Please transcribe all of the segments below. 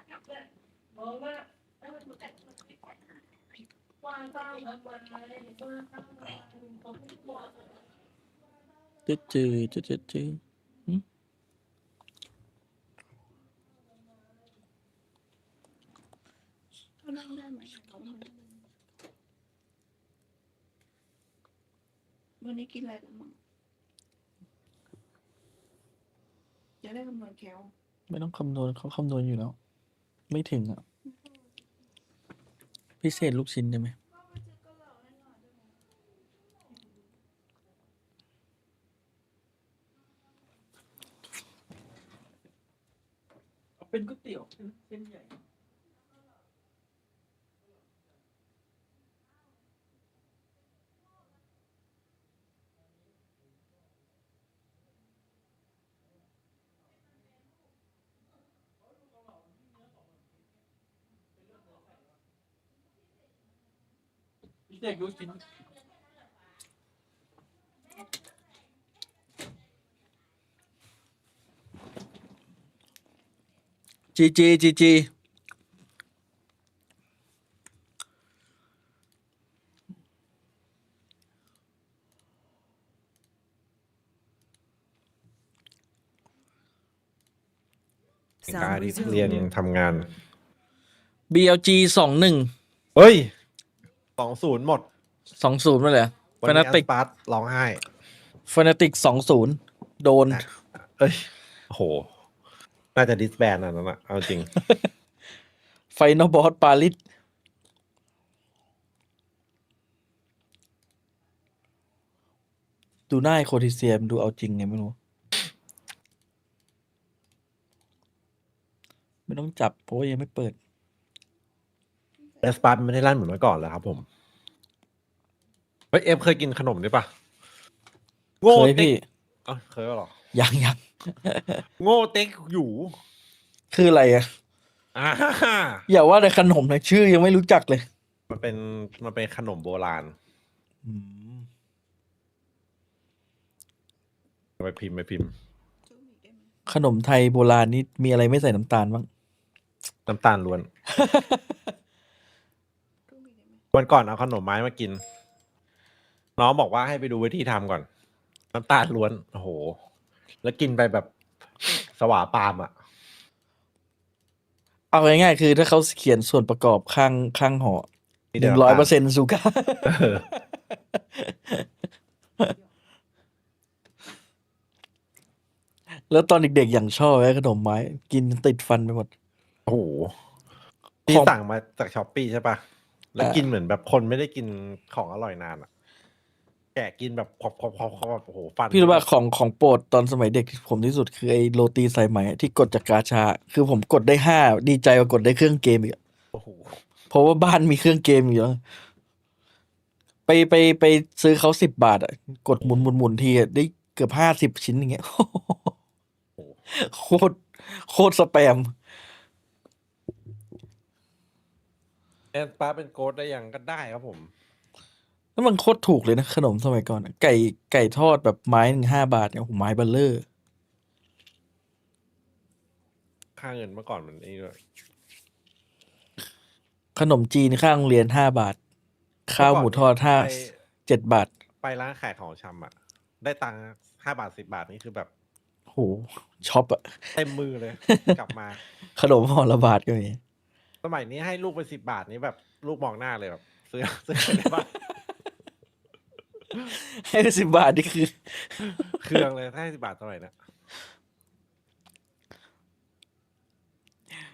จืดวันนี้กินอะไรกันบ้างจะได้คำนวณแคลไม่ต้องคำนวณเขาคำนวณอยู่แล้วไม่ถึงอ่ะพิเศษลูกชิ้นได้ไหมเป็นก๋วยเตี๋ยวเส้นใหญ่พิเศษลูกชิ้นจีการที่เรียนทำงาน BLG 21เฮ้ย20หมด 20มาเลย วันนี้ Fnatic สปาร์ตร้องไห้ Fnatic 20โดน เอ้ยโหน่าจะดิสแบนอันนั้นอะเอาจริง Final Boss ปาริสดูหน้าโคทิเซียมดูเอาจริงไงไม่รู้ไม่ต้องจับเพราะว่ายังไม่เปิดสปาร์ตไม่ได้ลั่นเหมือนเมื่อก่อนแล้วครับผมเฮ้ยเคยกินขนมด้วยปะโง่ เคย เต็ก พี่ เคยหรอ ยัง โง่เต็กอยู่ คืออะไรอ่ะ อ่า อย่าว่าแต่ขนมนะชื่อยังไม่รู้จักเลย มันเป็นขนมโบราณไปพิมพ์ ขนมไทยโบราณนี่มีอะไรไม่ใส่น้ำตาลบ้าง น้ำตาลล้วน วันก่อนเอาขนมไม้มากิน น้องบอกว่าให้ไปดูวิธีทำก่อน น้ำตาลล้วนโอ้โห แล้วกินไปแบบสว่าปามอ่ะ เอาง่ายๆคือถ้าเขาเขียนส่วนประกอบข้างห่อ มีแต่น้ำตาล 100%ซูก้า แล้วตอนเด็กๆอย่างชอบขนมไม้ กินติดฟันไปหมด โอ้โหพี่สั่งมาจากช้อปปี้ใช่ปะแล้วกินเหมือนแบบคนไม่ได้กินของอร่อยนานอ่ะ แกะกินแบบพอโอ้โหฟัน พี่รู้ป่ะของโปรดตอนสมัยเด็กผมที่สุดคือไอ้โรตีสายไหมที่กดจากกาชา คือผมกดได้5ดีใจกว่ากดได้เครื่องเกมอีกอะ โอ้โห เพราะว่าบ้านมีเครื่องเกมอยู่แล้วไปซื้อเขา10 บาทอ่ะ กดหมุนทีอะได้เกือบ50 ชิ้นอย่างเงี้ย โคตรสแปม แอนป้าเป็นโค้ดได้ยังก็ได้ครับผม แล้วมันโคตรถูกเลยนะขนมสมัยก่อนอะไก่ทอดแบบไม้หนึ่ง5 บาทเนี่ยโอ้โหไม้เบลเลอร์ ค่าเงินเมื่อก่อนมันนี่ด้วย ขนมจีนข้างโรงเรียน5 บาท ข้าวหมูทอด7 บาท ไปร้านขายของชำอ่ะ ได้ตังค์5 บาท10 บาทนี่คือแบบ โหช็อปอะ เต็มมือเลย กลับมา ขนมห่อละบาทก็มี สมัยนี้ให้ลูกไป10 บาทนี้แบบลูกมองหน้าเลยแบบซื้อในบ้าน ให้10 บาทนี่คือ เครื่องเลยให้10 บาทเท่าไหร่นะ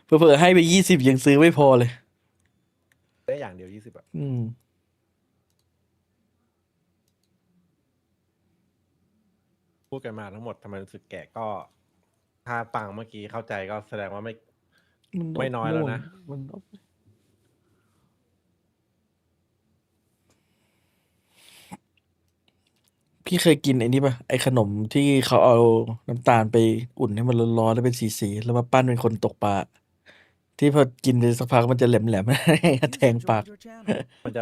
เผื่อๆให้ไป20ยังซื้อไม่พอเลย ได้อย่างเดียว20อ่ะพูดกันมาทั้งหมดทำไมรู้สึกแก่ก็ ถ้าฟังเมื่อกี้เข้าใจก็แสดงว่าไม่น้อยแล้วนะ พี่เคยกินไอ้นี่ป่ะไอ้ขนมที่เขาเอาน้ำตาลไปอุ่นให้มันร้อนๆแล้วเป็นสีๆแล้วมาปั้นเป็นคนตกปลาที่พอกินไปสักพักมันจะแหลมๆ แทงปาก มัน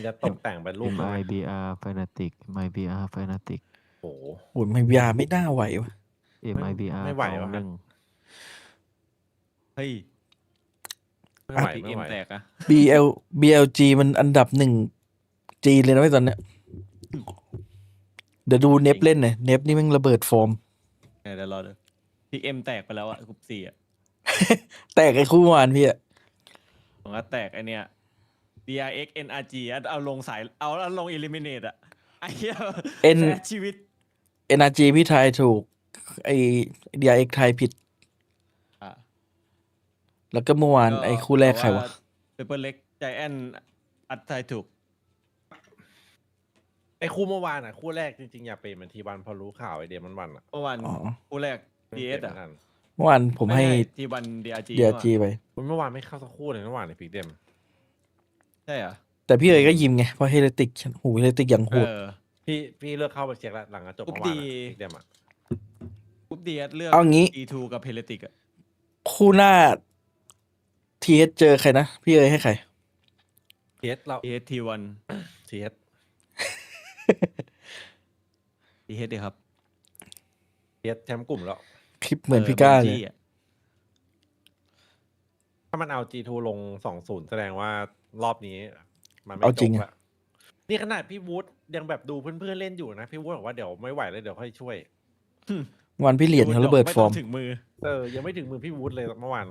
จะตกแต่งเป็นรูป MIBR Fnatic MIBR Fnatic โอ้โห อุ่นไม่ยาไม่น่าไหววะ MIBR ไม่ไหว สอง วะ หนึ่ง เฮ้ย ไม่ไหว พี ไม่ เอ็ม ไหว แตกอะ BLG มันอันดับหนึ่งจีนเลยนะไอ้ตอนเนี้ย เดี๋ยวดูเนฟเล่นหน่อยเนฟนี่แม่งระเบิดฟอร์ม เดี๋ยวรอดูพีเอ็มแตกไปแล้วอะกลุ่ม4อะ แตกไอ้คู่เมื่อวานพี่อะ ผมว่าแตกไอเนี้ย DRX NRG อะเอาลงสายเอาลง eliminate อะไอ้เหี้ยแพ้ชีวิต NRG พี่ทายถูก ไอ้ DRX ทายผิด อ่ะ แล้วก็เมื่อวานไอ้คู่แรกใครวะ เปเปอร์เล็กใจแอนอัดทายถูก ไอ้คู่เมื่อวานอ่ะคู่แรกจริงๆอยากเป็นเหมือนทีวันพอรู้ข่าวไอเดียมันวันอ่ะ เมื่อวาน อ๋อ คู่แรก ไม่ DS เป็น อะ เหมือนกัน เมื่อวานผมให้ ทีวัน DRG DRG ไป เมื่อวานไม่เข้าสักคู่เลยเมื่อวานในพิกเดม ใช่เหรอ แต่พี่เอ๋ยก็ยิ้มไง เพราะเฮเลติกหูเฮเลติกอย่างโหด พี่เลิกเข้าไปเช็คแล้วหลังจากจบ ปุ๊บ เมื่อวาน ดี พิกเดมอ่ะ ปุ๊บ DS เลือก เอางี้ G2 กับเพลติกอะ คู่หน้า TS เจอใครนะ พี่เอ๋ยให้ใคร เทสเรา TS T1 เทส TS ดีครับ เทสแชมป์กลุ่มแล้ว คลิปเหมือนพี่ก้าเลย BLG อะ ถ้ามันเอา G2 ลง 2-0 แสดงว่ารอบนี้มันไม่ เอา จ จริง บ อะ ละนี่ขนาดพี่วูดยังแบบดูเพื่อนๆเล่นอยู่นะ พี่วูดบอกว่าเดี๋ยวไม่ไหวแล้วเดี๋ยวค่อยช่วย วันพี่เหรียญเขาระเบิด ไม่ ฟ ต้ อ อ ร์ม งถึงมือ ยังไม่ถึงมือพี่วูดเลยเมื่อวาน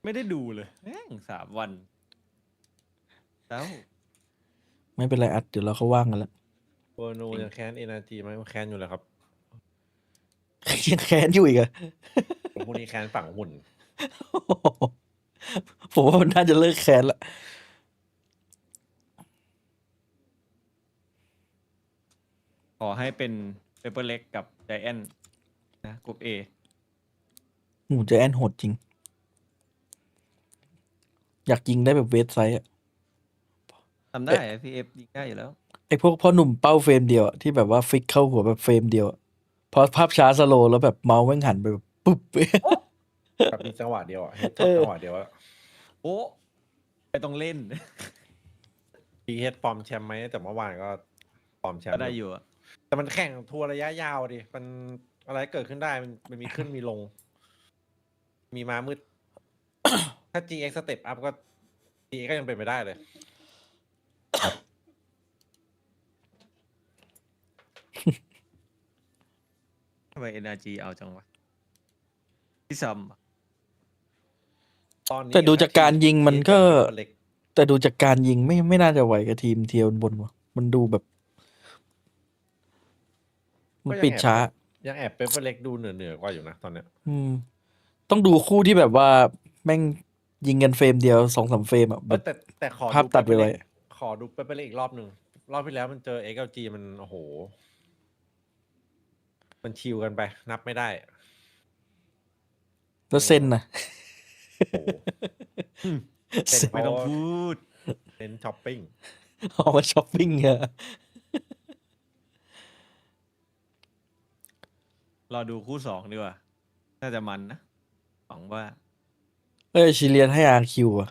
ไม่ได้ดูเลยแม่ง3 วันแล้ว ไม่เป็นไรอัดเดี๋ยวเราเขาว่างกันแล้ว เวอร์โนยังแค้นเอเนจีไหมแค้นอยู่เลยครับ ยังแค้นอยู่อีกอะ ผมพวกนี้แค้นฝั่งหุ่น ผมว่ามันน่าจะเลิกแค้นละ ขอให้เป็นเปเปอร์เล็กกับไจแอนนะกลุ่ม A หูใจแอนโหดจริง อยากยิงได้แบบเวทไซส์อะ ทำได้พีเอฟยิงได้อยู่แล้ว ไอพวกพ่อหนุ่มเป้าเฟรมเดียวอะที่แบบว่าฟิกเข้าหัวแบบเฟรมเดียวอะพอภาพช้าสโลว์แล้วแบบเมาส์แม่งหันไปแบบปุ๊บ แบบมีจังหวะเดียวอ่ะเห็น เออ จังหวะเดียวอะ โอ้ไปต้องเล่น พีเฮดฟอร์มแชมป์ไหมแต่เมื่อวานก็ฟอร์มแชม ก็ ป์ ได้อยู่อะ แต่มันแข่งทัวร์ระยะยาวดิมันอะไรเกิดขึ้นได้มันมีขึ้นมีลง มีม้ามืด ถ้า GX สเต็ปอัพก็ GX ก็ยังเป็นไปได้เลย ทำไม NRG เอาจังวะพี่ซัมอะ ตอนนี้ แต่ดูจากการยิงมันก็ TS เล็ก แต่ดูจากการยิงไม่น่าจะไหวกับทีมเทียวบนวะมันดูแบบ มันปิดช้า ยังแอบเปเปอร์เล็กดูเหนือกว่าอยู่นะตอนเนี้ย อืม ต้องดูคู่ที่แบบว่าแม่งยิงกันเฟรมเดียว 2-3 เฟรมอะแบบ แต่ขอ ภาพตัดไปไว้ ขอดูเปเปอร์เล็กอีกรอบหนึ่งรอบที่แล้วมันเจอ XLG มันโอ้โห มันชิวกันไป นับไม่ได้ แล้วเส้นนะ โอ้โห เส้น ไม่ต้องพูด เน้นช้อปปิ้ง ออกมาช้อปปิ้งอะ รอดูคู่2ดีกว่า น่าจะมันนะหวังว่า ชิเลียนให้ RQ อะ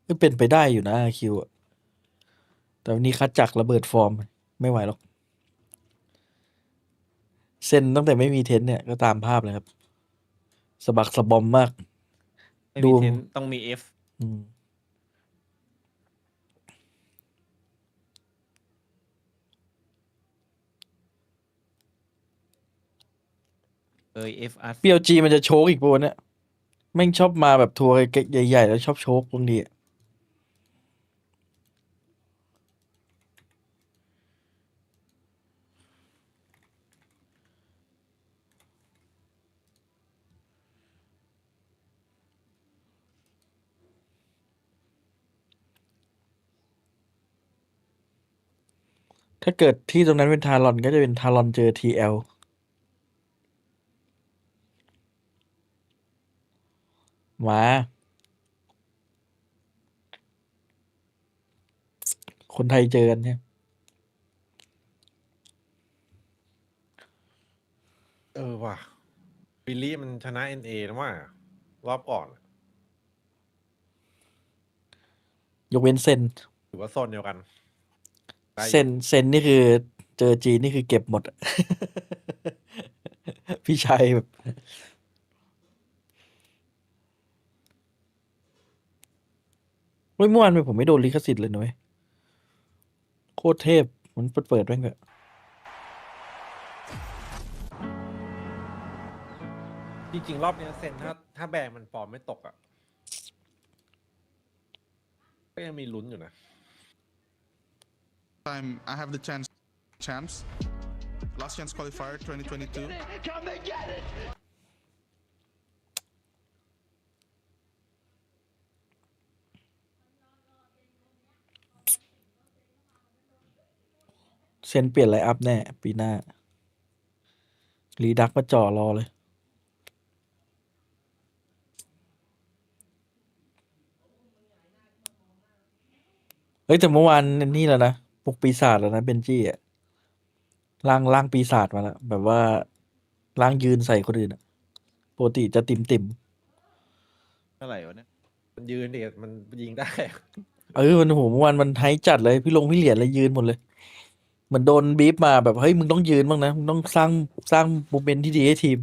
ก็เป็นไปได้อยู่นะ RQ อะแต่วันนี้คัดจักรระเบิดฟอร์ม ไม่ไหวหรอก เส้นตั้งแต่ไม่มีเทนเนี่ยก็ตามภาพเลยครับ สะบักสะบอมมาก ไม่ ดู มีเทนต้องมี F อืม F art BLG มันจะโชกอีกปะวะเนี่ยแม่งชอบมาแบบทัวร์ใหญ่ๆแล้วชอบโชกบางทีอะถ้าเกิดที่ตรงนั้นเป็นทารอนก็จะเป็นทารอนเจอ TL มา คนไทยเจอกันเนี่ย ว่ะบิลลี่มันชนะ NA นะว่ารอบก่อน ยกเว้นเซน ถือว่าโซนเดียวกันได้อยู่ เซนนี่คือเจอจีนนี่คือเก็บหมดอะ พี่ชายแบบ เฮ้ยเมื่อวานผมไม่โดนลิขสิทธิ์เลยนะเว้ยโคตรเทพมันเปิดแม่งแบบ จริงๆรอบนี้เซนถ้าแบงมันฟอร์มไม่ตกอ่ะก็ยังมีลุ้นอยู่นะ time I have the champs last chance qualifier 2022 เซนเปลี่ยนไลน์อัพแน่ปีหน้ารีดักมาจ่อรอเลยเฮ้ยแต่เมื่อวานนี่แล้วนะพวกปีศาจแล้วนะเบนจี้อ่ะร่างปีศาจมาแล้วแบบว่าร่างยืนใส่คนอื่นอะปกติจะติ่ม เท่าไหร่วะเนี่ย มันยืนดิมันยิงได้อะ มันโหเมื่อวานมันไฮจัดเลยพี่เหรียญเลยยืนหมดเลยเหมือนโดนบีฟมาแบบเฮ้ยมึงต้องยืนบ้างนะมึงต้องสร้างโมเมนต์ที่ดีให้ทีม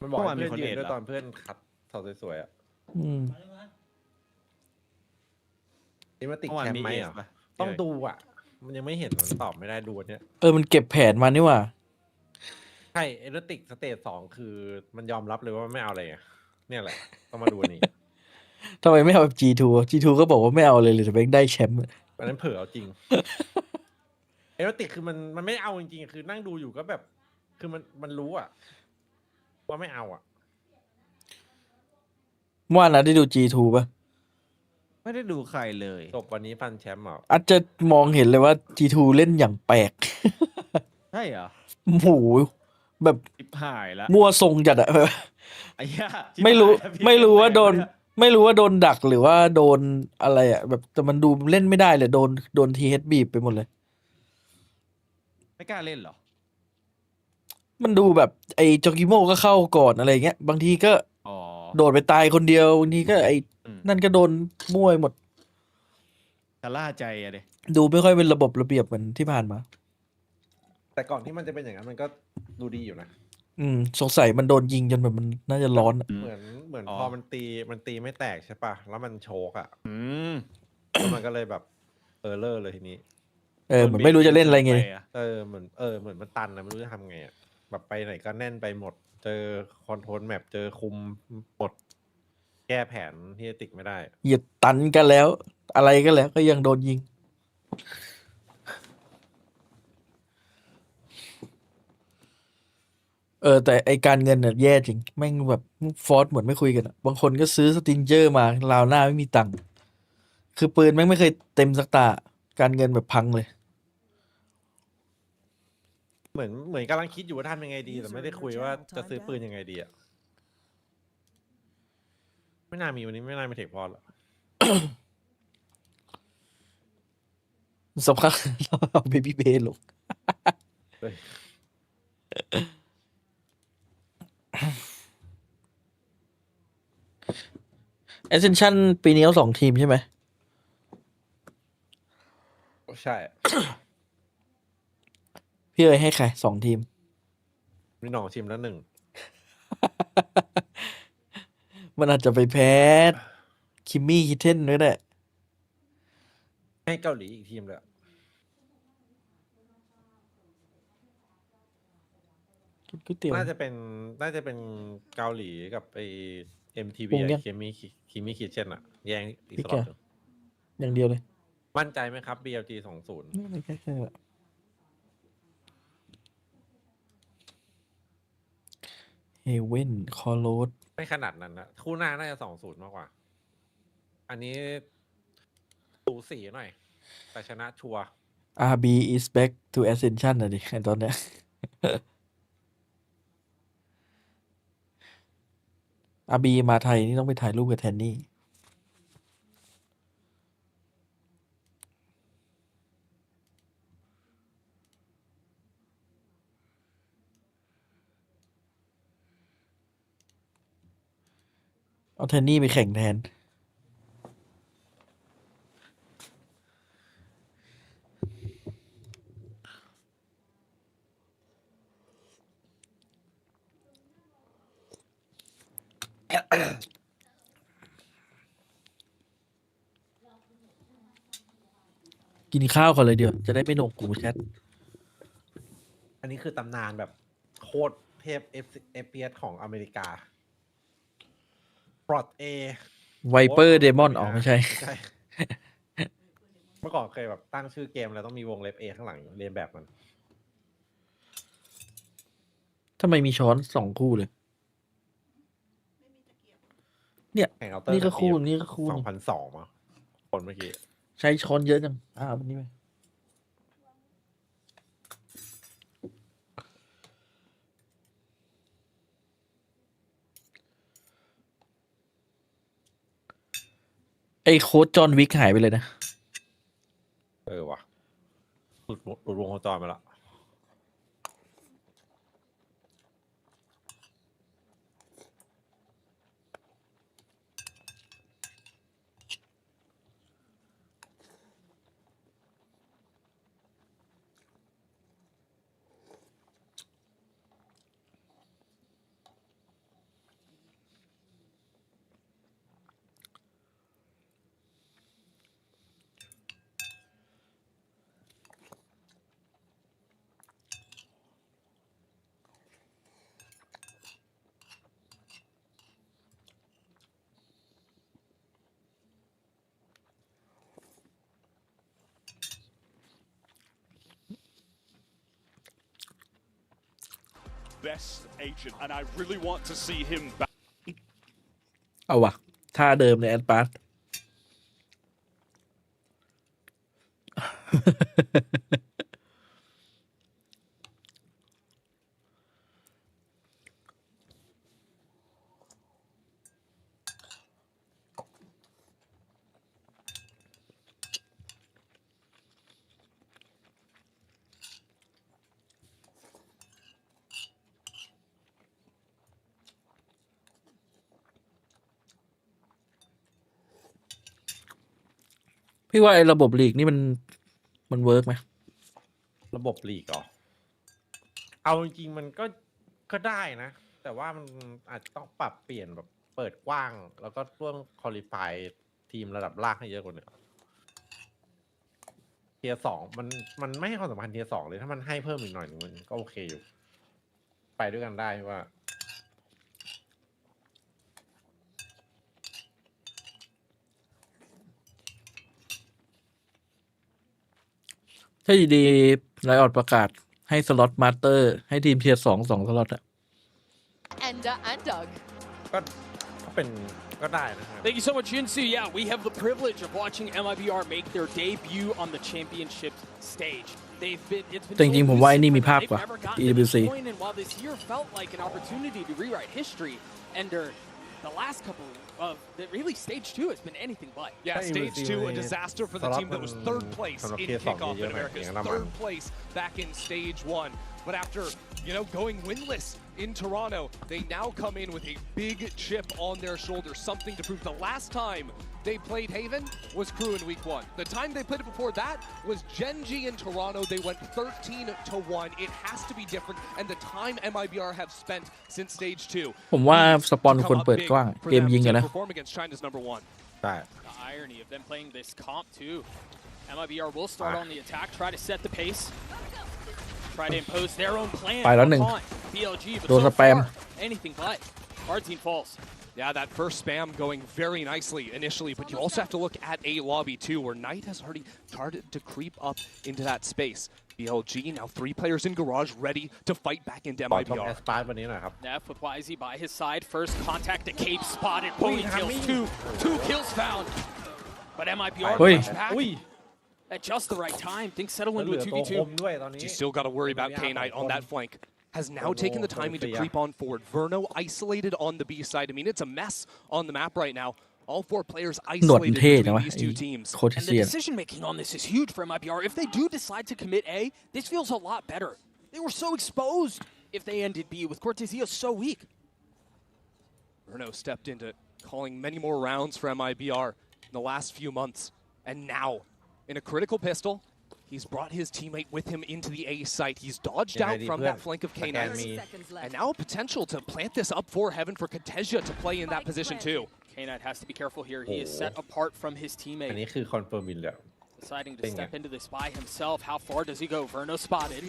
มันบอก เมื่อวาน ให้ มี เพื่อน คน ยืน เอ็ด ด้วย เหรอ ตอนเพื่อนคัดถอดสวยๆอ่ะ อืม นี่มาติด เมื่อวาน แชม มี ป์ไหม เอส อ่ะ ป่ะ ต้องดูอ่ะ มันยังไม่เห็นมันตอบไม่ได้ดูอันเนี้ย มันเก็บแผนมานี่หว่า ใช่เอเดติกสเตจ2คือมันยอมรับเลยว่าไม่เอาอะไรอ่ะเนี่ยแหละต้องมาดูอันนี้ ทำไมไม่เอาแบบ G2 G2 ก็บอกว่าไม่เอาเลยแต่แบงค์ได้แชมป์ อันนั้นเผลอเอาจริง เอโรติกคือมันไม่เอาจริงๆคือนั่งดูอยู่ก็แบบ คือมันรู้อ่ะว่าไม่เอาอ่ะ เมื่อวานนะได้ดู G2 ป่ะ ไม่ได้ดูใครเลย จบวันนี้ฟันแชมป์เหรอ อาจจะมองเห็นเลยว่า G2 เล่นอย่างแปลก ใช่เหรอ โอ้โหแบบ ชิบหายละ มั่วทรงจัดอะ ไอ้เหี้ยชิบ ไม่รู้ หายละพี่ ไม่รู้ว่าโดน แปลกปะเย ไม่รู้ว่าโดนดักหรือว่าโดนอะไรอะแบบแต่มันดูเล่นไม่ได้เลยโดนทีเฮดบีบไปหมดเลย ไม่กล้าเล่นเหรอ มันดูแบบไอ้จอกิโมก็เข้าก่อนอะไรเงี้ยบางทีก็ อ๋อ โดดไปตายคนเดียวบางทีก็ไอ้ อืม นั่นก็โดนมั่วไปหมด จะล่าใจอะเด ดูไม่ค่อยเป็นระบบระเบียบเหมือนที่ผ่านมา แต่ก่อนที่มันจะเป็นอย่างนั้นมันก็ดูดีอยู่นะ สงสัยมันโดนยิงจนแบบมันน่าจะร้อนอะ เหมือนพอมันตีไม่แตกใช่ปะแล้วมันโชกอ่ะ อืม แล้วมันก็เลยแบบเลอร์เลยทีนี้ เหมือนไม่รู้จะเล่นอะไรไง เหมือนมันตันนะไม่รู้จะทำไงอ่ะแบบไปไหนก็แน่นไปหมด เจอคอนโทรลแมปเจอคุมหมดแก้แผนที่จะติกไม่ได้ เหยียดตันกันแล้ว อะไรก็แล้วก็ยังโดนยิง แต่ไอการเงินเนี่ยแย่จริงแม่งแบบฟอร์สเหมือนไม่คุยกันอะบางคนก็ซื้อสติงเจอร์มาลาวหน้าไม่มีตังค์คือปืนแม่งไม่เคยเต็มสักตา การเงินแบบพังเลย เหมือนกำลังคิดอยู่ว่าทำยังไงดี แต่ไม่ได้คุยว่าจะซื้อปืนยังไงดีอ่ะไม่น่ามีวันนี้ไม่น่ามีเทคพอหรอก สำคัญเราเอาเบบี้เบลง เฮ้ย Ascension ปีนี้เอา2 ทีมใช่ไหม ใช่ พี่เอ๋ยให้ใคร2 ทีม มีหนองชิมแล้วหนึ่ง มันอาจจะไปแพ้ คิมมี่คิเทนด้วยแหละ ให้เกาหลีอีกทีมเลยอะ กินก๋วยเตี๋ยว น่าจะเป็นเกาหลีกับไอ MTV ปรุงยัง คิมมี่คิเช่นอะแย่งอีก พี่ ส แก ล็อตหนึ่ง อย่างเดียวเลย มั่นใจไหมครับ BLG 20 ไม่แค่เฮเว่นคอโรส ไม่ขนาดนั้นนะคู่หน้าน่าจะ20มากกว่า อันนี้สูสีหน่อย แต่ชนะชัวร์ RB is back to Ascension อะดิไอ้ตอนเนี้ย RB มาไทยนี่ต้องไปถ่ายรูปกับแทนนี่ เอาแทนนี่ไปแข่งแทน กินข้าวก่อนเลยเดี๋ยวจะได้ไม่หนวกหูแชท อันนี้คือตำนานแบบโคตรเทพ FPS ของอเมริกาปลอดเอ ไวเปอร์เดมอนอ๋อไม่ใช่ ใช่ เมื่อก่อนเคยแบบตั้งชื่อเกมแล้วต้องมีวงเล็บ A ข้างหลังเรียนแบบมัน ทำไมมีช้อน2 คู่เลย เนี่ย แข่งเคาน์เตอร์ นี่ก็คู่นี่ก็คู่ 2002มั้งคนเมื่อกี้ ใช้ช้อนเยอะจังวันนี้ไหมไอ้โค้ดจอห์นวิกหายไปเลยนะ ว่ะหลุดวงโคจรมาแล้ว best agent, and I really want to see him back. เอาวะท่าเดิมในแอดปาร์ต พี่ว่าไอ้ระบบลีกนี่มันเวิร์กไหม ระบบลีกเหรอ เอาจริงๆมันก็ได้นะ แต่ว่ามันอาจจะต้องปรับเปลี่ยนแบบเปิดกว้าง แล้วก็ร่วมคอลิฟายทีมระดับล่างให้เยอะกว่านี้เทียร์ 2มันไม่ให้ความสำคัญเทียร์ 2เลยถ้ามันให้เพิ่มอีกหน่อยหนึงมันก็โอเคอยู่ ไปด้วยกันได้ว่า ถ้าดีๆไลออดประกาศให้สล็อตมาสเตอร์ให้ทีมเทียร์2 2 สล็อตอะ and Doug. ก็เป็นก็ได้นะครับ Thank you so much, Jinsu. Yeah, we have the privilege of watching MIBR make their debut on the championship stage. It's been แต่จริงๆผมว่าไอ้นี่มีภาพ they've กว่า never gotten to EWC this point, and while this year felt like an opportunity to rewrite history, Ender, the last couple of really stage 2 has been anything but. Yeah, stage 2, a disaster for the team that was third place in kickoff in America's third place back in stage 1. But after, going winless in Toronto, they now come in with a big chip on their shoulders, something to prove. The last time they played Haven was Crew in week 1. The time they played it before that was GEN.G in Toronto. They went 13-1. It has to be different, and the time MIBR have spent since stage 2. ผมว่าสปอนควรเปิดกว้าง For เกม them ยิง to กันนะ perform against China's number 1. ใช่ The irony of them playing this comp too. MIBR will start on the attack, try to set the pace, try to impose their own plan. ไปแล้วหนึ่ง upon BLG, but โดน so สแปม far, anything but. Our team falls. Yeah, that first spam going very nicely initially, but you also have to look at a lobby too, where Knight has already started to creep up into that space. BLG, now 3 players in garage ready to fight back into ต่อยทอมแอ MIBR. สปาร์วันนี้หน่อยครับ Neff with YZ by his side. First contact to Cape spotted. Pony Ui, kills. Hammy. Two kills found. But MIBR Ui. push back อุ้ย at just the right time. Things settle แล้วเห into ลื a อตัวคม 2v2. ด้วยตอนนี้ You still got to worry about K-Knight on that flank. Has now taken the timing to creep on forward. Verno isolated on the B side. I mean, it's a mess on the map right now. All 4 players หนวดมัน isolated เท่นะ between วะ these ไอ้ 2 teams. โคทิ And เซี the ยน decision making on this is huge for MIBR. If they do decide to commit A, this feels a lot better. They were so exposed if they ended B with Cortezia so weak. Verno stepped into calling many more rounds for MIBR in the last few months. And now, in a critical pistol, he's brought his teammate with him into the A site. He's dodged out from that flank of K9. And now a potential to plant this up for Heaven for Cortezia to play in that position too. K-Knight has to be careful here. He is set apart from his อัน teammate. นี้คือคอนเฟิร์มวินแล้ว The deciding to step into this by himself. How far does he go? Verno spotted.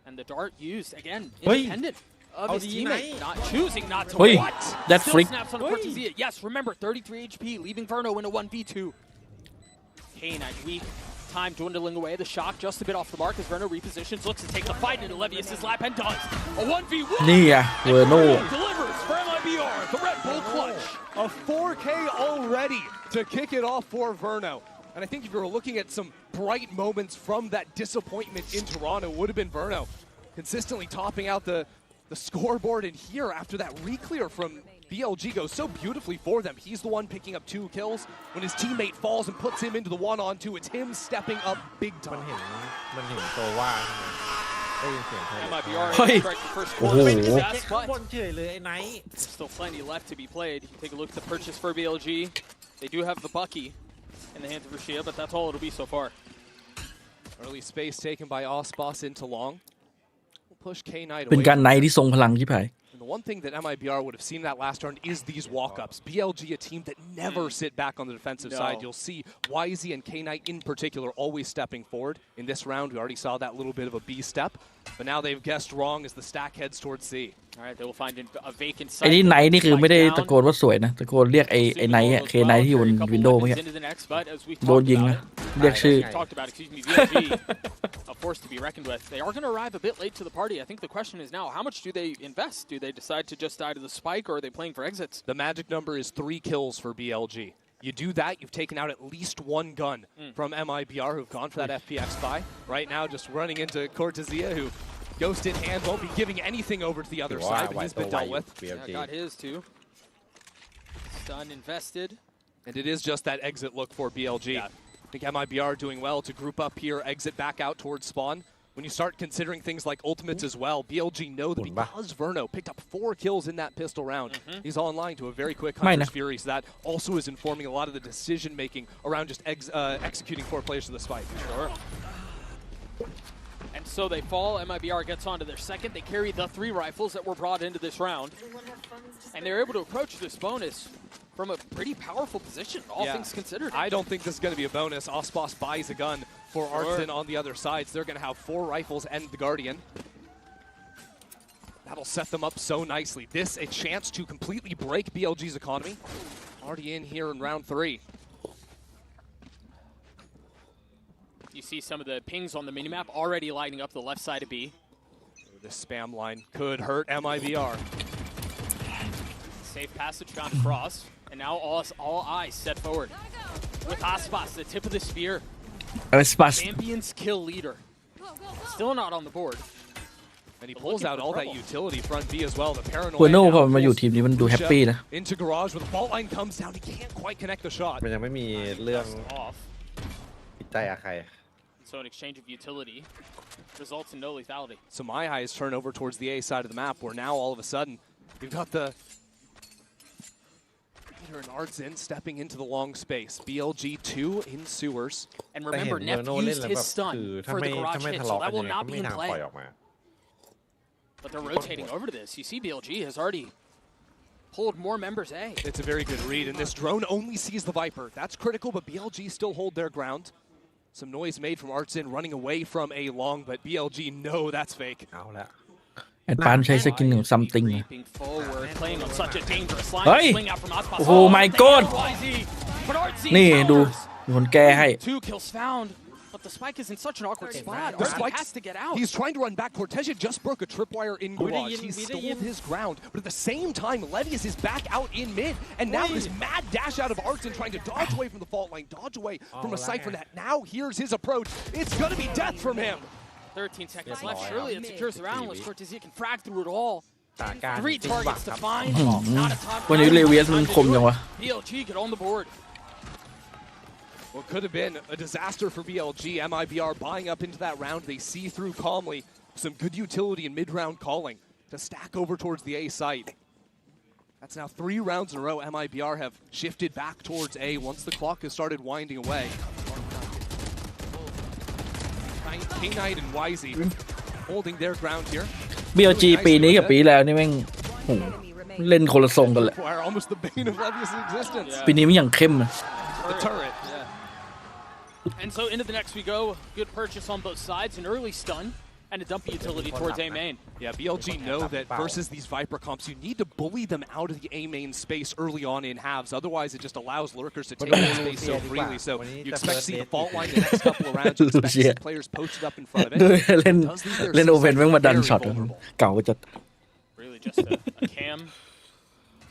And the dart used, again, independent of his teammate. Not choosing not to. What? That Still freak. snaps on Cortezia. Yes, remember, 33 HP, leaving Verno in a 1v2. K9 weak. Time dwindling away. The shock just a bit off the mark as Verno repositions, looks to take the fight into Levius's lap and does. A 1v1. นี่ไง Verno delivers for MIBR. The Red Bull clutch. A 4K already to kick it off for Verno. And I think if you were looking at some bright moments from that disappointment in Toronto, would have been Verno consistently topping out the scoreboard. And here, after that re-clear from BLG goes so beautifully for them. He's the one picking up 2 kills. When his teammate falls and puts him into the 1-on-2, it's him stepping up big time. มันเห็นโซว่าได้ยินเสียง MIBR เฮ้ย strike the first โอ้ corner. โห ข้างบนเฉยเลยไอ้ไนท์ There's still plenty left to be played. You can take a look at the purchase for BLG. They do have the Bucky in the hands of Rashia, but that's all it'll be so far. Early space taken by Osbos into long. We'll push K9 away. เป็นการไนท์ที่ทรงพลังชิบหาย And the one thing that MIBR would have seen that last round is these walk-ups. BLG, a team that never sit back on the defensive side. You'll see YZ and K9 in particular always stepping forward. In this round, we already saw that little bit of a B step. But now they've guessed wrong as the stack heads towards C. All right, they will find a vacant ไอ้ site. นี่ไนท์นี่คือไม่ได้ตะโกนว่าสวยนะตะโกนเรียกไอ้ไนท์อะ K9 ที่อยู่บนวินโดว์เมื่อกี้ โดนยิงนะเรียกชื่อ Talked about, excuse me, VLG, a force to be reckoned with. They are going to arrive a bit late to the party. I think the question is now, how much do they invest? Do they decide to just die to the spike, or are they playing for exits? The magic number is 3 kills for BLG. You do that, you've taken out at least 1 gun from MIBR who've gone for that FPX buy. Right now, just running into Cortezia, who Ghost in hand won't be giving anything over to the other side, but he's been dealt with. Yeah, got his too. Stun invested. And it is just that exit look for BLG. I think MIBR doing well to group up here, exit back out towards spawn. When you start considering things like ultimates as well, BLG know that because Verno picked up 4 kills in that pistol round, he's online to a very quick Hunter's Fury, so that also is informing a lot of the decision-making around just executing 4 players to the spike. Sure. And so they fall. MIBR gets onto their second. They carry the 3 rifles that were brought into this round. And they're able to approach this bonus from a pretty powerful position, all things considered. I don't think this is going to be a bonus. Osbos buys a gun for Artson on the other side, so they're going to have 4 rifles and the Guardian. That'll set them up so nicely. This, a chance to completely break BLG's economy. Already in here in round 3. You see some of the pings on the minimap already lighting up the left side of B. This spam line could hurt MIBR. Safe passage found across, and now all eyes set forward. With Osbos, the tip of the spear. Champion's kill leader. Still not on the board. And he pulls out all that utility front B as well. The paranoia. Verno พอมันมาอยู่ทีมนี้มันดูแฮปปี้นะ Into garage where the fault line comes down. He can't quite connect the shot. มันยังไม่มีเรื่อง Off. ปิดใจอะใคร So an exchange of utility results in no lethality. So my eyes turn over towards the A side of the map, where now all of a sudden you've got the Peter and Artson stepping into the long space. BLG 2 in sewers. And remember, Neff used his stun for the garage hit, so that will not be in play. But they're rotating over to this. You see BLG has already pulled more members A. It's a very good read, and this drone only sees the Viper. That's critical, but BLG still hold their ground. Some noise made from Artson running away from A long, but BLG know that's fake. เอาละ แอดปานใช้สกินของ something นะ Leaping forward, playing on such a dangerous line. เฮ้ย Swing out from Osbos. โอ้โห my god But Artson นี่ดู counters. มีคนแก้ให้ 2 kills found, but the spike is in such an awkward spot. The Artson spike has to get out. He's trying to run back. Cortezia just broke a tripwire in garage. He stole his ground, but at the same time, Levius is back out in mid, and now this mad dash out of Artson trying to dodge away from the fault line, dodge away from a Cypher net. Now here's his approach. It's gonna be death from him. 13 seconds left. Surely it secures the round unless Cortezia can frag through it all. 3 targets to find. Not a top. วันนี้เลเวียสมันคมจังวะ BLG get on the board. What could have been a disaster for BLG. MIBR buying up into that round. They see through calmly. Some good utility in mid-round calling to stack over towards the A site. That's now 3 rounds in a row. MIBR have shifted back towards A once the clock has started winding away. K9 and YZ holding their ground here. BLG ปีนี้กับปีแล้วนี่แม่งโหเล่นคนละทรงกันแหละ Almost the bane of Levius' existence. ปีนี้มันอย่างเข้มนะ The turret. And so into the next we go. Good purchase on both sides. An early stun and a dumpy utility towards A main. Yeah, BLG know that versus these Viper comps, you need to bully them out of the A main space early on in halves. Otherwise, it just allows lurkers to take that space so freely. So you expect to see the fault line the next couple of rounds. You expect to see players posted up in front of it. เล่น Does leave their เล่นโอเวนแม่งมาดัน very ช็อต vulnerable. เก่าจัด Really just a cam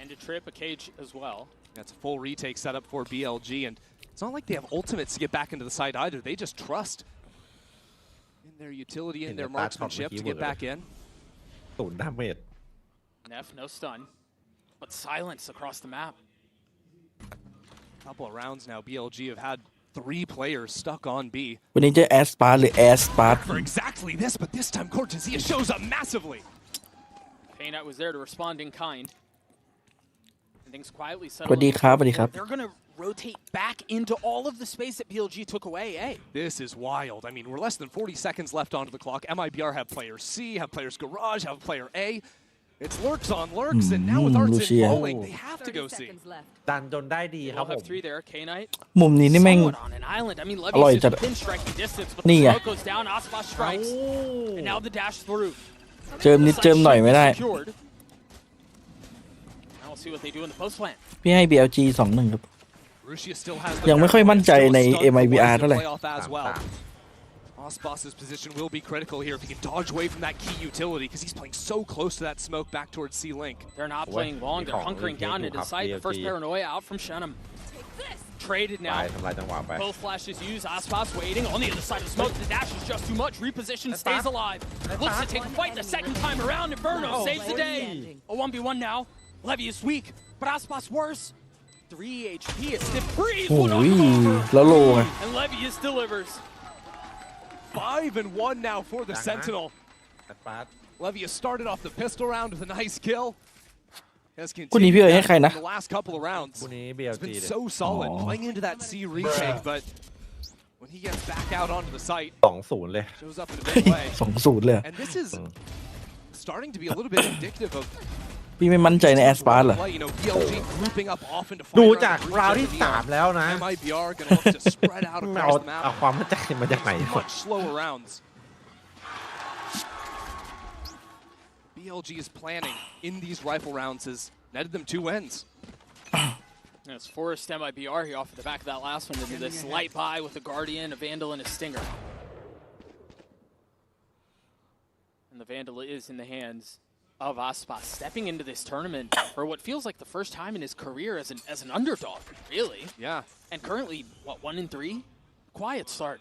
and a trip, a cage as well. That's a full retake setup for BLG, and it's not like they have ultimates to get back into the site either. They just trust in their utility and their marksmanship to get back in. ศูนย์ดาเมจ Neff, no stun, but silence across the map. Couple of rounds now, BLG have had 3 players stuck on B. วันนี้จะแอสปาร์หรือแอสปาร์ For exactly this, but this time Cortesia shows up massively. Paynut was there to respond in kind. And things quietly ส settle. วัสดีครับสวัสดีครับ They're going to rotate back into all of the space that BLG took away, eh? This is wild. I mean, we're less than 40 seconds left onto the clock. MIBR have player C, have players Garage, have player A. It's lurks on lurks, and now with Arts Lucia. falling, they have to go C. ดันจนได้ดีครับ We'll ผ have ม 3 there. K-Knight. มุมนี้นี่แม่ง Somewhat on an island. I mean, อร่อย Levi's จัด is within striking distance, but นี่ the ไง smoke goes down. Aspas strikes, and now the dash through. เจิมนิดเจิมหน่อยไม่ได้ Secured. Now we'll see what they do in the post plan. พี่ให้ BLG 2-1 ครับ Rusia still has the ยังไม่ค่อยมั่นใจใน still a stun for MIBR Warriors to เท่าไหร่ play off as well. Osbos's position will be critical here if he can dodge away from that key utility because he's playing so close to that smoke back towards C-Link. They're not playing long. They're hunkering down into the site. The first paranoia out from Shenum. Traded ไป now. ทำลายจังหวะไป Both flashes used. Aspas waiting on the other side of the smoke. The dash is just too much. Reposition stays alive. Looks to take the fight the second time around. And Verno saves the day. A 1v1 now. Levy is weak, but Aspas worse. 3 HP. A stiff freeze. โอ้ One ย over. แล้วโลไง And Levius delivers. 5-1 now for the Sentinel. ตัดปาร์ต Levius started off the pistol round with a nice kill. Has คู่นี้พี่ continued เอ๋ยให้ใคร that นะ in the last couple of rounds. คู่นี้ It's BLG been เลย so solid Aw. playing into that C retake, but when he gets back out onto the site, 2-0 เลย shows up in a big way. 2-0 เลยอะ And this is starting to be a little bit indicative of พี่ไม่มั่นใจในแอสปาร์เหรอ play. You know, BLG grouping up off into ดู fire จาก round ราวที่ three for 3 แล้วนะ MIBR gonna look to spread out เอา across the map. เอาความมั่นใจมาจากไหน Much slower rounds. BLG's planning in these rifle rounds has netted them 2 wins. It's forced MIBR here off of the back of that last one into this light buy with a Guardian, a Vandal, and a Stinger. And the Vandal is in the hands of Aspas, stepping into this tournament for what feels like the first time in his career as an underdog, really. Yeah, And currently, what, 1-3? Quiet start.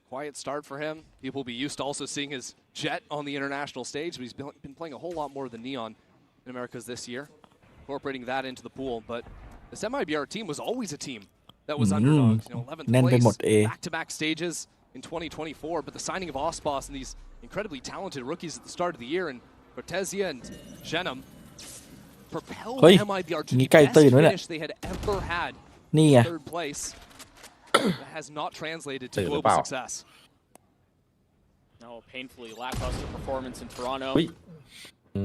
quiet start for him. People will be used to also seeing his Jet on the international stage, but he's been playing a whole lot more than Neon in Americas this year, incorporating that into the pool. But this MIBR team was always a team that was underdogs. You know, 11th แน่นไปหมด place, back-to-back stages in 2024. But the signing of Osbos and these incredibly talented rookies at the start of the year, and Cortesia and Shenum, propelled เฮ้ย MIBR to มี the ไก่ best ตื่นไว้เนี่ย finish they had ever had. นี่ไง Third place that has not translated to ตื่นหรือ global เปล่า success. No, painfully lackluster performance in Toronto. อุ้ยอื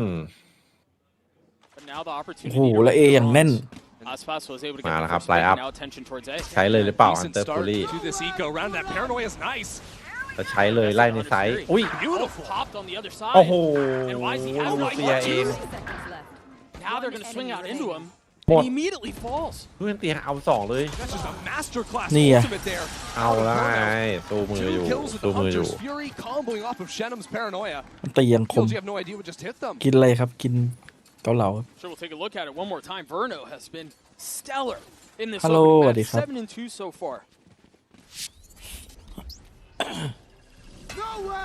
ม But now the โอ้ opportunity โห to แล้วเอ really อย่างแน่น Aspas was able to get มา the แล้วครับ first ไล pick, น์อัพ and now attention towards A. ใช้เลยหรือเปล่า Decent Hunter start Fury to this eco round. That paranoia is nice. จะใช้เลยไล่ในไซส์อุ้ย Beautiful. Popped on the other side. โอ้โห And why is he out? ลูเซียเอง Now they're going to swing out into him. หมด He immediately falls. เพื่อนเตียเอา2เลย That's just a masterclass Nia. ultimate there. เอาแล้วไงสู้มืออยู่ Two kills with สู้ the มืออยู่ Hunter's Fury comboing off of Shenum's paranoia. มันตียังคม BLG have no idea what just hit them. กินอะไรครับ กินเกาเหลา Sure, we'll take a look at it one more time. Verno has been stellar in this Hello, opening match. สวัสดีครับ 7-2 so far.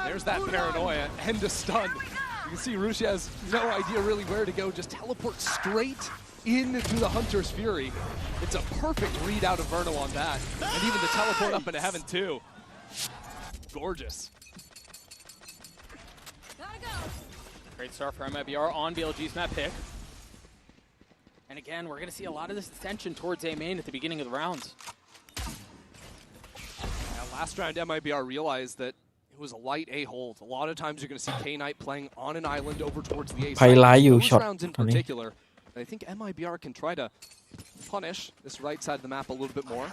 There's that paranoia and a stun. You can see Rusia has no idea really where to go. Just teleport straight into the Hunter's Fury. It's a perfect read out of Verno on that. And even the teleport up into heaven too. Gorgeous. Great start for MIBR on BLG's map pick. And again, we're going to see a lot of this attention towards A main at the beginning of the rounds. Now, last round, MIBR realized that it was a light A hold. A lot of times you're going to see K-Knight playing on an island over towards the A ไพ side. ไลท์อยู่ Those ช็อต rounds in ตอนนี้ particular, I think MIBR can try to punish this right side of the map a little bit more.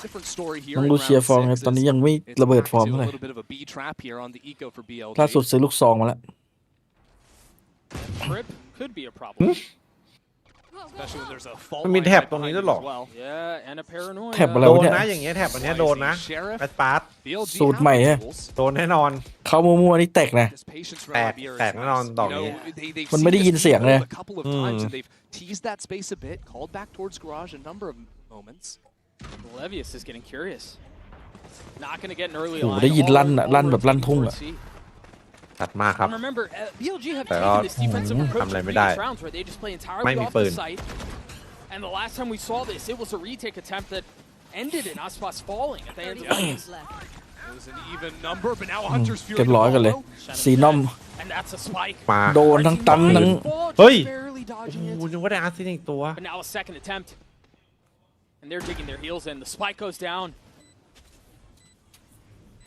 Different story here. ต้องดูเชียร์ฟอร์มไงตอนนี้ยังไม่ระเบิดฟอร์ม a เลย little bit of a B trap here on the eco for BLG. ล่าสุดซื้อลูกซองมาแล้ว Trip could be a problem. Especially when there's a fault มันมี line แถบ right ตรงนี้ behind ด้วยเหรอ as well. Yeah, and a paranoia. แถบอะไร โด วะ น เนี่ย นะอย่างเงี้ยแถบอันเนี้ยโดนนะ Sheriff, แปดปาร์ต BLG สูตรใหม่ have ฮะ tools. โดนแน่นอน เข้ามั่วๆนี่แตกนะ This patience for Tẹt- MIBR is tẹt nó nice. non đỏ You know, nhỉ? they've Mình seen mới đi this nhìn xiển build nè. a couple of times and they've teased that space a bit, called back towards garage a number of moments. Levius is getting curious. Not going to get an early โอ้โห line. ได้ยิน all ลั่น over อะลั่นแบบลั่นทุ่ง towards อะ C. ตัดมาครับ And remember, BLG have แต่ก็ taken this defensive approach ทำอะไร in ไม่ได้ previous rounds where they just play entirely ไม่มี off ปื the น site. And the last time we saw this, it was a retake attempt that ended in Aspas falling at the end of the game. It was an even number, but now Hunter's Fury เรียบร้อยกันเลย ซีนอม And that's a spike. มา โดนทั้งตันทั้ง Ball เฮ้ย just barely โอ้ dodging โห it. นึกว่าได้อาร์ซินอีกตัว But now a second attempt. And they're digging their heels in. The spike goes down.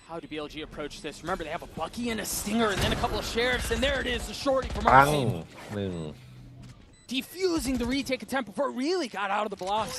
How do BLG approach this? Remember, they have a Bucky and a Stinger and then a couple of Sheriffs. And there it is, the shorty from ปัง our team. หนึ่ง Defusing the retake attempt before it really got out of the blocks.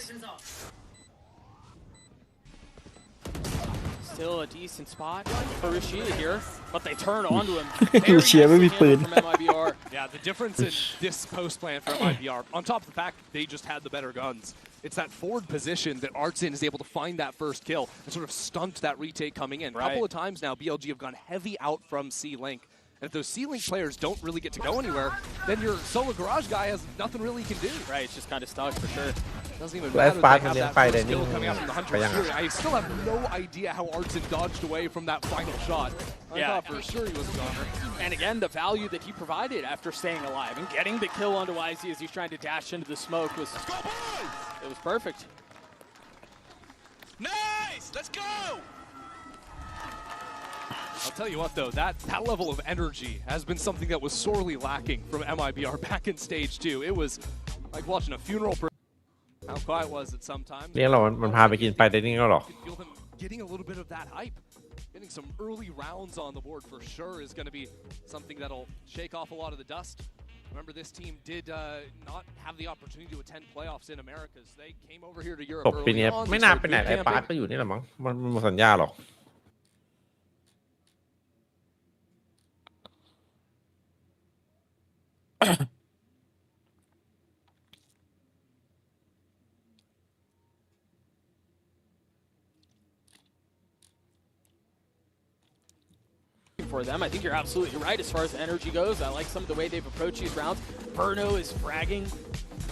Still a decent spot for Rashida here, but they turn onto him. Very Lucia nicely ไม่มีปืน handled from MIBR. Yeah, the difference in this post plan for MIBR, on top of the fact they just had the better guns, it's that forward position that Artsin is able to find that first kill and sort of stunt that retake coming in. A couple of times now, BLG have gone heavy out from C-Link. And if those C-Link players don't really get to go anywhere, then your solo garage guy has nothing really he can do. Right, it's just kind of stuck for sure. Doesn't even Last matter part that they have when that they first fight kill coming out from the Hunter's Kaya nga. Fury. I still have no idea how Artsin dodged away from that final shot. I Yeah. thought for sure he was a goner. And again, the value that he provided after staying alive and getting the kill onto YZ as he's trying to dash into the smoke was it was perfect. Nice! Let's go! I'll tell you what though, that level of energy has been something that was sorely lacking from MIBR back in stage 2. It was like watching a funeral. How quiet was it sometimes? เรียกเรามันพาไปกินไปเดนนิ่งแล้วหรอ You can feel them getting a little bit of that hype. Getting some early rounds on the board for sure is going to be something that'll shake off a lot of the dust. Remember, this team did not have the opportunity to attend playoffs in Americas. They came over here to Europe ตกปี early นี้ on. ไม่ They น่า started ไปไหน boot ไอ้ปาร์ต camping. ก็อยู่นี่แหละมั้งมันหมดสัญญาหรอก For them, I think you're absolutely right as far as energy goes. I like some of the way they've approached these rounds. Verno is fragging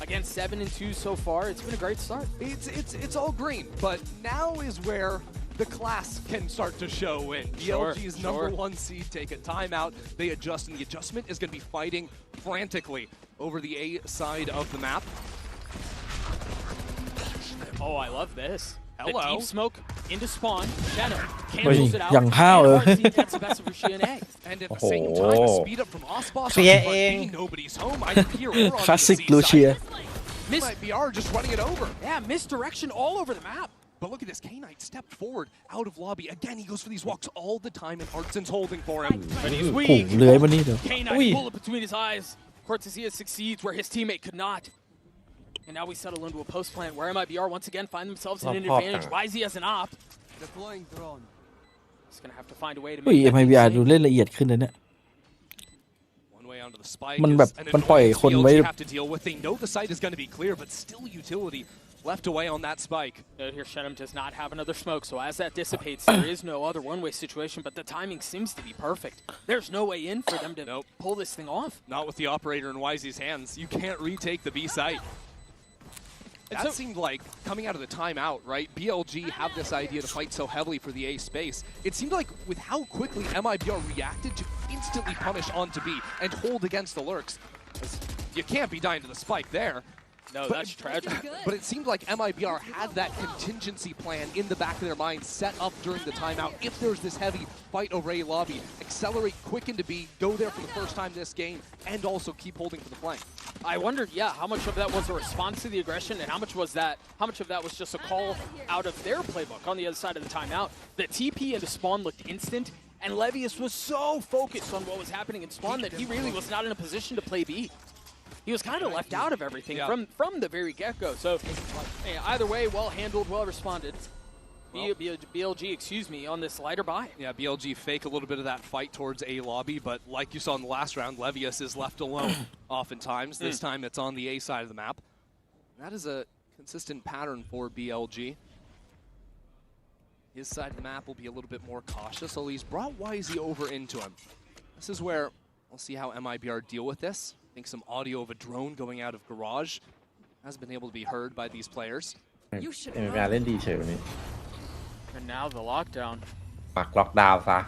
against 7-2 so far. It's been a great start. It's all green, but now is where the class can start to show in. BLG's number one seed take a timeout. They adjust, and the adjustment is going to be fighting frantically over the A side of the map. Oh, I love this. Hello. The deep smoke into spawn. Shadow เฮ้ย cancels it out. อย่างห้าวเลย And Martin gets the best of Rashid and A. And at the same time, a speed up from Osboss. Clear on in. B, nobody's home. Either here or on the Classic C Lucia. side. MIBR just running it over. Yeah, misdirection all over the map. But look at this, K-Knight stepped forward out of lobby. Again, he goes for these walks all the time, and Artsin's holding for him. But he's โอ้โห weak. เลื้อยมานี่เดี๋ยว K-Knight Ui. bullet between his eyes. Cortesia succeeds where his teammate could not. And now we settle into a post plant where MIBR once again find themselves in an Pop, advantage. pop. YZ as an op. Deploying drone. He's going to have to find a way to เฮ้ย make that MIBR insane. ดูเล่นละเอียดขึ้นเลยเนี่ย One way onto the spike มัน is แบบ an มันปล่อย annoyance คนไว้ BLG have to deal with. They know the site is going to be clear, but still utility left away on that spike. Here, Shenham does not have another smoke, so as that dissipates, there is no other one-way situation, but the timing seems to be perfect. There's no way in for them to pull this thing off. Not with the operator in YZ's hands. You can't retake the B site. That seemed like coming out of the timeout, right? BLG have this idea to fight so heavily for the A space. It seemed like with how quickly MIBR reacted to instantly punish onto B and hold against the lurks. You can't be dying to the spike there. No, that's tragic. But it seemed like MIBR had that contingency plan in the back of their mind set up during the timeout. If there's this heavy fight over A lobby, accelerate quick into B, go there for the first time this game, and also keep holding for the flank. I wondered, yeah, how much of that was a response to the aggression and how much of that was just a call out of their playbook on the other side of the timeout. The TP into spawn looked instant, and Levius was so focused on what was happening in spawn that he really was not in a position to play B. he was kind of left out of everything from the very get-go. So either way, well handled, well responded. BLG, excuse me, on this lighter buy. Yeah, BLG fake a little bit of that fight towards A lobby, but like you saw in the last round, Levius is left alone oftentimes. This time it's on the A side of the map. That is a consistent pattern for BLG. His side of the map will be a little bit more cautious, so he's brought YZ over into him. This is where we'll see how MIBR deal with this. I think some audio of a drone going out of garage has been able to be heard by these players. MIBR เล่นดีเฉยวันนี้ And now the lockdown. ปักล็อกดาวน์ซะ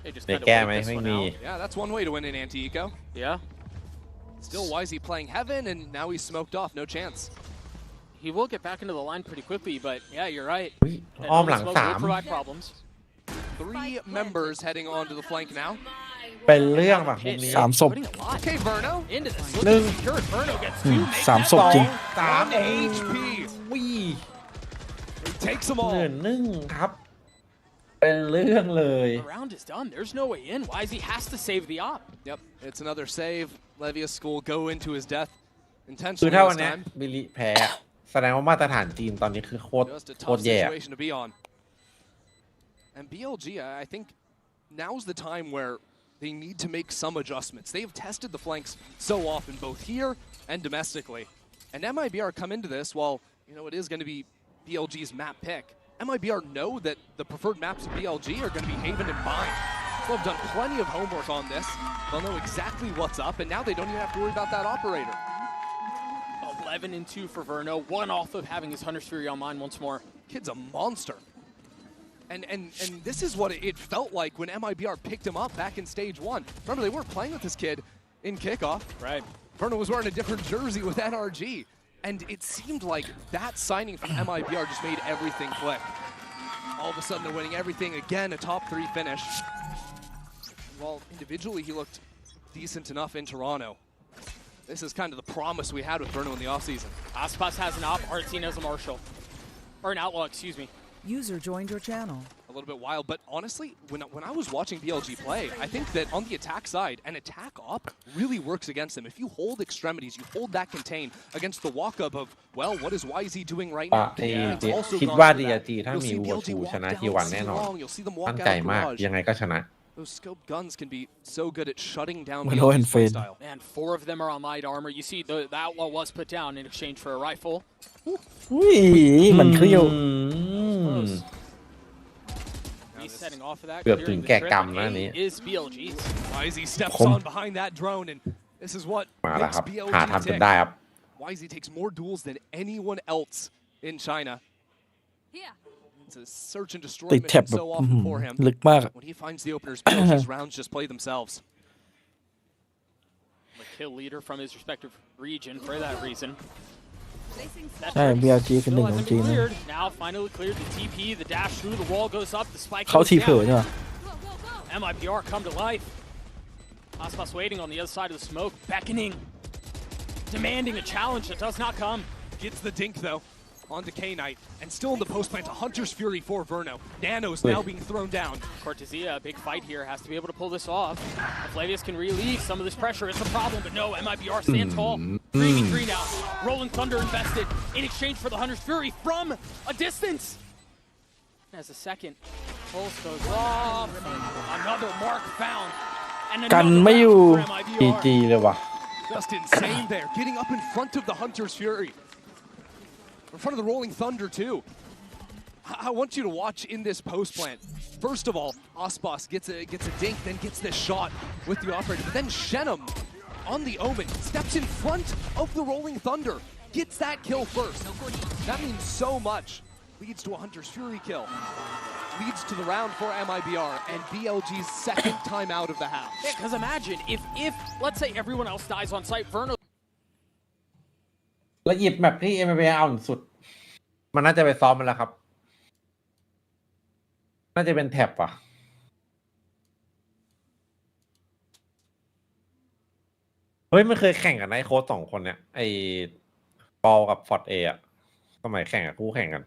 They just ได้ kind of แก้ไหม wait this ไม่ one มี out. Yeah, that's one way to win an anti-eco. Yeah. Still YZ playing Heaven, and now he's smoked off. No chance. He will get back into the line pretty quickly, but yeah, you're right. อุ๊ย That อ้อม early หลัง smoke สาม will provide problems. 3 members heading onto the flank now. เป็นเรื่องป่ะมุมนี้ 3 ศพ Putting a lot Okay, Verno. into this. Nung. Looking secured. Verno gets 2. 3 ศพจริง 3 เอง HP. วิ He takes them เหนื่ all. อยนึ่งครับ เป็นเรื่องเลย The round is done. There's no way in. YZ has to save the op. Yep, it's another save. Levius will go into his death คือ intentionally ถ้าวัน this เนี้ย time. บิลิแพ้แสดงว่ามาตรฐานทีมตอนนี้คือโคตร Just a โคต tough รแย่ situation to be on. And BLG, I think now's the time where they need to make some adjustments. They have tested the flanks so often, both here and domestically. And MIBR come into this, while it is going to be BLG's map pick. MIBR know that the preferred maps of BLG are going to be Haven and Bind. They'll have done plenty of homework on this. They'll know exactly what's up, and now they don't even have to worry about that operator. 11-2 for Verno. 1 off of having his Hunter's Fury on mine once more. Kid's a monster. And this is what it felt like when MIBR picked him up back in stage 1. Remember, they weren't playing with this kid in kickoff. Right. Verno was wearing a different jersey with NRG. And it seemed like that signing from MIBR just made everything click. All of a sudden, they're winning everything. Again, a top 3 finish. While individually, he looked decent enough in Toronto. This is kind of the promise we had with Verno in the offseason. Aspas has an op. Artine has a Marshal. Or an Outlaw, excuse me. User joined your channel. A little bit wild, but honestly, when I was watching BLG play, I think that on the attack side, an attack op really works against them. If you hold extremities, you hold that contain against the walk-up of, well, what is YZ doing right now? It's also คิด gone ว่า for that. DRG ถ้า You'll มี see วัว BLG ชู walk ชนะ down T1 แน่นอน long. You'll see them walk ตั้ง out ใจ of มาก garage. ยังไงก็ชนะ Those scope guns can be so good at shutting down Valorant BLG's fan. playstyle. Man, 4 of them are on light armor. You see the Outlaw was put down in exchange for a rifle. อุ้ยมันเกลี้ยว Resetting off of that. เกือบถึง clearing the แก่ trip. กรรมแล้วอันนี้ Is BLG's. YZ steps Kom. on behind that drone, and this is what มาแล้ว makes ครับ BLG หาทำจน tick. ได้ครับ YZ takes more duels than anyone else in China. Here. It's a search and destroy ติดแท็บ mission แบบ so often for him. ลึกมาก When he finds the openers, BLG's rounds just play themselves. The kill leader from his respective region for that reason. Placing That ใช่ turret BLG คือ still 1 ของ hasn't จี been นนะ cleared. Now finally cleared. The TP, the dash through, the wall goes up, the spike เขา goes ทีเผลอ down. เนี่ย MIBR come to life. Aspas waiting on the other side of the smoke, beckoning, demanding a challenge that does not come. Gets the dink, though, onto K-Knight. And still in the post plant, a Hunter's Fury for Verno. Nano's now being thrown down. Cortesia, a big fight here, has to be able to pull this off. If Flavius can relieve some of this pressure, it's a problem, but no, MIBR stand tall. 3v3 now. Rolling Thunder invested in exchange for the Hunter's Fury from a distance. As a second pulse goes off, another mark found. And กัน another ไม่อยู่ round for MIBR. GG เลยว่ะ Just insane there. Getting up in front of the Hunter's Fury. In front of the Rolling Thunder, too. I want you to watch in this post plant. First of all, Aspas gets a dink, then gets this shot with the operator. But then Shenum on the Omen steps in front of the Rolling Thunder. Gets that kill first. That means so much. Leads to a Hunter's Fury kill. Leads to the round for MIBR and BLG's second time out of the half. Yeah, because imagine if let's say everyone else dies on site, Verno แล้วหยิบแบบที่ MIBR เอาสุด มันน่าจะไปซ้อมมันแล้วครับ น่าจะเป็นแท็บว่ะ เฮ้ยมันเคยแข่งกันนะไอ้โค้ช2 คนเนี่ย ไอ้ปอลกับฟอร์ดเออะสมัยแข่งอะคู่แข่งกัน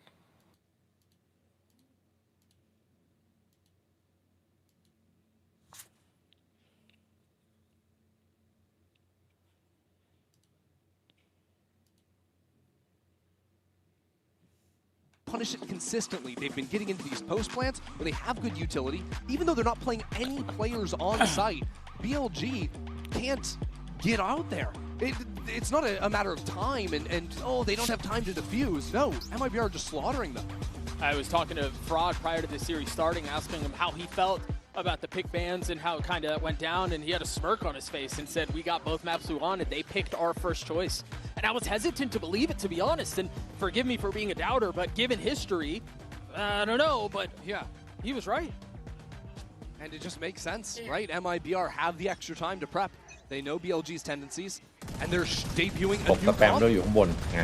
punish it consistently. They've been getting into these post plants where they have good utility, even though they're not playing any players on site. BLG can't get out there. It's not a matter of time and oh, they don't have time to defuse. No, MIBR are just slaughtering them. I was talking to Fraud prior to the series starting, asking him how he felt about the pick bans and how it kind of went down, and he had a smirk on his face and said, we got both maps we wanted. They picked our first choice. And I was hesitant to believe it, to be honest, and forgive me for being a doubter, but given history, I don't know, but yeah, he was right. And it just makes sense, right? MIBR have the extra time to prep. They know BLG's tendencies, and they're debuting ผ a ม new สแปม comp. ด้วยอยู่ข้างบนไง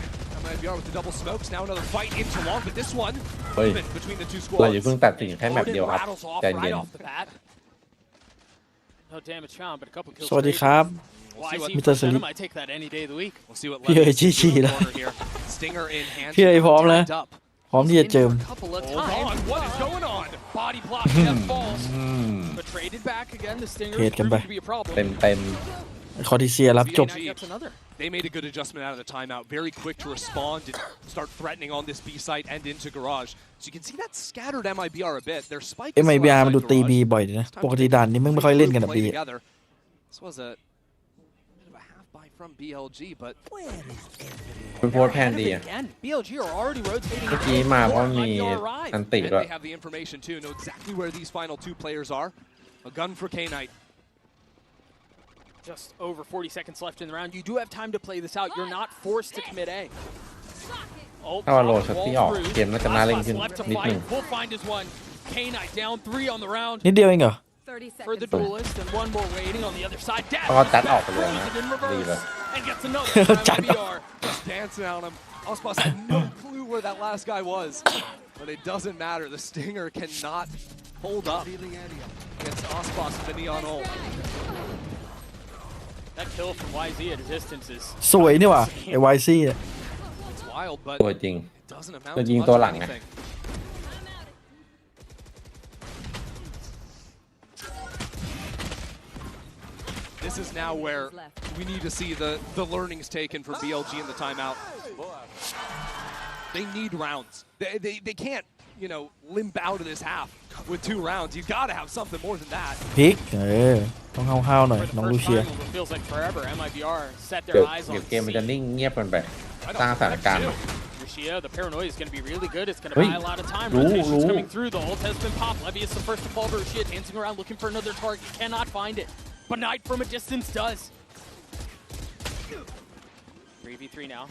MIBR with the double smokes. Now another fight into long, but this one, เฮ้ย even between the two เราอย่า squads. เพิ่งตัดสินแค่แมปเดียว Odin ครับ rattles off ใจเย็ right น off the bat. No damage found, but a couple kills. สวัสดีครับ YZ Mr. Salib. Venom, I take that any day of the week. We'll see what พี่เอ๋ย Levis ชี้ do ชี้ in the แล้ว corner here. Stinger in hand. พี่เอ๋ยพร้อมแล้ว Tagged up. พร้อมที่จะเจิม In for a couple of Hold times. on, what is going on? Body block, death falls. But traded back again. The Stinger เทรดกันไป proved to be a problem. เต็มเต็ม คอร์ติเซียรับจบ VCT gets another. They made a good adjustment out of the timeout. Very quick to respond and start threatening on this B site and into garage. So you can see that scattered MIBR a bit. Their spike is still MIBR มัน outside ดูตี garage. บีบ่อยนะ ปกติด่านนี้มึงไม่ค่อยเล่นกันแบบ Play บี together. This was a bit of a half buy from BLG, but คุณโพสต์แพนดีอ่ะ Again, BLG are already rotating. เมื่อกี้มาเพราะมี MIBR arrive. อันติ and ด้วย they have the information too. Know exactly where these final two players are. A gun for K-Knight. Just over 40 seconds left in the round. You do have time to play this out. You're not forced to commit A. Oh, ถ้าว่าโร wall ช็อตที่ออก through. เกมน่าจะน่าเล่น Last ขึ้น left to นิดนึง fight. We'll find his one. K-Knight down 3 on the round นิดเดียวเองเหรอ 30 for the seconds. duelist, and one more waiting on the other side. Dash เพราะว่าจัดออกไปเลย throws นะ it in ดีเลย reverse and gets another forจัดออก MIBR. Just dancing on him. Ospas had no clue where that last guy was. But it doesn't matter. The Stinger cannot hold up against Ospas with the Neon ult. That kill from YZ at a distance is สวยนี่หว่าไอ้ไวซี่เนี่ย It's wild, but ตัวจริง it doesn't amount ตัว to ยิง much ตัว of หลังไง anything. This is now where we need to see the learnings taken from BLG in the timeout. They need rounds. They can't, you know, limp out of this half with 2 rounds. You got to have something more than that. พลิกต้องห้าวๆหน่อย for the น้องลู first เชีย time in what feels like forever. MIBR set เดี๋ยว their eyes เดี๋ยว on เกมมันจะ C. นิ่งเงียบกันไปสร้างสถานการณ์ใหม่ Lucia, the paranoia is going to be really good. It's going to Hey, buy a lot of time. Lou, Rotation's Lou. coming through. The ult has been popped. Levy is the first to fall, but Lucia dancing around looking for another target. Cannot find it. But Knight from a distance does. 3v3 now.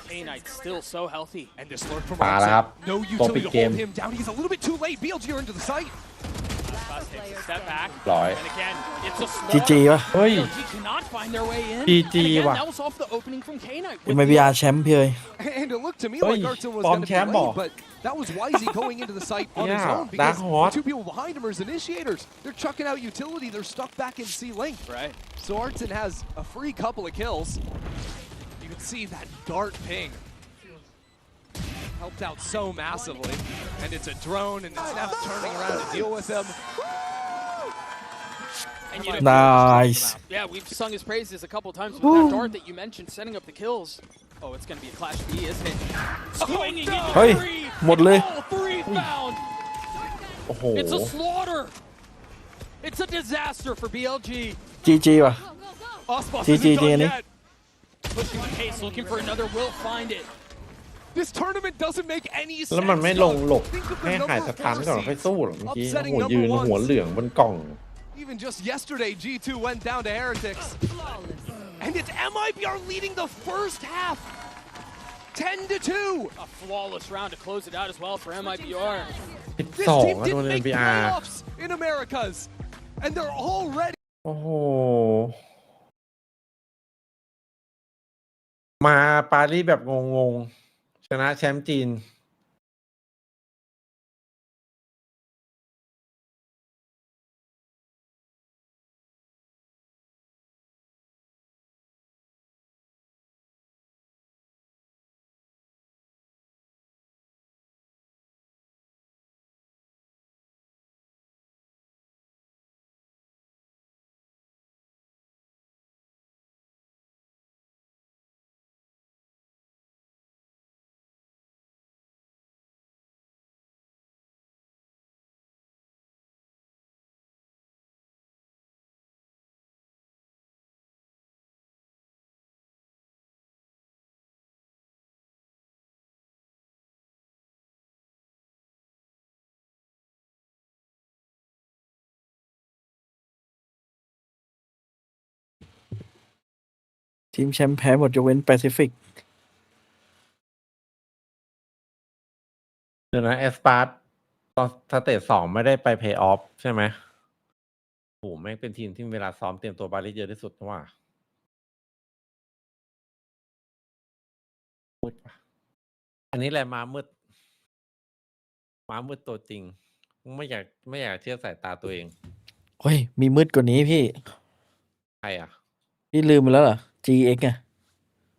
K-Knight still so healthy. And this lurk from มาแล้วครับ Roxy. No ตัว utility ปิด to เกม hold him down. He's a little bit too late. BLG are into the site. Bus takes a step back. ร้อย And again, it's a จีจี slaughter. ป่ะ เฮ้ย BLG cannot find their way in. GG And again, ว่ะ that was off the opening from K-Knight. with MIBR แชมป์พี่เอ๋ย And it looked to me Oi, like Arton was bomb going to be champ late, ball. but that was YZ going into the site on his Yeah, own that because hot. the 2 people behind him are his initiators. They're chucking out utility. They're stuck back in C-Link. Right. So Arton has a free couple of kills. You can see that dart ping helped out so massively. And it's a drone, and it's now turning around to deal with him. And you know, Nice. yeah, we've sung his praises a couple times with that dart that you mentioned, setting up the kills. Oh, it's going to be a Clash B, isn't it? Swinging into เฮ้ย three. หมดเลย All 3 found. โอ้โห It's a slaughter. It's a disaster for BLG. จีจีว่ะ Ospas GG, isn't done Danny. yet. Pushing the pace, looking for another. Will find it. This tournament doesn't make any sense. แล้วมันไม่ลงหลบ Think of the ให้หาย number ส of ถานก่อนค่อย proceeds. สู้หรอเมื่อกี้ Upsetting โอ้โหยืน number หัว ones. เหลืองบนกล่อง Even just yesterday, G2 went down to Heretics. And it's MIBR leading the first half. 10-2. A flawless round to close it out as well for MIBR. This 12 team อะโดน didn't make MBR playoffs in Americas. And they're already โอ้โห มาปารีสแบบงงๆ ชนะแชมป์จีน ทีมแชมป์แพ้หมดยกเว้นแปซิฟิก เดี๋ยวนะเอสปาร์ตตอนสเตจ2ไม่ได้ไปเพย์ออฟใช่ไหมโอ้โหแม่งเป็นทีมที่เวลาซ้อมเตรียมตัวบาลิสเยอะที่สุดนะว่ามืดปะอันนี้แหละม้ามืดตัวจริงไม่อยากเชื่อสายตาตัวเอง เฮ้ย มีมืดกว่านี้พี่ ใครอ่ะ พี่ลืมไปแล้วเหรอ GX อ่ะ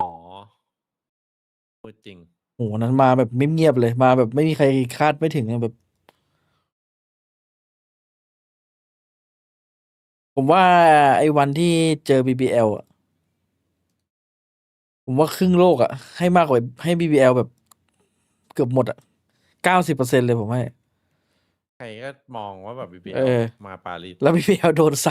อ๋อมืดจริง โหนั้นมาแบบเงียบๆเลย มาแบบไม่มีใครคาดไม่ถึงอะแบบ ผมว่าไอ้วันที่เจอ BBL อ่ะ ผมว่าครึ่งโลกอ่ะ ให้มากกว่าให้ BBL แบบเกือบหมดอ่ะ 90% เลยผมให้ ใครก็มองว่าแบบ BBL เออ มาปารีส แล้ว BBL โดน 3-0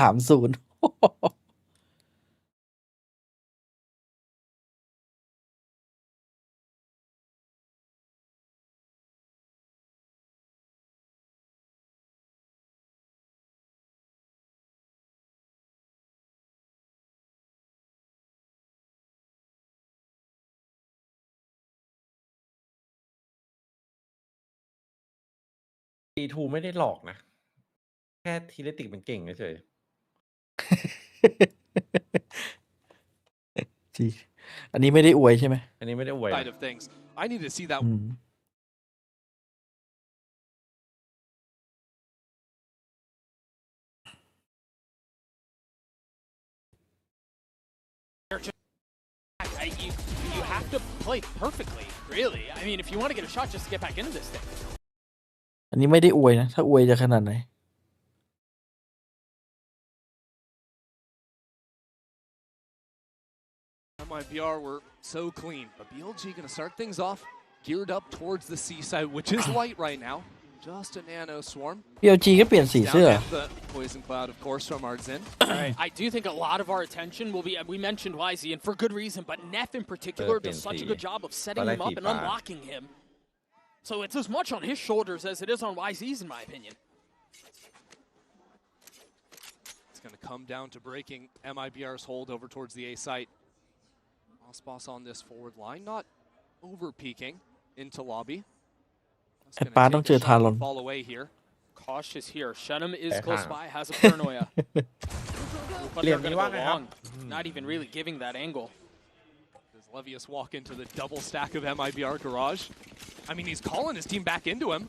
D2 ไม่ได้หลอกนะ แค่ทีเลติกมันเก่งเฉย จริงอันนี้ไม่ได้อวยใช่ไหม อันนี้ไม่ได้อวย Side of things. I need to see that อืม You have to play perfectly, really. I mean, if you want to get a shot just to get back into this thing. อันนี้ไม่ได้อวยนะ ถ้าอวยจะขนาดไหน MIBR were so clean, but BLG going to start things off geared up towards the seaside, which is light right now. Just a nano swarm. BLG ก็เปลี่ยนสีเสื้อ Down at the poison cloud, of course, from Ardzin. I do think a lot of our attention will be, we mentioned YZ, and for good reason, but Neff in particular does such a good job of setting him up and unlocking him. So it's as much on his shoulders as it is on YZ's, in my opinion. It's going to come down to breaking MIBR's hold over towards the A site. Boss on this forward line, not over peeking into lobby. ไอ้ปาต้องเจอทารอน Fall away here. Cautious here. Shenum is close by, has a paranoia. But they're going to go long. Not even really giving that angle. Does Levius walk into the double stack of MIBR garage? I mean, he's calling his team back into him.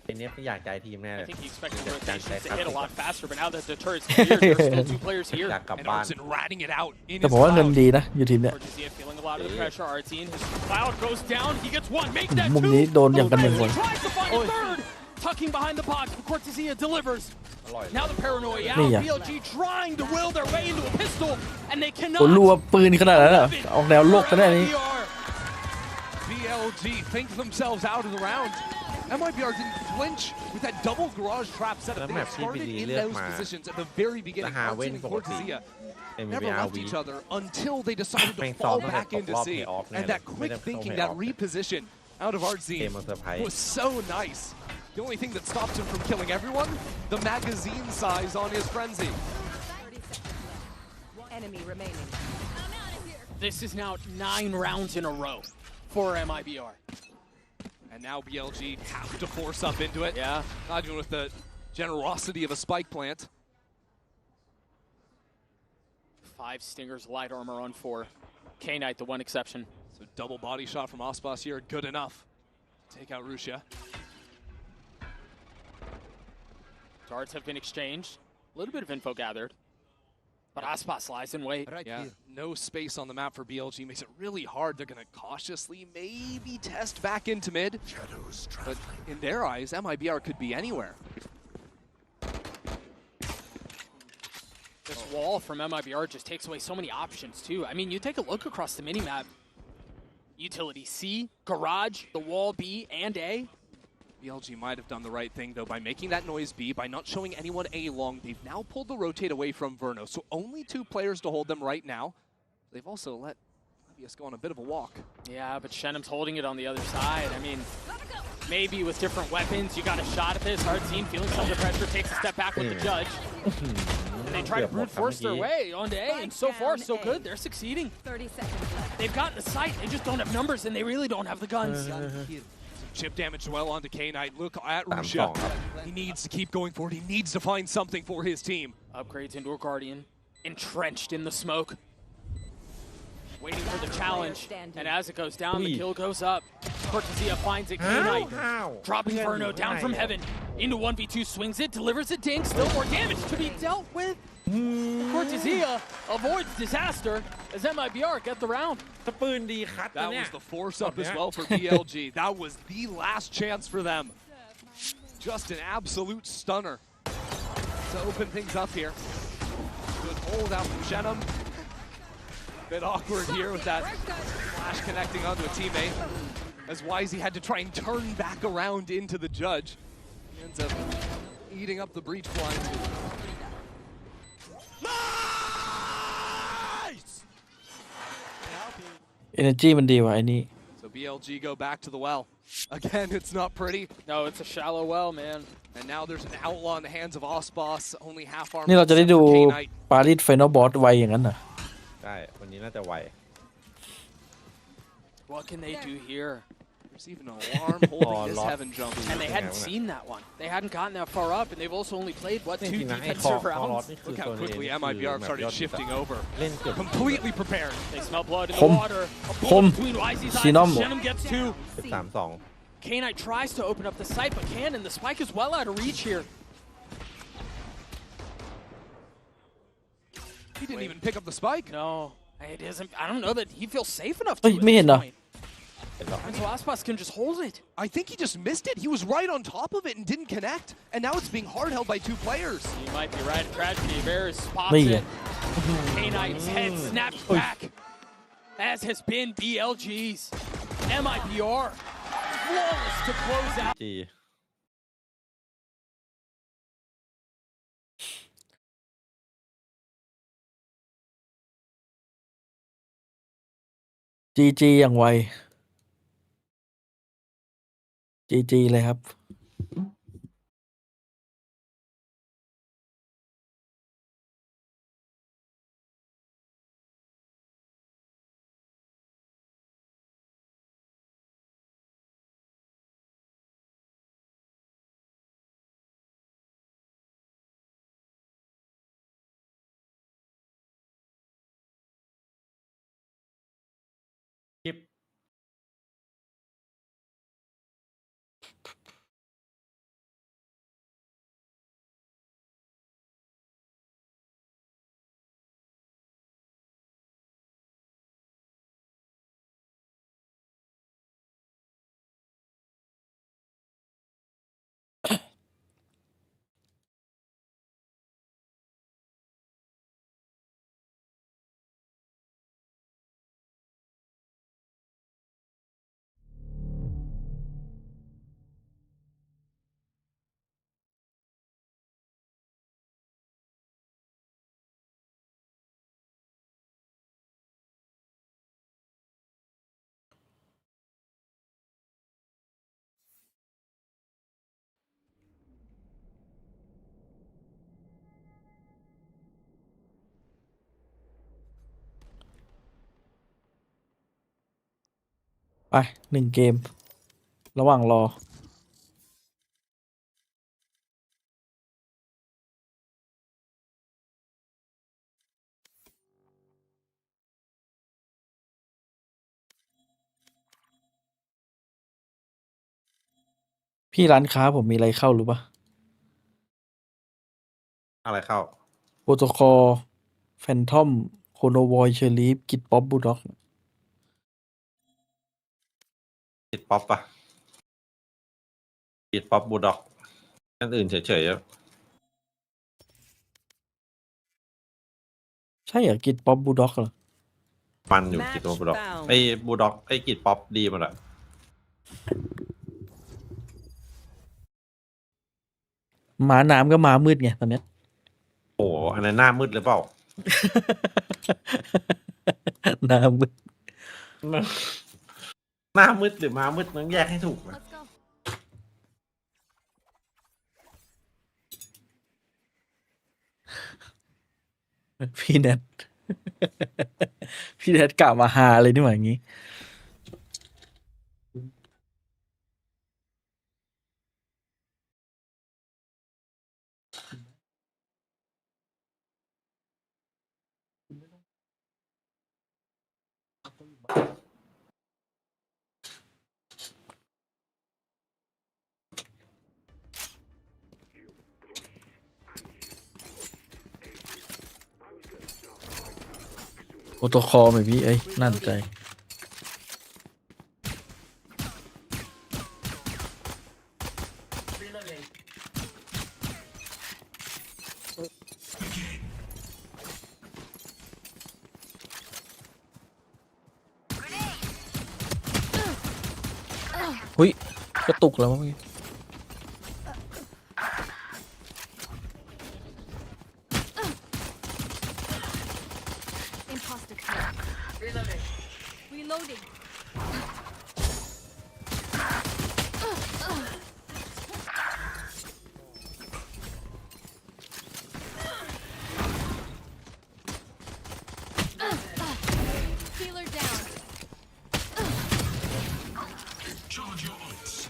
ไอ้เนี้ยไม่อยากใจทีมแน่เล I ย think he expected the rotations to hit a lot faster, but now that the turret's cleared, there's still two players อ here. ยากกลับ And บ้าน Ardzin ratting it out in แต่ his ผมว่าเงิน cloud. ดีนะอยู่ทีมเนี้ย Orgazia feeling a lot of the pressure. Artine, his cloud goes down. He gets one. Make that มุม two. นี้โดนอย่างกันหนึ่งคน He tries to find a third. Tucking behind the box, but Cortesia delivers. อร่อย Now the paranoiaนี่ out. อะ BLG trying to will their way into a pistol, and they โอ้ cannot. รัวปืนขนาดนั้นเหรอออกแนวโลกขนาดนี้ BLG think themselves out of the round. MIBR didn't flinch with that double garage trap setup. They had started in those positions at the very beginning. Ardzin and Cortesia never left each other until they decided to fall back into C. And that quick thinking, that reposition out of เกม Ardzin มันเซอร์ไพรส์ was so nice. The only thing that stopped him from killing everyone, the magazine size on his frenzy. Enemy remaining. This is now 9 rounds in a row for MIBR. And now BLG have to force up into it. Yeah. Not even with the generosity of a spike plant. 5 Stingers, light armor on 4. K-Knight, the one exception. So double body shot from Aspas here, good enough. Take out Russia. Darts have been exchanged. A little bit of info gathered. But Aspas lies in wait. Yeah, no space on the map for BLG makes it really hard. They're going to cautiously maybe test back into mid. But in their eyes, MIBR could be anywhere. This wall from MIBR just takes away so many options too. I mean, you take a look across the minimap. Utility C, garage, the wall B and A. BLG might have done the right thing, though, by making that noise B, by not showing anyone A long. They've now pulled the rotate away from Verno, so only 2 players to hold them right now. They've also let Levius go on a bit of a walk. Yeah, but Shenum's holding it on the other side. I mean, maybe with different weapons, you got a shot at this. Ardzin feeling some of the pressure, takes a step back with the judge. And they try to brute force their way onto A, and so far so good. They're succeeding. 30 seconds left. They've gotten the sight. They just don't have numbers, and they really don't have the guns. Chip damage well onto K-Knight. Look at 3-2 Rusha. ครับ He needs to keep going forward. He needs to find something for his team. Upgrades into a Guardian, entrenched in the smoke. Waiting for the challenge, and as it goes down, the kill goes up. Cortesia finds it, K-Knight, dropping Verno down from heaven, into 1v2, swings it, delivers a dink, still more damage to be dealt with. Cortesia avoids disaster as MIBR get the round. ถ้าปืนดีคัดนะ That เนี่ย was the force up as well for BLG. That was the last chance for them. Just an absolute stunner to open things up here. Good hold out from Shenum. Bit awkward here with that flash connecting onto a teammate. As Wisey had to try and turn back around into the judge. He ends up eating up the breach blind. Nice! energy มันดีว่ะไอ้นี่ So BLG go back to the well. Again, it's not pretty. No, it's a shallow well, man. And now there's an outlaw in the hands of Osboss. Only half armor. นี่เราจะได้ดู except for K-Knight. ปารีสไฟนอลบอสไวอย่างนั้นเหรอ ใช่วันนี้น่าจะไว What can they do here? There's even an alarm holding this lost. heaven jump. And they hadn't seen that one. They hadn't gotten that far up, and they've also only played, what, 2 จริงๆนะไอ้ defensive คอลอส rounds? นี่คือ Look โซ how น quickly เอ MIBR started shifting over. เล่นเกือบ Completely prepared. They smell blood in the Home. water. A Home. bullet between Wisey's eyes. Sinom. Shenum gets 2. 13-2 K-Knight tries to open up the site, but can, and the spike is well out of reach here. He didn't even pick up the spike. No, it isn't. I don't know that he feels safe enough to. เฮ้ย at ไม่เห็น this เหรอ point. And so Aspas can just hold it. I think he just missed it. He was right on top of it and didn't connect. And now it's being hard held by 2 players. You might be right. Tragedy. Bears spotsไม่ it. K-Knight's head snaps back, as has been BLG's. MIBR flawless to close out. จี GG อย่างไว GG เลยครับ คลิป ไป1 เกม ระหว่างรอ พี่ร้านค้าผมมีอะไรเข้าหรือปะ อะไรเข้า โปรโตคอล แฟนทอม โคโนวอย เชอรีฟ กิดป๊อป บูลด็อก ปิดป๊อปปะปิดป๊อปบูลด็อกอันอื่นเฉยๆอะ ใช่เหรอ กิดป๊อป บูลด็อกเหรอ มันอยู่กิดบูลด็อกไอ้บูลด็อกไอ้กิดป๊อปดีหมดอะ ม้าน้ำก็ม้ามืดไงตอนเนี้ย โอ้อันนั้นหน้ามืดหรือเปล่า น้ำมืด หน้ามืดหรือม้ามืดต้องแยกให้ถูกนะ Let's go. ม พี่แนท พี่แนทกล่าวมาหาเลยนี่หว่าอย่างงี้ โปรโตคอลไหมพี่เอ้ยน่าสนใจ หุ้ยกระตุกแล้วมั้งพี่ Imposter kill. Reloading. Reloading. Healer down. Charge your ults.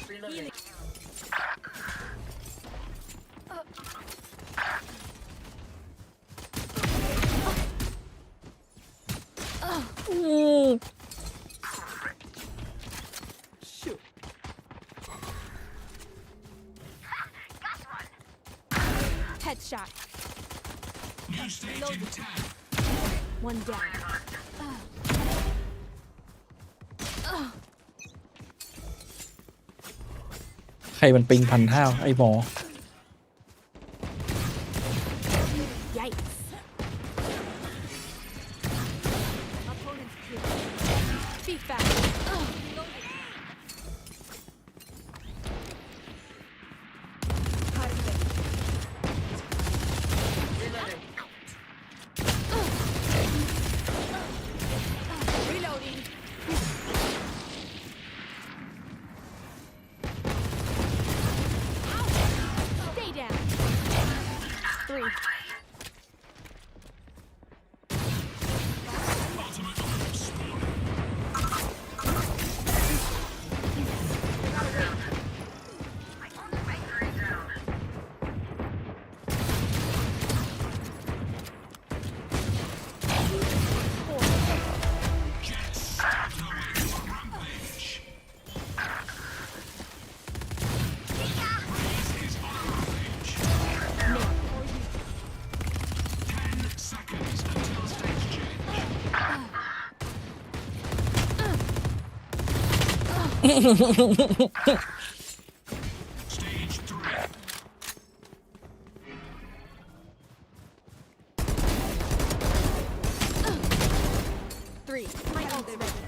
Healing. Shoot. Headshot. New stage in Reloading. 10. One down. ใครมันปิง1,500ไอ้หมอ Yikes. Opponent's kill. Be fast. Reloading. Reloading. Stay down. 3. Stage 3. 3. My ult is ready.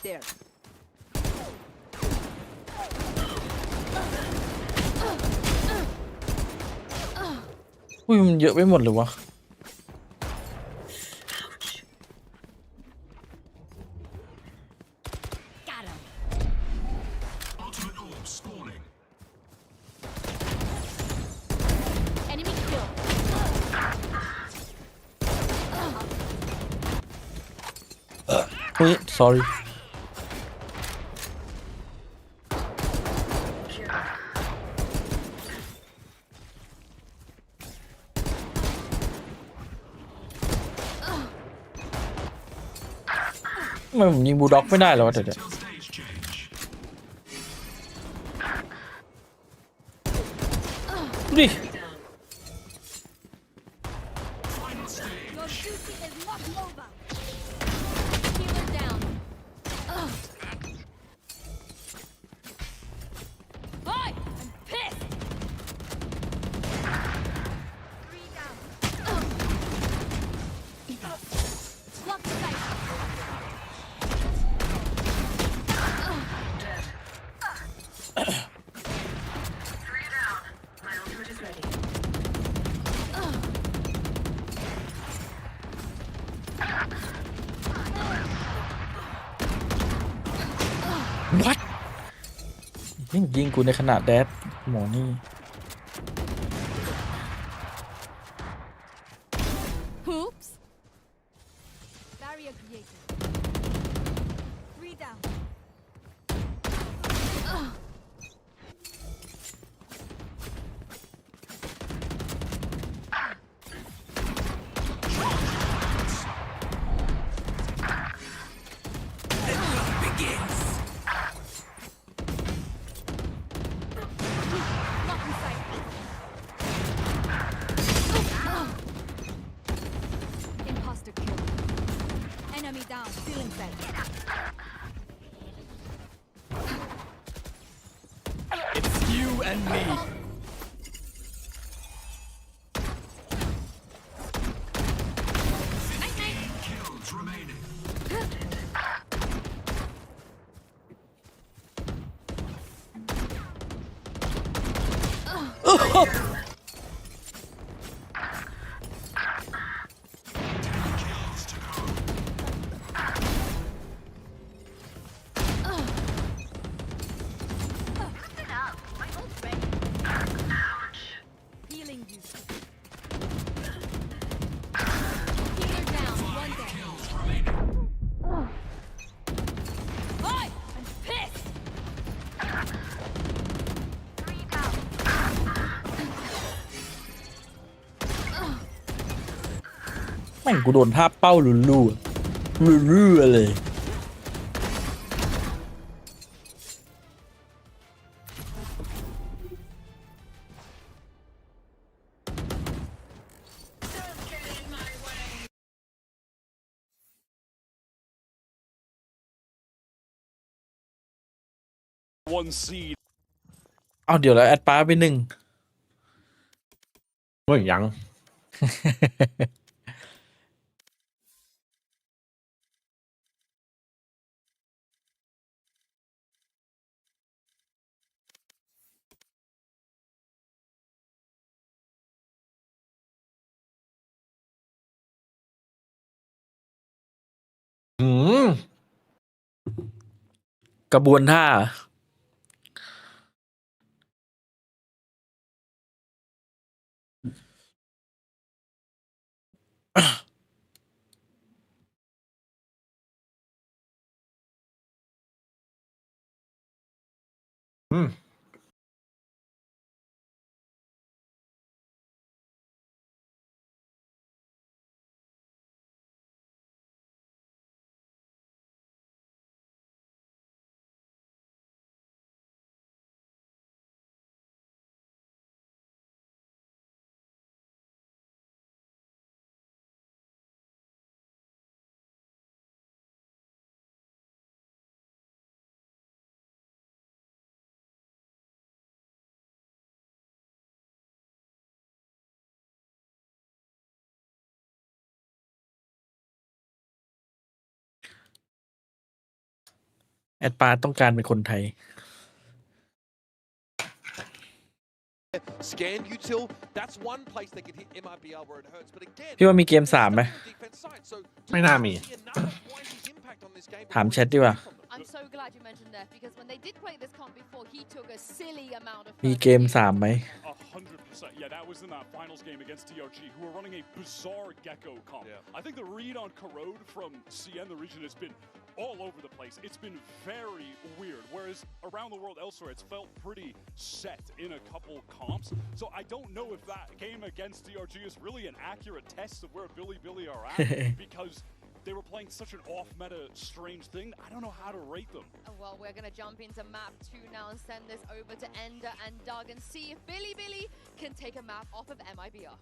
There. อุ้ยมันเยอะไปหมดเลยวะ Got him. Ultimate orb spawning. Enemy kill. อุ้ย sorry ทำไมผมยิงบูลด็อกไม่ได้แล้ววะเดี๋ยว Till stage change. ดูดิ Final stage. Your duty is not over. Healer down. Boy, I'm pissed. 3 down. Block the sight. what ยิงกูในขนาดแดดหมอนี่ Hoops. Barrier created. 3 down. Lock in sight. Imposter kill. Enemy down. Feeling fed. It's you and me Healing you. Healer down. 1 down. Oi! I'm pissed. 3 down. แม่งกูโดนท่าเป้าลู่ๆลู่ๆเลย 1 seed. เอาเดี๋ยวแล้วแอดป้าไป1 เฮ้ยยัง กระบวนท่า แอดป้าต้องการเป็นคนไทย Scan util, that's one place they can hit MIBR where it hurts. But again, พี่ว่ามีเกม 3 ไหม defense side, so ไม่น่ามี impact on this game. ถามแชทดีกว่า I'm so glad you mentioned that because when they did play this comp before, he took a silly amount of. มีเกม 3 ไหม 100%. Yeah, that was in that finals game against DRG, who are running a bizarre Gecko comp. I think the read on Corrode from CN, the region, has been all over the place. It's been very weird. Whereas around the world elsewhere, it's felt pretty set in a couple comps. So I don't know if that game against DRG is really an accurate test of where Billy are at because they were playing such an off-meta, strange thing. I don't know how to rate them. Well, we're going to jump into map 2 now and send this over to Ender and Doug and see if Billy can take a map off of MIBR.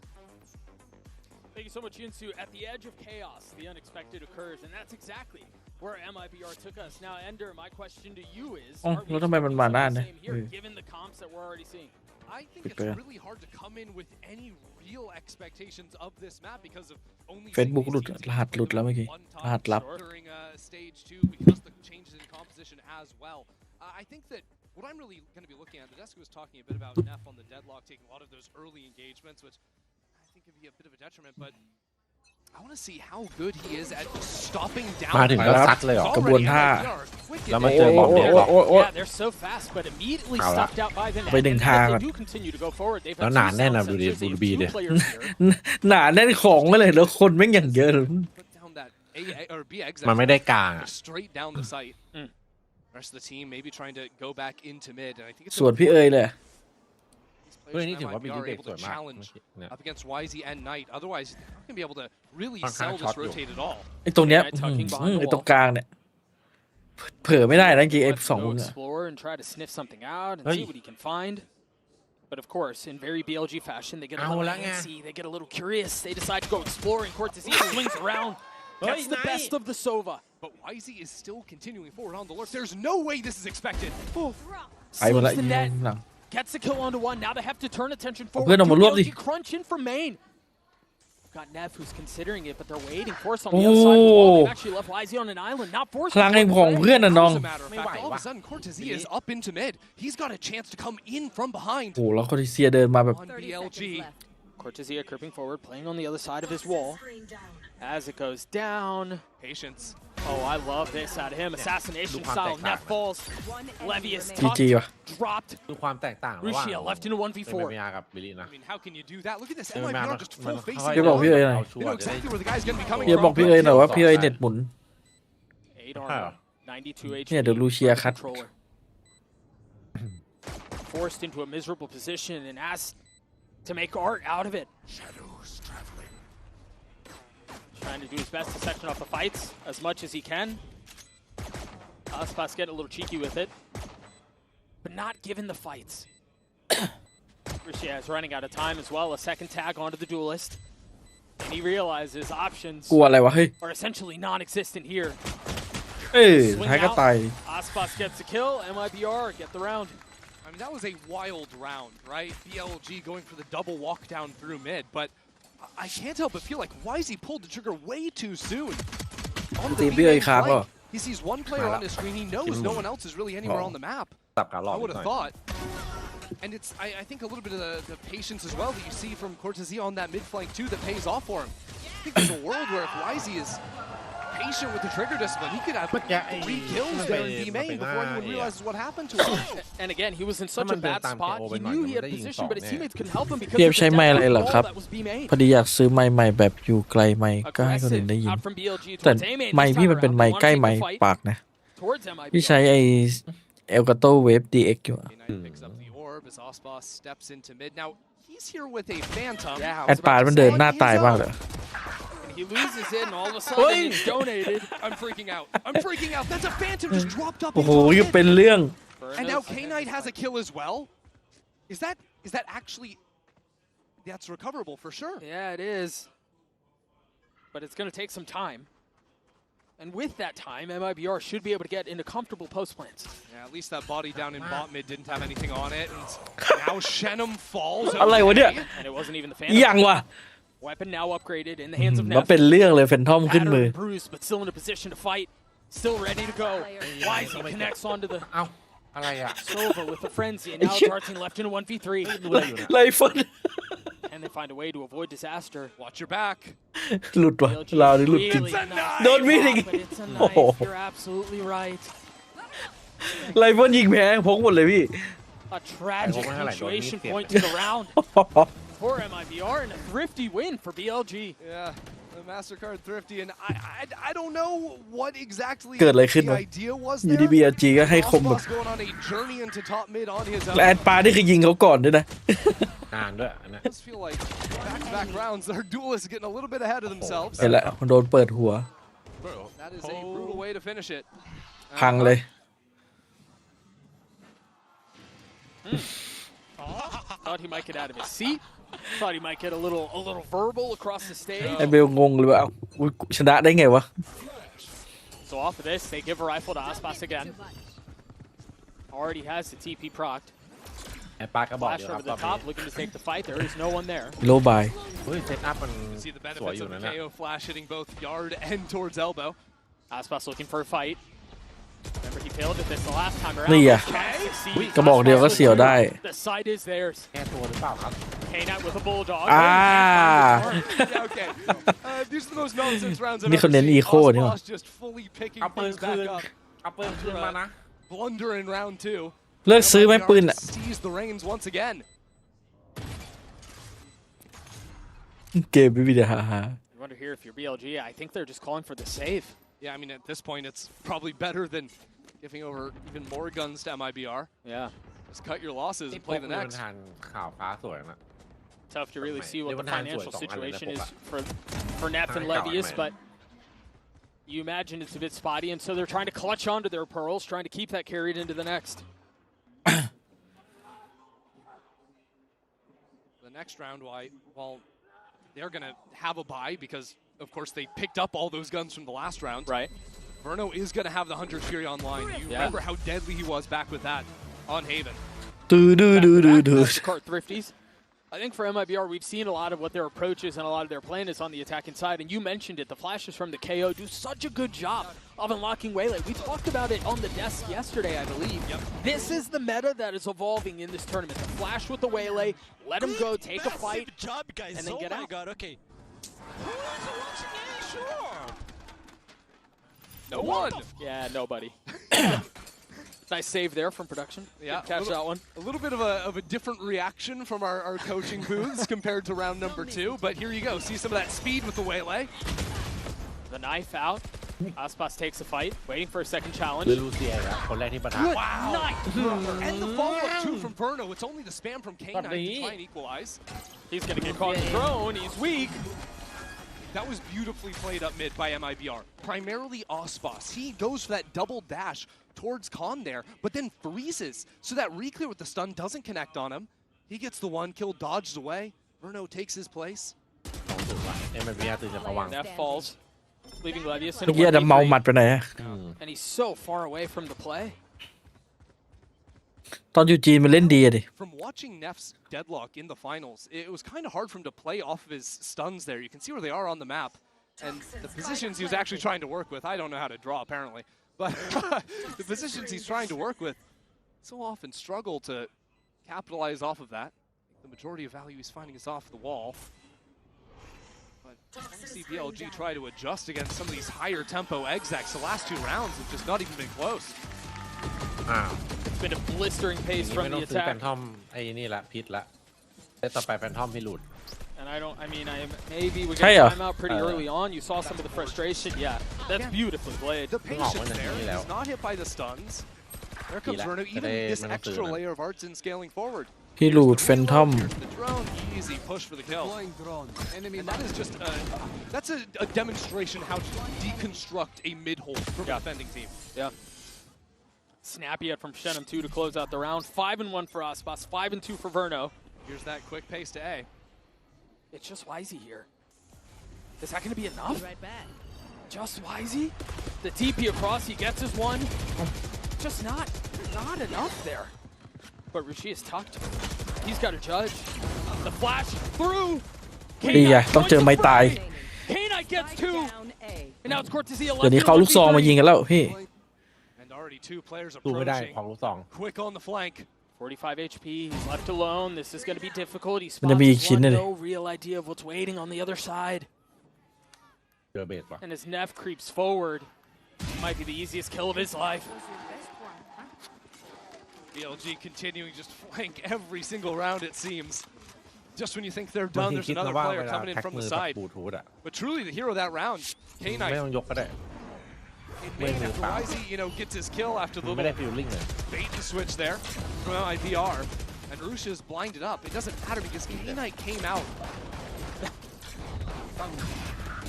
Thank you so much, Yinsu. At the edge of chaos, the unexpected occurs, and that's exactly where MIBR took us. Now, Ender, my question to you is, are we แล้วทำไมมันมา expecting ด้าน something นะ the same here, given the comps that we're already seeing? I think it's Prepare. really hard to come in with any real expectations of this map because of only Facebook seeing หลุด these teams รหัสหลุดแล้วเมื่อกี้ one รหัส time ลับ during stage 2 because the changes in composition as well. I think that what I'm really going to be looking at, the desk was talking a bit about Neff on the deadlock, taking a lot of those early engagements, which I think could be a bit of a detriment, but I want to see how good he is at stopping down. มาถึงก็ซัดเลยเหรอ กระบวนท่า แล้วมาเจอบอมเด็ก Yeah, they're so fast, but immediately stopped out by Fnatic. ไปหนึ่งทาง They do continue to go forward. They've แล้ว had หนา two แน่นนะ sound ดูดิ centers, บู they ล have บี two เนี่ย players here. หนาแน่นของมาเลยแล้วคนแม่งอย่างเยอะเลย Put down that A or B exit. มันไม่ได้กลางอะ Straight down the site. Rest of the team maybe trying to go back into mid. And I think it's ส่วนพี่เอ๋ยเลย เฮ้ยนี่ถือว่าบี MIBR เด็ก able สวย to มาก challenge เนี่ย up against YZ and Knight. Otherwise, they're not going to be able to really ค่อนข้าง sell ช็อ this ตอยู่ rotate at all. ไอ้ตรงเนี้ยไอ้ตรงกลางเนี่ยเผลอไม่ได้นะจริงไอ้ Let's สอง go มึงอะ explore and try to sniff something out and Hey. see what he can find. But of course, in very BLG fashion, they get a Ow, little lang, antsy, they get a little curious, they decide to go exploring. Cortezia swings around, gets the best of the Sova. But YZ is still continuing forward on the lurk. There's no way this is expected. ไอ้หมดละ Slings the ยิง net, หลัง gets the kill onto one. Now they have to turn attention เอา forward. เพื่อนออกมารวบดิ BLG crunch in from main. Got Nev who's considering it, but they're waiting for us on the other side of the wall. They've actually left YZ on an island, not forced. พลังแห่งของเพื่อนน่ะน้อง As a matter of fact, all of a sudden, Cortezia is up into mid. He's got a chance to come in from behind. โอ้โหแล้วคนที่เซียเดินมาแบบ On BLG. Cortezia creeping forward, playing on the other side of his wall. As it goes down. Patience. Oh, I love this out of him. Assassination style. Net falls. Levius จี tucked, จีว่ะ dropped. คือความแตกต่างระหว่าง Lucia left into เป็น 1v4. MIBR กับบิลลี่นะ I mean, how can you do that? Look at this. เป็น MIBR MIBR just full facing. พี่บอกพี่เอ๋ยหน่อย เอาชั They ว know ร์จะได้ exactly where the guy's going to be coming พี่ from. บอกพี่เอ๋ยหน่อยว่าพี่เอ๋ยเน็ตหมุน 8 armor. 92 HP. เนี่ยเดี๋ยวลูเชียคัด controller. Forced into a miserable position and asked to make art out of it. Trying to do his best to section off the fights as much as he can. Aspas getting a little cheeky with it, but not given the fights. Richie is running out of time as well. A second tag onto the duelist. And he realizes options กลัวอะไรวะเฮ้ย are essentially non-existent here. เอ้ย Swing ท้ายก็ out. ตาย Aspas gets the kill. MIBR get the round. I mean, that was a wild round, right? BLG going for the double walk down through mid, but I can't help but feel like YZ pulled the trigger way too soon. On the BLG B-main ค้างเปล่า flank, he sees one player on his screen. He knows no one else is really anywhere on the map. ตับการหลอก I would หน่ have อย thought. And it's, I think, a little bit of the patience as well that you see from Cortezia on that mid flank too that pays off for him. I think there's a world where if YZ is patient with the trigger discipline, he could have 3 kills there in B main before anyone realizes what happened to him. And again, he was in such a bad spot. He knew he had position, but his teammates couldn't help him because พี่เอ of ฟ the ใช้ไมค์อะไรเหรอ depth ครับ of the wall that was B-main. พอดีอยากซื้อไมค์ใหม่แบบอยู่ไกลไมค์ก็ให้คนอื่นได้ยิน Out from BLG แต่ towards A-main ไมค์ this พี่ time มันเป็น around. ไม They ค์ wanna ใกล้ take ไม the ค์ fight ปากนะ towards พี่ MIBR. ใช้ไอเอลกาโตเวฟ DX อยู่อะ Knight picks up the orb as Osbos steps into mid. Now, he's here with a Phantom. แอดปาดมันเดินหน้าตายมากเลย And he loses it, and all of a sudden he's donated. I'm freaking out. I'm freaking out. That's a Phantom just dropped up โอ้โห into ยัง mid. เป็นเรื่อง And now K-Knight has a kill as well. Is that actually... That's recoverable for sure. Yeah, it is. But it's going to take some time. And with that time, MIBR should be able to get into comfortable post plants. Yeah, at least that body down in bot mid didn't have anything on it. And now Shenum falls. อะไรวะเนี่ย And it wasn't even the ยัง Phantom. วะ Weapon now upgraded in the hands of แล้ว Nev. เป็นเรื่องเลยแฟนทอมขึ้น Battered มือ and bruised, but still in a position to fight. Still ready to go. YZ connects onto the เอ้าอะไรอ่ะ Sova with the frenzy, and now Darting left into 1v3. ไลฟ์เฟิล And they find a way to avoid disaster. Watch your back. หลุดว่ะ BLG ลาวนี่หลุดจริง really nice โดนมีดอีก but it's a โอ้โห knife. You're absolutely right. ไลฟ์เฟิลยิงแพ้พกหมดเลยพี่ A tragic I hope I like punctuation don't need point to the round for MIBR and a thrifty win for BLG. Yeah, the MasterCard thrifty, and I don't know what exactly เกิดอะไรขึ้น the วะ idea was อยู่ there. ดี BLG ก็ให้คมแบบ Osbos going on a journey into top mid on his own. และแอดปานี่คือยิงเขาก่อนด้วยนะ นานด้วยอันนะ It does feel like back-to-back rounds, their duelists getting a little bit ahead of themselves. เห็นแล้วโดนเปิดหัว That is a brutal way to finish it. พังเลย Thought he might get out of his seat. Thought he might get a little verbal across the stage. ไอเบลงงเลยว่าเอ้าอุ๊ยชนะได้ไงวะ So off of this, they give a rifle to Aspas again. Already has the TP procced. แอดปาร์ก็บอกอ Flash ยู่ครั over บ the รอบ top, นี้ looking to take the fight. There is no one there. โลบาย เฮ้ยเซตอัพมัน See the สวย benefits อยู่ of นะ the เนี่ย KO flash hitting both yard and towards elbow. Aspas looking for a fight. Remember, he failed at this the last time around. นี่ไง Chance to see กระบอกเดียวก็เสียวได้ The side is theirs. แก้ตัวหรือเปล่าครับ K-Knight with a bulldog. Ah. Okay. These are the most nonsense rounds I've นี่เขา ever เน้น seen. อีโคนี่หว่า Osmos just fully picking เอาปืน things คื back น up. เอาปืนคืนมานะ Blunder in round 2. เลิกซื้อไหมปืน MIBR อ่ะ seize the reins once again. เกมไม่มีแต่หา You wonder here if you're BLG. I think they're just calling for the save. Yeah, I mean, at this point, it's probably better than giving over even more guns to MIBR. Yeah. Just cut your losses นี่ and พว play ก the เดิน next. ทานข่าวฟ้าสวยนะ Tough to really see what the financial situation is for for Nef and Levius, but you imagine it's a bit spotty, and so they're trying to clutch onto their pearls, trying to keep that carried into the next. The next round, while they're going to have a bye because, of course, they picked up all those guns from the last round. Right. Verno is going to have the 100 Fury online. You remember how deadly he was back with that on Haven. ดู Cart Thrifties. I think for MIBR, we've seen a lot of what their approach is and a lot of their plan is on the attacking side. And you mentioned it, the flashes from the KO do such a good job of unlocking Waylay. We talked about it on the desk yesterday, I believe. Yep. This is the meta that is evolving in this tournament. The flash with the Waylay, let him go, take a fight, job, guys. and then get out. Oh my god, okay. Who is watching it? Sure. No one. Yeah, nobody. Nice save there from production. Yeah, Didn't catch that one. A little bit of a different reaction from our coaching booths compared to round number 2. But here you go. See some of that speed with the Waylay. The knife out. Aspas takes a fight, waiting for a second challenge. คือลูเซียนะคนแรกที่ปะทะ Good night, brother. And the follow-up too from Verno. It's only the spam from K9 to try and equalize. He's going to get caught in the drone. He's weak. That was beautifully played up mid by MIBR. Primarily Ospas. He goes for that double dash towards Khan there, but then freezes. So that re-clear with the stun doesn't connect on him. He gets the one kill, dodged away. Verno takes his place. MIBR ตื่นจากผวัง That falls, leaving Levius in เมื่อกี้อาจจะเมาหมัดไปไหนอะ and he's so far away from the play. ตอนอยู่จีนมันเล่นดีอะดิ From watching Nef's deadlock in the finals, it was kind of hard for him to play off of his stuns there. You can see where they are on the map. And the positions he was actually trying to work with, I don't know how to draw apparently, but the positions he's trying to work with so often struggle to capitalize off of that. The majority of value he's finding is off the wall. But I want to see BLG try to adjust against some of these higher tempo execs. The last 2 rounds have just not even been close. อ้าว It's been a blistering อย่าง pace นี้ from ไม่ต้อ the งซื้อแฟน attack. ทอมไอ้นี่ละพิษละแต่ต่อไปแฟนทอมพี่หลุด And maybe we Hey, got time out pretty early on. You saw some of the frustration. Yeah, that's beautifully played. The patience there. He's not hit by the stuns. There comes Verno. Even this extra layer of arts in scaling forward. พี่ลูดแฟนทอม The drone, easy push for the kill. And that is just that's a demonstration how to deconstruct a mid-hold from a defending team. Yeah. Snappy yet from Shenum 2 to close out the round. 5-1 for Aspas, 5-2 for Verno. Here's that quick pace to A. It's just Wisey here. Is that going to be enough? Just Wisey? The TP across, he gets his one. Just not enough there. But Rishi is tucked. He's got to judge. The flash through. ดีอะต้องเจอไม้ตาย K9 gets 2. And now it's Cortesia เดี๋ยวนี้ left. เขาลูกซองมายิงกันแล้วพี่ And already 2 players สู้ไม่ได้ approaching. ของลูกซอง Quick on the flank. 45 HP, he's left alone. This is going to be difficult. He มันจะมีอีก spots ชิ้น one, นึง no real idea of what's waiting on the other side. เจอเบสว่ะ And as Neff creeps forward, might be the easiest kill of his life. BLG continuing just flank every single round it seems. Just when you think they're done, there's another player coming in from the side. But truly the hero of that round, ไม่ K9. ต้องยกก็ได้ It may after Wisey, gets his kill after the ไม่ได้ little ฟิลลิ่งเลย bait and switch there from MIBR. And Rusha's blinded up. It doesn't matter because K9 came out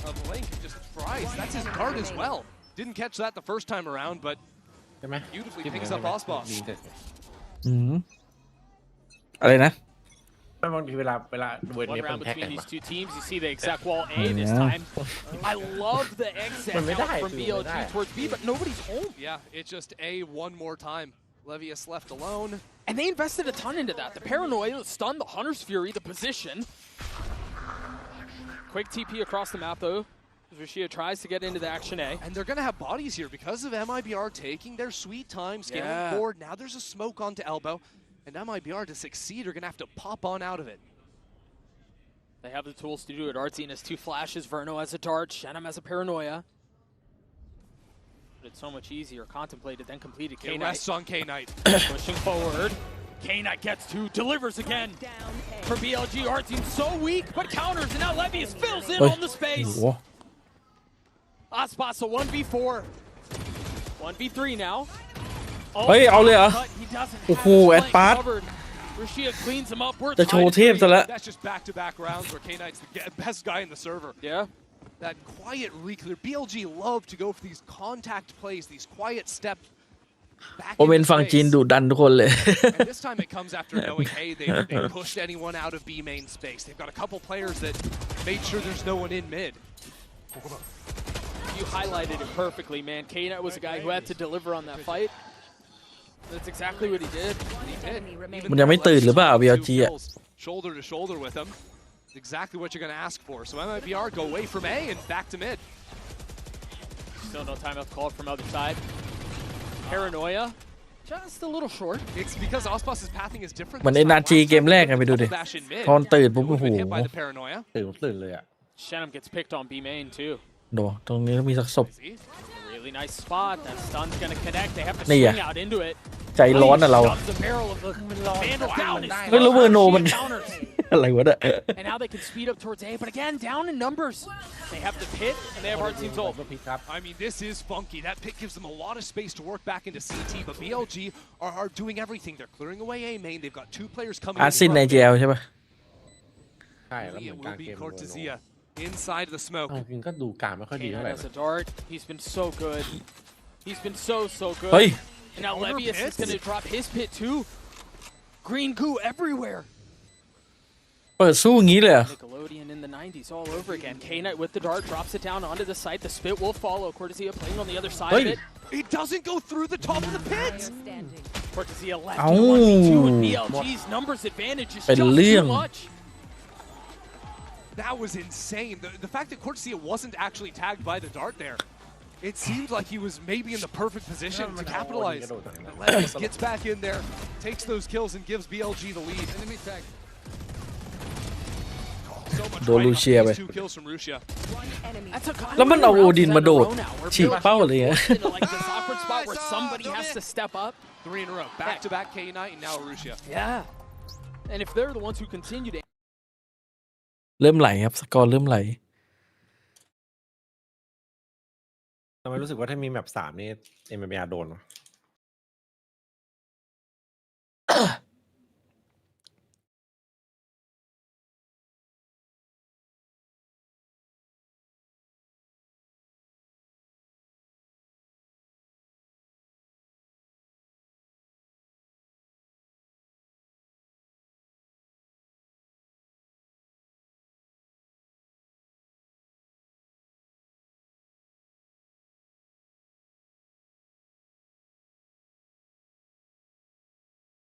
of the link and just fries. That's his guard as well. Didn't catch that the first time around, but ใช่ไหม beautifully picks up Osboss. อะไรนะ บางทีเวลาเวท One นี้เป็น round แท็ก between กัน these ปะ two teams. You see the exact wall A this time. I love the exit out from BLG towards B, but nobody's home. Yeah, it's just A one more time. Levius left alone. And they invested a ton into that. The paranoia, the stun, the Hunter's Fury, the position. Quick TP across the map, though. Rashia tries to get into the action A. And they're going to have bodies here because of MIBR taking their sweet time, scaling forward. Now there's a smoke onto elbow. And MIBR, to succeed, are going to have to pop on out of it. They have the tools to do it. Artsy has 2 flashes, Verno has a dart, Shenum has a paranoia. But it's so much easier contemplated than completed. It rests on K-Knight. Pushing forward. K-Knight gets 2, delivers again. For BLG, Artsy so weak, but counters, and now Levius fills in on the space. Aspas a 1v4. 1v3 now. เฮ้ยเอาเลยเหรอโอ้โหแอดปาร์ต Rashia cleans him up. จะโชว์เทพซะแล้ว That's just back-to-back rounds where K-Knight's the best guy in the server. Yeah. That quiet reclear. BLG love to go for these contact plays, these quiet steps. ผมเป็นฝั่งจีนดุดันทุกคนเลย And this time it comes after knowing, hey, they pushed anyone out of B main space. They've got a couple players that made sure there's no one in mid. You highlighted it perfectly, man. K-Knight was a guy who had to deliver on that fight. That's exactly what he did. He did. มันยังไม่ตื่นหรือเปล่า BLG อ่ะ Shoulder to shoulder with him. It's exactly what you're going to ask for. So MIBR go away from A and back to mid. Still no timeout called from other side. Paranoia, just a little short. It's because Aspas' pathing is different. มัน NRG เกมแรกไงไปดูดิตอนตื่นปุ๊บโอ้โห ตื่นเลยอ่ะ Shenum gets picked on B main too. โดตรงนี้มีสักศพ Really nice spot. That stun's gonna connect. They have to นี่ swing out into it. ใจร้อนอะเรา Shoves the barrel of the Vandal down. เฮ้ยแล้วเวอร์โนมัน อะไรวะเนี่ย And now they can speed up towards A, but again, down in numbers. They have the pit, and they have our team's ult. I mean, this is funky. That pit gives them a lot of space to work back into CT, but BLG are doing everything. They're clearing away A main. They've got 2 players coming อาร์ซินในเจลใช่ปะ ใช่แล้วเหมือน It กลาง will เก be ม Cortesia inside of the smoke. จริงก็ดูการไม่ค่อยดีเท่าไหร่ K-Knight has a dart. He's been so good. He's been so good. เฮ้ย And now Levius is going to drop his pit too. Green goo everywhere. เปิดสู้งี้เลยเหรอ Nickelodeon in the 90s all over again. K-Knight with the dart drops it down onto the site. The spit will follow. Cortesia playing on the other side of it. It doesn't go through the top of the pit. Cortesia left in 1v2 and BLG's numbers advantage is เป็น just เรื่อง too much. That was insane. The fact that Cortesia wasn't actually tagged by the dart there. It seemed like he was maybe in the perfect position to capitalize. But Levius gets back in there, takes those kills, and gives BLG the lead. Enemy tag. So much โดนลูเชียไป 2 kills from Rusia. แล้วมันเอาโอดินมาโดดฉีกเป้าเลยอะ Like this awkward spot where somebody has to step up. 3 in a row. Back-to-back K-Knight and now Rusia. Yeah. And if they're the ones who continue to เริ่มไหลครับสกอร์เริ่มไหล ทำไมรู้สึกว่าถ้ามีแมป3นี่ MIBR โดนวะ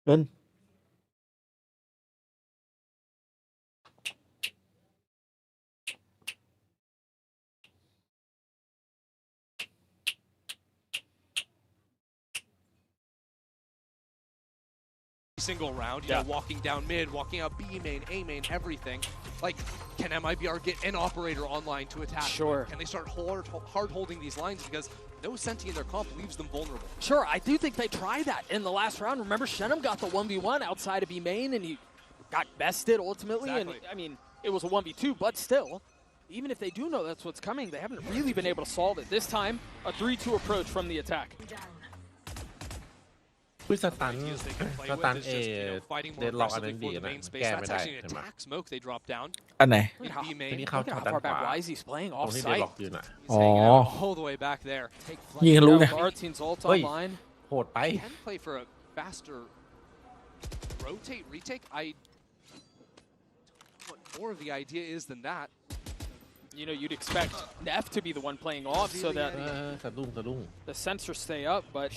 เงิน single round, you know, walking down mid, walking out B main, A main, everything. Like, can MIBR get an operator online to attack? Sure. Can they start hard holding these lines because no Senti in their comp leaves them vulnerable? Sure, I do think they tried that in the last round. Remember, Shenum got the 1v1 outside of B main, and he got bested ultimately. Exactly. And I mean, it was a 1v2, but still, even if they do know that's what's coming, they haven't really been able to solve it. This time, a 3-2 approach from the attack. คือสตันเอเดนล็อกอันนั้นดีนะแก้ไม่ได้ใช่ไหม อันไหน ทีนี้เขาถอดด้านขวาตรงที่เดนล็อกยืนอ่ะ อ๋อ all the way back there. ยิงทะลุไง Valorant's ult เฮ้ย online. โหดไป Can play for a faster rotate retake. What more of the idea is than that. You know, you'd expect Neff to be the one playing off so that สะดุ้ง the sensors stay up, but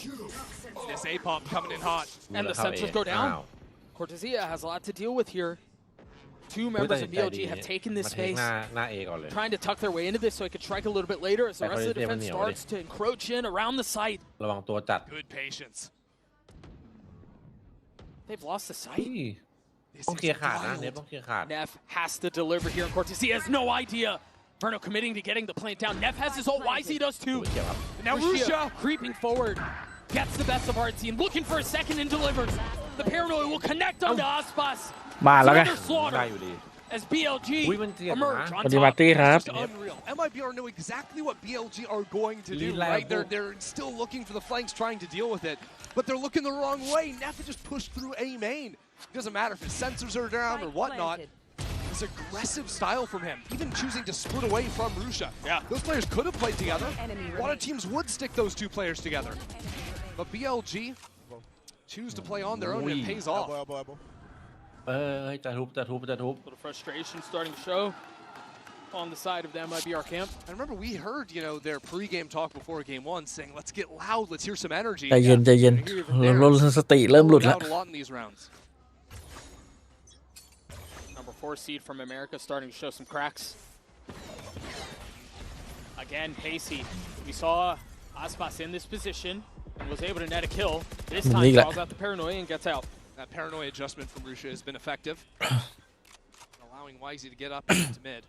This A-pop coming in hot. and the sensors go down. Cortesia has a lot to deal with here. Two members of BLG have taken this space, หน้าเอก่อนเลย trying to tuck their way into this so it could strike a little bit later as the rest of the defense starts to encroach in around the site. ระวังตัวจัด Good patience. They've lost the site. ต้องเคลียร์ขาดนะเน็ตต้องเคลียร์ขาด Neff has to deliver here, and Cortez has no idea. Verno committing to getting the plant down. Neff has his ult. YZ does too. Now Rusha creeping forward. Gets the best of RRQ and looking for a second and delivers. The paranoia will connect onto Aspas. มาแล้วไง Another slaughter ได้อยู่ดี as BLG อุ้ยมันเจ็บ emerge นะ on ปฏิบั top. ติครับ Just unreal. MIBR know exactly what BLG are going to do, right? They're still looking for the flanks, trying to deal with it, but they're looking the wrong way. Neff just pushed through A main. It doesn't matter if his sensors are down or whatnot. This aggressive style from him, even choosing to split away from Rusha. Yeah. Those players could have played together. A lot of teams would stick those two players together. But BLG choose to play on their own and it pays off. จะทุบ Little frustration starting to show on the side of the MIBR camp. And remember, we heard, their pre-game talk before game one saying, let's get loud, let's hear some energy. ใจเย็นใจเย็นเราสติเริ่มหลุดแล้ว Out a lot in these rounds. Number 4 seed from America starting to show some cracks. Again, pacey. We saw Aspas in this position and was able to net a kill. This time, calls out the paranoia and gets out. That paranoia adjustment from Rusha has been effective, allowing YZ to get up into mid.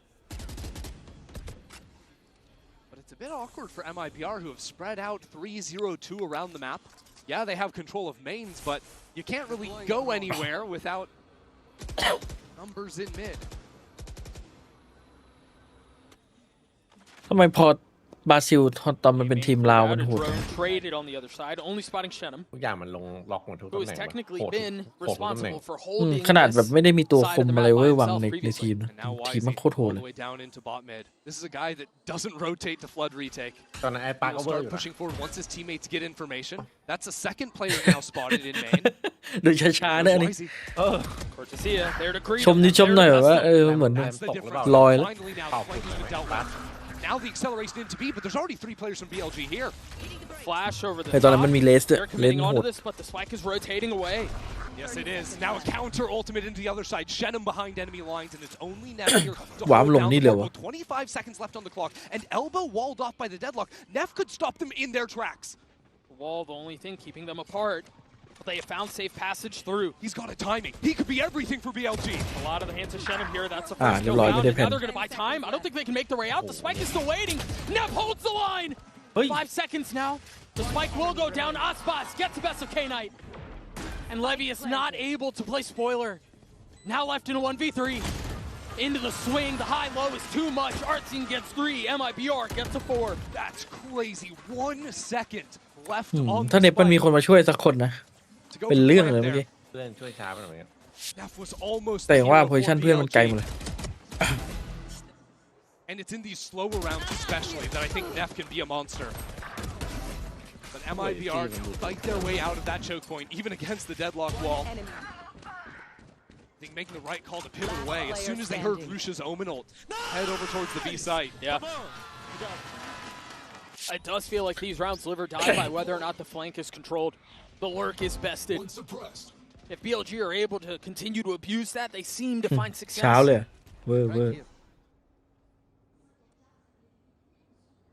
But it's a bit awkward for MIBR, who have spread out 3-0-2 around the map. Yeah, they have control of mains, but you can't really go anywhere without numbers in mid. ทำไมพอบราซิลตอนมันเป็นทีมลาวมันโหด Drone traded on the other side, only spotting Shenum, ทุกอย่างมันลงล็อกหมดทุก who ตำ has แหน่ง technically โหด been โหดทุกตำแหน่ง responsible for holding ขนาดแบบไม่ได้มีตัว this ค side ม of the อะไร map เว้ย by วัง himself ใน previously. ทีมนะ And now ทีม YZ มันโคตรโห all ดเล the ย way down into bot mid. This is a guy that doesn't rotate to flood retake. ตอนนั้นไอ้ปาร์ He'll ก็เวอร์อ start ยู่นะ pushing forward once his teammates get information. That's a second player now spotted in main. ดูช้าๆนะอันนี้ YZ. Cortesia there to greet ชม him. นิดชมหน่อยแบบว่า There to เหมือน That's the difference. ลอยแล้ว Finally now the flank has been dealt with. Now the acceleration into B, but there's already 3 players from BLG here. Flash over the ไอ้ตอนนั้น top. มันมีเลสด้วย They're เลน committing โห onto ด this, but the spike is rotating away. Yes, it is. Now a counter ultimate into the other side. Shenum behind enemy lines, and it's only Neff here to Wow, hold long down ni the leo fort with 25 seconds left on the clock. And Elbow walled off by the deadlock. Neff could stop them in their tracks. Wall, the only thing keeping them apart. They have found safe passage through. He's got a timing. He could be everything for BLG. A lot of the hands of Shenum here. That's the Ah, first kill reblock, round. they And now depend. they're going to buy time. I don't think they can make their way out. The spike is still waiting. Neff holds the line. 5 seconds now. The spike will go down. Aspas gets the best of K-Knight. And Levy is not able to play spoiler. Now left in a 1v3. Into the swing. The high-low is too much. Artsing gets 3. MIBR gets a 4. That's crazy. 1 second left อืม on ถ้า the เน็ตมันมี spike คนมาช่วยสักคนนะ to go เป็น for เรื่อง plant เลยเมื่อ there. กี้ เพื่อนช่วยช้าไปหน่อย Neff was almost แต่ the อย่างว่า hero โพซิชัน for เพื่อนมันไกล BLG. หมดเลย And it's in these slower rounds especially that I think Neff can be a monster. But MIBR can fight their way out of that choke point, even against the deadlock wall. I think making the right call to pivot away. As soon as they heard Rusha's Omen ult, head over towards the B site. Yeah. It does feel like these rounds live or die by whether or not the flank is controlled. The lurk is bested. If BLG are able to continue to abuse that, they seem to find เช้า success. เลยเวอร์เวอร์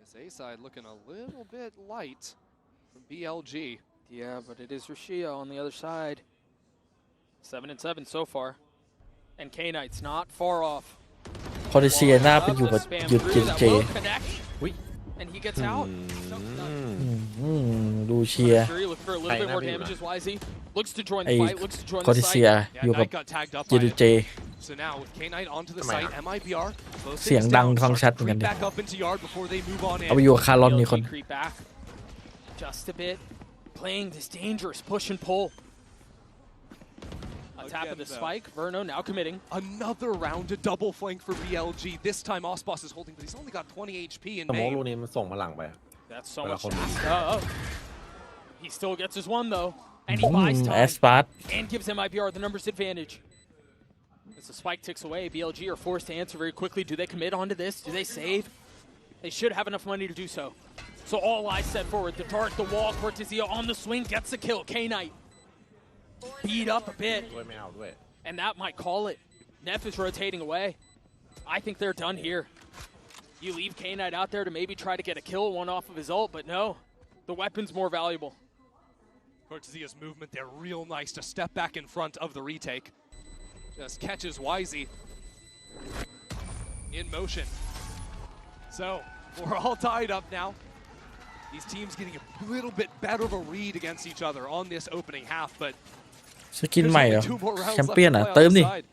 This A side looking a little bit light from BLG. Yeah, but it is Rashia on the other side. 7-7 so far. And K-Knight's not far off. พอดิเซียหน้าไปอยู่กับ Spam หยุด through, เจ that will connect. And he gets out. ดูเชียร์ Fury looking for a little bit more damage as YZ. Looks to join the ไอ้ fight, looks to join คอ the ดิเซีย site. อยู่ Yeah, กับ Knight got tagged up เจ by ดู it. เจ So now with K-Knight onto the Come on. site, MIBR both เสียง things ดัง down, ฟัง start ชัด to เหมือนกัน creep ดิ back up into yard before they move on in. เอาไปอยู่กับคารอนมีคน BLG creep back just a bit, playing this dangerous push and pull. A tap of the spike. Verno now committing. Another round to double flank for BLG. This time Osbos is holding, but he's only got 20 HP in สมอง main. ลูกนี้มันส่งพลังไป That's so Well, much. hold on. Oh. He still gets his one though, and he buys แอ time สปาร์ต and gives MIBR the numbers advantage. As the spike ticks away, BLG are forced to answer very quickly. Do they commit onto this? Do they save? They should have enough money to do so. So all eyes set forward. The dart, the wall. Cortezia on the swing gets the kill. K-Knight beat up a bit, ด้วยไม่เอาด้วย and that might call it. Neff is rotating away. I think they're done here. You leave K-Knight out there to maybe try to get a kill, one off of his ult, but no. The weapon's more valuable. Cortezia's movement there, real nice to step back in front of the retake. just catches Wisey in motion. So we're all tied up now. These teams getting a little bit better of a read against each other on this opening half, but สกินใหม่เหรอ 2 more rounds แชมเปี้ยน left อ่ะ to play เติม on ดิ the side.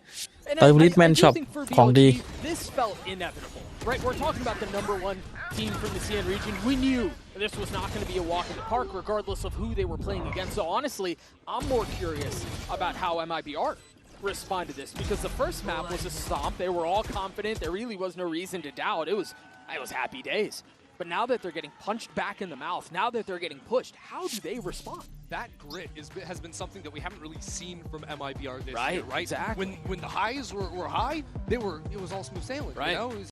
And Time I Richman do Shop think for ของดี BLG, this felt inevitable, right? We're talking about the #1 team from the CN region. We knew this was not going to be a walk in the park, regardless of who they were playing against. So honestly, I'm more curious about how MIBR respond to this, because the first map was a stomp. They were all confident. There really was no reason to doubt. It was happy days. But now that they're getting punched back in the mouth, now that they're getting pushed, how do they respond? That grit has been something that we haven't really seen from MIBR this Right, year, right? exactly. When the highs were high, it was all smooth sailing, Right. you know? It was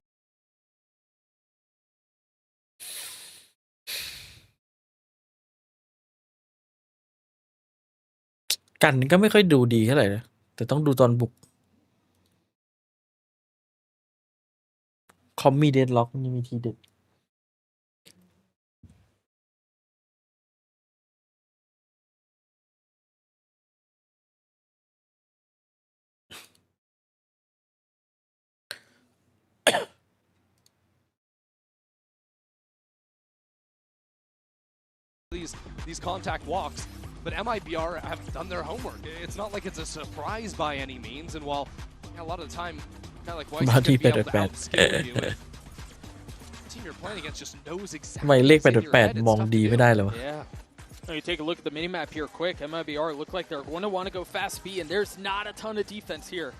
กันก็ไม่ค่อยดูดีเท่าไหร่นะแต่ต้องดูตอนบุกคอมมี่เดดล็อกนี่มีทีเด็ดthese contact walks, but MIBR have done their homework. It's not like it's a surprise by any means, and while a lot of the time, kind of like Weiss is going to be able to outskill you, and the team you're playing against just knows ทำไม exactly เลข what's in your head. 888 It's มอง tough ดี to ไม่ do. ได้เลยวะ Yeah. Now you take a look at the minimap here quick. MIBR look like they're going to want to go fast B, and there's not a ton of defense here.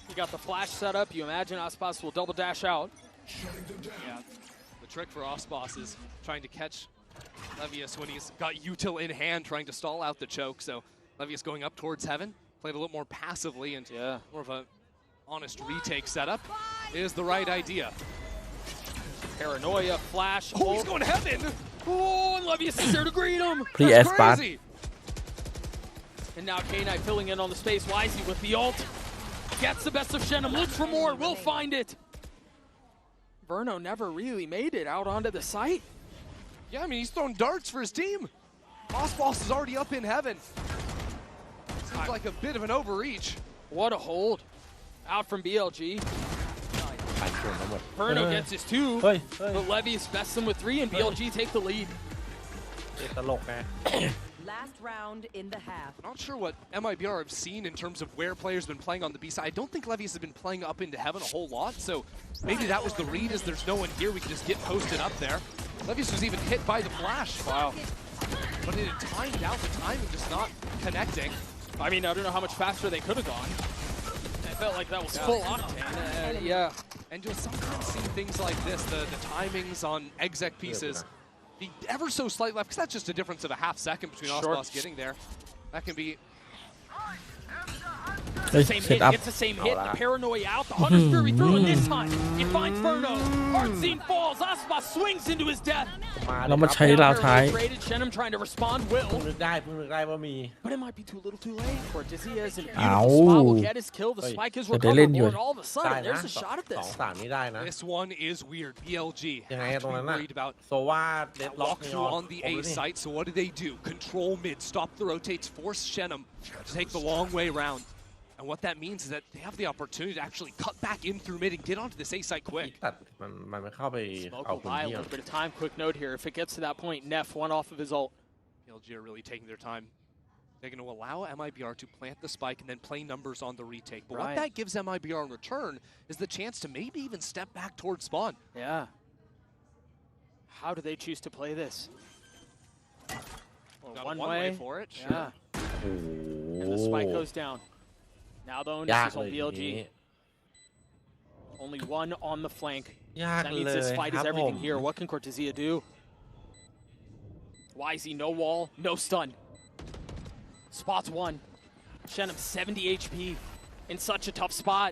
You got the flash set up. You imagine Aspas will double dash out. Yeah, the trick for Osbos is trying to catch Levius when he's got util in hand, trying to stall out the choke. So Levius going up towards heaven, played a little more passively and more of a honest retake setup is the right idea. Paranoia, flash. Oh, he's going heaven! Oh, and Levius is there to greet him. Pretty That's ass bad. crazy! And now K-Knight filling in on the space. Wisey with the ult. Gets the best of Shenum. Looks for more. Will find it. Verno never really made it out onto the site. Yeah, I mean, he's throwing darts for his team. Osbos is already up in heaven. Seems like a bit of an overreach. What a hold. Out from BLG. Verno gets his 2, Hey. but Levius bests him with 3, and BLG take the lead. ตลกไง Last round in the half. Not sure what MIBR have seen in terms of where players have been playing on the B side. I don't think Levius has been playing up into heaven a whole lot, so maybe that was the read, is there's no one here, we can just get posted up there. Levius was even hit by the flash. Wow. But it had timed out, the timing just not connecting. I mean, I don't know how much faster they could have gone. I felt like that was full octane. Yeah. And you'll sometimes see things like this, the timings on exec pieces, be ever so slight left, because that's just a difference of a half second between Osbos getting there. That can be... เฮ้ย Same เซต hit, อัพ it's the same hit. The paranoia out, the Hunter's Fury through, and this time it finds Verno. Artscene falls, Aspas swings into his death. เรามาใช้ราวท้าย Traded, Shenum trying to respond, เพิ่ง will. นึกได้ว่ามี But it might be too little too late for Dizzy as in a Ow. beautiful spot will get his kill. The Hey. spike is But they didn't recoverable, do and it. all of a ได้ sudden นะ there's a shot at สอง this. สามนี่ได้นะ This one is weird. BLG ยังไง have to ตรง be นั้นน่ะ worried about โซว่าเดดล็อก walkthrough on the A site. So what do? Control mid, stop the rotates, force Shenum to take the long way round. And what that means is that they have the opportunity to actually cut back in through mid and get onto this A site quick. ตัดมันไม่เข้าไป Smoke เอา will คน buy a เดียว little bit of time. Quick note here. If it gets to that point, Neff went off of his ult. BLG are really taking their time. They're going to allow MIBR to plant the spike and then play numbers on the retake. But what Right. that gives MIBR in return is the chance to maybe even step back towards spawn. Yeah. How do they choose to play this? Well, Got one one way. way for it, sure. Yeah. โอ้ And the spike goes down. Now the ยา onus ก is เล on ยทีนี้ BLG. Only one on the flank. ยาก That เล means ย this fight ค is รับผม everything here. What can Cortezia do? Wisey, no wall, no stun. Spots one. Shenum 70 HP in such a tough spot.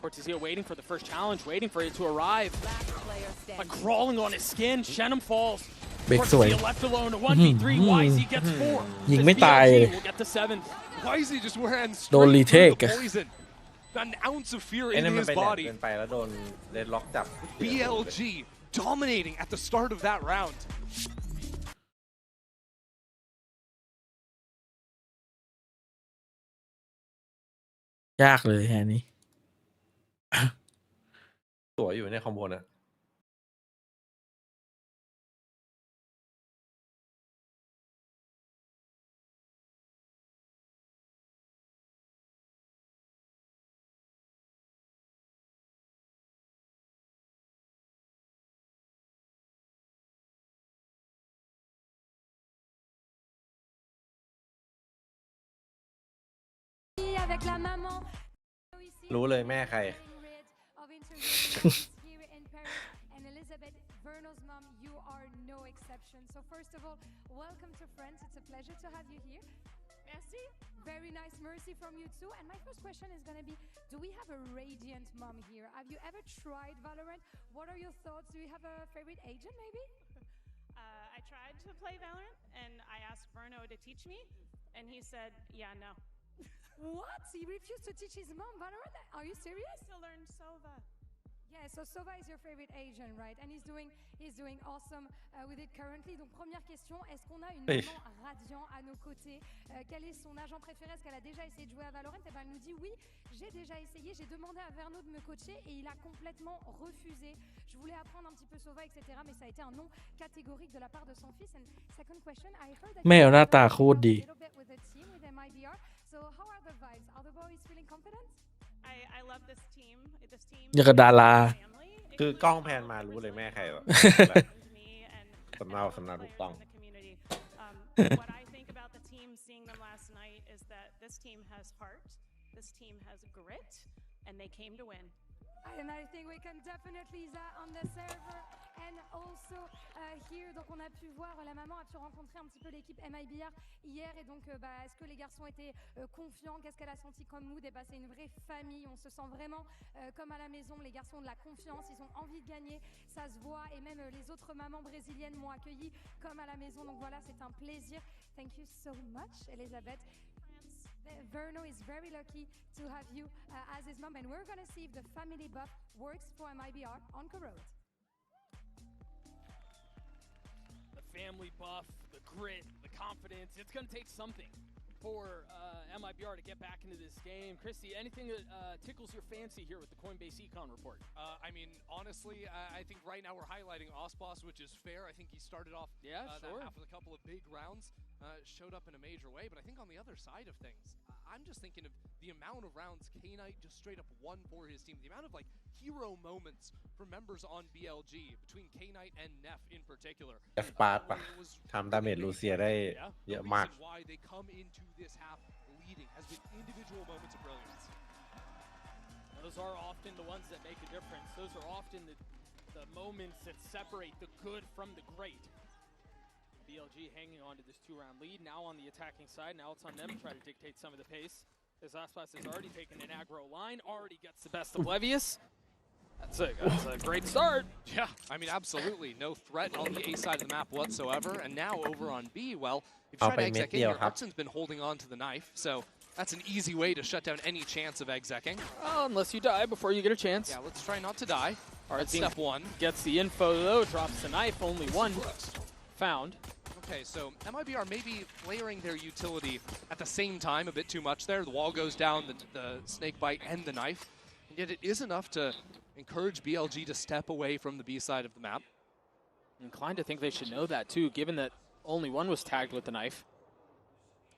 Cortezia waiting for the first challenge, waiting for it to arrive. Last player Like standing. crawling on his skin. Shenum falls. เบรกสวย Cortezia left alone. A 1v3. Wisey gets 4. ยิงไม่ตายเลย BLG will get the 7th. Wisey just ran โดน straight รี through เทค the poison. Not an ounce of fear ไอ้ in นั่นมัน his ไปแหลก body. เกินไปแล้วโดนเดดล็อกจับ BLG dominating at the start of that round. ยากเลยแฮนี้ สวยอยู่ในคอมโบนะรู้เลยแม่ใคร Verno's mom, you are no exception. So first of all, welcome to France. It's a pleasure to have you here. Merci. Very nice mercy from you too. And my first question is going to be, do we have a radiant mom here? Have you ever tried Valorant? What are your thoughts? Do you have a favorite agent maybe? I tried to play Valorant and I asked Verno to teach me and he said, yeah, no. What? He refused to teach his mom Valorant? Are you serious? To learn Sova. Yeah, so Sova is your favorite Asian, right? And he's doing awesome with it currently. Donc première question, est-ce qu'on a une maman radiant à nos côtés? Quel est son agent préféré? Est-ce qu'elle a déjà essayé de jouer à Valorant? Et ben elle nous dit oui, j'ai déjà essayé, j'ai demandé à Verno de me coacher et il a complètement refusé. Je voulais apprendre un petit peu Sova, etc. Mais ça a été un non catégorique de la part de son fils. And second question, I heard that แม่หน้าตาโคตรดี a little bit with the team, with MIBR. So how are the vibes? Are the boys feeling confident? I love this team. This team อย่างกับดารา คือกล้องแพนมารู้เลยแม่ใครแบบสำเนาถูกต้อง What I think about the team seeing them last night is that this team has heart, this team has grit, and they came to win. And I think we can definitely that on the server and also here. Donc on a pu voir, la maman a pu rencontrer un petit peu l'équipe MIBR hier et donc est-ce que les garçons étaient confiants? Qu'est-ce qu'elle a senti comme mood? Et c'est une vraie famille, on se sent vraiment comme à la maison. Les garçons ont de la confiance, ils ont envie de gagner, ça se voit et même les autres mamans brésiliennes m'ont accueilli comme à la maison. Donc voilà, c'est un plaisir. Thank you so much, Elizabeth. Verno is very lucky to have you as his mom, and we're going to see if the family buff works for MIBR on Corrode. The family buff, the grit, the confidence, it's going to take something for MIBR to get back into this game. Christy, anything that tickles your fancy here with the Coinbase Econ report? I mean, honestly, I think right now we're highlighting Osboss, which is fair. I think he started off that half with a couple of big rounds, showed up in a major way. But I think on the other side of things, I'm just thinking of the amount of rounds K-Knight just straight up won for his team. The amount of hero moments from members on BLG between K-Knight and Neff in particular. สปาร์ตทำดาเมจลูเซียได้เยอะมาก Why they come into this half leading has been individual moments of brilliance. Those are often the ones that make a difference. Those are often the moments that separate the good from the great. BLG hanging on to this 2-round lead. Now on the attacking side, now it's on them to try to dictate some of the pace. As Ospas has already taken an aggro line, already gets the best of Levius. That's a great start. Yeah, I mean, absolutely. No threat on the A side of the map whatsoever. And now over on B, well, if you try to exec in here, Hudson's been holding on to the knife. So that's an easy way to shut down any chance of execing. Oh, unless you die before you get a chance. Yeah, let's try not to die. All right, step one. Gets the info, though, drops the knife. Only one found. Okay, so MIBR maybe layering their utility at the same time a bit too much there. The wall goes down, the snake bite, and the knife. And yet it is enough to encourage BLG to step away from the B side of the map. I'm inclined to think they should know that, too, given that only one was tagged with the knife.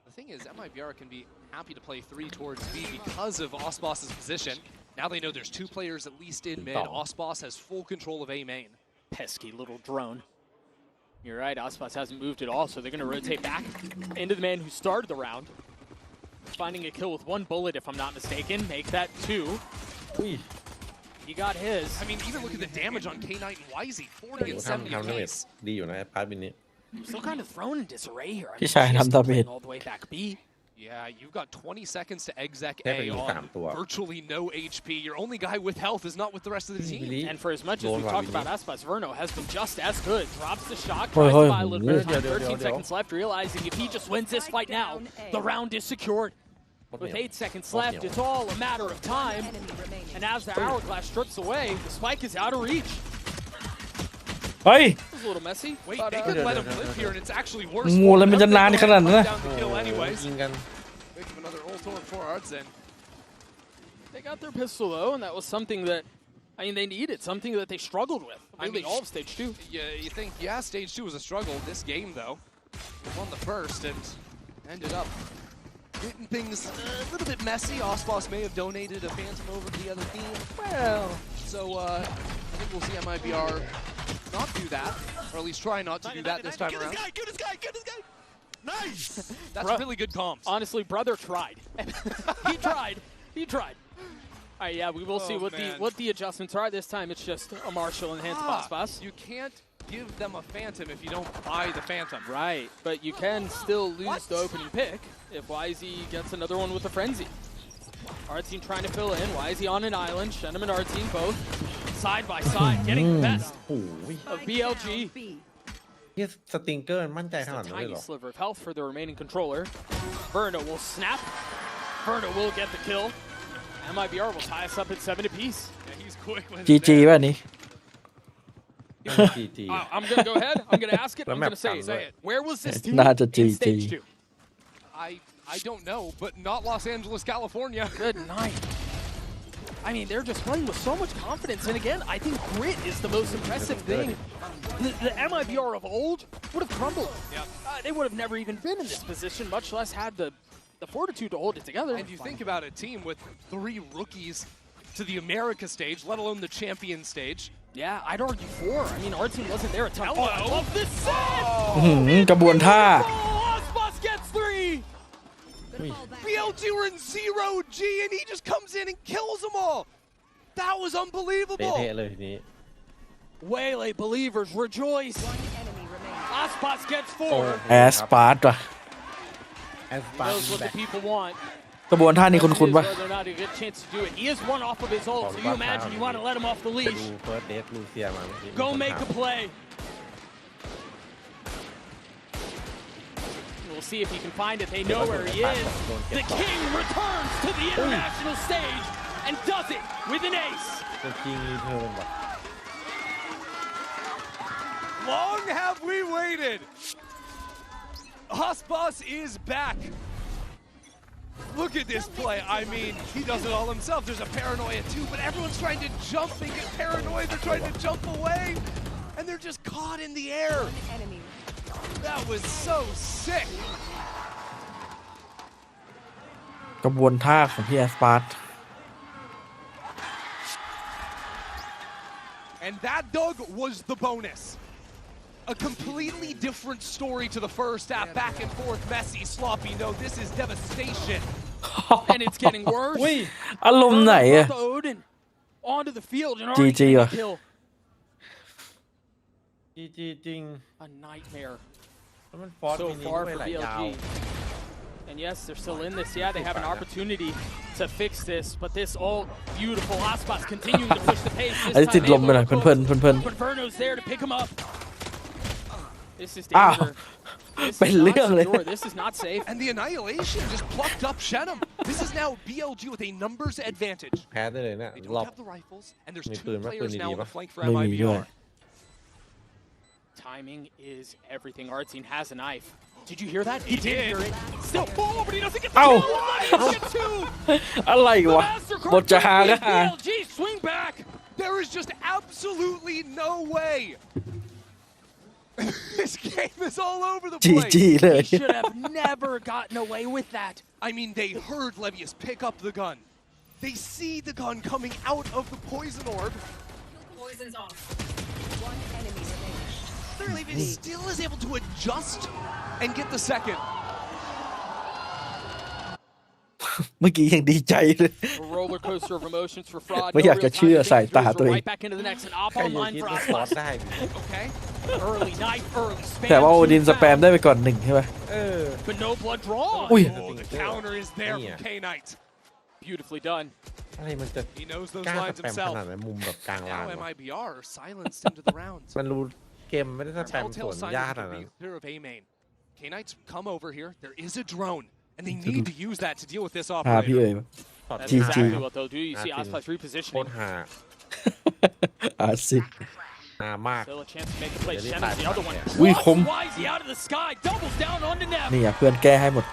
The thing is, MIBR can be happy to play 3 towards B because of Osboss's position. Now they know there's 2 players at least in mid. Osboss has full control of A main. Pesky little drone. You're right, Osboss hasn't moved at all, so they're going to rotate back into the man who started the round. Finding a kill with 1 bullet, if I'm not mistaken. Make that 2. He got his. I mean, even look at the damage on K-Knight and YZ. 40 and 70 apiece. ดีอยู่นะพาร์ทบินนี้ Still kind of thrown in disarray here. I mean, พี่ชายทำดาเมจ all the way back B. Yeah, you've got 20 seconds to exec A on virtually no HP. Your only guy with health is not with the rest of the team. And for as much as we talked about Osboss, Verno has been just as good. Drops the shot, tries to buy a little bit of time, 13 seconds left, realizing if he just wins this fight now, the round is secured. With 8 seconds left, it's all a matter of time. And as the hourglass strips away, the spike is out of reach. เฮ้ย It was a little messy. Wait, they could let him live here, and it's actually worse. งูแล้วมันจะนานขนาดนั้นนะ Down the kill anyways. ยิงกัน Think of another ult for Hudson. They got their pistol though, and that was something that they needed, something that they struggled with. Really, all of stage 2. Yeah, you think stage 2 was a struggle. This game though, won the first and ended up getting things a little bit messy. Osboss may have donated a Phantom over to the other team. Well, so I think we'll see MIBR not do that, or at least try not to do that this time around. Get this guy! Nice! That's really good comms. Honestly, brother tried. He tried. All right, yeah, we will see what the adjustments are. This time it's just a Marshall in the hands of Osboss. You can't give them a Phantom if you don't buy the Phantom. Right, but you can still lose the opening pick if YZ gets another one with a Frenzy. Our team trying to fill in. YZ on an island. Shenham and our team both side by side, getting the best of BLG. ที่สติงเกอร์มั่นใจข Just นาด a นั้นเลย tiny เหรอ sliver of health for the remaining controller. Verno will snap. Verno will get the kill. MIBR will tie us up at 7 apiece. Yeah, he's quick when GG ป่ะนี่ GG I'm gonna go ahead. I'm gonna ask it. I'm gonna say it. Where was this team น่าจะ in GG stage 2? I don't know, but not Los Angeles, California. Good night. They're just playing with so much confidence. And again, I think grit is the most impressive thing. The MIBR of old would have crumbled. Yep. They would have never even been in this position, much less had the fortitude to hold it together. And you think about a team with 3 rookies to the America stage, let alone the champion stage. Yeah, I'd argue 4. Our team wasn't there a ton. Oh, I love this set! กระบวนท่า Osboss gets 3! BLG were in 0G and he just comes in and kills them all. That was unbelievable. เท่ๆเลยทีนี้ Waylay believers rejoice. Osboss gets 4. แอสปาร์ตว่ะ Knows what the people want. กระบวนท่านี้คุ้นๆป่ะ Whether or not he gets a chance to do it. He is one off of his ult, so you imagine you want to let him off the ไป leash. ดูเฟิร์สเดทลูเซียมาเมื่อกี้ Go make a play. We'll see if he can find it. They know where he is. The king returns to the international stage and does it with an ace. จะจริงรีเทิร์นว่ะ Long have we waited. Osboss is back. Look at this play. He does it all himself. There's a paranoia too, but everyone's trying to jump. They get paranoid. They're trying to jump away, and they're just caught in the air. That was so sick. กระบวนท่าของพี่แอสปาร์ต And that dog was the bonus. A completely different story to the first half. Back and forth, messy, sloppy. No, this is devastation. And it's getting worse. อารมณ์ไหนอะ Odin onto the field and GG already ว่ะ kill. GG จริง A nightmare แล้วมันฟอร์ส so มินิ far ด้วย for หลายยาว BLG. And yes, they're still in this. Yeah, they have an opportunity to fix this, but this all beautiful Osboss continuing to push the pace. อันนี้ This ติด time ลมไปหน่อย able to เพลิน close. ๆเพลิน But Verno's there to pick him up. This is อ้าว danger. This เป็น is เรื่อง not เลย secure. This is not safe. And the Annihilation just plucked up Shenham. This is now BLG with a numbers advantage. แพ้ได้เลยเนี่ย They รอ don't บ have the rifles, and there's May 2 ปืนไหม players ปืน now ดี on ๆ the flank for ไม่มีด้วย MIBR. Timing is everything. Artsine has a knife. Did you hear that? He did hear it. Still, oh, but he doesn't get the เอ้า kill. He gets 2. อะไร The วะ Mastercard บทจะหาก็หา BLG swing back. There is just absolutely no way. This game is all over the place. GG เลย He should have never gotten away with that. They heard Levius pick up the gun. They see the gun coming out of the poison orb. Poison's off. One enemy remaining. Levius still is able to adjust and get the second. เมื่อกี้ยังดีใจเลย A roller coaster of emotions for Fraud. ไม่อยากจะเชื่อสายตาตัวเอง Right back into the next and off ใครอยู่ online คิด for ว่าฟอร์ส Osboss. ได้ Okay. Early knife, early spam. แต่ว่าโอดินสแปมได้ไปก่อน1ใช่ไหม But no blood drawn. อุ้ย Oh, the counter is there from K-Knight. Beautifully done. อะไรมันจะ He knows those กล้า lines สแปมข himself. นาดนั้นมุมแบบกลางลาน Now วะ MIBR are silenced into the rounds. มันรู้เกมไม่ได้สแปมส Telltale วน sign ยาก of ขนาดนั้น the clear of A main. K-Knight's come over here. There is a drone, and they need to use that to deal with this พาพี่ operator. เอ๋ย That's GG. exactly what they'll do. You see Nothing. Osboss โคต repositioning. รหา อาซิด หามาก Still a chance to make a play. Really Shannon's the bad. other one. Ui, Plus, không. Wisey out of the sky. Doubles down onto Neff. นี่เพื่อนแก้ให้หมด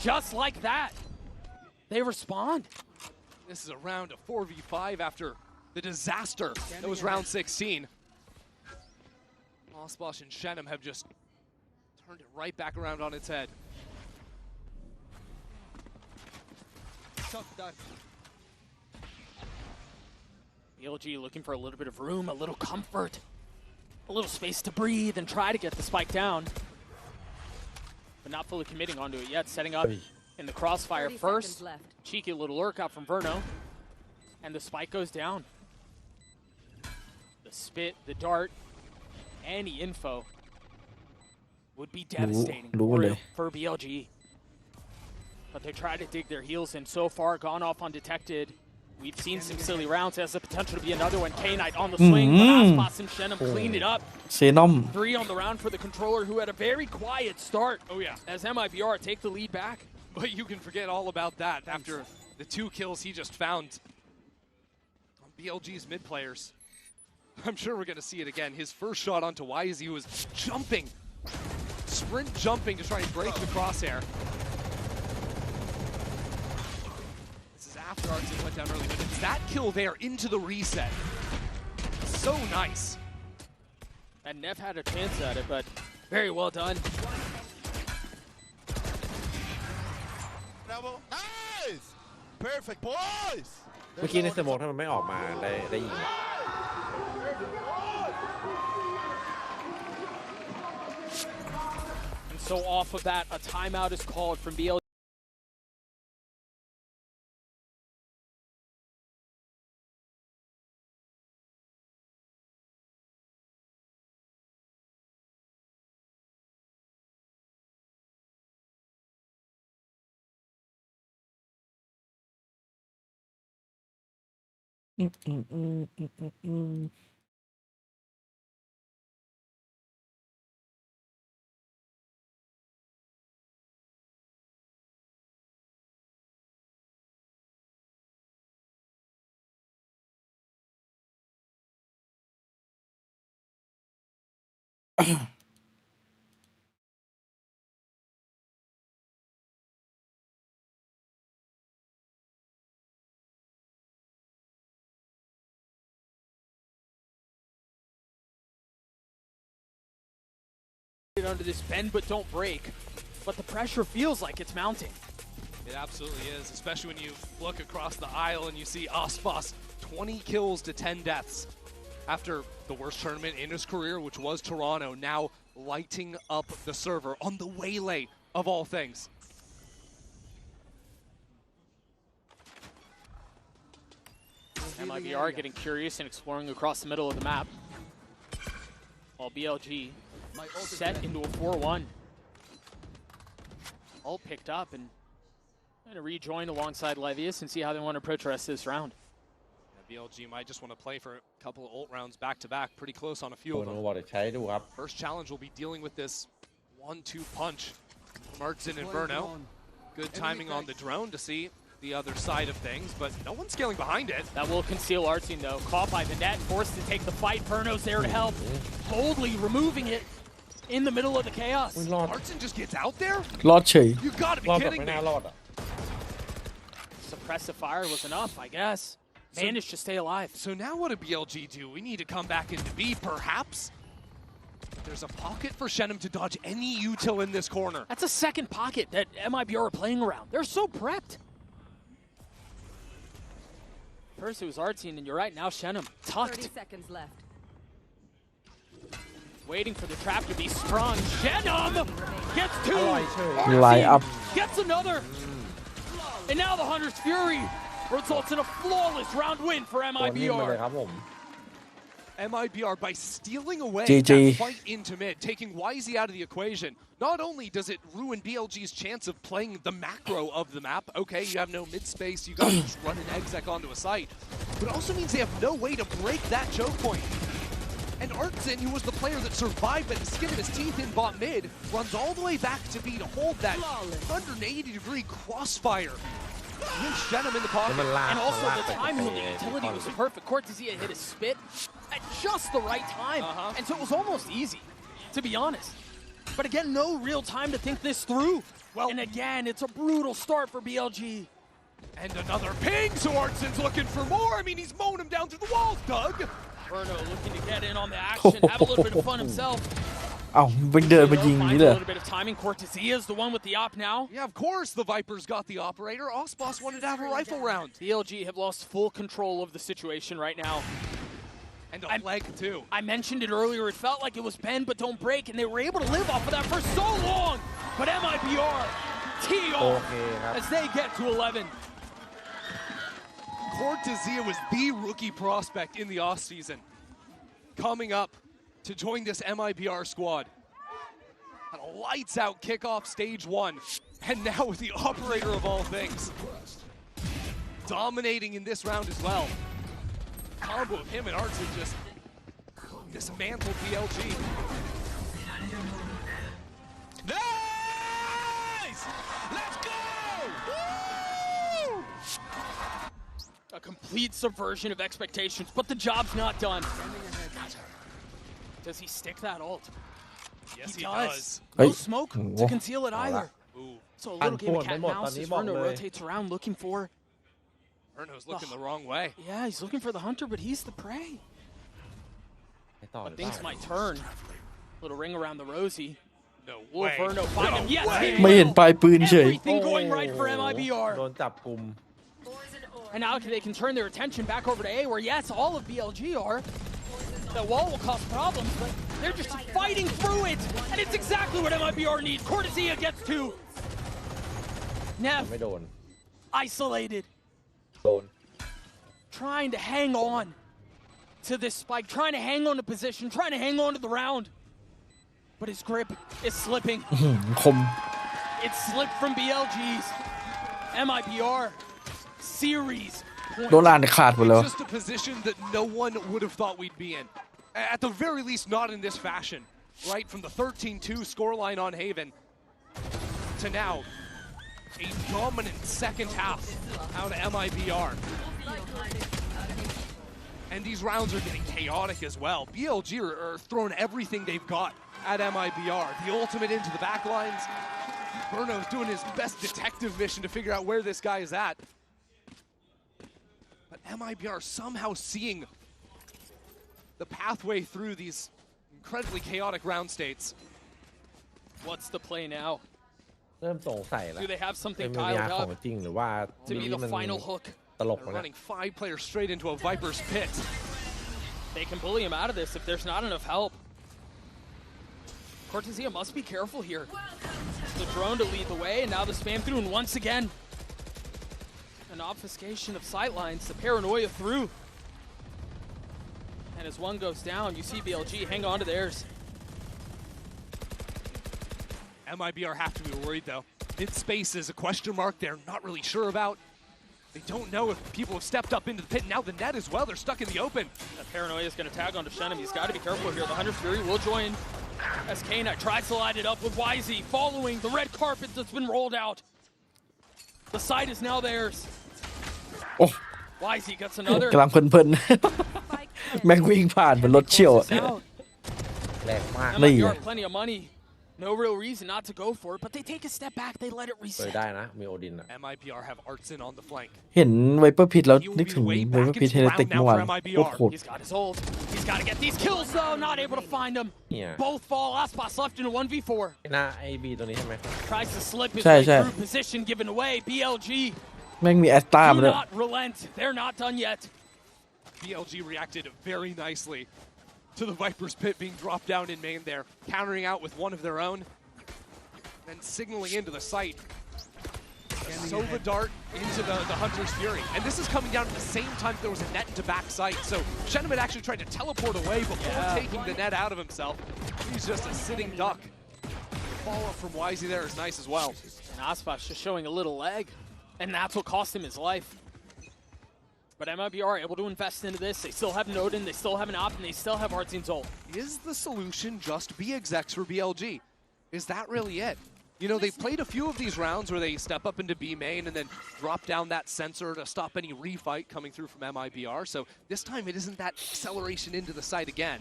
Just like that. They respond. This is a round of 4v5 after the disaster that was round 16. Osbosh and Shenum have just turned it right back around on its head. BLG looking for a little bit of room, a little comfort, a little space to breathe and try to get the spike down. But not fully committing onto it yet, setting up in the crossfire first. Cheeky little lurk out from Verno. And the spike goes down. The spit, the dart, any info would be devastating for BLG. But they try to dig their heels in. So far, gone off undetected. We've seen some silly rounds. Has the potential to be another one. K-Knight on the swing, but Aspas and Shenum cleaned it up. 3 on the round for the controller, who had a very quiet start. Oh yeah. As MIBR take the lead back. But you can forget all about that after the 2 kills he just found on BLG's mid players. I'm sure we're going to see it again. His first shot onto YZ was jumping, sprint jumping to try and break the crosshair. This is after Artsy went down early, but it's that kill there into the reset. So nice. And Neff had a chance at it, but very well done. Nice! Perfect, boys! เมื่อกี้ในสโมกถ้ามันไม่ออกมาได้ยิง And so off of that, a timeout is called from BLG. Under this bend but don't break, but the pressure feels like it's mounting. It absolutely is, especially when you look across the aisle and you see Aspas 20 kills to 10 deaths after the worst tournament in his career, which was Toronto, now lighting up the server on the waylay of all things. MIBR getting curious and exploring across the middle of the map, while BLG set into a 4-1. All picked up and going to rejoin alongside Levius and see how they want to approach the rest of this round. Yeah, BLG might just want to play for a couple of ult rounds back to back, pretty close on a few of them. First challenge will be dealing with this 1-2 punch from Artsin and Verno. Good timing on the drone to see the other side of things, but no one's scaling behind it. That will conceal Artsin though. Caught by the net, forced to take the fight. Verno's there to help, boldly removing it in the middle of the chaos. Artsin just gets out there? You gotta be kidding me. Suppressive fire was enough, I guess. Managed to stay alive. So now what do BLG do? We need to come back into B, perhaps? There's a pocket for Shenum to dodge any util in this corner. That's a second pocket that MIBR are playing around. They're so prepped. First it was Artsin, and you're right, now Shenum. Tucked. 30 seconds left. Waiting for the trap to be sprung. Shenum gets 2. Lie up. Gets another. And now the Hunter's Fury results in a flawless round win for MIBR. MIBR, by stealing away GG. that fight into mid, taking YZ out of the equation, not only does it ruin BLG's chance of playing the macro of the map, okay, you have no mid space, you gotta just run an exec onto a site, but it also means they have no way to break that choke point. And Artsin, who was the player that survived by the skin of his teeth in bot mid, runs all the way back to B to hold that 180-degree crossfire. Shenum in the pocket. And also the timing of the utility was perfect. Cortezia hit his spit at just the right time. And so it was almost easy, to be honest. But again, no real time to think this through. Well, and again, it's a brutal start for BLG. And another ping, so Artsen's looking for more. I mean, he's mowing him down through the walls, Doug. Verno looking to get in on the action, have a little bit of fun himself. เอ้าไปเดินมายิงนี่ Finds เล a ย little bit of timing. Cortesia is the one with the op now. Yeah, of course the Vipers got the operator. Osbos wanted to have a rifle round. BLG have lost full control of the situation right now. And a leg, too. I mentioned it earlier. It felt like it was bend but don't break, and they were able to live off of that for so long. But MIBR tee off as they get to 11. Cortesia was the rookie prospect in the offseason. Coming up to join this MIBR squad. And a lights-out kickoff stage 1. And now with the operator of all things. Dominating in this round as well. Combo of him and Artsen just dismantled BLG. Nice! Let's go! Woo! A complete subversion of expectations, but the job's not done. Does he stick that ult? Yes, he does. does. No smoke to conceal it either. Ooh. So a little game of cat and mouse as Verno rotates around looking for... Verno's looking the wrong way. Yeah, he's looking for the hunter, but he's the prey. But things might turn. Little ring around the rosy. No Will way. Verno find him? Yes, he ไม่เห็น will. ปลายปืนเฉย Everything going right for MIBR. โดนจับกลุ่ม And now they can turn their attention back over to A, where yes, all of BLG are. The wall will cause problems, but they're just fighting through it. And it's exactly what MIBR need. Cortesia gets to. Neff ไม่โดน isolated. โดน Trying to hang on to this spike, trying to hang on to position, trying to hang on to the round. But his grip is slipping. คม It slipped from BLG's MIBR series. โดนลานขาดหมดแล้ว It's just a position that no one would have thought we'd be in. At the very least, not in this fashion. Right from the 13-2 scoreline on Haven to now, a dominant second half out of MIBR. And these rounds are getting chaotic as well. BLG are throwing everything they've got at MIBR. The ultimate into the back lines. Verno's doing his best detective mission to figure out where this guy is at. But MIBR somehow seeing the pathway through these incredibly chaotic round states. What's the play now? เริ่มสงสัยแล้ว Do they have เป็ something นมิยา dialed ของ up จริงหรือว่า to be the มัน final hook? ตลก They're นะ running 5 players straight into a Viper's pit. They can bully him out of this if there's not enough help. Cortesia must be careful here. The drone to lead the way, and now the spam through, and once again, an obfuscation of sightlines, the paranoia through. And as one goes down, you see BLG hang on to theirs. MIBR have to be worried though. Mid-space is a question mark they're not really sure about. They don't know if people have stepped up into the pit. Now the net as well, they're stuck in the open. The paranoia is going to tag onto Shenham. He's got to be careful here. The Hunter's Fury will join as K-Knight tries to light it up with YZ, following the red carpet that's been rolled out. The site is now theirs. โอ้ YZ gets another. กำลังเพลินๆ แม่งวิ่งผ่านเหมือนรถเฉี่ยวอะ แรงมาก MIBR plenty of money. No real reason not to go for it, but they take a step back. They let it เคย reset. ได้นะ มีโอดินอะ MIBR have Artsen on the flank. เห็นไวเปอร์พิทแล้วนึกถึงไวเปอร์พิทเฮเลติกเมื่อวานโคตรโหด He's got his ult. He's got to get these kills though. Not able to find him. เนี่ย Both fall. Aspas left in a 1v4. หน้าไอบีตัวนี้ใช่ไหม Tries to slip his ใช่ way ใช่ through position given away. BLG แม่งมีแอสตามา do ด้วย not relent. They're not done yet. BLG reacted very nicely to the Viper's pit being dropped down in main there, countering out with one of their own, then signaling into the site. Sova dart into the Hunter's Fury. And this is coming down at the same time there was a net into back sight. So Shenham had actually tried to teleport away before taking the net out of himself. He's just a sitting duck. The follow-up from YZ there is nice as well. And Aspas just showing a little leg. And that's what cost him his life. But MIBR are able to invest into this. They still have Nodin, they still have an op, and they still have Artsen's ult. Is the solution just BXX for BLG? Is that really it? You know, they've played a few of these rounds where they step up into B main and then drop down that sensor to stop any refight coming through from MIBR. So this time it isn't that acceleration into the site again.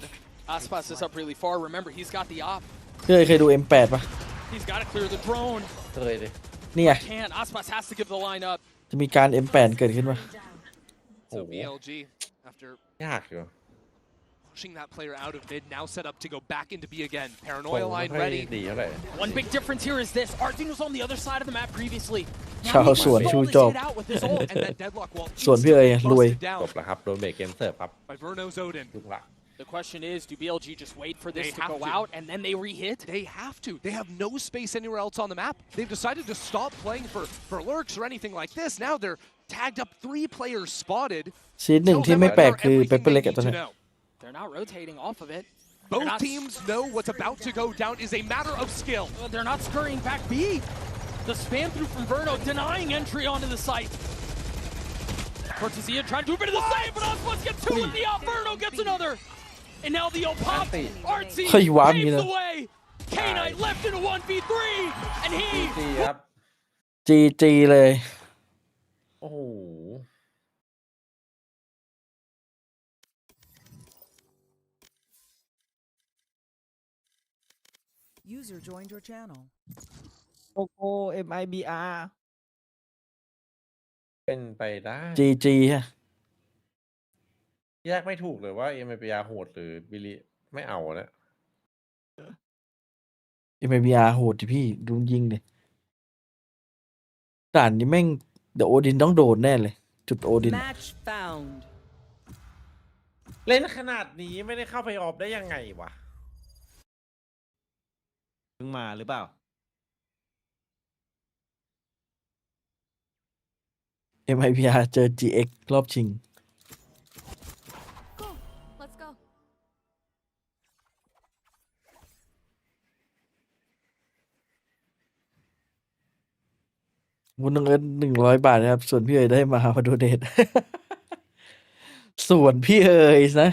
Aspas is up really far. Remember, he's got the op. เคยดู M8 ปะ He's got to clear the drone. เคยดิ เนี่ย Can't. Aspas has to give the line up. จะมีการ M8 เกิดขึ้นมา So BLG after ยากอยู่ pushing that player out of mid, now set up to go back into B again. Paranoia line ready. One big difference here is this. Artin was on the other side of the map previously. ชาวสวนชูจบ And that deadlock wall ส่วนพี่เอ๋ยรวย busted down จบแล้วครับโดนเบรกเกมเสิร์ฟครับ by Verno's Odin. ลุกละ The question is, do BLG just wait for this They to have go to. out and then they re-hit? They have to. They have no space anywhere else on the map. They've decided to stop playing for lurks or anything like this. Now they're tagged up 3 players spotted. ซีหนึ่งที่ไม่แปลกคือเปเปอร์เล็กกับตัวนี้ They're not rotating off of it. Both teams know what's about to go down is a matter of skill. They're not scurrying back B. The spam through from Verno denying entry onto the site. Cortesia trying to do a bit of the save, but Oswald gets 2 in the out. Verno gets another. And now the O-Pop. Artsy paves the way. K-Knight left in a 1v3. And he... ครับ GG เลย โอ้โห User joined your channel. โกโก้ MIBR เป็นไปได้ GG ฮะ แยกไม่ถูกเลยว่า MIBR โหดหรือบิลิไม่เอาแล้ว MIBR โหดดิพี่ดูยิงดิด่านนี้แม่งเดี๋ยวโอดินต้องโดนแน่เลย จุดโอดิน Match found. เล่นขนาดนี้ไม่ได้เข้าไปออฟได้ยังไงวะ เพิ่งมาหรือเปล่า MIBR เจอ GX รอบชิง Go. Let's go. วุ้นน้องเอิร์ธ100 บาทนะครับ ส่วนพี่เอ๋ยได้มาโดเนท ส่วนพี่เอ๋ยนะ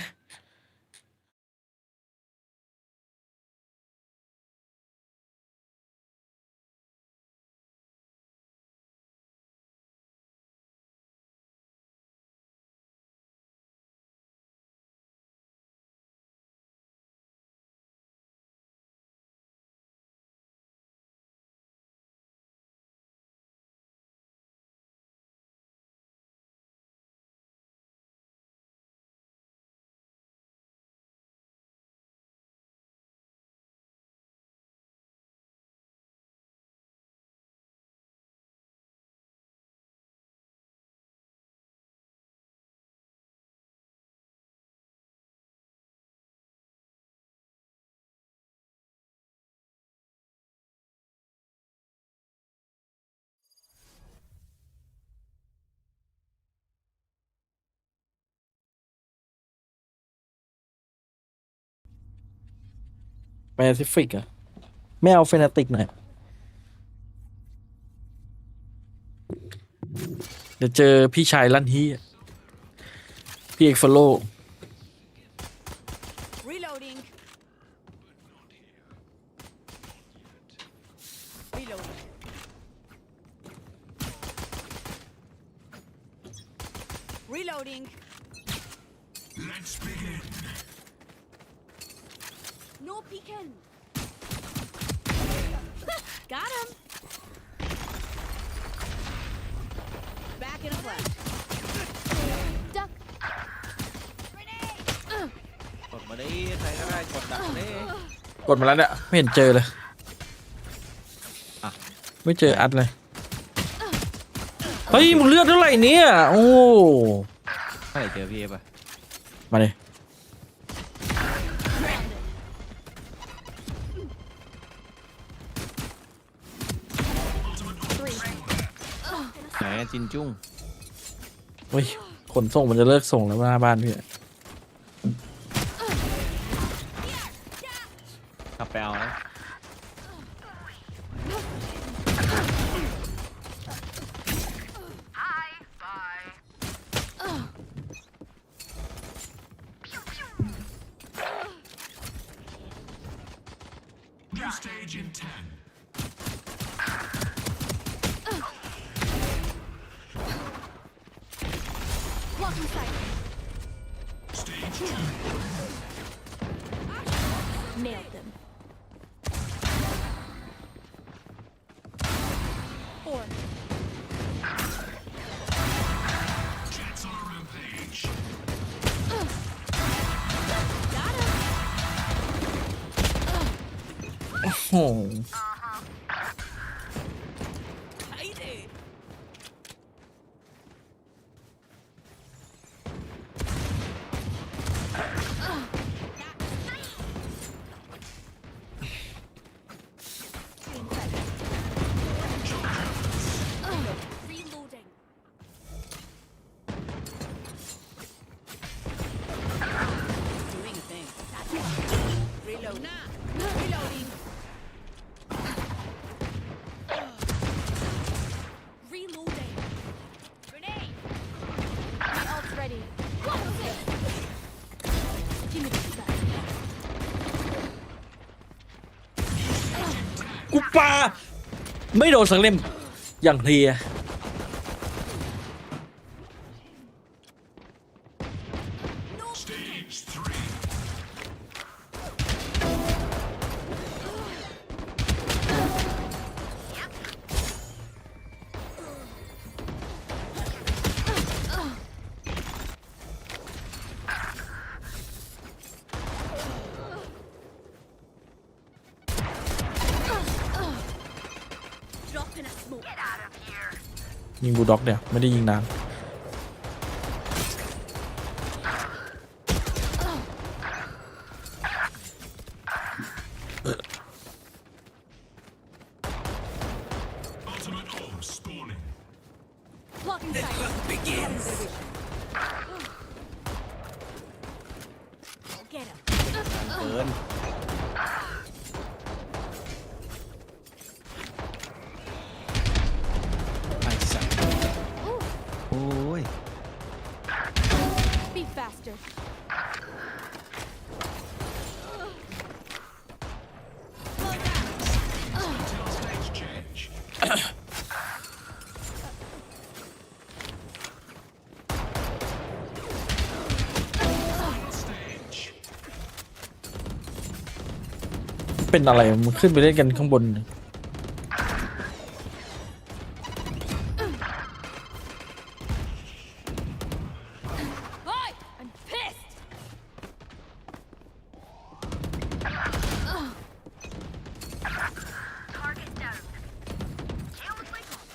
แปซิฟิกอะไม่เอาเฟนาติกหน่อย เดี๋ยวเจอพี่ชายลั่นฮีอะพี่เอกฟอลโล่ Reloading. Reloading. Reloading. Let's begin. No peeking. Got him. Back in a flash. Duck. กดมาดิใครก็ได้กดดักดิ กดมาแล้วเนี่ยไม่เห็นเจอเลย อ่ะ ไม่เจออัดเลย เฮ้ยมึงเลือดเท่าไหร่เนี่ยโอ้ เมื่อไหร่เจอพี่เอฟอะ มาเลย ไหนอะจินจุ้ง เฮ้ยขนส่งมันจะเลิกส่งแล้วหน้าบ้านพี่ ขับไปเอานะ New stage in 10. Blocking sight. Stage 2. Nailed them. 4. โห Reloading. Doing a thing. Reload. Reloading. Reloading. Grenade. My ult's ready. Give me this back. กูปาไม่โดนสักเล่มอย่างเพลีย Drop in a smoke. ยิงบูลด็อกเนี่ยไม่ได้ยิงนาน Blocking sight. Begins. Get him. เกิน ไอ้สัส โอ้ย Be faster. เป็นอะไรมันขึ้นไปเล่นกันข้างบน Boy, I'm pissed. Target down. Kill with my gun.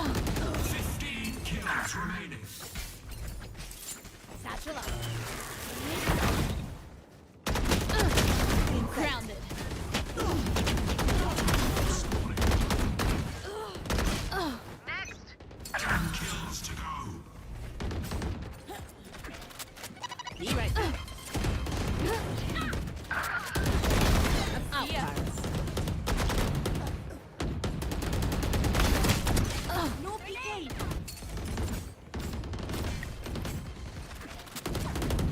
15 kills remaining. Satchel up. Grounded. Next. 10 kills to go. Be right back. Out, Pirates. No PK.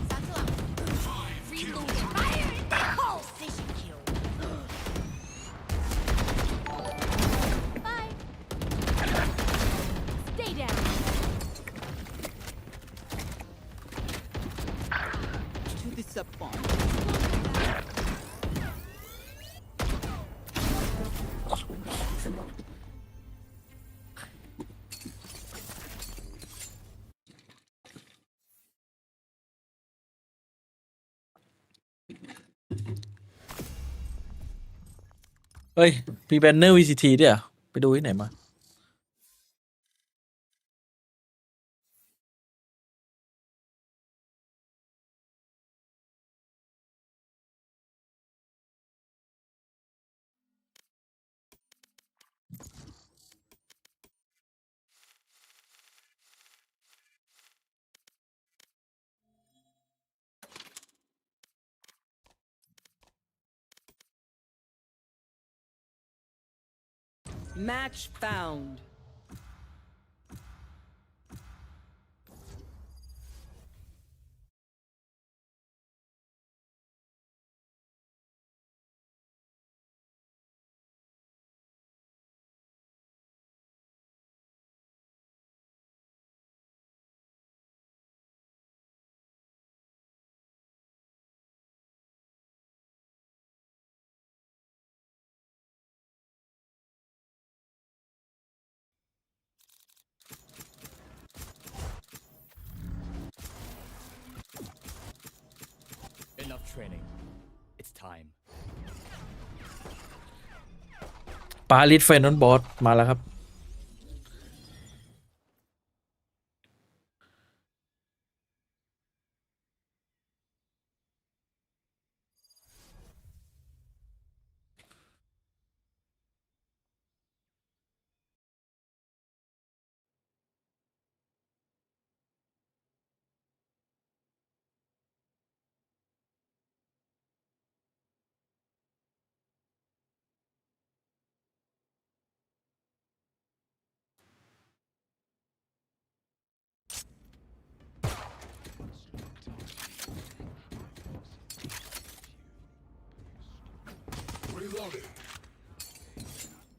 Satchel out. 5 kills Reloading. Fire in the hole. Precision kill. Bye. Stay down. To the sub farm. เฮ้ยมีแบนเนอร์ VCT ด้วยเหรอไปดูที่ไหนมาMatch found. Enough training. It's time. ปาลิสเฟนนอนบอสมาแล้วครับ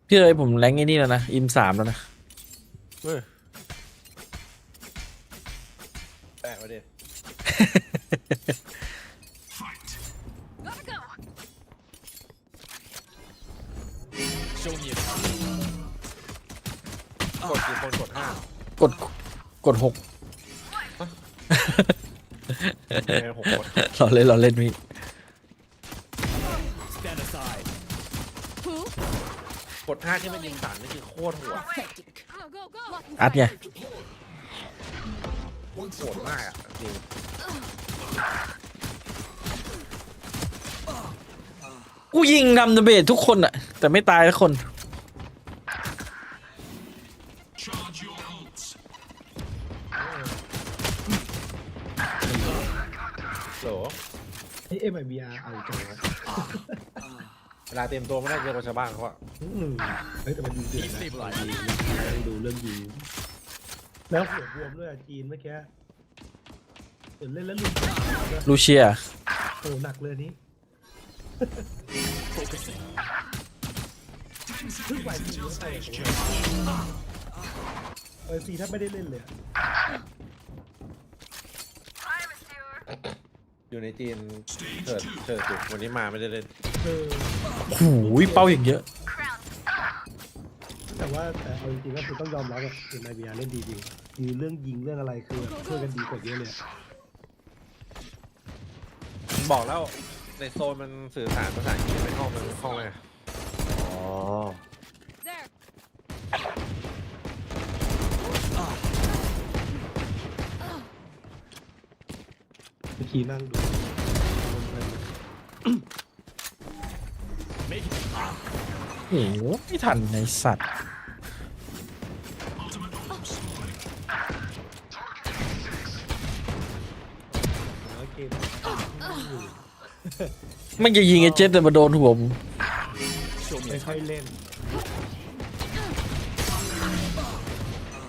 พี่เลยผมแรงไอ้นี่แล้วนะอิม3แล้วนะ เว้ยแปะมาดิ Show me a กดกี่คนกด5 กด6 6 คน เราเล่นพี่ stand aside. กด5ที่มันยิง3นี่คือโคตรโหด อัดไง โหดมากอ่ะจริง กูยิงนำเบสทุกคนอะแต่ไม่ตายทุกคน Charge your ults. โหล MIBR เอาจังวะ เวลาเตรียมตัวไม่ได้เจอกว่าชาวบ้านเขาอะ เฮ้ยแต่มันยิงเดือดนะดูเรื่องยิงแล้วหัวบวมด้วยจีนเมื่อกี้เดี๋ยวเล่นแล้วลุก ลูเชีย โอ้หนักเลยนี้เพิ่งไปซีไม่ไปซีถ้าไม่ได้เล่นเลย อยู่ในจีนเถิดจุดวันนี้มาไม่ได้เล่น หูยเป้าอย่างเยอะ แต่เอาจริงๆก็คือต้องยอมรับว่าMIBRเล่นดีจริงคือเรื่องยิงเรื่องอะไรคือช่วยกันดีกว่าเยอะเลย บอกแล้วในโซนมันสื่อสารภาษาอังกฤษในห้องมันห้องไงอ๋อ เมื่อกี้นั่งดู โอ้โหไม่ทันในสัตว์มันจะยิงไอ้เจ็ตแต่มาโดนหัวผม ไม่ค่อยเล่น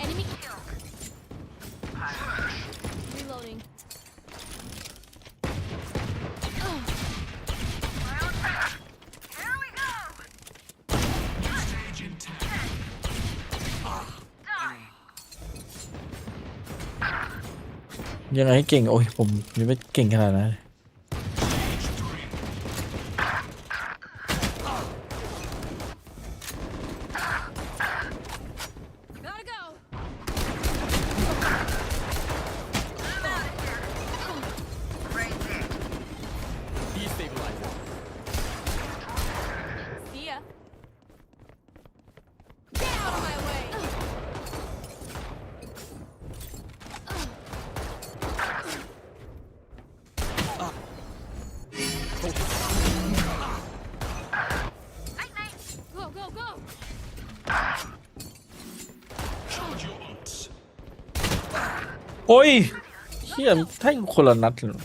Enemy kill. Reloading. Here we go. Stage intact. ยังไงให้เก่งโอ้ยผมยังไม่เก่งขนาดนั้น Destabilizer. See ya. Get out of my way. Go, go, go. Charge your ults. โอ้ยเชี่ยถ้าคนละนัดเลย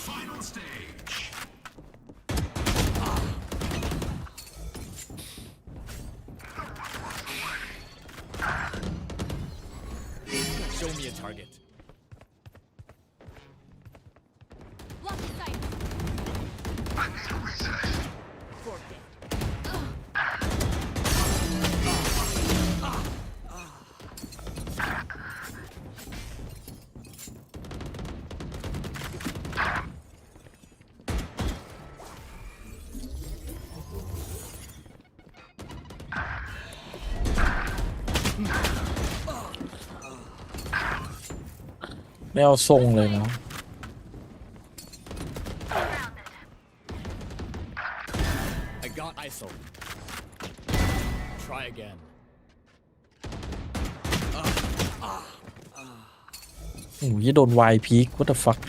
Final stage. Show me a target. ไม่เอาทรงเลยเนาะ I got ISO. Try again. โอ้ยโดนวายพีค what the fuck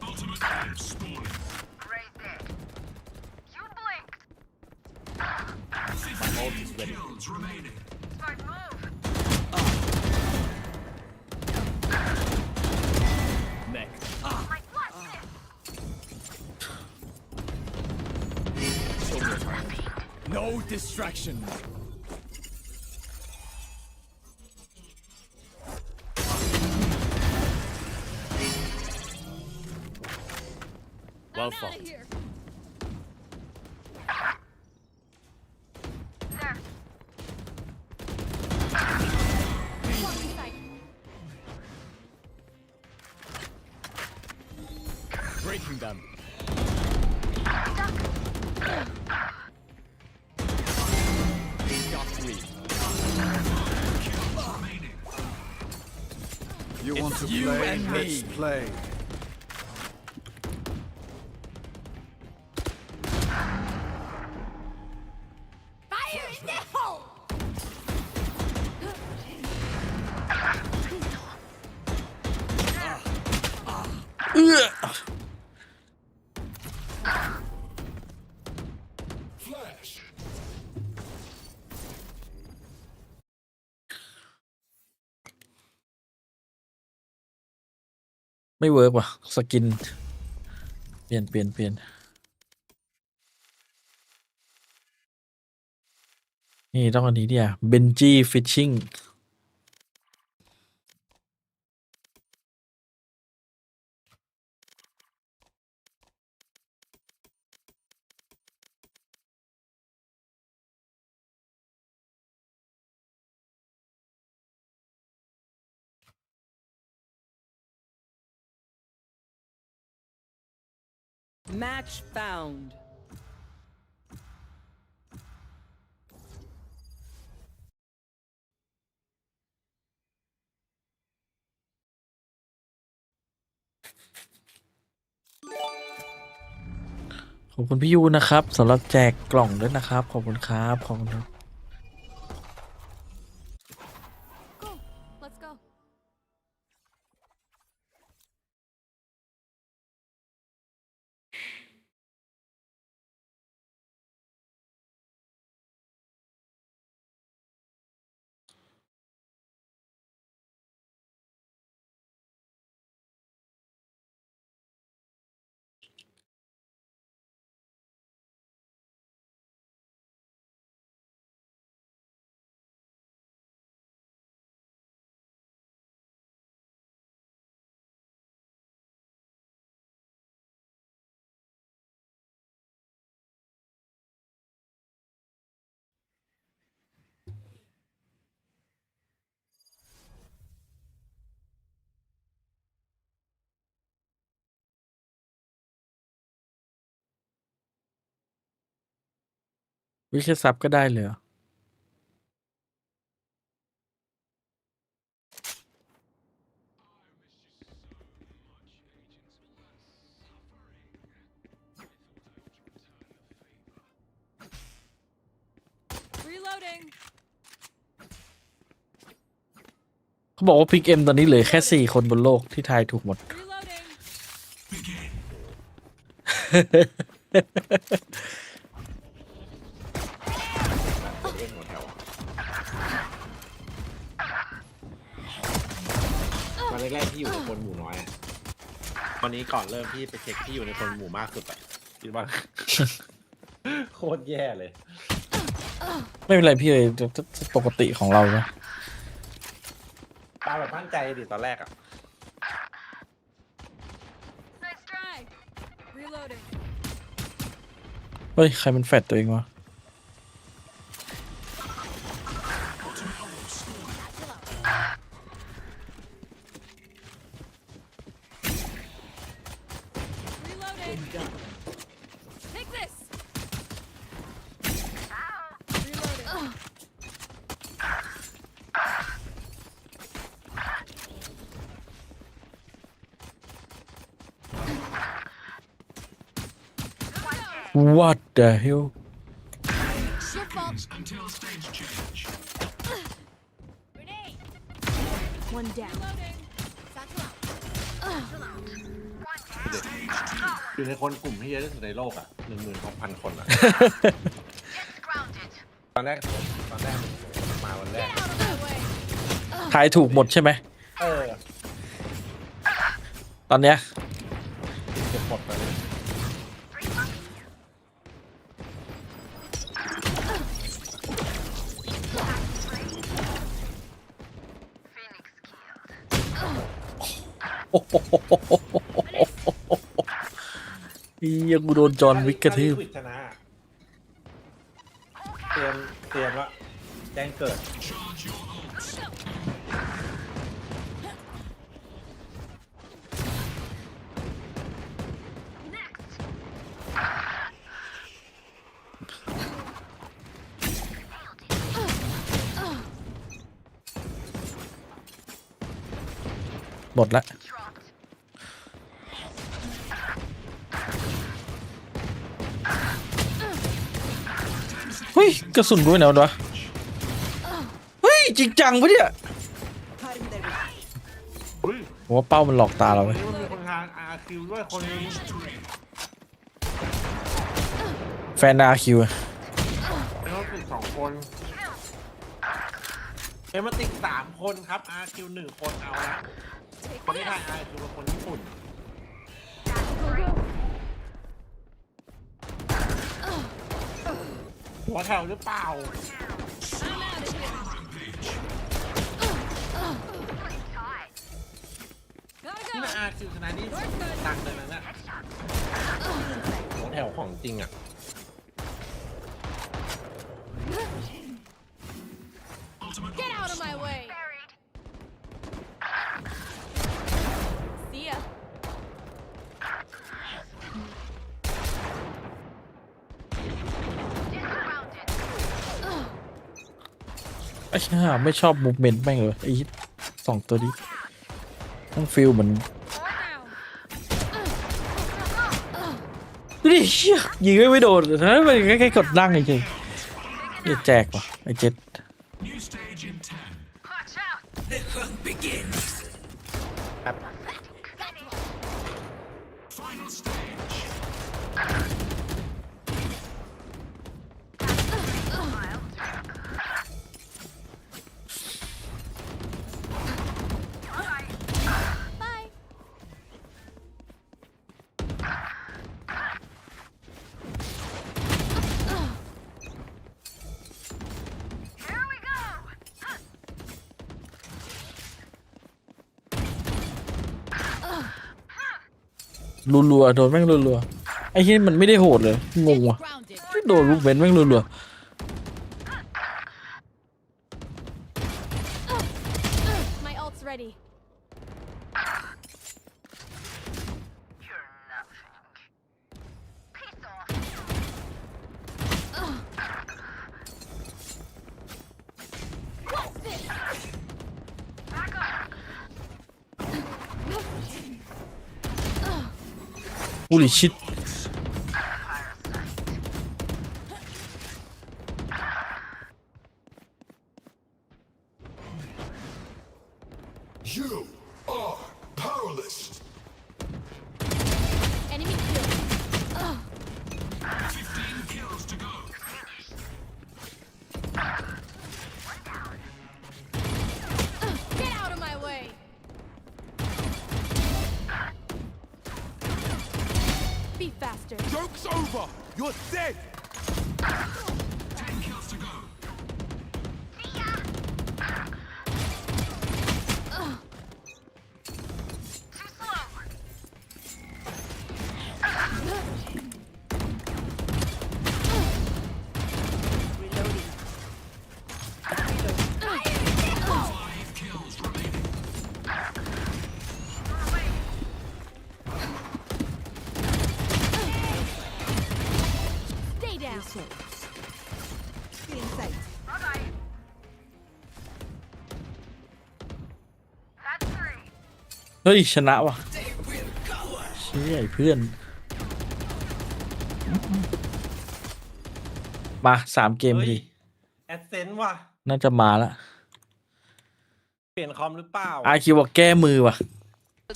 Ultimate wave spawning. My ult is ready. Kills remaining. Next. Show me your target. No distractions. Well fought. Breaking them. Got 3. You want It's to you play? and Let's me. play. Fire in the hole! เอื้อ Flash. ไม่เวิร์กว่ะสกินเปลี่ยนนี่ต้องอันนี้เนี่ยเบนจี้ฟิชชิ่งMatch found. ขอบคุณพี่ยูนะครับสำหรับแจกกล่องด้วยนะครับขอบคุณครับขอบคุณครับ Go. Let's go. วิแค่ซับก็ได้เลยเหรอ Reloading. เขาบอกว่าพิกเอ็มตอนนี้เหลือแค่ 4 คนบนโลกที่ทายถูกหมด Reloading. Begin. เล่นหัวแถวตอนแรกๆที่อยู่ในคนหมู่น้อยอะตอนนี้ก่อนเริ่มพี่ไปเช็คที่อยู่ในคนหมู่มากสุดอะคิดว่า โคตรแย่เลย ไม่เป็นไรพี่เลยปกติของเรานะ ตามแบบตั้งใจดิตอนแรกอะ Nice try. Reloading. เฮ้ยใครมันแฟดตัวเองวะ Reloading. Take this. Reloading. What the hell Until stage change. One down. อยู่ในคนกลุ่มที่เยอะที่สุดในโลกอ่ะ 16,000 คนอ่ะ ตอนแรกมาวันแรก ทายถูกหมดใช่ไหม ตอนเนี้ย เก็บหมดไปเลย ยังกูโดนจอห์นวิกกระทืบ ชนะเตรียมละแจ้งเกิด หมดละเฮ้ยกระสุนกูไปไหนวะเฮ้ยจริงจังปะเนี่ยผมว่าเป้ามันหลอกตาเราไหม วันนี้มันมีคนทาง RRQ ด้วยคนนึง แฟนRRQ อะ เป็นรถติด2 คนเอ็มติด3 คนครับ RRQ 1 คนเอานะคนที่ทาง RRQ เป็นคนญี่ปุ่นหัวแถวหรือเปล่าที่มาRRQ ชนะนี่ดังเลยนะเนี่ยหัวแถวของจริงอ่ะ Get out of my way. See ya. ไอ้ห่าไม่ชอบมูฟเมนต์แม่งเลยไอ้2 ตัวนี้ต้องฟิลเหมือนดูดิเชี่ยยิงไม่โดนนะมันแค่กดนั่งจริงๆนี่แจกว่ะไอ้เจ็ด New stage in 10. Watch out. The hunt begins. Final stage. Bye. Here we go. รัวๆโดนแม่งรัวๆไอ้ที่มันไม่ได้โหดเลยงงว่ะโดนมูฟเมนต์แม่งรัว My ult's ready. You're nothing. Peace off. What's this? Back up.ๆholy shit You are powerless. Enemy killed. 15 kills to go. Get out of my way. Be faster. Joke's over. You're dead. 10 kills to go. Too slow. souls. Feeling sight. Bye-bye. That's 3. เฮ้ยชนะว่ะเชี่ยไอ้เพื่อนมา3 เกมพอดี แอดเซนว่ะ น่าจะมาละ เปลี่ยนคอมหรือเปล่า อาคิวบอกแก้มือว่ะ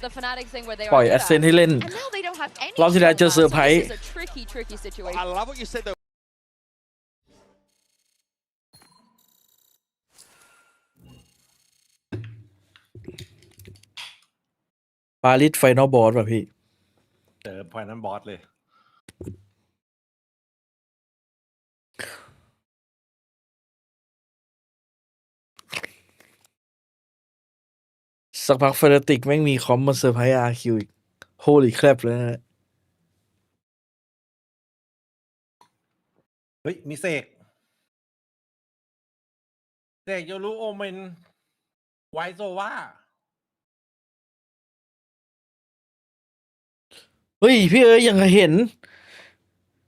The Fnatic thing where they ปล่อย are แอ good สเซนให้เล่น and now they don't have any รอบที่แล้วเจอ cooldown, เซอร์ไพร so ส์ this is a tricky situation. I love what you said though. ปาริสไฟนอลบอสป่ะพี่ เจอพอยนั้นบอสเลย สักพักเฟนาติกแม่งมีคอมมาเซอร์ไพรส์อาร์คิวอีกโฮลี่แครบเลยนะ เฮ้ย มีเสกโยรุโอเมนไวโซว่า เฮ้ย พี่เอ้ยยังเห็น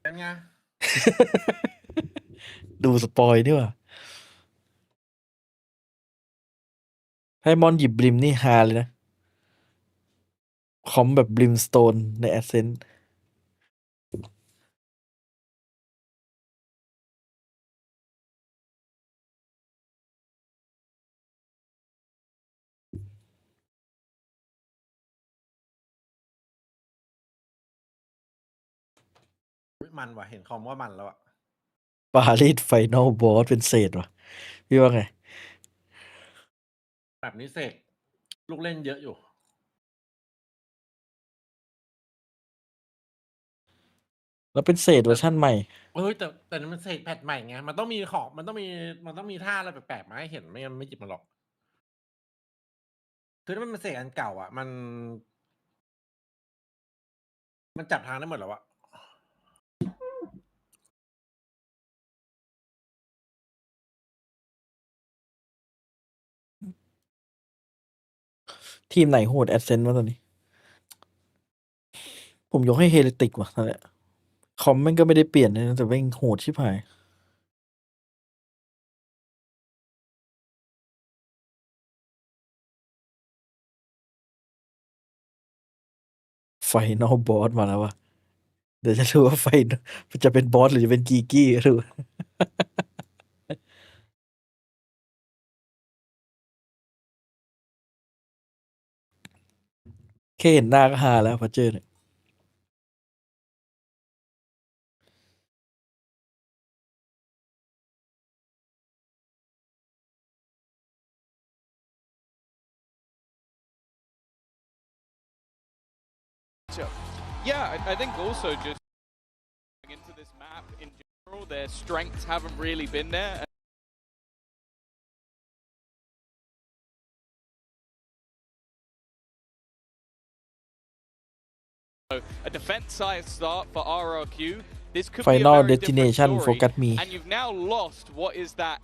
เป็นไง ดูสปอยนี่ว่ะให้มอนหยิบบลิมนี่ฮาเลยนะ คอมแบบบลิมสโตนในแอสเซนต์มันว่ะ เห็นคอมว่ามันแล้วอะ ปาริสไฟนอลบอสเป็นเศษว่ะ พี่ว่าไง แบบนี้เสกลูกเล่นเยอะอยู่ แล้วเป็นเศษเวอร์ชั่นใหม่ เฮ้ยแต่มันเสกแพทใหม่ไง มันต้องมีของมันต้องมีท่าอะไรแปลกๆมาให้เห็นไม่งั้นไม่หยิบมันหรอก คือถ้ามันเป็นเสกอันเก่าอ่ะ มันจับทางได้หมดแล้วอะ ทีมไหนโหดแอดเซนต์วะตอนนี้ ผมยกให้เฮเลติกว่ะนั่นแหละคอมแม่งก็ไม่ได้เปลี่ยนนะแต่แม่งโหดชิบหาย ไฟนอลบอสมาแล้วว่ะ เดี๋ยวจะรู้ว่าจะเป็นบอสหรือจะเป็นกีกี้ก็รู้ แค่เห็นหน้าก็ฮาแล้วพอเจอเนี่ย Yeah, I think also just into this map in general, their strengths haven't really been there. So a defense-side start for RRQ. This could be a Final very destination different story. forgot me. And you've now lost what is that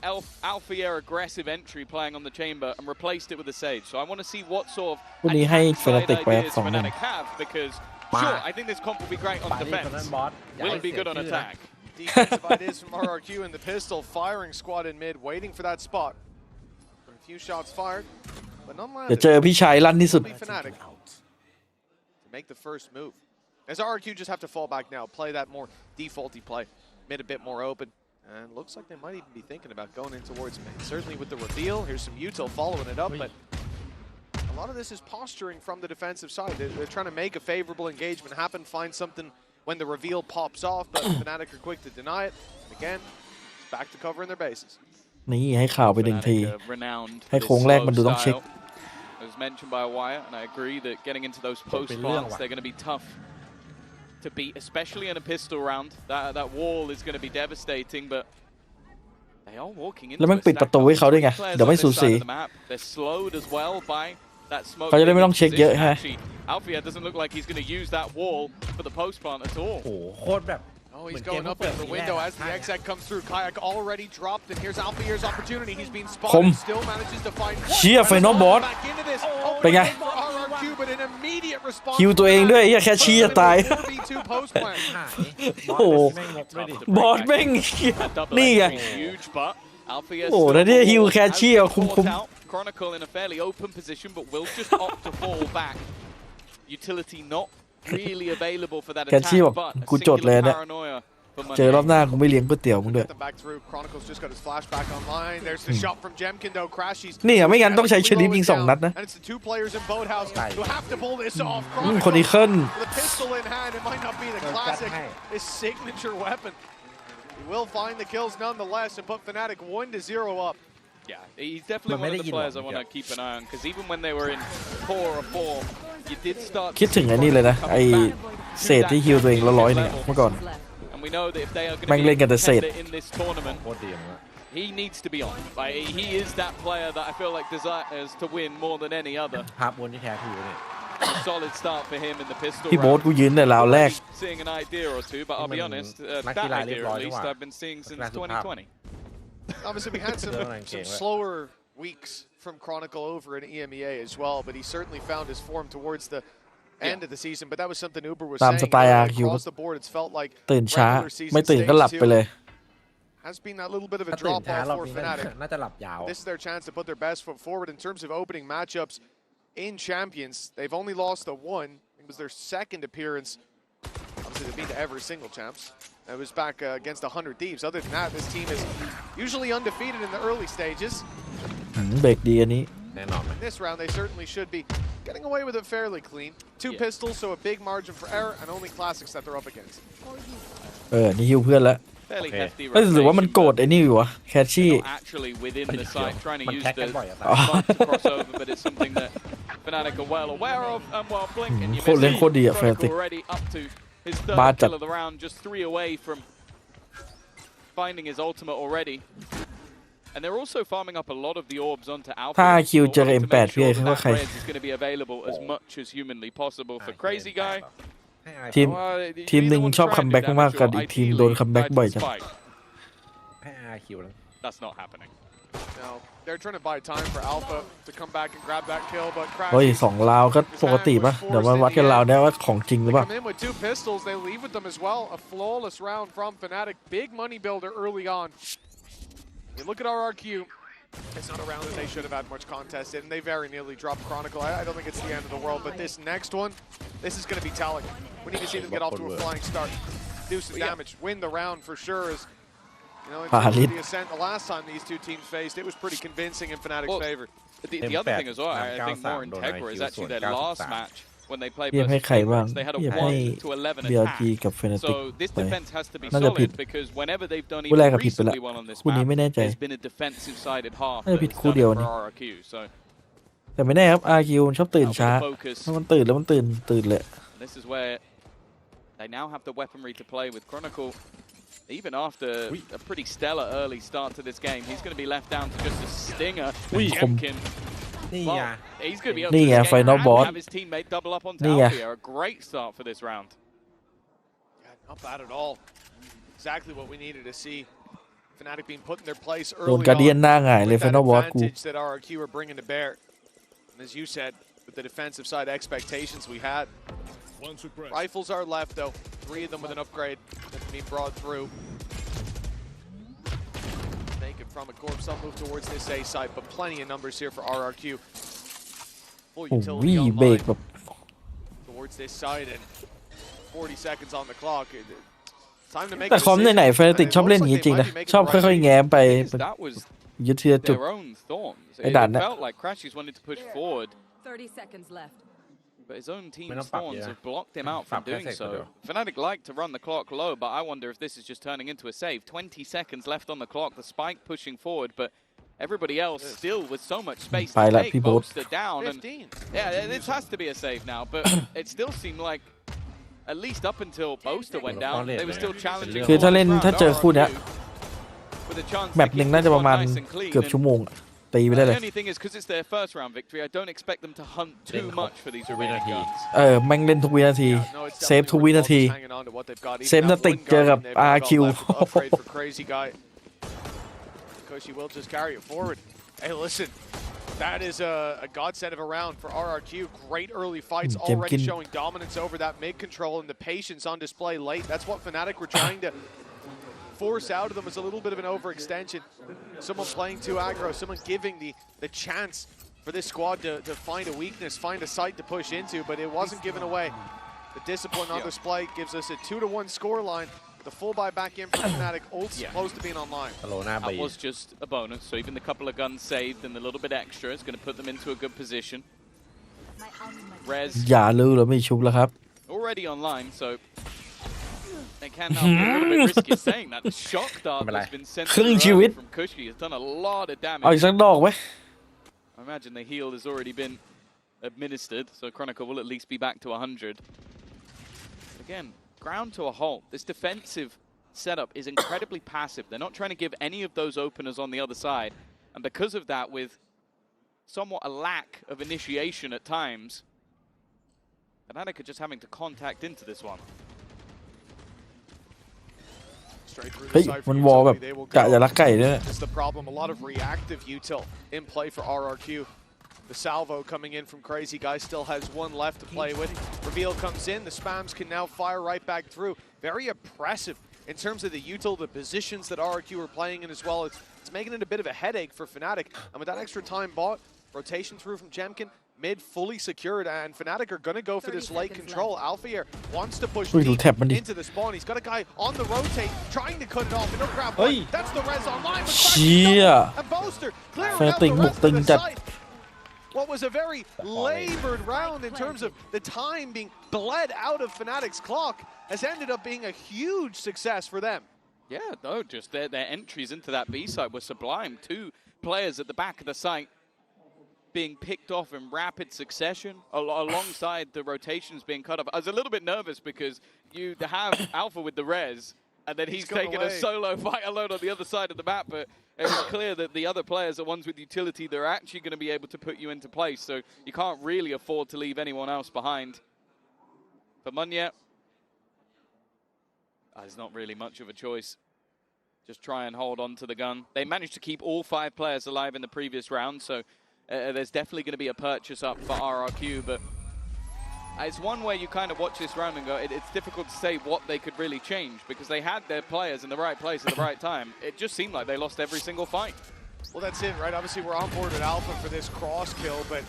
alpha air aggressive entry playing on the chamber and replaced it with a sage. So I want to see what sort of วันนี้ให้ attack side Fnatic ไป ideas 2 Fnatic have because sure, I think this comp will be great on defense. Will it be good on attack? Defensive ideas from RRQ and the pistol firing squad in mid, waiting for that spot. A few shots fired, but none เดี๋ยว landed. เจอพี่ชายลั่นที่สุด Fnatic to make the first move. As RRQ just have to fall back now, play that more defaulty play, mid a bit more open, and looks like they might even be thinking about going in towards mid. Certainly with the reveal, here's some util following it up, but a lot of this is posturing from the defensive side. They're trying to make a favorable engagement happen, find something when the reveal pops off, but Fnatic are quick to deny it. And again, it's back to covering their bases. นี่ให้ข่าวไปหนึ่งที Renowned ให้ for โค้ง this แรกมัน slow ดูต้องเช็ค style. It was mentioned by Wire, and I agree that getting into those post plants, they're going to be tough to beat, especially in a pistol round. That wall is going to be devastating, but they are walking into แล้วมัน a ปิดประตูให้เขาด้วยไง players เดี๋ยว on ไม่ this สู side สี of the map. They're slowed as well by that smoke. เขาจะได้ไม่ต้องเช็คเยอะฮะ Actually, Alfia doesn't look like he's going to use that wall for the post plant at all. โอ้โหโคตรแบบ Oh, Oh, he's going up in the window as the exec comes through. Kayak already dropped, and here's Alfier's opportunity. He's being spotted, still manages to find เชี่ยไฟนอลบอสเป็นไง RRQ, but an immediate response. คิวตัวเองด้วยไอ้แค่ชี้จะตาย 4v2 post plan. โอ้โหบอสแม่งนี่ไง โอ้แล้วเนี่ยฮิวแคชชี่เอาคุ้ม Chronicle in a fairly open position, but will just opt to fall back. Utility not really available for that แคชชี่ attack, บอก but กูจดเลย singular เนี่ย paranoia for เจอรอบ Monday. หน้ากูไม่เลี้ยงก๋วยเตี๋ยวมึงด้วย Back through. Chronicle's just got his flashback online. There's the shot from Jemkin though. Crashies. นี่อ่ะไม่งั้นต้องใช้ชลิปยิง2 นัดนะ And it's the two players in Boathouse who have to pull this off. คนนี้ขึ้น With a pistol in hand, it might not be the classic, his signature weapon. He will find the kills nonetheless and put Fnatic 1-0 up. Yeah, he's definitely one of the players I want to keep an eye on because even when they were in 4-4, you did start. คิดถึงไอ้นี่เลยนะไอ้เศษที่ฮิวตัวเองละ100เนี่ยเมื่อก่อน And we know that if they are going แม่งเล่นกันแต่ to เศ be ษ contender in this tournament, he needs to be on. Like, he is that player that I feel like desires to win more than any other. ภาพบนที่แท้ถูกเนี่ย A solid start for him in the pistol พี่โบ๊ท round. กูยืนในราวแรก Seeing an idea or two, but I'll be honest, that idea at least I've been seeing since 2020. Obviously, we had some slower weeks from Chronicle over in EMEA as well, but he certainly found his form towards the end of the season. But that was something Uber was ตาม saying. สไตล์ RRQ Across the board, it's felt like ตื่นช้า regular season ไม่ตื่นก็หลับไปเลย has been that little bit of a ถ้าตื่น drop ช้า off รอบ for นี้ Fnatic. น่าจะหลับยาว This is their chance to put their best foot forward in terms of opening matchups in Champions. They've only lost the one. It was their second appearance. Obviously, they've been to every single champs. It was back against 100 Thieves. Other than that, this team is usually undefeated in the early stages. เบรกดีอันนี้ In this round, they certainly should be getting away with it fairly clean. Two pistols, so a big margin for error, and only classics that they're up against. นี่ฮิวเพื่อนแล้ว Fairly hefty เอ้ยหรือว่ามันโกรธไอ้นี่อยู่วะแคชชี่ actually within the site trying to use the มันแท็กกันบ่อยอะ bump to cross over, but it's something that Fnatic are well aware of. And while Blink and you โคตรเล่นโคตรดีอะ Fnatic already up to his บ้า third จัด kill of the round, just 3 away from finding his ultimate already. And they're also farming up a lot of the orbs onto Alpha. ถ้า RRQ เจอ wanting to M8 make พี่ sure คิด that ว่าใคร res is going to be available as much as humanly possible for Crazy Guy. ทีมทีมหนึ่งชอบคัมแบ็กมากๆกันอีกทีมโดนคัมแบ็กบ่อยจัง ให้ RRQ แล้ว That's not happening. Now, they're trying to buy time for Alpha to come back and grab that kill, but เฮ้ย Crashies 2 ราวก็ปกติป่ะเดี๋ยวมาวัดกันราวได้ว่าของจริงหรือเปล่า come in with 2 pistols. They leave with them as well. A flawless round from Fnatic. Big money builder early on. You look at RRQ. It's not a round that they should have had much contest in. They very nearly dropped Chronicle. I don't think it's the end of the world, but this next one, this is going to be telling. We need to see them get off to a flying start. Do some damage. Win the round for sure. As, you know, in terms of the ascent, the last time these two teams faced, it was pretty convincing in Fnatic's favor. The other thing as well, I think more Integra is actually their last match when they played เรียกให้ versus ใครบ้าง Favorites. They had a เรียกให้ 1-11 BLG attack. กับ Fnatic So this ไป defense has to be น่าจะผิด solid because whenever they've done คู่แรก even ก็ผิดไปละ recently well on this คู่นี้ map, ไม่แน่ใจ there's been a defensive sided half น่าจะ that ผิด has คู่ done เดียว it นี่ for RRQ. So แต่ไม่แน่ครับ RRQ มันชอบตื่นช้าถ้ามันตื่นแล้วมันตื่นเลย this is where they now have the weaponry to play with Chronicle. Even after a pretty stellar early start to this game, he's going to be left down to just a stinger. Jemkin. นี่ไง Well, he's going to be able นี่ to ไง escape Final and Boss have his teammate double up onto นี่ไง Alfia. A great start for this round. Yeah, not bad at all. Exactly what we needed to see. Fnatic being put in their place โดน early การเดียน on หน้าหงายเลย with that Final Boss กู advantage that RRQ are bringing to bear. And as you said, with the defensive side expectations we had. Rifles are left though. 3 of them with an upgrade that's being brought through. Naked from a corpse, some move towards this A side, but plenty of numbers here for RRQ. Full โอ้ utility ยเบรก online แบบ towards this side and 40 seconds on the clock. Time to make แต่ a คอม decision. ไหนๆ Fnatic ชอบเล่นอย่างนี้จริงนะ ชอบค่อยๆแง้มไป That was ยึดทีละจุด their own thorns. ไอ้ It ด่านเนี่ย felt like Crashies wanted to push forward, 30 seconds left. but his own team's ไม่ต้องปรับเย thorns อะ have blocked him out ปรั from บแค่ doing เสร็จก็ so. เดี๋ยว Fnatic like to run the clock low, but I wonder if this is just turning into a save. 20 seconds left on the clock, the spike pushing forward, but everybody else still with so much space ไป to ละ take. พี่โบ๊ท Both are down, and yeah, this has to be a save now, but it still seemed like at least up until Boaster went down, they were still challenging. คือถ้าเล่น all ถ้า round. เจอคู่เนี้ย RRQ with a chance แม to ปหนึ่ง keep น่า this จะป one ระมาณ nice and clean, เกือบ and ชั่วโมง ตีไปได้เลย The only thing is because it's their first round victory, I don't expect them to hunt too much for these remaining guns. แม่งเล่นทุกวินาทีเซฟทุกวินาทีเซฟนาติกเจอกับ RRQ Koshi will just carry it forward. Hey, listen, that is a godsend of a round for RRQ. Great early fights, already showing dominance over that mid control and the patience on display late. That's what Fnatic were trying to force out of them, is a little bit of an overextension. Someone playing too aggro, someone giving the chance for this squad to find a weakness, find a site to push into, but it wasn't given away. The discipline on display gives us a 2-1 scoreline. The full buy back in from Fnatic, ult's close to being online. That was just a bonus, so even the couple of guns saved and a little bit extra is going to put them into a good position. Rez อย่าลืมเราไม่ชุบแล้วครับ already online, so they can now be a little bit risky saying that. The shock dart has been sent from Kushki has done a lot of damage. เอาอีกสักดอกไหม I imagine the heal has already been administered, so Chronicle will at least be back to 100. Again, ground to a halt. This defensive setup is incredibly passive. They're not trying to give any of those openers on the other side, and because of that, with somewhat a lack of initiation at times, Fnatic are just having to contact into this one. เฮ้ยมันวอลแบบกะจะรักไก่ด้วย That's the problem. A lot of reactive util in play for RRQ. The salvo coming in from Crazy Guy still has one left to play with. Reveal comes in. The spams can now fire right back through. Very oppressive in terms of the util, the positions that RRQ are playing in as well. It's making it a bit of a headache for Fnatic. And with that extra time bought, rotation through from Jemkin. Mid fully secured, and Fnatic are going to go for this late control. Alpha here wants to push deep into the spawn. He's got a guy on the rotate, trying to cut it off, and he'll grab one. That's the res online. And Boaster clearing out the rest of the site. What was a very labored round in terms of the time being bled out of Fnatic's clock has ended up being a huge success for them. Yeah, no, just their entries into that B site were sublime. 2 players at the back of the site being picked off in rapid succession alongside the rotations being cut off. I was a little bit nervous because you have Alpha with the res, and then he's taking a solo fight alone on the other side of the map, but it was clear that the other players are ones with utility. They're actually going to be able to put you into place, so you can't really afford to leave anyone else behind. For Munya, there's not really much of a choice. Just try and hold on to the gun. They managed to keep all 5 players alive in the previous round, so there's definitely going to be a purchase up for RRQ, but it's one way you kind of watch this round and go, it's difficult to say what they could really change, because they had their players in the right place at the right time. It just seemed like they lost every single fight. Well, that's it, right? Obviously, we're on board at Alpha for this cross kill, but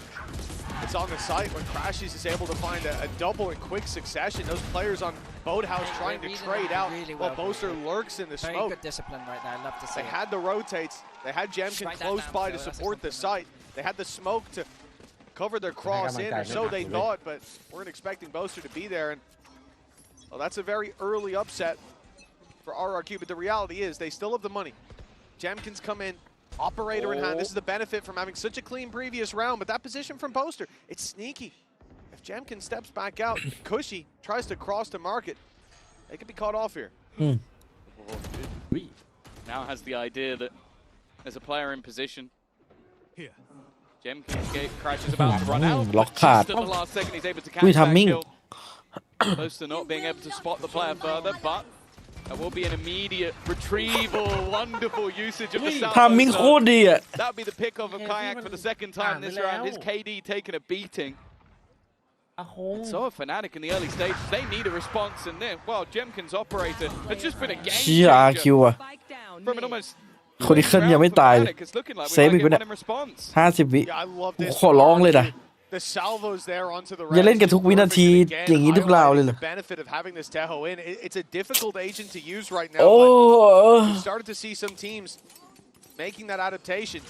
it's on the site when Crashies is able to find a double in quick succession. Those players on Boathouse trying to trade out while Boaster lurks in the smoke. Very good discipline right there. I love to see They had the rotates. They had Jemkin close by to support the site. They had the smoke to cover their cross in, or so they thought, but weren't expecting Boaster to be there. And well, that's a very early upset for RRQ, but the reality is they still have the money. Jemkin's come in, operator in hand. This is the benefit from having such a clean previous round, but that position from Boaster, it's sneaky. If Jemkin steps back out, Cushy tries to cross to market, they could be caught off here. Now has the idea that there's a player in position. Jemkin's gate crashes about to run out. Just at the last second, he's able to catch that kill. Boaster not being able to spot the player further, but there will be an immediate retrieval. Wonderful usage of the south. That would be the pick of a kayak for the second time this round. His KD taking a beating. And so a Fnatic in the early stages, they need a response, and then, well, Jemkin's operator has just been a game changer from an almost คนที่ขึ้นยังไม่ตายเซฟอีกเนี่ย50 วิขอร้องเลยนะ The salvos there onto the อย่าเล่นกันทุกวินาทีอย่างนี้ทุกราวเลยเหรอ benefit of having this Teho in. It's a difficult agent to use right now. But we started to see some teams making that adaptation,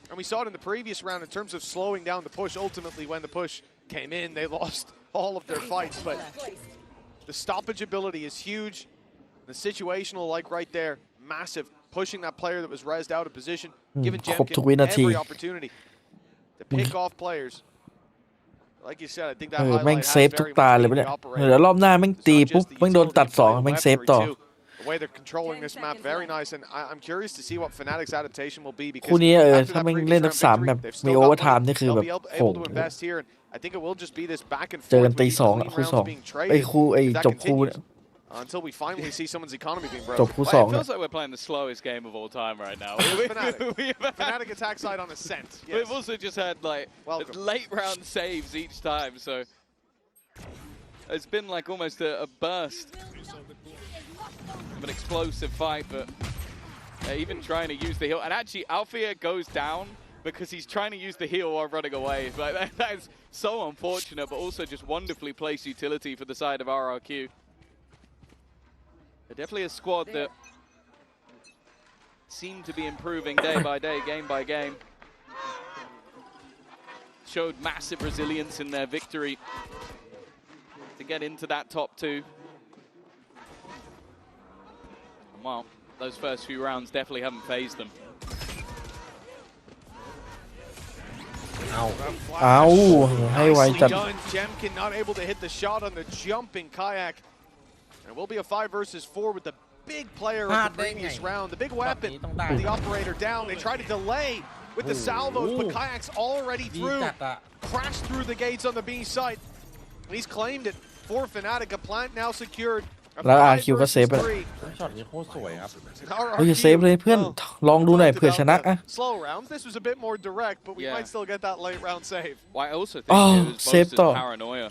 and we saw it in the previous round in terms of slowing down the push. Ultimately, when the push came in, they lost all of their fights. But the stoppage ability is huge. The situational, like right there, massive. Pushing that player that was rezzed out of position, giving Jemkin every opportunity to pick off players. Like you said, I think that highlight has very much been the operator. เดี๋ยวรอบหน้าแม่งตีปุ๊บแม่งโดนตัด2แม่งเซฟต่อ The way they're controlling this map, very nice, and I'm curious to see what Fnatic's adaptation will be คู่ because นี้ after ถ้า that แม่ง previous เล่น round ทั้งสามแบบ victory, they've มี still โอเวอ got ร์ไทม์ money. นี่คือ They'll แบบ be โห able to invest here, and I think it will just be this back and เจอ forth กัน with ตี these สอง clean คู่ rounds สอง being ไอ้ traded คู่ไอ้ if that จบคู่ continues until we finally see someone's economy being จบ broken. คู่ Well, สอง it feels like we're playing the slowest game of all time right now. Fnatic attack side on ascent. Yes. We've also just had like late round saves each time, so it's been like almost a burst of an explosive fight, but even trying to use the heal. And actually, Alfia goes down because he's trying to use the heal while running away. Like that is so unfortunate, but also just wonderfully placed utility for the side of RRQ. They're definitely a squad that seem to be improving day by day, game by game. Showed massive resilience in their victory to get into that top two. Well, those first few rounds definitely haven't fazed them. เอาให้ไว Nicely จัด done. GEN.G not able to hit the shot on the jumping kayak. And it will be a 5 versus 4 with the big player of the previous round. The big weapon, the operator down. They try to delay with the salvos, but kayak's already through. Crashed through the gates on the B side. He's claimed it for Fnatic. A plant now secured. แล้ว RQ ก็เซฟไปแล้ว ช็อตนี้โคตรสวยครับ เฮ้ยเซฟเลยเพื่อนลองดูหน่อยเผื่อชนะอะ Slow rounds. This was a bit more direct, but we might still get that late round save. Well, I also think it was boasted paranoia.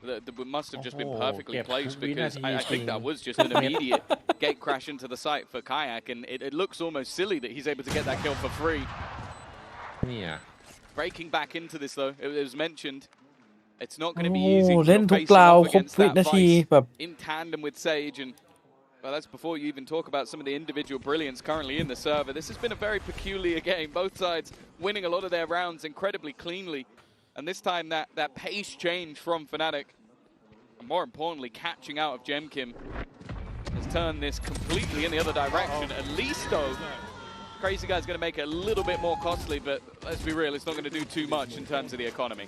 That must have just been perfectly placed because I think that was just an immediate gate crash into the site for Kayak, and it looks almost silly that he's able to get that kill for free. Yeah. Breaking back into this though, it was mentioned. It's not going to be easy. เล่นทุกราวครบวินาทีแบบ in tandem with Sage, and well, that's before you even talk about some of the individual brilliance currently in the server. This has been a very peculiar game. Both sides winning a lot of their rounds incredibly cleanly, and this time that pace change from Fnatic, and more importantly, catching out of GEN.G has turned this completely in the other direction. At least though, Crazy Guy's going to make it a little bit more costly, but let's be real, it's not going to do too much in terms of the economy.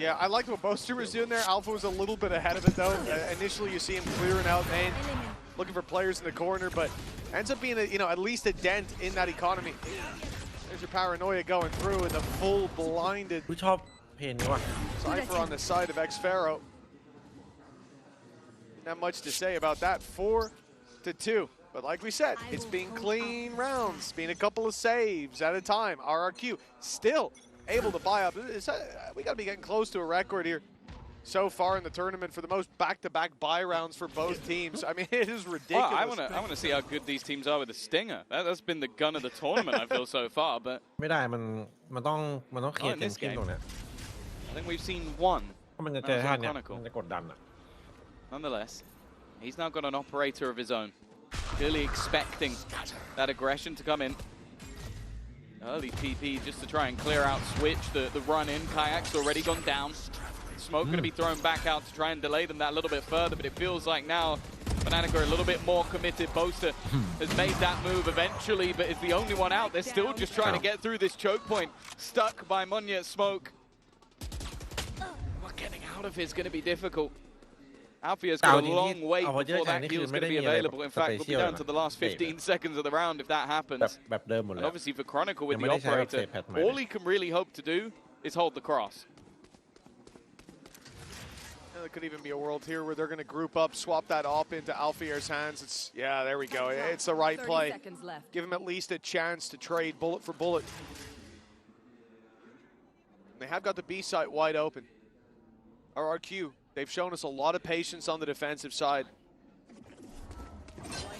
Yeah, I liked what Boaster was doing there. Alpha was a little bit ahead of it though. Initially, you see him clearing out main, looking for players in the corner, but ends up being at least a dent in that economy. There's your paranoia going through and the full blinded. ชอบเพลงนี้ว่ะ Cypher on the side of X-Pharaoh. Not much to say about that. 4-2. But like we said, it's been clean rounds, been a couple of saves at a time. RRQ still able to buy up. We got to be getting close to a record here so far in the tournament for the most back-to-back buy rounds for both teams. I mean, it is ridiculous. Well, I want to see how good these teams are with the Stinger. That's been the gun of the tournament, I feel so far. But ไม่ได้มันต้องเคลียร์เกมขึ้นตรงเนี้ย I think we've seen one. เพราะมันจะเจอท่าเนี้ยมันจะกดดันอ่ะ Nonetheless, he's now got an operator of his own. Clearly expecting that aggression to come in. Early TP just to try and clear out Switch. The run in, Kayak's already gone down. Smoke going to be thrown back out to try and delay them that little bit further, but it feels like now Fnatic are a little bit more committed. Boaster has made that move eventually, but is the only one out. They're still just trying to get through this choke point. Stuck by Munya Smoke. Well, getting out of here is going to be difficult. Alfia's got a long wait before that heal is going to be available. In fact, we'll be down to the last 15 seconds of the round if that happens. And obviously for Chronicle with the operator, all he can really hope to do is hold the cross. There could even be a world here where they're going to group up, swap that op into Alfier's hands. Yeah, there we go. It's the right play. Give him at least a chance to trade bullet for bullet. They have got the B site wide open. RRQ. They've shown us a lot of patience on the defensive side.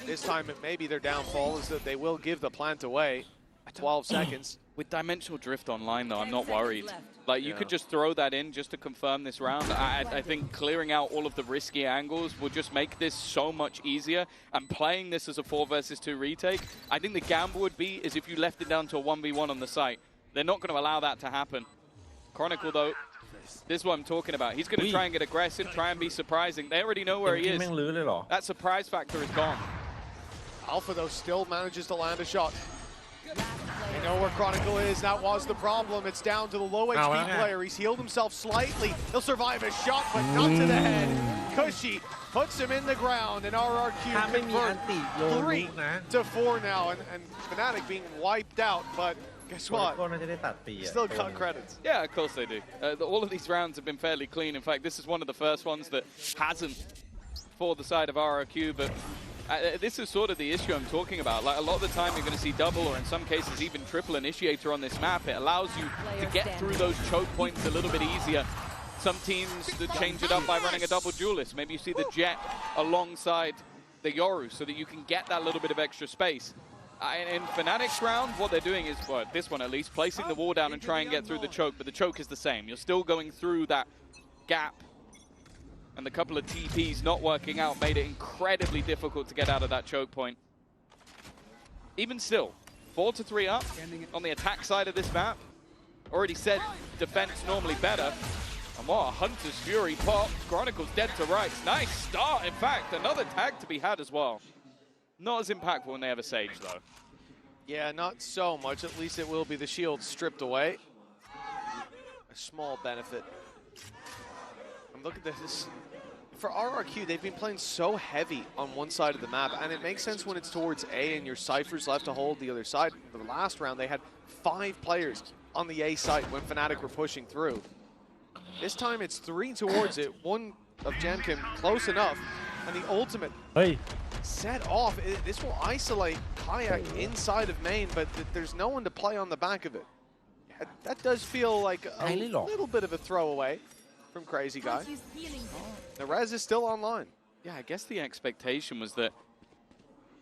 This time, it may be their downfall is that they will give the plant away. 12 seconds. With Dimensional Drift online, though, I'm not worried. Like, you could just throw that in just to confirm this round. I think clearing out all of the risky angles will just make this so much easier. And playing this as a 4 versus 2 retake, I think the gamble would be is if you left it down to a 1v1 on the site. They're not going to allow that to happen. Chronicle, though, this is what I'm talking about. He's going to try and get aggressive, try and be surprising. They already know where he is. That surprise factor is gone. Alpha, though, still manages to land a shot. They know where Chronicle is. That was the problem. It's down to the low HP player. He's healed himself slightly. He'll survive a shot, but not to the head. cushy, puts him in the ground, and RRQ ถ้าไม่มีอัน convert ติโยนลูกนะ 3 to 4 now, and Fnatic being wiped out, but guess ก็ what? น่าจะได้ตัดปีอ่ะ Still got credits. Yeah, of course they do. All of these rounds have been fairly clean. In fact, this is one of the first ones that hasn't for the side of RRQ, but this is sort of the issue I'm talking about. Like, a lot of the time you're going to see double or in some cases even triple initiator on this map. It allows you to get through those choke points a little bit easier. Some teams that change it up by running a double duelist. Maybe you see the Jet alongside the Yoru so that you can get that little bit of extra space. In Fnatic's round, what they're doing is, well, this one at least, placing the wall down and try and get through the choke, but the choke is the same. You're still going through that gap, and the couple of TPs not working out made it incredibly difficult to get out of that choke point. Even still, 4-3 up on the attack side of this map. Already said defense normally better. And what a Hunter's Fury pop. Chronicles dead to rights. Nice start, in fact. Another tag to be had as well. Not as impactful when they have a Sage, though. Yeah, not so much. At least it will be the shield stripped away. A small benefit. And look at this. For RRQ, they've been playing so heavy on one side of the map, and it makes sense when it's towards A and your Cyphers left to hold the other side. The last round, they had 5 players on the A side when Fnatic were pushing through. This time, it's 3 towards it. One of GEN.G close enough, and the ultimate set off. This will isolate Kayak inside of main, but there's no one to play on the back of it. That does feel like a little bit of a throwaway from Crazy Guy. The res is still online. Yeah, I guess the expectation was that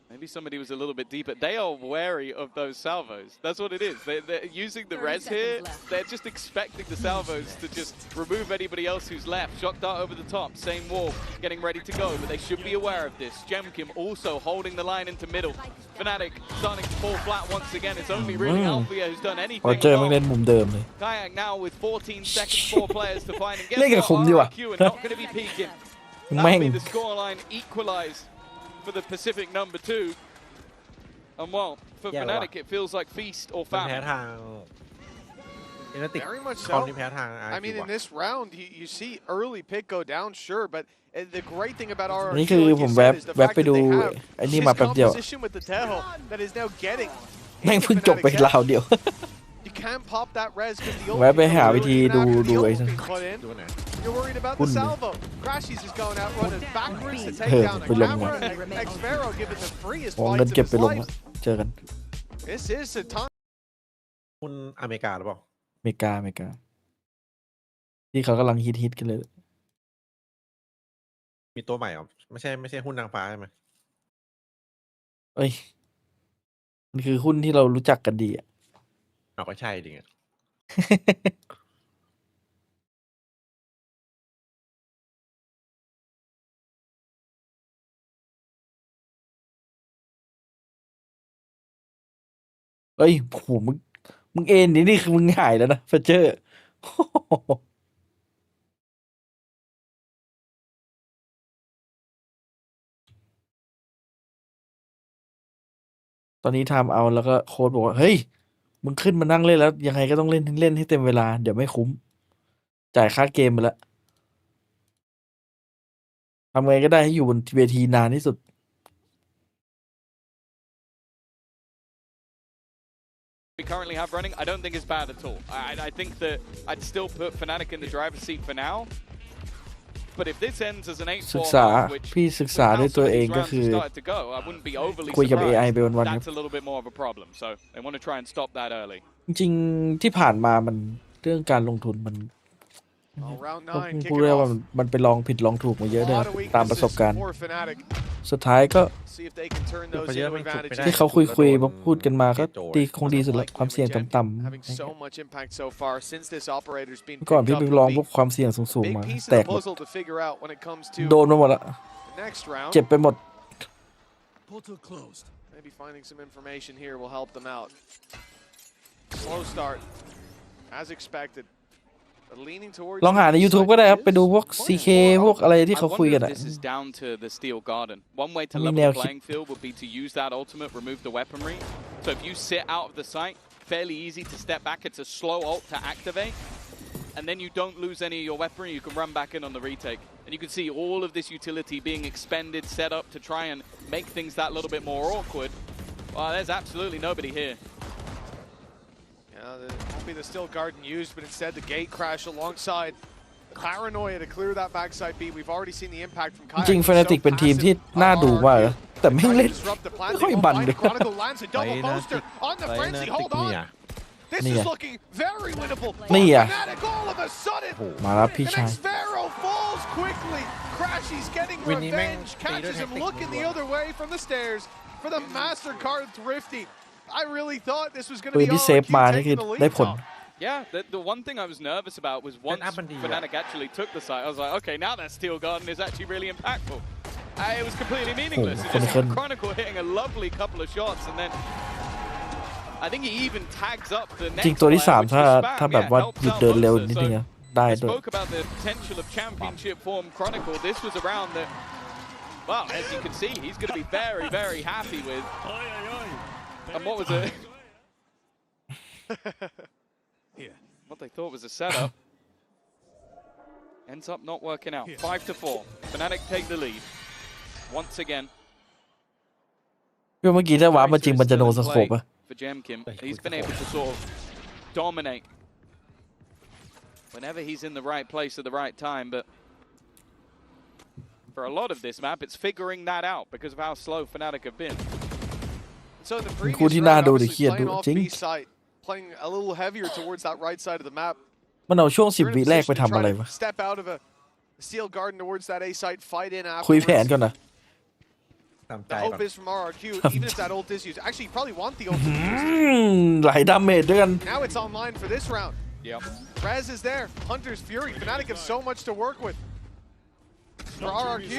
maybe somebody was a little bit deeper. They are wary of those salvos. That's what it is. They're using the res here. They're just expecting the salvos to just remove anybody else who's left. Shock dart over the top. Same wall. Getting ready to go. But they should be aware of this. GEN.G also holding the line into middle. Fnatic starting to fall flat once again. It's only really Althea who's done anything. พอเจอมันเล่นมุมเดิมเลย Kayak now with 14 seconds, 4 players to find and get เล่นกับผมดีกว่า RRQ and not going to be peeking. That'll be the scoreline equalized for the Pacific number 2. And well, for Fnatic, it feels like feast or แพ้ famine. ทาง Very much คอ so. นี่แพ้ทาง I mean, in this round, you see early pick go down, sure, but the great thing about RRQ นี่คือผมแวบไปดูไอ้นี่มาแป๊บเดียว composition with the Teho that is now getting แม่งเพิ่งจบไปราวเดียว You can't pop that res because the แวะไปหาวิธีดูไอ้นั่น You're worried about the salvo. Crashies is going out running backwards to take down a ไปลง camera. มา Xvero giving the freest วง fights เงิน of เก็บ his ไปลง life. เจอกัน This is a time. คุณอเมริกาหรือเปล่า อเมริกาที่เขากำลังฮิตกันเลย มีตัวใหม่เหรอไม่ใช่หุ้นนางฟ้าใช่ไหม เอ้ยมันคือหุ้นที่เรารู้จักกันดีอ่ะ ก็ใช่ดิไง เอ้ยโหมึงเอ็นนี่คือมึงหายแล้วนะเฟเจอร์ ตอนนี้ไทม์เอาแล้วก็โค้ชบอกว่าเฮ้ยมึงขึ้นมานั่งเล่นแล้วยังไงก็ต้องเล่นให้เต็มเวลาเดี๋ยวไม่คุ้มจ่ายค่าเกมไปแล้วทำไงก็ได้ให้อยู่บนเวทีนานที่สุด We currently have running, I don't think it's bad at all. I think that I'd still put Fnatic in the driver's seat for now. But if this ends as an ศึกษา 8-4, which พี่ศึกษาด้วยตัวเองก็คือ started to go, I wouldn't be overly คุยกับ AI ไป surprised. วันๆครับ That's a little bit more of a problem. So they want to try and stop that early. จริงๆที่ผ่านมามันเรื่องการลงทุนมัน round ก็ 9 พูด kicking ได้ว่า off. มันไปลองผิดลองถูกมาเยอะ A เลย lot of ตามประสบ weaknesses การณ์ for Fnatic. สุดท้ายก็ See if they can turn those into advantages. ที่เขาคุยพูดกันมาก็คงดีสุดแล้วความเสี่ยงต่ำ Having so much impact so far since this operator's been ๆก่อน picked พี่ up ไปลอง would พวก be ความเสี่ยงสูงๆ big มา piece of แต the กหมด puzzle to figure out when it comes to โดนมาหมดละ the next round. เจ็บไปหมด Portal closed. Maybe finding some information here will help them out. Slow start, as expected. But leaning towards ลองหาใน YouTube ก็ได้ครับไปดูพวก CK พวกอะไรที่เขาคุยกัน I อ่ะ wonder if this is down to the Steel Garden. One way to มี level แนว the คิด playing field would be to use that ultimate, remove the weaponry. So if you sit out of the site, fairly easy to step back. It's a slow ult to activate. and then you don't lose any of your weaponry, you can run back in on the retake. And you can see all of this utility being expended, set up to try and make things that little bit more awkward. Well, there's absolutely nobody here. Yeah, won't be the still garden used, but instead the gate crash alongside Paranoia to clear that backside beat. We've already seen the impact from Kyle. จริง Fnatic เป็นทีมที่น่าดูมากแต่ไม่เล่นไม่ค่อยบันเลย This is looking very winnable. นี่อ่ะ Fnatic all of a sudden. มาแล้วพี่ชาย Vero falls quickly. Crashy's getting revenge. Catches him looking the other way from the stairs for the MasterCard Thrifty. I really thought this was going to be RRQ taking the lead. Yeah, the one thing I was nervous about was once Fnatic actually took the site, I was like, okay, now that Steel Garden is actually really impactful. It was completely meaningless. It's just Chronicle hitting a lovely couple of shots, and then I think he even tags up the next จริงตัวที่ 3 ถ้าแบบว่าหยุดเดินเร็วนิดนึงได้ด้วย spoke about the potential of championship form Chronicle. This was a round that, well, as you can see, he's going to be very, very happy with. And what was it? What they thought was a setup ends up not working out. 5-4. Fnatic take the lead once again. เมื่อกี้ถ้าว้ามาจริงมันจะโนสโคปอะ For GEN.G, he's been able to sort of dominate whenever he's in the right place at the right time, but for a lot of this map, it's figuring that out because of how slow Fnatic have been. So the previous round, obviously playing off B side, playing a little heavier towards that right side of the map. มันเอาช่วง10 วิแรกไปทำอะไรวะ Step out of a steel garden towards that A site, fight in คุยแผน afterwards. ก่อนนะ The hope is from RRQ, even if that ult is used. Actually, you probably want the ult to be used. หลายดาเมจด้วยกัน Now it's online for this round. Yep. Rez is there. Hunter's Fury. Fnatic have so much to work with. For RRQ.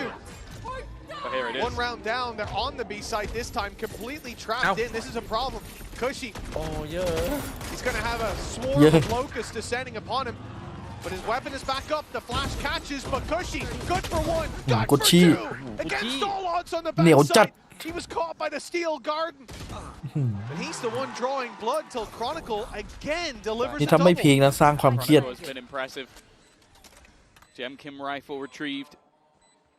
But here it is. One round down. They're on the B site this time, completely trapped in. This is a problem. Cushy. Oh, yeah. He's going to have a swarm of locusts descending upon him. But his weapon is back up. The flash catches, but Cushy, good for one, got for two. Against all odds on the backside. He was caught by the steel garden. But he's the one drawing blood till Chronicle again delivers นี่ a ถ้าไม่ double. พีคนะสร้างความเครียด Chronicle has been impressive. GEN.G rifle retrieved.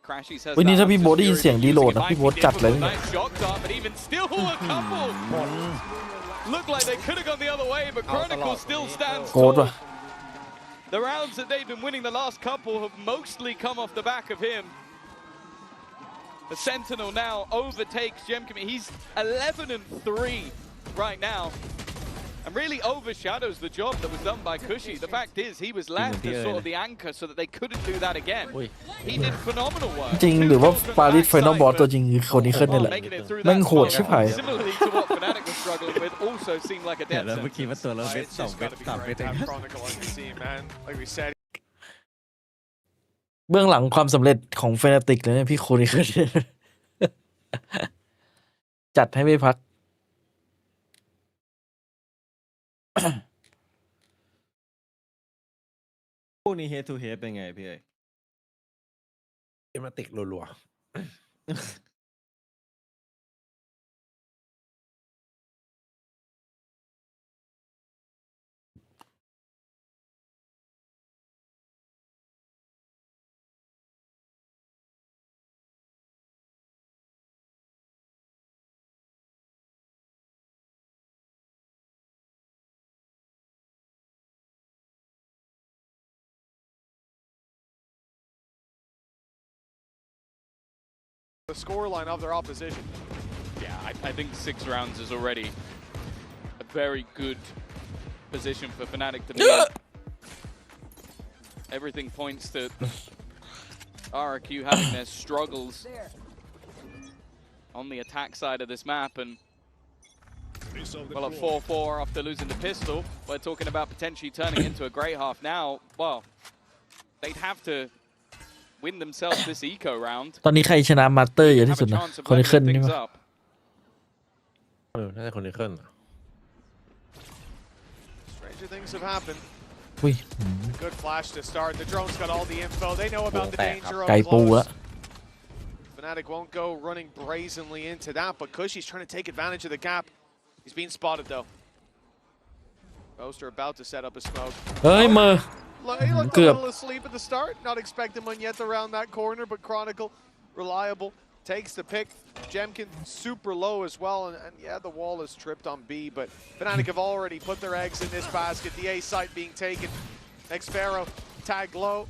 Crashies has วันนี้ that ถ้าพี่โบ๊ทได้ยินเสียงรีโหลด using นะ it พี่ might โบ๊ท be จัดเลย difficult. เนี่ย Nice shot dart, but even still a couple. Looked like they could have gone the other way, but Chronicle still stands โกรธ tall. ว่ะ The rounds that they've been winning the last couple have mostly come off the back of him. The Sentinel now overtakes GEN.G. He's 11-3 right now, and really overshadows the job that was done by Cushy. The fact is, he was left as sort of the anchor so that they couldn't do that again. He did phenomenal work. จริงหรือว่าปาริสไฟนอลบอสตัวจริงคือคนนี้ขึ้นนี่แหละแม่งโหดชิบหาย Similarly to what Fnatic was struggling with, also seemed like a เดี๋ยว dead แล้วเมื่อ center. กี้ว่าตัวเราเวท It's 2 just เวท gotta be 3 เว great ท to เอง have Chronicle on your team, man. Like we said. เบื้องหลังความสำเร็จของ Fnatic เลยเนี่ยพี่โคนี่ขึ้น จัดให้ไม่พัก พวกนี้ head to head เป็นไงพี่เอ๋ เกมมาติกรัวThe scoreline of their opposition. Yeah, I think 6 rounds is already a very good position for Fnatic to be in. Everything points to RRQ having their struggles on the attack side of this map, and well, a 4-4 after losing the pistol, we're talking about potentially turning into a great half now. Well, they'd have to win themselves this eco round. ตอนนี้ใครชนะมาสเตอร์เยอะที่สุดนะคนนี้ขึ้นนี่มั้ย น่าจะคนนี้ขึ้น Stranger things have happened. อุ้ย Good flash to start. The drone's got all the info. They know about the danger of ไก่ปูละ Fnatic won't go running brazenly into that, but Cushy's trying to take advantage of the gap. He's being spotted though. Poster about to set up a smoke. เฮ้ยมือ He looked a little asleep at the start. Not expecting Munyet around that corner, but Chronicle, reliable, takes the pick. Jemkin super low as well, and yeah, the wall is tripped on B, but Fnatic have already put their eggs in this basket. The A site being taken. Next Pharaoh, tag low.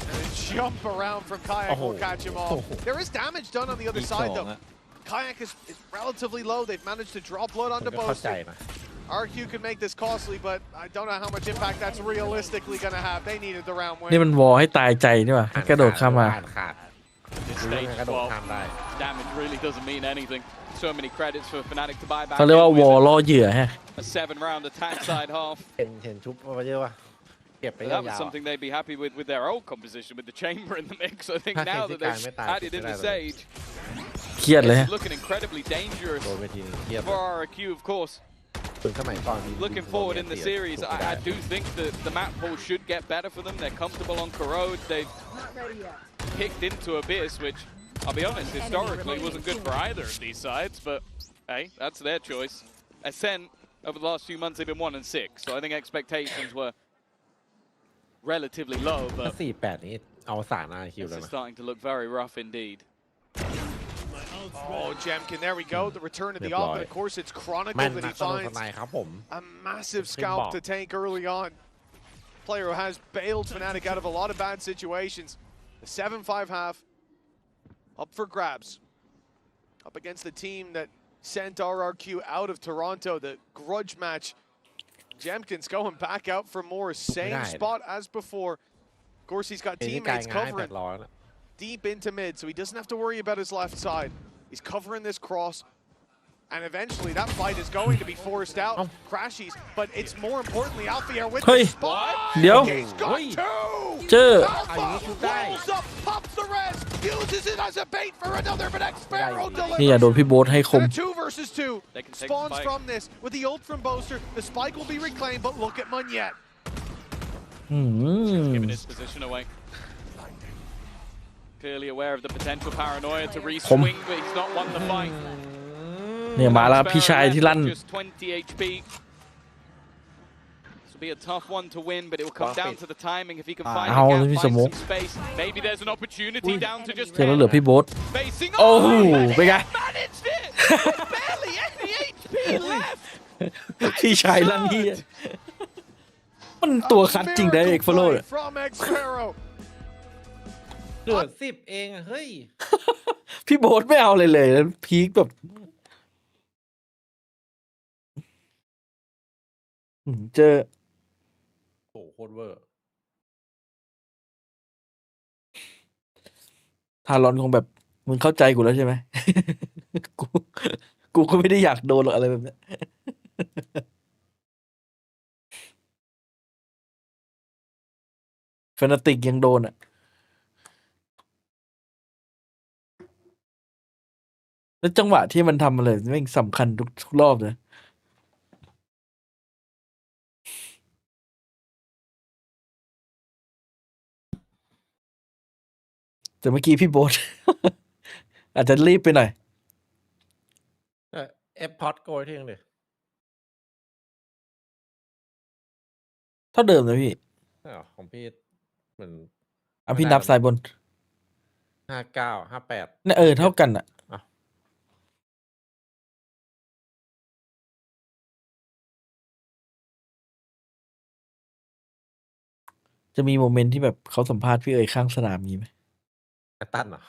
And a jump around from Kayak will catch him off. There is damage done on the other side though. Kayak is relatively low. They've managed to draw blood onto Boaster. RRQ can make this costly, but I don't know how much impact that's realistically going to have. They needed the round win. นี่มันวอลให้ตายใจนี่หว่าให้กระโดดข้ามมา This stage 12, damage really doesn't mean anything. So many credits for Fnatic to buy back. เขาเรียกว่าวอลล่อเหยื่อฮะ A 7-round attack side half. เห็นชุบมาเยอะว่ะเก็บไปยาว That was something they'd be happy with their old composition, with the chamber in the mix. I think now that they've added in the sage, เครียดเลยฮะ it's looking incredibly dangerous for RRQ, of course. Looking forward in the series, I do think that the map pool should get better for them. They're comfortable on Corrode. They've picked into Abyss, which, I'll be honest, historically wasn't good for either of these sides, but hey, that's their choice. Ascent, over the last few months, they've been 1-6, so I think expectations were relatively low, but 4-8 นี่เอาสารRRQ แล้ว this นะ is starting to look very rough indeed. Oh, Jemkin, there we go. The return of the op, and of course it's Chronicle that he finds. A massive scalp to tank early on. Player who has bailed Fnatic out of a lot of bad situations. The 7-5 half up for grabs. Up against the team that sent RRQ out of Toronto, the grudge match. Jemkin's going back out for more. Same spot as before. Of course, he's got teammates covering deep into mid, so he doesn't have to worry about his left side. He's covering this cross, and eventually that fight is going to be forced out. Crashies, but it's more importantly Alfier with the spot. He's got two. Alpha rolls up, pops the res, uses it as a bait for another, but X-Sparrow นี่อย่าโดนพี่โบ๊ทให้คม 2 versus 2 spawns from this with the ult from Boaster. The spike will be reclaimed, but look at Munyet. Giving his position away. Clearly aware of the potential paranoia to re-swing, but he's not won the fight. เนี่ยมาแล้วพี่ชายที่ลั่น Just 20 HP. This will be a tough one to win, but it will come down to the timing. If he can find some space, maybe there's an opportunity down to just เจอแล้วเหลือพี่โบ๊ทโอ้โหเป็นไง barely any HP left. พี่ชายลั่นที่มันตัวคัดจริงได้เอกฟโลด เหลือ10เองเฮ้ย พี่โบ๊ทไม่เอาเลยแล้วพีคแบบเจอ โอ้โคตรเวอร์ ทารอนคงแบบมึงเข้าใจกูแล้วใช่ไหม กูก็ไม่ได้อยากโดนหรอกอะไรแบบนี้แฟนาติกยังโดนอ่ะแล้วจังหวะที่มันทำอะไรแม่งสำคัญทุกรอบเลยแต่เมื่อกี้พี่โบ๊ท อาจจะรีบไปหน่อยเอฟพอดโกยที่ยังดิ เท่าเดิมนะพี่ ของพี่เหมือน พี่นับสายบน 59 58เนี่ยเท่ากันอ่ะจะมีโมเมนต์ที่แบบเขาสัมภาษณ์พี่ข้างสนามนี้ไหมตั้นเหรอ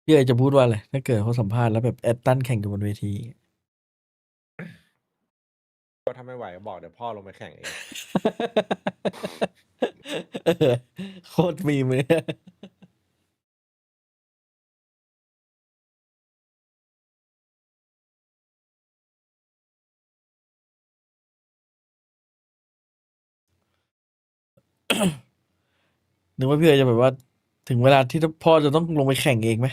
พี่จะพูดว่าอะไรถ้าเกิดเขาสัมภาษณ์แล้วแบบแอดตันแข่งกันบนเวทีก็ถ้าไม่ไหวบอกเดี๋ยวพ่อลงไปแข่งเอง โคตรมีมือนึกว่าพี่จะแบบว่าถึงเวลาที่พ่อจะต้องลงไปแข่งเองไหม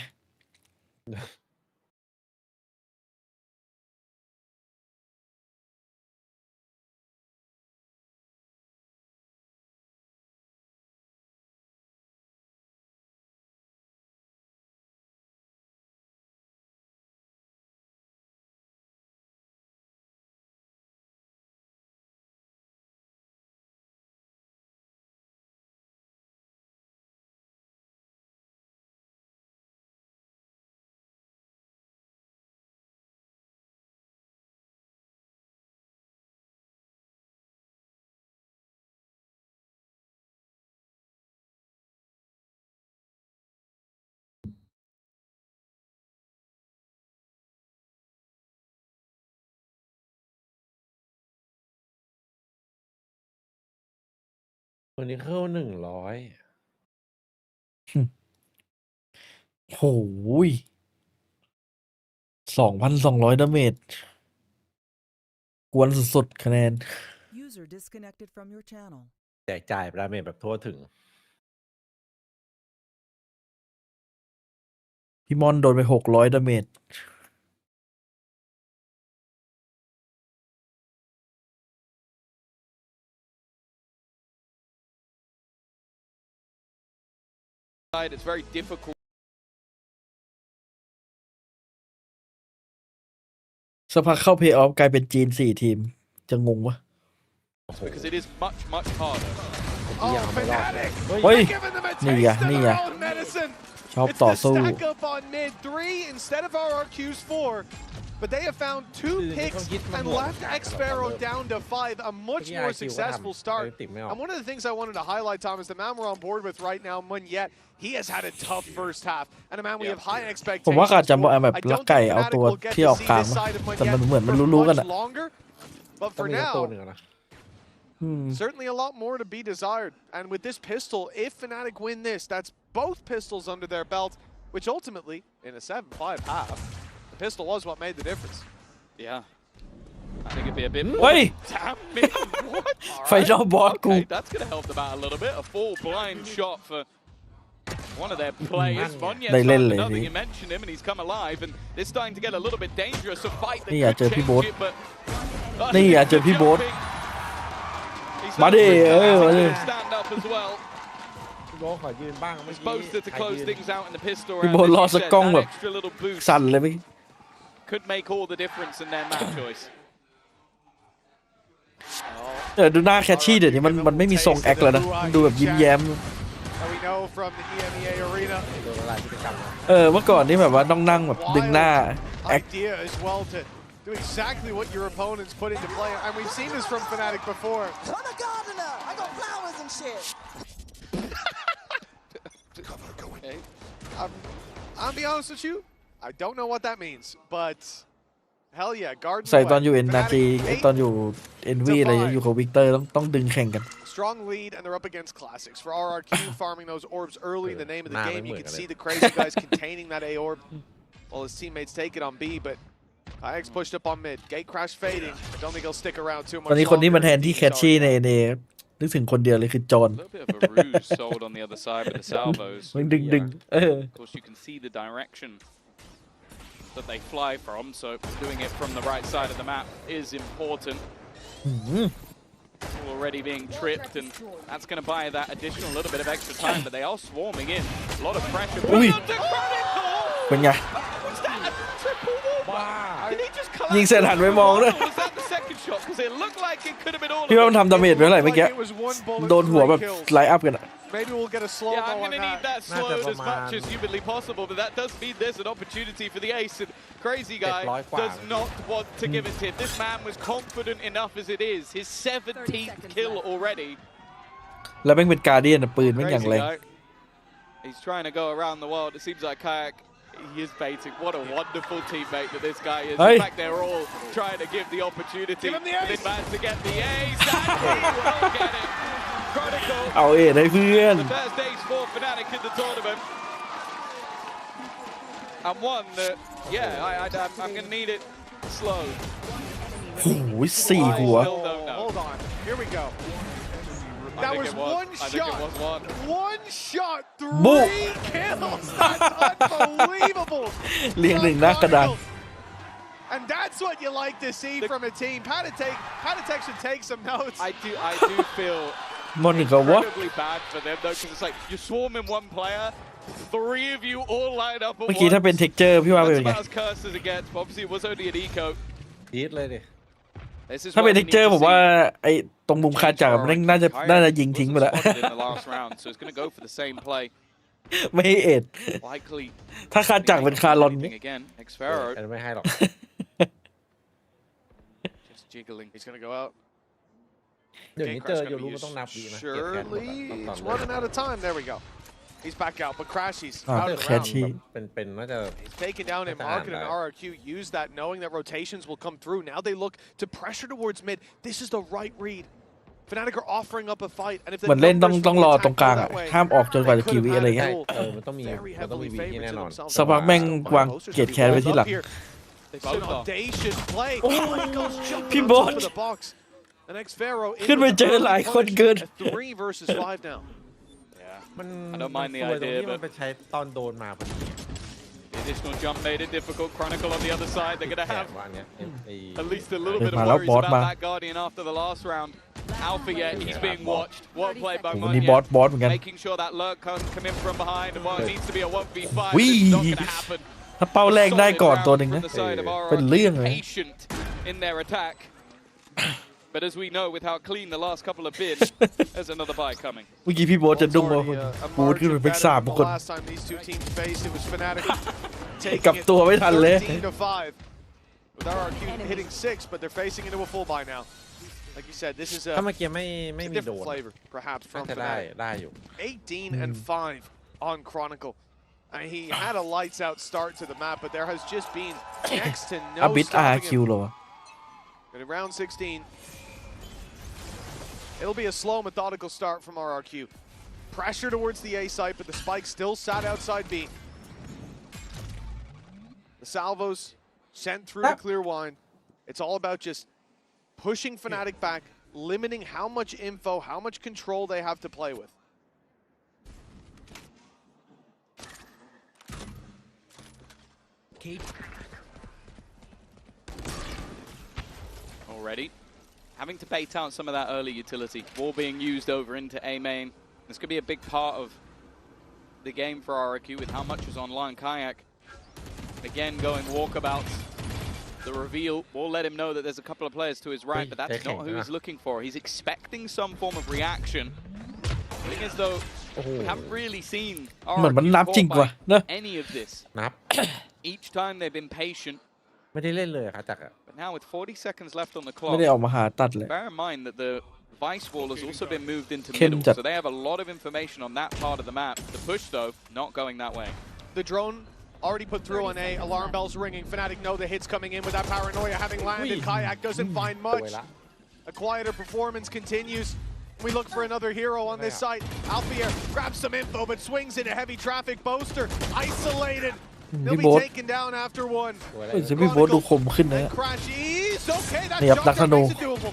คนนี้เข้า100 โหย2,200 ดาเมจกวนสุดๆคะแนน User disconnected from your channel. แจกจ่ายดาเมจแบบทั่วถึง พี่มอนโดนไป600 ดาเมจ It's very difficult. สักพักเข้าเพย์ออฟกลายเป็นจีน4 ทีม จะงงวะ Because it is much, much harder. Oh, Fnatic! เฮ้ย They're giving them a นี่ taste ไง of นี่ไง their own medicine. ชอบ It's ต่อ the สู้ stack up on mid 3 instead of RRQ's 4. But they have found 2 picks and left X-Sparrow down to 5. A much more successful start. And one of the things I wanted to highlight, Tom, is the man we're on board with right now, Munyet. He has had a tough first half. And a man we have high ผม expectations ว่าอาจจะ for. แบบ I ลัก don't ไก่ think เอาตัว Fnatic will get ที่ to ออก see กลาง this มั้ง side of แต่มัน Munyet เหมือนมัน for รู้ๆกัน much อะ longer. But for ต้องมีสัก now, ตัวหนึ่งอะนะ certainly a lot more to be desired. And with this pistol, if Fnatic win this, that's both pistols under their belt, which ultimately, in a 7-5 half, the pistol was what made the difference. Yeah. I think it'd be a bit more. เฮ้ย Damn it. What? ไฟนอลบอสกู Okay, that's going to help them out a little bit. A full blind shot for one of their players. Monyet's They found literally- another. You mentioned him, and he's come alive. And it's starting to get a little bit dangerous. A fight that นี่อยาก could เจอพี่ change โบ๊ท it, but นี่อยากเจอพี่โบ๊ท he's มา not ดิ quick เออ enough มา to ดิ stand up as well. พี่โบ๊ทขอยืนบ้างเมื่อ He's กี้ posted to ใคร close ยืน things out in the pistol พี่ round. โบ๊ท As รอ you สัก said, กล้อง that แบบ extra little boost สั่นเลยไหม could make all the difference in their map choice. ดูหน้าแคชชี่เดี๋ยวนี้มันไม่มีทรงแอคแล้วนะมันดูแบบยิ้มแย้ม That we know from the EMEA arena. โดนละลายพฤติกรรม เมื่อก่อนนี่แบบว่าต้องนั่งแบบดึงหน้าแอค Idea as well to do exactly what your opponents put into play. And we've seen this from Fnatic before. I'm a gardener. I got flowers and shit. Okay. I'll be honest with you. I don't know what that means, but hell yeah, Garden ใส่ตอนอยู่ Fnatic NRG ตอนอยู่ NV อะไรอยู่กับวิกเตอร์ต้องดึงแข่งกัน strong lead, and they're up against Classics. For RRQ, farming those orbs early in the name of the game. You can see the crazy guys containing that A orb while his teammates take it on B, but IX pushed up on mid. Gate crash fading. I don't think he'll stick around too ตอน much นี้คนที่มาแทน longer. ที่แคชชี่ในนึกถึงคนเดียวเลยคือจอห์น A little bit of a ruse sold on the other side with the salvos. มันดึง Of course, you can see the direction that they fly from, so doing it from the right side of the map is important. Already being tripped, and that's going to buy that additional little bit of extra time, but they are swarming in. A lot of pressure. อุ้ยเป็นไง Was that a triple wall? Did he just ยิงเสร็จหันไปมองด้วย Was that the second shot? Because it looked like it could have been all พี่ว่ามัน of ทำดาเมจไปเท่าไหร่เมื่อกี้ It was one bullet, โดนหัวแบบ 3 kills. ไลน์อัพกันอะ Maybe we'll get a slow Yeah, I'm mo on going to need that. that slowed as much as humanly possible, but that does mean there's an opportunity for the ace, and Crazy Guy does not want to give it to him. This man was confident enough as it is. His 17th kill already. แล้วแม่งเป็นการเดียนปืนแม่งอย่าง Crazy แรง Guy. He's trying to go around the world. It seems like Kayak, he is baiting. What a wonderful teammate that this guy is. Hey. In fact, they're all trying to give the opportunity. Give him the ace. This man to get the ace, and he will get it. Chronicle. เอาให้เพื่อน The first ace for Fnatic in the tournament. And one that, yeah, I'm going to need it slow. โอ้ย4 หัว Still don't know. Hold on. Here we go. I That think was it was. one I think shot. it was one. One shot, Boom. 3 kills. That's unbelievable. เรียงหนึ่งหน้ากระดาน And that's what you like to see from a team. Panatek should take some notes. I do feel มอนหนึ่งกับวะ incredibly bad for them though, because it's like you swarm in one player, 3 of you all line up at เมื่อกี้ถ้าเป็น once. เท็กเจอร์พี่ว่าเป็น That's ไง about as cursed as it gets, but obviously it was only an eco. พีทเลยดิ This is ถ้า what เป็น we เท็ก need เจอร์ to ผมว่า see. ไอ้ตรงมุมคาจักรมันน่าจะยิงทิ้งไปแล้ว Wasn't spotted in the last round, so it's going to go for the same play. ไม่ให้เอ็ด Likely ถ้าคาจักรเป็นคารอน anything again. Xfero อันไม่ให้หรอก just jiggling. He's going to go out. เดี๋ยวนี้เจออยู่รู้มันต้องนับวีนะ Surely he's running out of time. There we go. He's back out, but Crashy's อ่า out of the แคช round. ชี่ เป็นน่าจะ He's taken down in Market and RRQ. Use that knowing that rotations will come through. Now they look to pressure towards mid. This is the right read Fnatic are offering up a fight, and if เหมื the อนเล่น numbers ต้อง from ร the อ attack ตรงกลาง go อะ that way, ห้ามออกจนกว่าจะ they กี่ could วิ have อะไร had เงี้ย a goal มันต้องมี very มันต้องมี heavily วีที่ favored แน่ to นอน themselves. สักพักแม่ง Fnatic วาง posters เกลียด to be แค้นไว้ rolled ที่หลั up ง here. They've seen audacious play. Goes jumping พี่ on บอ top ส of the box. And Xfero ขึ้นไป into เจ the อหลาย early คน push เกิน at 3 versus 5 now. มัน I don't mind the ซวยตรง idea, ที่มัน but ไปใช้ตอนโดนมาพอดี the additional jump made it difficult. Chronicle on the other side. They're going to แถ have มว่าอันเนี้ยไอ้ at least a little bit of มาแล้ว worries บอส about มา that Guardian after the last round. Alpha yet, he's being watched. What play by วันนี้ Munya. บอสเหมือนกัน Making sure that lurk can't come in from behind. And while it needs to be a 1v5, วิ it's not going to happen. ถ้าเป้าแรกได้ Solid ก่อน round ตัวหนึ่ง from นะ the side of เป็นเรื่องเลย patient in their attack. But as we know, with how clean the last couple have been, there's another buy coming. เมื่อกี้พี่โบ๊ทจะดุ้งว่า A บูทขึ้นไป margin เป็น better สาม than คน the last time these two teams faced. It was Fnatic กลับ taking it ตัวไม่ทันเลย 13-5. With RRQ hitting 6, but they're facing into a full buy now. Like you said, this is ถ้า a เมื่อกี้ไม่มีโด different น flavor, perhaps, น่า from จะได้ Fnatic. ได้อยู่ 18-5 on Chronicle. He had a lights out start to the map, but there has just been next to อา no บิด stopping RRQ him. เหรอวะ And in round 16, it'll be a slow, methodical start from RRQ. Pressure towards the A site, but the spike still sat outside B. The salvos sent through to clear wine. It's all about just pushing Fnatic back, limiting how much info, how much control they have to play with. Already. Having to bait out some of that early utility. Wall being used over into A main. This could be a big part of the game for RRQ with how much was online. Kayak, again, going walkabouts. The reveal will let him know that there's a couple of players to his right, but that's not who he's looking for. He's expecting some form of reaction. Looking as though we haven't really seen เหมือนมันนับจริงกว่า RRQ นะ any of this. นับ Each time they've been patient. ไม่ได้เล่นเลยครับจักร But now with 40 seconds left on the ไม่ clock, ได้ออกมาหาตัดเลย bear in mind that the Vice wall has also been moved into Kim middle,จัด so they have a lot of information on that part of the map. The push, though, not going that way. The drone already put through on A. Alarm bells ringing. Fnatic know the hits coming in with that paranoia having landed. Kayak doesn't find much. A quieter performance continues. We look for another hero on this site. Alfier grabs some info, but swings into heavy traffic. Boaster isolated. They'll be taken down after one. พี่โบ๊ทดูคมขึ้นนะ And crashes. Okay, that นี่ครับนักธ shotgun นู makes it doable.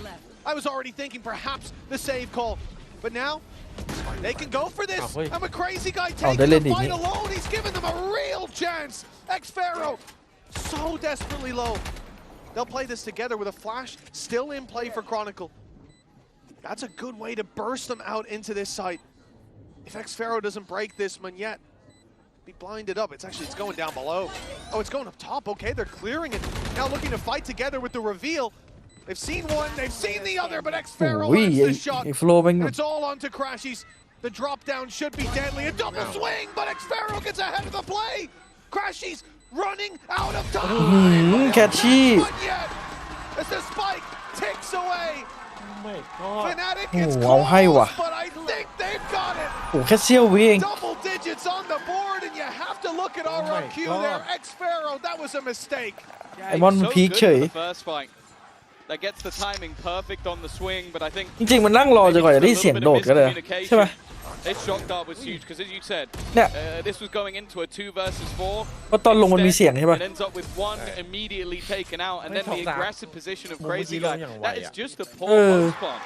I was already thinking perhaps the save call, but now they can go for this. I'm a crazy guy taking the fight alone. He's giving them a real chance. Xfero so desperately low. They'll play this together with a flash still in play for Chronicle. That's a good way to burst them out into this site. If Xfero doesn't break this one yet, be blinded up. It's going down below. Oh, it's going up top. Okay, they're clearing it. Now looking to fight together with the reveal. They've seen one, they've seen the other, but Xfero lands the shot. And it's all onto Crashies. The drop down should be deadly. A double swing, but Xfero gets ahead of the play. Crashies running out of time. Catchy. Not yet. As the spike ticks away. Fnatic, it's เอาให้ว่ะ close, but I think they've got it. โอ้แค่เสี้ยววิเอง Double digits on the board, and you have to look at RRQ there. Xfero, that was a mistake. ไอมอนมันพีคเฉย First fight. That gets the timing perfect on the swing, but I think จริงๆมันนั่งรอจนกว่าจะได้เสียงโดดก็เลยใช่ไหม This shock dart was huge because, as you said, this was going into a 2 versus 4. เพราะตอนลงมันมีเสียงใช่ป่ะ It ends up with one immediately taken out, and then the aggressive position of Crazy Guy. That is just a poor post plant.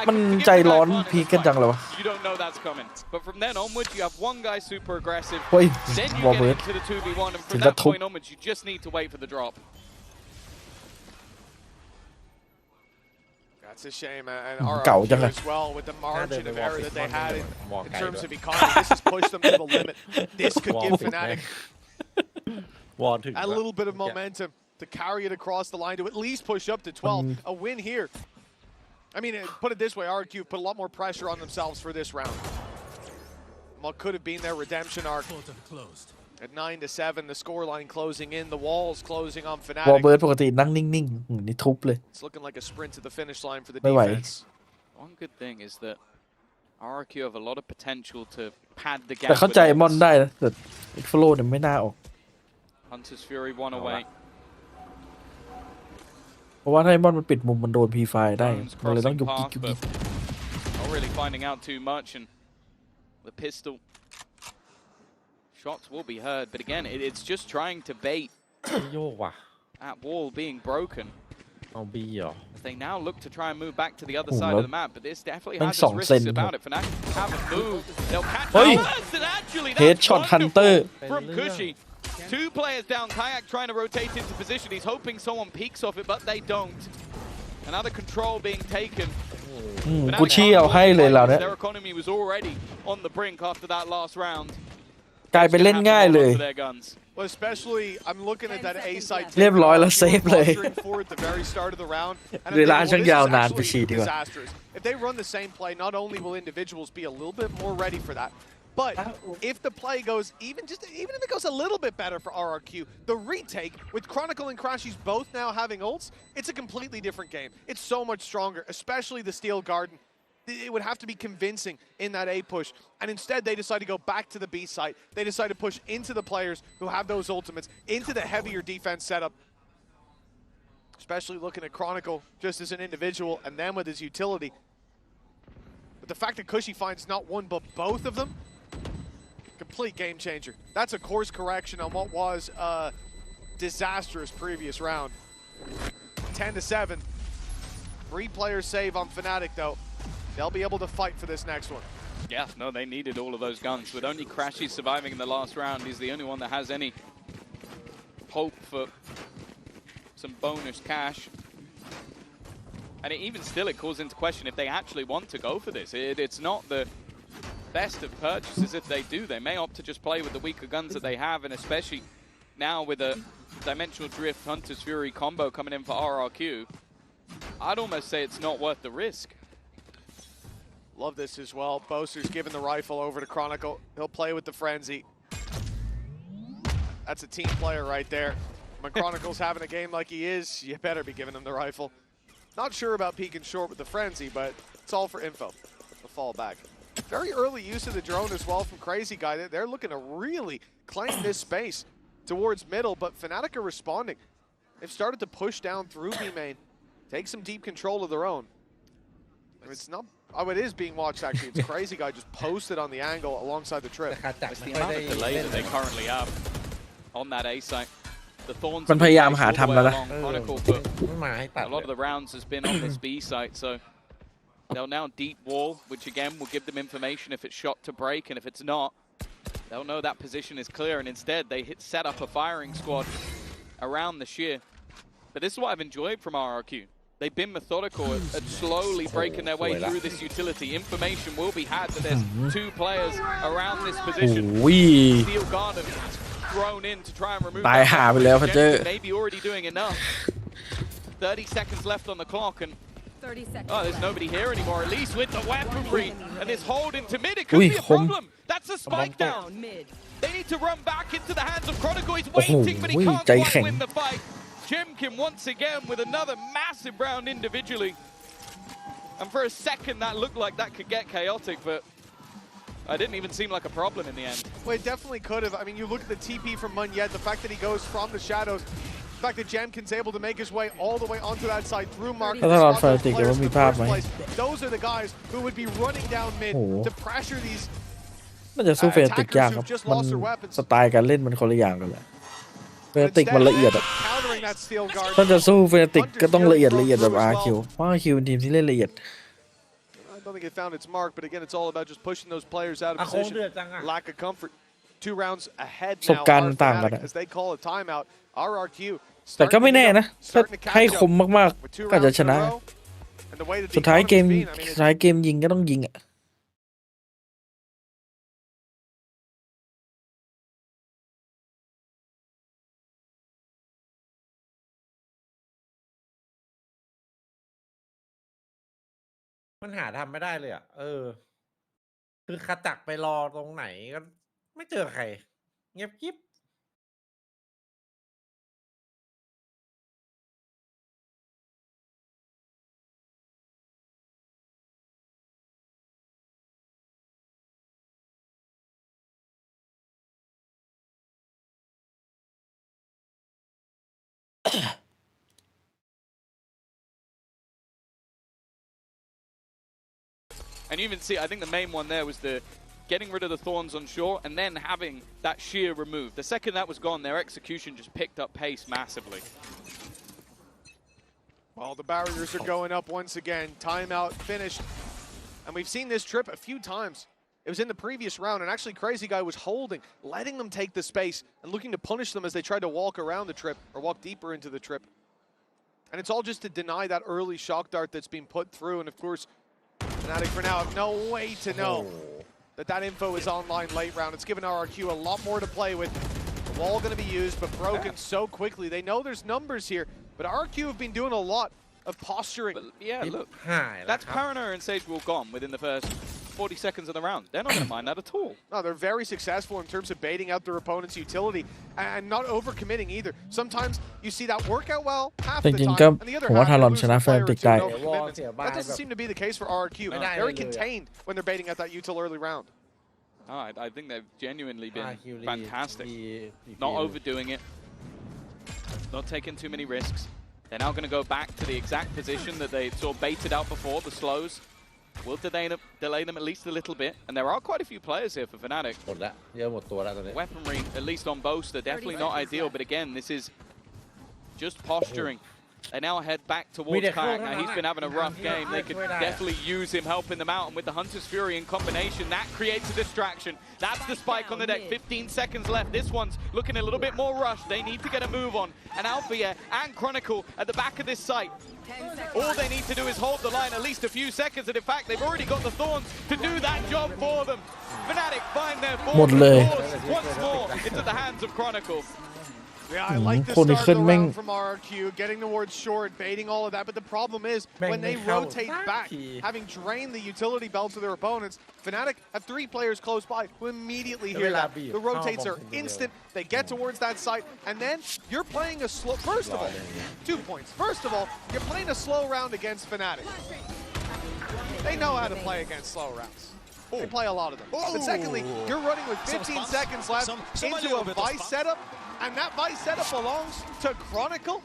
มันใจร้อนพีคกันจังเลยวะ You don't know that's coming. But from then onwards, you have one guy super aggressive. เฮ้ย Then you วอล get เบิร์ด into the 2v1, and ถึ from งจะ that ทุบ point onwards, you just need to wait for the drop. That's a shame, and Cậu RRQ chẳng à. as well with the margin of error that they had in terms of economy. This has pushed them to the limit. This could give Fnatic a little bit of momentum to carry it across the line to at least push up to 12. A win here. I mean, put it this way, RRQ put a lot more pressure on themselves for this round. What could have been their redemption arc. At 9-7, the scoreline closing in, the walls closing on วอล Fnatic. เบิร์ดปกตินั่งนิ่งๆนี่ทุบเลย It's looking like a sprint to the finish line for the ไม่ไหว defense. One good thing is that RRQ have a lot of potential to pad the gap. แต่เข้าใจ with มอน ults. ได้นะแต่อีกฟโลเนี่ยไม่น่าออก Hunter's Fury one away. เพราะว่าถ้าไอ้มอนมันปิดมุมมันโดนพีไฟได้มันเลยต้องยุกยิกยุกยิก really finding out too much, and the pistol shots will be heard. But again, it's just trying to bait โยกว่ะ at wall being broken. เอาบีเหรอ As they now look to try and move back to the other side of the map, but this definitely has its 2 risks about it. Fnatic haven't moved. They'll catch us, and actually that's Headshot Hunter from Cushy. 2 players down. Kayak trying to rotate into position. He's hoping someone peeks off it, but they don't. Another control being taken. กูชี้เอาให้เลยเราเนี่ย Their economy was already on the brink after that last round. กลายเป็นเล่นง่ายเลย Well, especially I'm looking at that A side. เรียบร้อยแล้วเซฟเลย for at the very start of the round. เวลาช่างยาวนานไปฉีดดีกว่า disastrous. If they run the same play, not only will individuals be a little bit more ready for that, but if the play goes even if it goes a little bit better for RRQ, the retake with Chronicle and Crashies both now having ults, it's a completely different game. It's so much stronger, especially the Steel Garden. It would have to be convincing in that A push, and instead they decide to go back to the B site. They decide to push into the players who have those ultimates, into the heavier defense setup. Especially looking at Chronicle just as an individual, and then with his utility. But the fact that Cushy finds not one but both of them, complete game changer. That's a course correction on what was a disastrous previous round. 10-7. 3 players save on Fnatic though. They'll be able to fight for this next one. Yeah, no, they needed all of those guns. With only Crashy surviving in the last round, he's the only one that has any hope for some bonus cash. And even still, it calls into question if they actually want to go for this. It's not the best of purchases if they do. They may opt to just play with the weaker guns that they have, and especially now with a Dimensional Drift Hunter's Fury combo coming in for RRQ, I'd almost say it's not worth the risk. Love this as well. Boaster's giving the rifle over to Chronicle. He'll play with the Frenzy. That's a team player right there. When Chronicle's having a game like he is, you better be giving him the rifle. Not sure about peeking short with the Frenzy, but it's all for info. The fall back. Very early use of the drone as well from Crazy Guy. They're looking to really claim this space towards middle, but Fnatic are responding. They've started to push down through B main, take some deep control of their own. It's not... Oh, it is being watched actually. It's Crazy Guy just posted on the angle alongside the trip. It's the amount of delay that they currently have on that A site. The Thorns มันพยายามหาทำแล้วนะ Chronicle, but a lot of the rounds has been on this B site, so they'll now deep wall, which again will give them information if it's shot to break, and if it's not, they'll know that position is clear, and instead they set up a firing squad around the sheer. But this is what I've enjoyed from RRQ. They've been methodical at slowly breaking their way through this utility. Information will be had that there's 2 players around this position. Steel Garden thrown in to try and remove that. Maybe already doing enough. 30 seconds left on the clock, and 30 seconds. Oh, there's nobody here anymore, at least with the weaponry. And this hold into mid, it could be a problem. That's a spike down. They need to run back into the hands of Chronicle. He's waiting, but he can't quite win the fight. Jim once again with another massive round individually. And for a second, that looked like that could get chaotic, but it didn't even seem like a problem in the end. Well, it definitely could have. I mean, you look at the TP from Munyet, the fact that he goes from the shadows, the fact that Jemkin's able to make his way all the way onto that side through Mark. Those are the guys who would be running down mid to pressure these น่าจะสู้เฟนติกยากครับมันสไตล์การเล่นมันคนละอย่างกันแหละเฟนติกมันละเอียดอ่ะถ้าจะสู้เฟนติกก็ต้องละเอียดแบบ RQ เพราะ RQ เป็นทีมที่เล่นละเอียด I don't think it found its mark, but again, it's all about just pushing those players out of position. Lack of comfort. 2 rounds ahead now. As they call a timeout. RRQ. แต่ก็ไม่แน่นะถ้าให้คมมากๆก็จะชนะสุดท้ายเกมยิงก็ต้องยิงอ่ะมันหาทำไม่ได้เลยอ่ะคือขจักไปรอตรงไหนก็ไม่เจอใครเงียบกิ๊บ And you even see, I think the main one there was the getting rid of the thorns on shore and then having that shear removed. The second that was gone, their execution just picked up pace massively. Well, the barriers are going up once again. Timeout finished. And we've seen this trip a few times. It was in the previous round, and actually Crazy Guy was holding, letting them take the space and looking to punish them as they tried to walk around the trip or walk deeper into the trip. And it's all just to deny that early shock dart that's been put through. And of course, Fnatic for now have no way to know that info is online late round. It's given RRQ a lot more to play with. The wall going to be used, but broken so quickly. They know there's numbers here, but RRQ have been doing a lot of posturing. But yeah, look, that's Paranoia and Sage Wall gone within the first 40 seconds of the round. They're not going to mind that at all. No, they're very successful in terms of baiting out their opponent's utility and not overcommitting either. Sometimes you see that work out well half the time, and the other half they lose a player or two in overcommitment. That doesn't seem to be the case for RRQ. Very contained when they're baiting out that util early round. I think they've genuinely been fantastic. Not overdoing it. Not taking too many risks. They're now going to go back to the exact position that they sort of baited out before, the slows. Will delay them at least a little bit. And there are quite a few players here for Fnatic. Weaponry, at least on Boast, are definitely not ideal. But again, this is just posturing. They now head back towards Kayak. Now, he's been having a rough game. They could definitely use him helping them out. And with the Hunter's Fury in combination, that creates a distraction. That's the spike on the deck. 15 seconds left. This one's looking a little bit more rushed. They need to get a move on. And Alpha and Chronicle at the back of this site. All they need to do is hold the line at least a few seconds. And in fact, they've already got the Thorns to do that job for them. Fnatic find their force once more into the hands of Chronicle. Yeah, I like the start of the round from RRQ, getting towards short, baiting all of that, but the problem is when they rotate back, having drained the utility belt to their opponents, Fnatic have 3 players close by who immediately hear that. The rotates are instant, they get towards that site, and then you're playing a slow, first of all, 2 points. First of all, you're playing a slow round against Fnatic. They know how to play against slow rounds. They play a lot of them. But secondly, you're running with 15 seconds left into a Vice setup, and that Vice setup belongs to Chronicle.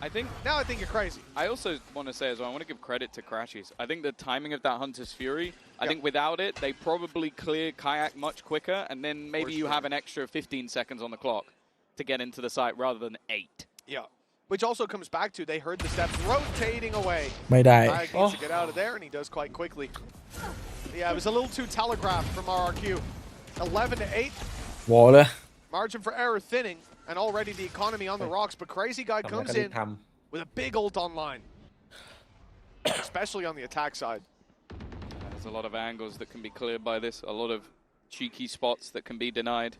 I think you're crazy. I also want to say as well, I want to give credit to Crashies. I think the timing of that Hunter's Fury, I think without it, they probably clear Kayak much quicker, and then maybe you have an extra 15 seconds on the clock to get into the site rather than 8. Yeah. Which also comes back to they heard the steps rotating away. Kayak needs to get out of there, and he does quite quickly. Yeah, it was a little too telegraphed from RRQ. 11-8. วอลเลย Margin for error thinning, and already the economy on the rocks, but Crazy Guy comes in with a big ult online. Especially on the attack side. There's a lot of angles that can be cleared by this, a lot of cheeky spots that can be denied.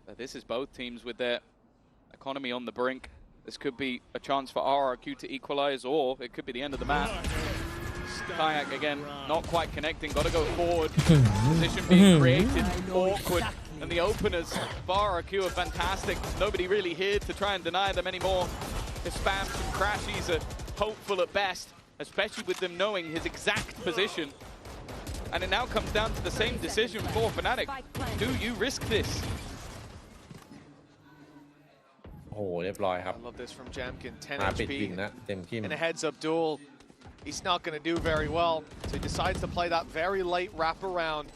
But this is both teams with their economy on the brink. This could be a chance for RRQ to equalize, or it could be the end of the map. Kayak again, not quite connecting, got to go forward. Position being created, awkward. And the openers for RRQ are fantastic. Nobody really here to try and deny them anymore. The spams and crashies are hopeful at best, especially with them knowing his exact position. And it now comes down to the same decision for Fnatic. Do you risk this? I love this from Jamkin. 10 HP in a heads-up duel. He's not going to do very well, so he decides to play that very late wraparound.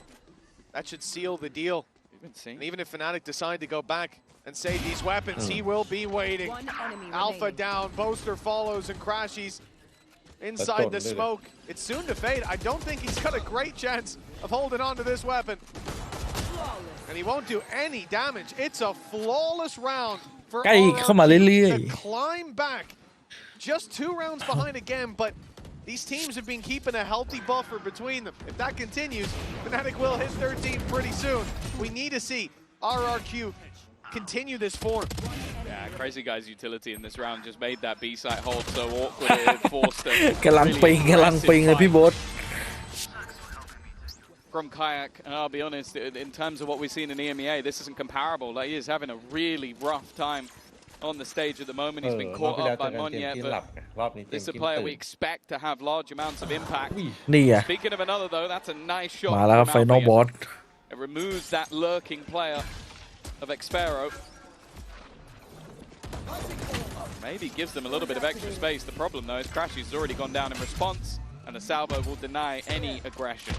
That should seal the deal. And even if Fnatic decide to go back and save these weapons, he will be waiting. Alpha down, Boaster follows, and Crashies inside the smoke. It's soon to fade. I don't think he's got a great chance of holding on to this weapon. And he won't do any damage. It's a flawless round for RRQ to climb back. Just 2 rounds behind again, but these teams have been keeping a healthy buffer between them. If that continues, Fnatic will hit 13 pretty soon. We need to see RRQ continue this form. Yeah, Crazy Guy's utility in this round just made that B-site hold so awkward. It forced a กำลังปิงเลยพี่โบ๊ท From Kayak, and I'll be honest, in terms of what we've seen in EMEA, this isn't comparable. Like, he is having a really rough time on the stage at the moment. He's been caught up by Monyet, but this is a player we expect to have large amounts of impact. Speaking of another, though, that's a nice shot. มาแล้ว Final Boss. It removes that lurking player of Expero. Maybe gives them a little bit of extra space. The problem, though, is Crashy's already gone down in response, and the salvo will deny any aggression.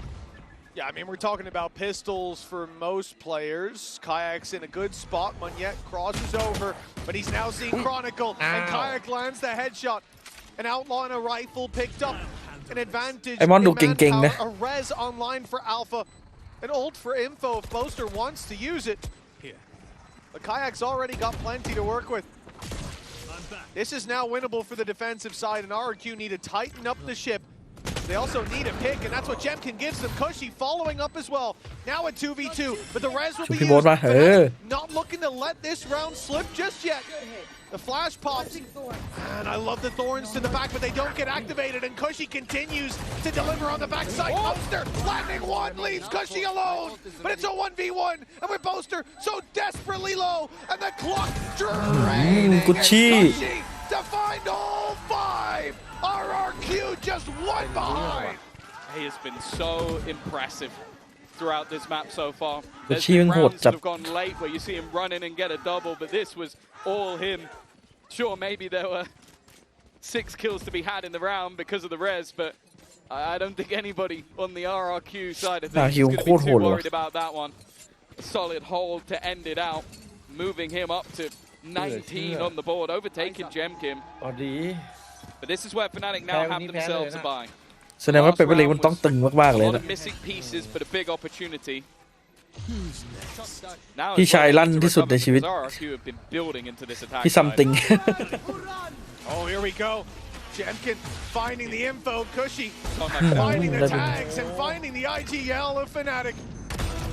Yeah, I mean, we're talking about pistols for most players. Kayak's in a good spot. Munyet crosses over, but he's now seeing Chronicle, and Kayak lands the headshot. An outlaw and a rifle picked up an advantage. ไอ้มอนดูเก่งๆนะ A res online for Alpha. An ult for info if Boaster wants to use it. But Kayak's already got plenty to work with. This is now winnable for the defensive side, and RRQ need to tighten up the ship. They also need a pick, and that's what GEN.G gives them. Cushy following up as well. Now a 2v2, but the res will be used. Not looking to let this round slip just yet. The flash pops, and I love the thorns to the back, but they don't get activated, and Cushy continues to deliver on the backside. Boaster landing one, leaves Cushy alone, but it's a 1v1, and with Boaster so desperately low, and the clock draining, Cushy to find all 5. RRQ just one behind. He has been so impressive throughout this map so far. There's been rounds that have gone late where you see him run in and get a double, but this was all him. Sure, maybe there were 6 kills to be had in the round because of the res, but I don't think anybody on the RRQ side of things is going to be too worried about that one. A solid hold to end it out, moving him up to 19 on the board, overtaking GEN.G. But this is where Fnatic now have themselves a buy. แสดงว่าเป็นไปเลยมันต้องตึงมากๆเลย A lot นะ of missing pieces, but a big opportunity. พี่ชายลั่นที่สุดในชีวิต RRQ have been building into this attack. พี่ซัมติง Oh, here we go. GEN.G finding the info, Cushy finding the tags and finding the IGL of Fnatic.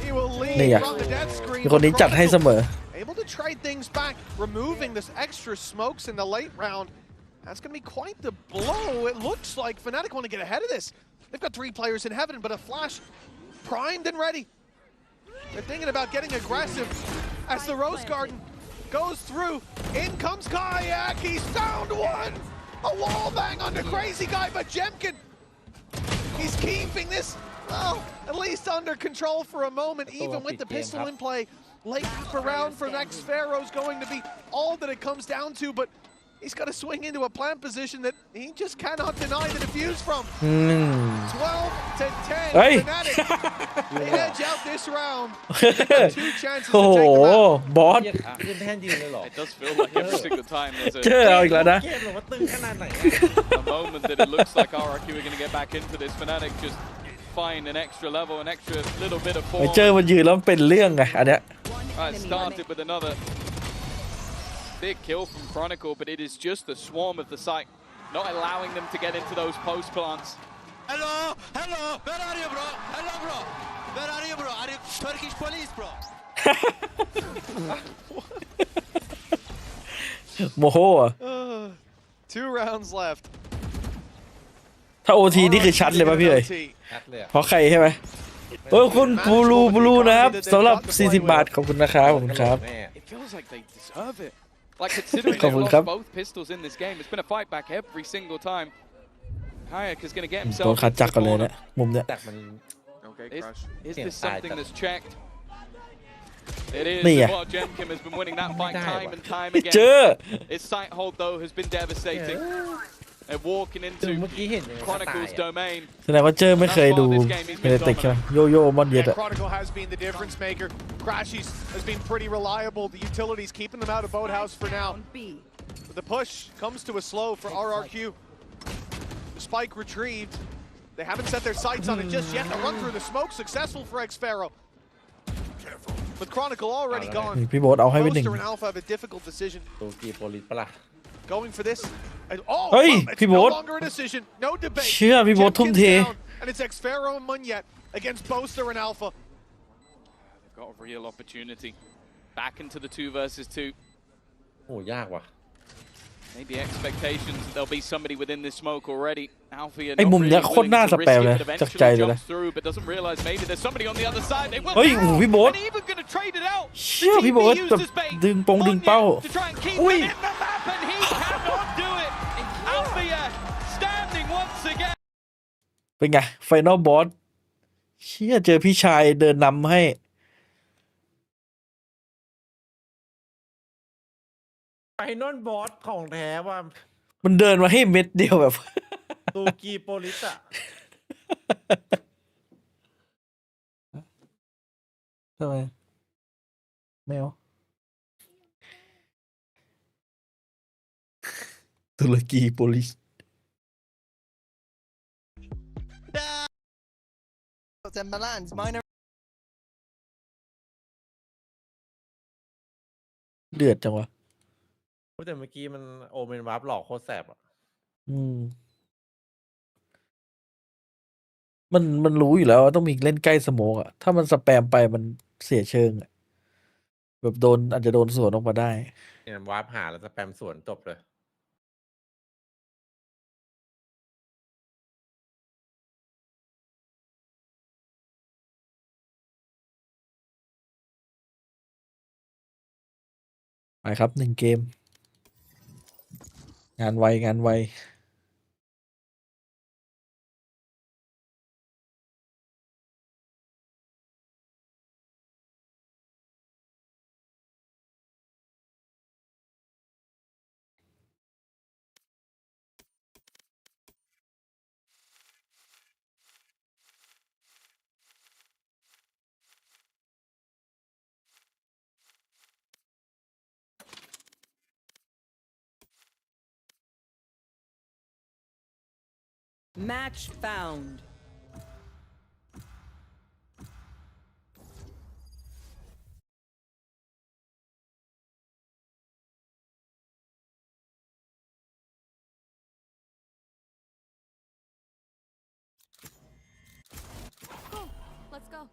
He will lead from the death screen. มีคนนี้จัดให้เสมอ Able to trade things back, removing this extra smokes in the late round. That's going to be quite the blow. It looks like Fnatic want to get ahead of this. They've got 3 players in heaven, but a flash primed and ready. They're thinking about getting aggressive as the Rose Garden goes through. In comes Kayak. He's found one. A wall bang on the crazy guy, but GEN.G, he's keeping this, well, at least under control for a moment, even with the pistol in play. Late round for next Pharaoh is going to be all that it comes down to, but he's got to swing into a plant position that he just cannot deny the defuse from. 12 to 10. Fnatic, they edge out this round. 2 chances to take them out. บอส It does feel like every single time there's เจอเอาอีกแล้วนะ a moment that it looks like RRQ are going to get back into this. Fnatic just find an extra level, an extra little bit of ไป form. เจอมันยืนแล้วมันเป็นเรื่องไงอันเนี้ย Started with another big kill from Chronicle, but it is just the swarm of the site, not allowing them to get into those post plants. Hello, where are you, bro? Hello, bro. Where are you, bro? Are you Turkish police, bro? โมโหอ่ะ 2 rounds left. ถ้าโอทีนี่คือชัดเลยป่ะพี่เอ๋ยเพราะใครใช่ไหมคุณบูรูนะครับสำหรับ40 บาทขอบคุณนะครับขอบคุณครับ It feels like they deserve it. Like considering they've lost both pistols in this game, it's been a fight back every single time. Kayak is going to get โดน himself ขัด into จัก the กันเลย corner. นะมุมเนี้ย Is this something that's checked? It is. Nè. Well, GEN.G has been winning that fight time and time เจ again. อ His sight hold though has been devastating. They're walking into Chronicle's domain. แสดงว่าเจอไม่เคยดูเฮติกใช่ไหมโยโย่มอนเย็ดอะ Chronicle has been the difference maker. Crashies has been pretty reliable. The utilities keeping them out of Boathouse for now. But the push comes to a slow for RRQ. The spike retrieved. They haven't set their sights on it just yet. The run through the smoke successful for X-Pharaoh. With Chronicle already gone, พี่โบ๊ทเอาให้ไปหนึ่ง Boaster and Alpha have a difficult decision. Going for this. Oh, Hey, it'sพี่ no โบ๊ท longer a decision. No debate. เชื่อพี่โบ๊ททุ่มเท GEN.G's down, and it's X-Pharaoh and Munyet against Boaster and Alpha. They've got a real opportunity. Back into the 2 versus 2. โอ้ยากว่ะ Maybe expectations that there'll be somebody within this smoke already. Alpha ไอ้มุมเนี้ยโคตรน่าสแปมเลยจากใจเลยนะ through, but doesn't realize maybe there's somebody on the other side. They will เฮ้ยโอ้โหพี่โบ๊ท and even going to trade it out. เชื่อพี่โบ๊ทแบบดึงเป้า To try and keep อุ้ย them in the map, and he cannot do it. Alpha standing once again. เป็นไงไฟนอลบอสเชี่ยเจอพี่ชายเดินนำให้ ไฟนอลบอสของแท้ว่า มันเดินมาให้เม็ดเดียวแบบ ตูกีโปลิสอะ ทำไมแมวตุรกีโปลิส Timberlands, minor. เดือดจังวะ แต่เมื่อกี้มันโอเมนวาร์ปหลอกโคตรแสบอ่ะ มันรู้อยู่แล้วว่าต้องมีเล่นใกล้สโมกอะถ้ามันสแปมไปมันเสียเชิงอะแบบโดนอาจจะโดนสวนออกมาได้ เนี่ยวาร์ปหาแล้วสแปมสวนจบเลย ไปครับ1 เกม งานไวงานไว Match found. Cool. Let's go.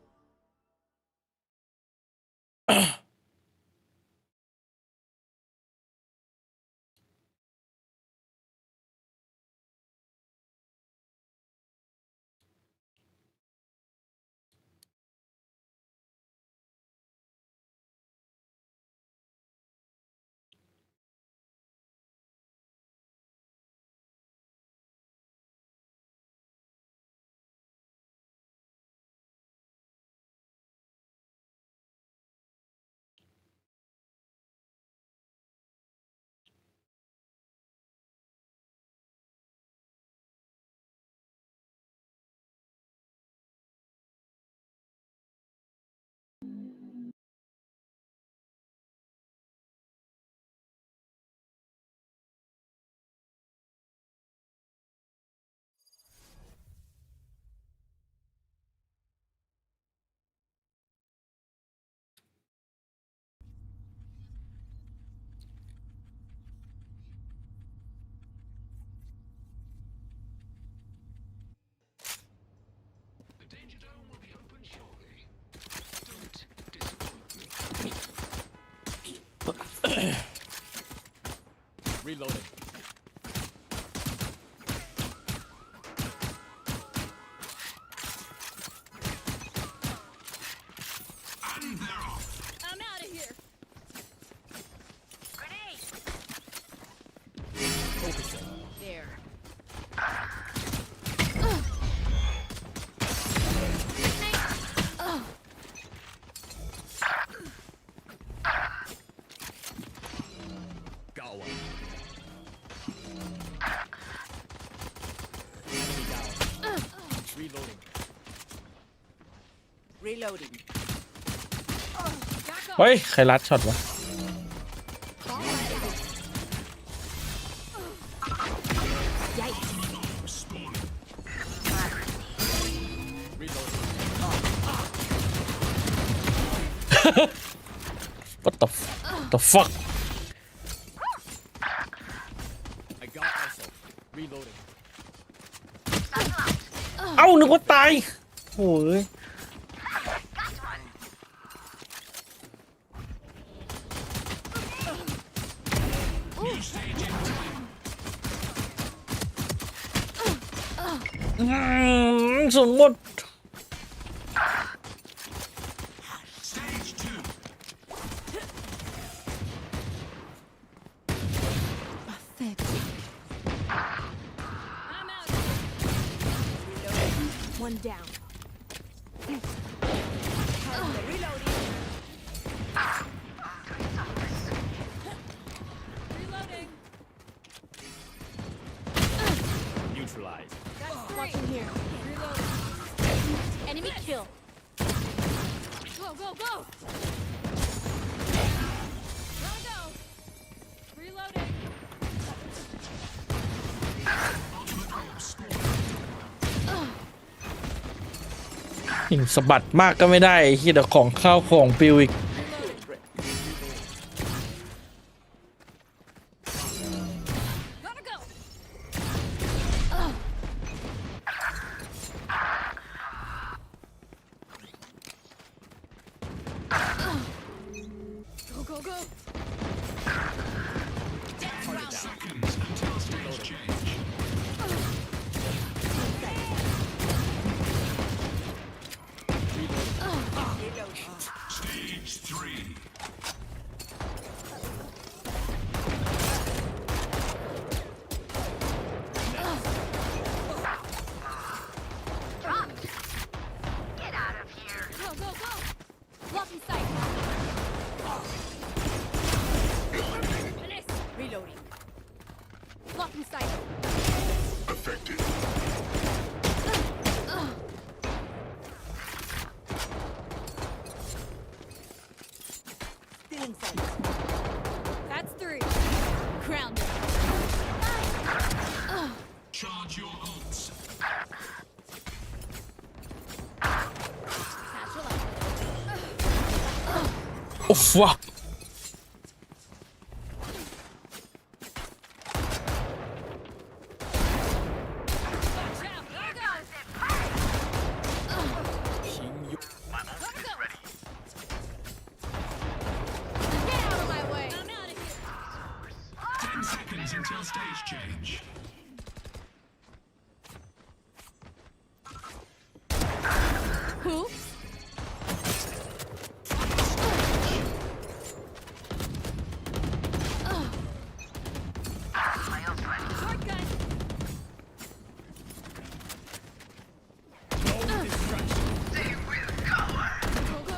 Reloading. I'm out of here. Focusing. There. Got one. Enemy down. Reloading. Reloading. เฮ้ย ใครรัดช็อตวะ What the fuck I got myself. Reloading. เอ้านึกว่าตายโอ้ยสมหมด One down. Neutralized. kill. Go, go, go. Gotta go. Reloading. หิงสะบัดมากก็ไม่ได้ไอ้ที่เดี๋ยวของข้าวของปิวอีก Gotta go. Go, go, go. Seconds until stage change. Stage 3. Drop. Get out of here. Go, go, go. Blocking sight. Finish. Reloading. Blocking sight. Affected. Stealing sight. That's 3. Grounded. Charge your ults. Satchel up. โอ้ฟัก Watch out. Gotta go. Gotta go. Get out of my way. I'm out of here. 10 seconds until stage change. Who? Shotgun. Go, go.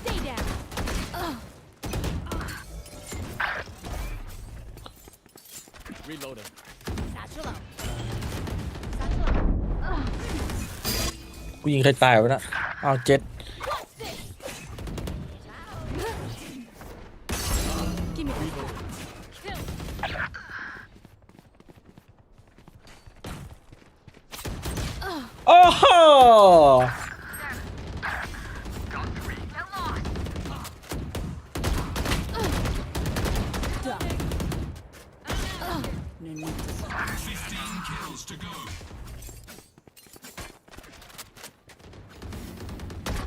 Stay down. Reloading. Satchel out. กูยิงใครตายวะนะอ้าวเจ็ด Give me that. Kill. โอ้โห 15 kills to go.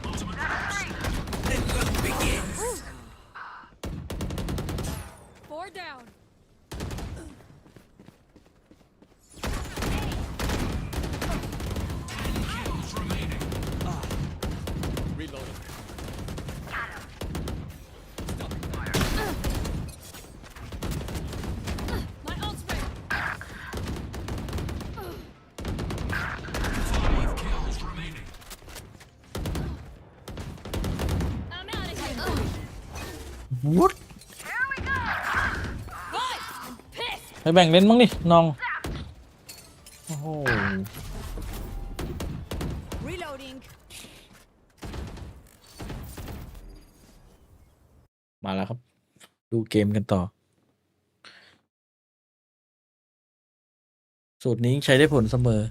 Ultimate begins. 4 down. Kills remaining. Reloading. My ult's ready. 5 kills remaining. I'm out of here. What? Right. I'm pissed. ไปแบ่งเล่นบ้างดิน้อง โอ้โห Reloading. มาแล้วครับ ดูเกมกันต่อ สูตรนี้ใช้ได้ผลเสมอ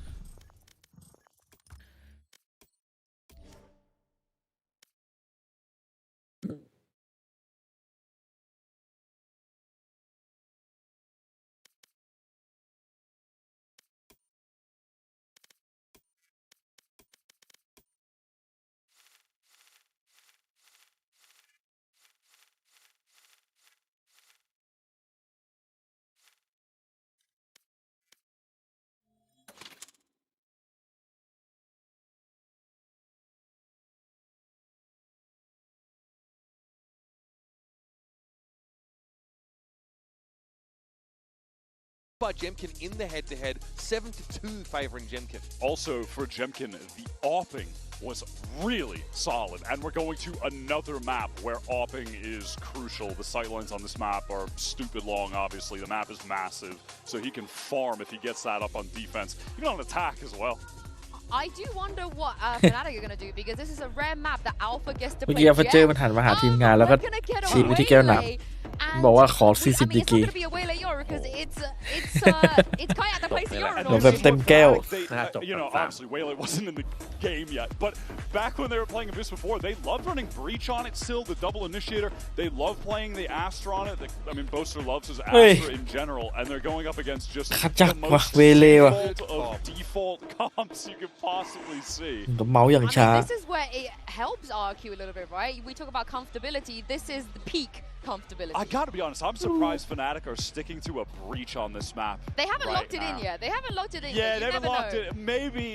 By Jemkin in the head-to-head, 7-2 favoring Jemkin. Also for Jemkin, the opping was really solid, and we're going to another map where opping is crucial. The sightlines on this map are stupid long, obviously. The map is massive, so he can farm if he gets that up on defense, even on attack as well. I do wonder what Fnatic are going to do because this is a rare map that Alpha gets to เมื่อ play กี้อัลฟาเจอร์มันหันมาหาทีมงานแล้วก็ชี้ไปที่แก้วน้ำบอกว่าขอ40 ดีกรี It's Kayak that plays the Euro. เหมือนแบบเต็มแก้ว You know, obviously Waylay wasn't in the game yet, but back when they were playing Abyss before, they loved running Breach on it still, the double initiator. They love playing the Astra on it. I mean, Boaster loves his Astra in general, and they're going up against just the most default of default comps you could possibly see. เมาส์อย่างช้า This is where it helps RRQ a little bit, right? We talk about comfortability. This is the peak comfortability. I gotta be honest, I'm surprised Fnatic are sticking to a Breach on this map. They haven't locked it in yet. They haven't locked it in yet. Yeah, they haven't locked it. Maybe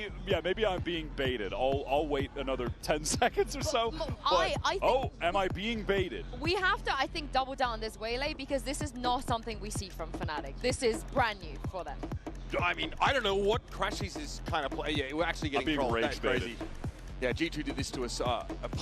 I'm being baited. I'll wait another 10 seconds or so. But, I think am I being baited? we have to, I think, double down on this Waylay because this is not something we see from Fnatic. This is brand new for them. I mean, I don't know what Crashies is kind of play. Yeah, we're actually getting trolled. That's crazy. Yeah, G2 did this to us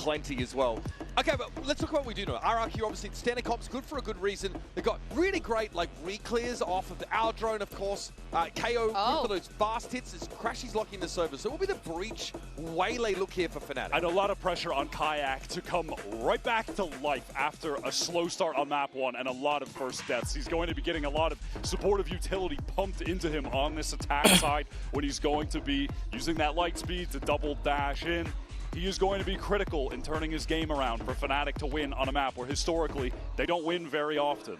plenty as well. Okay, but let's talk about what we do know. RRQ, obviously, standard comp's good for a good reason. They got really great, like, re-clears off of our drone, of course. KO, good for those fast hits as Crashies locking this over. So what will be the Breach Waylay look here for Fnatic? And a lot of pressure on Kayak to come right back to life after a slow start on map 1 and a lot of first deaths. He's going to be getting a lot of supportive utility pumped into him on this attack side when he's going to be using that light speed to double dash in. He is going to be critical in turning his game around for Fnatic to win on a map where historically they don't win very often.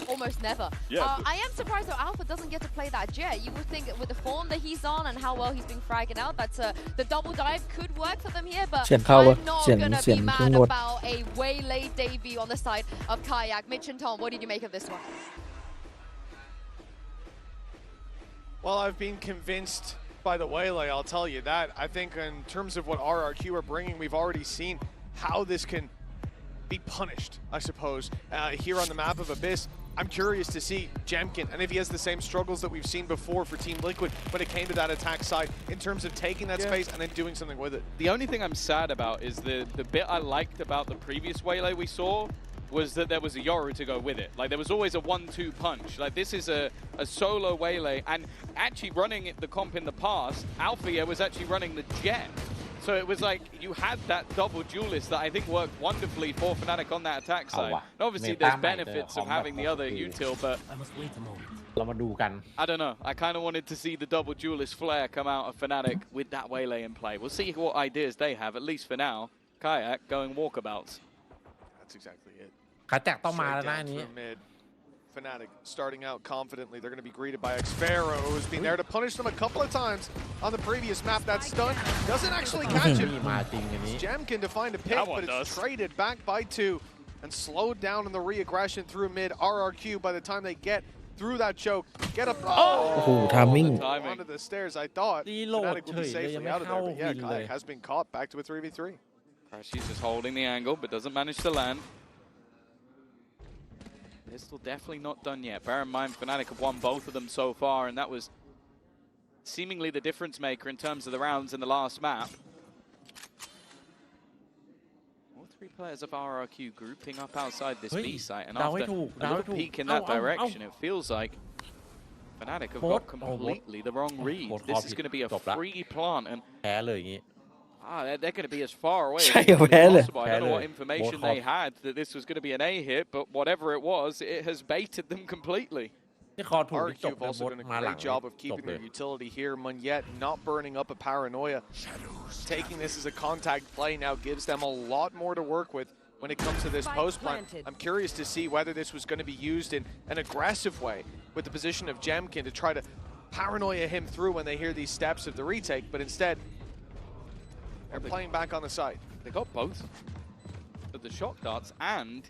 Almost never. Yeah, I am surprised though Alpha doesn't get to play that Jet. You would think with the form that he's on and how well he's been fragging out, that the double dive could work for them here, but I'm not going to be mad about a Waylay debut on the side of Kayak. Mitch and Tom, what did you make of this one? Well, I've been convinced by the Waylay, I'll tell you that. I think in terms of what RRQ are bringing, we've already seen how this can be punished, I suppose, here on the map of Abyss. I'm curious to see GEN.G and if he has the same struggles that we've seen before for Team Liquid when it came to that attack side in terms of taking that space and then doing something with it. The only thing I'm sad about is the bit I liked about the previous Waylay we saw was that there was a Yoru to go with it. Like, there was always a 1-2 punch. Like, this is a solo Waylay, and actually running the comp in the past, Alpha was actually running the Jet. So it was like you had that double duelist that I think worked wonderfully for Fnatic on that attack side. And obviously, there's benefits of having the other util, but I don't know. I kind of wanted to see the double duelist flare come out of Fnatic with that Waylay in play. We'll see what ideas they have, at least for now. Kayak going walkabouts. That's exactly it. ขาแจกต้องมาแล้วนะอันนี้ Fnatic starting out confidently. They're going to be greeted by Xfero, who's been there to punish them a couple of times on the previous map. That stun doesn't actually catch him. GEN.G to find a pick, but it's traded back by 2 and slowed down in the re-aggression through mid. RRQ, by the time they get through that choke, get up timing onto the stairs. I thought Fnatic would be safely out of there, but yeah, Kai has been caught back to a 3v3. She's just holding the angle, but doesn't manage to land. Pistol definitely not done yet. Bear in mind, Fnatic have won both of them so far, and that was seemingly the difference maker in terms of the rounds in the last map. All 3 players of RRQ grouping up outside this B site, and after a little peek in that direction, it feels like Fnatic have got completely the wrong read. This is going to be a free plant, and they're going to be as far away as possible. I don't know what information they had that this was going to be an A hit, but whatever it was, it has baited them completely. RRQ have also done a great job of keeping their utility here. Munyet not burning up a paranoia. Taking this as a contact play now gives them a lot more to work with when it comes to this post plant. I'm curious to see whether this was going to be used in an aggressive way with the position of GEN.G to try to paranoia him through when they hear these steps of the retake, but instead they're playing back on the side. They got both of the shock darts and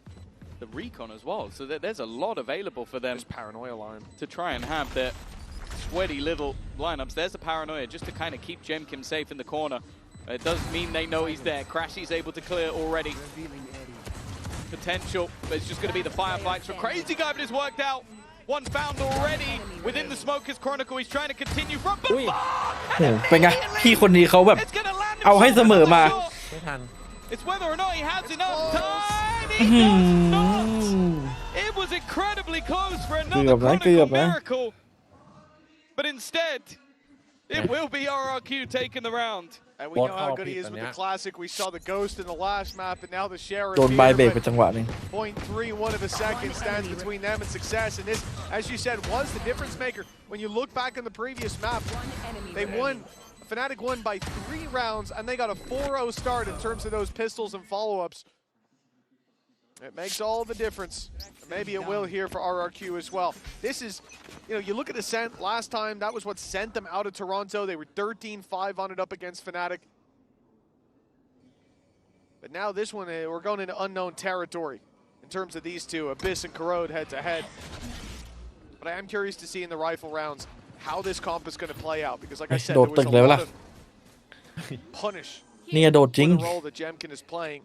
the recon as well, so there's a lot available for them. Paranoia line to try and have their sweaty little lineups. There's the paranoia just to kind of keep GEN.G safe in the corner. It does mean they know he's there. Crashy's able to clear already. Potential, but it's just going to be the firefights for Crazy Guy, but it's worked out. One found already within the Smoker's Chronicle. He's trying to continue from. เป็นไงพี่คนนี้เขาแบบเอาให้เสมอมา It's whether or not he has enough time. He does not. It was incredibly close for another Chronicle miracle, but instead It will be RRQ taking the round. And we know how good he is with the classic. We saw the ghost in the last map, and now the sheriff. โดนบายเบรกไปจังหวะนึง 0.31 of a second stands between them and success. And this, as you said, was the difference maker. When you look back on the previous map, they won. Fnatic won by 3 rounds, and they got a 4-0 start in terms of those pistols and follow-ups. It makes all the difference. Maybe it will here for RRQ as well. This is, you look at Ascent last time, that was what sent them out of Toronto. They were 13-5 on it up against Fnatic. But now this one, we're going into unknown territory in terms of these two, Abyss and Corrode head-to-head. But I am curious to see in the rifle rounds how this comp is going to play out. Because like I said, there was a lot of punish for the role that Jemkin is playing.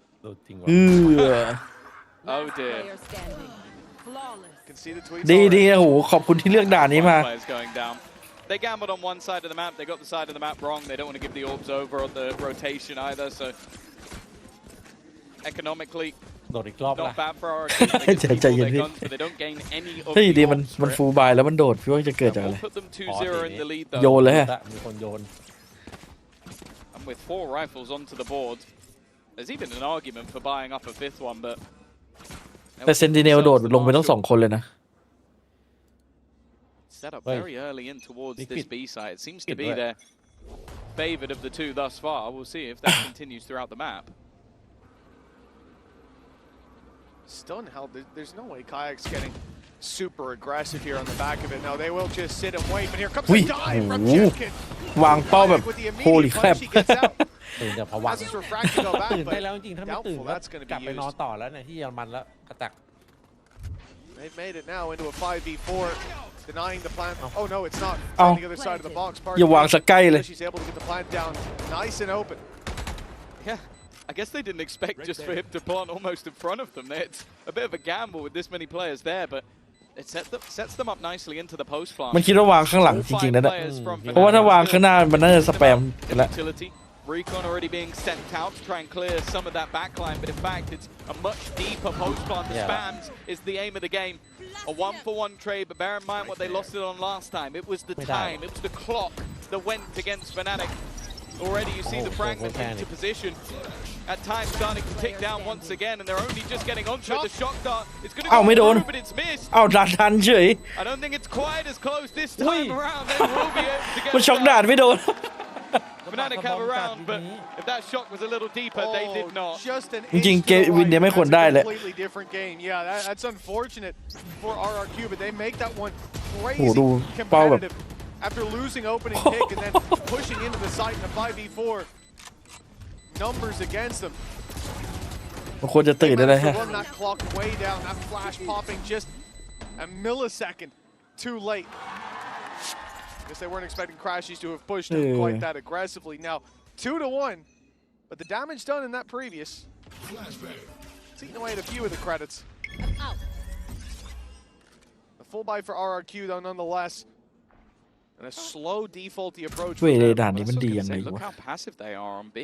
Oh dear. ดีโอ้โหขอบคุณที่เลือกด่านนี้มา They gambled on one side of the map. They got the side of the map wrong. They don't want to give the orbs over on the rotation either. So economically, not bad for our team. But they don't gain any of the ดีมันฟูลบายแล้วมันโดดพี่ว่าจะเกิดจากอะไร Put them 2-0 in the lead though. โยนเลยฮะ And with 4 rifles onto the board, there's even an argument for buying up a 5th one, but แต่เซนติเนลโดดลงไปต้อง2 คนเลยนะ set up very early in towards this B site. It seems to be their favored of the 2 thus far. We'll see if that continues throughout the map. Stunned hell. There's no way Kayak's getting super aggressive here on the back of it. Now they will just sit and wait. But here comes the dive from Jemkin. วางเป้าแบบ holy crap ตื่นจากผวัง Has his refract to go back, ตื่น but ได้แล้วจริงๆถ้าไม่ตื่น doubtful ก็ that's going to กลับ be ไปนอน used. ต่อแล้วเนี่ยที่เยอรมันแล้วกระตัก They've made it now into a 5v4, denying the plant. Oh no, it's not. On the other side of the box. อย่าวางสักใกล้เลย She's able to get the plant down nice and open. Yeah, I guess they didn't expect just for him to plant almost in front of them. It's a bit of a gamble with this many players there, but it sets them up nicely into the post plant. มันคิดว่าวางข้างหลังจริงๆนะเนี่ยเพราะว่าถ้าวางข้างหน้ามันน่าจะสแปมกันแล้ว Recon already being sent out to try and clear some of that backline, but in fact it's a much deeper post plant. The spams is the aim of the game. A 1-for-1 trade, but bear in mind what they lost it on last time. It was the time, it was the clock that went against Fnatic. Already you see the fragment into position. At times starting to tick down once again, and they're only just getting onto it. The shock dart is going to go through, but it's missed. เอาดันเฉย I don't think it's quite as close this time around. They will be able to get มันช็อกด่านไม่โดน Fnatic have a round, but if that shot was a little deeper, they did not. Just an จริงๆเกมวินเนี่ยไม่ควรได้เลย completely different game. Yeah, that's unfortunate for RRQ, but they make that one โอ้โห crazy ดูเป้าแบบ competitive after losing opening pick and then pushing into the site in a 5v4. Numbers against them. มันควรจะตื่นได้เลยฮะ Run that clock way down, that flash popping just a millisecond too late. Guess they weren't expecting Crashies to have pushed him quite that aggressively. Now, 2-1, but the damage done in that previous. It's eating away at a few of the credits. A full buy for RRQ though, nonetheless. And a slow defaulty approach. เว้ยเลยด่านนี้มันดียังไง Look วะ how passive they are on B.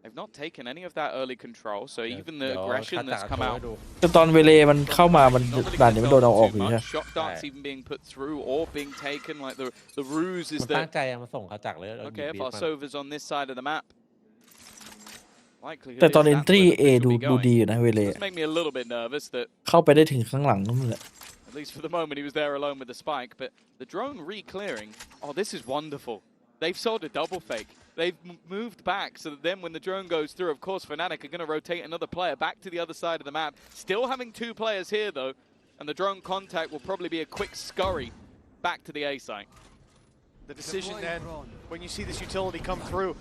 They've not taken any of that early control, so even the aggression that's come out. แต่ตอนเวเลมันเข้ามามันด่านนี้มันโดนเอาออกอยู่ใช่ Shot darts even being put through or being taken, like the ruse is ตั้ง that. ใจมาส่งเขาจักเลย Okay, if our Sova's on this side of the map. แต่ตอน entry A ดูดีอยู่นะเวเล Does make me a little bit nervous that เข้าไปได้ถึงข้างหลังนั่นแหละ at least for the moment he was there alone with the spike, but the drone re-clearing. Oh, this is wonderful. They've sold a double fake. They've moved back so that then when the drone goes through, of course, Fnatic are going to rotate another player back to the other side of the map. Still having 2 players here, though, and the drone contact will probably be a quick scurry back to the A site. The decision then, when you see this utility come through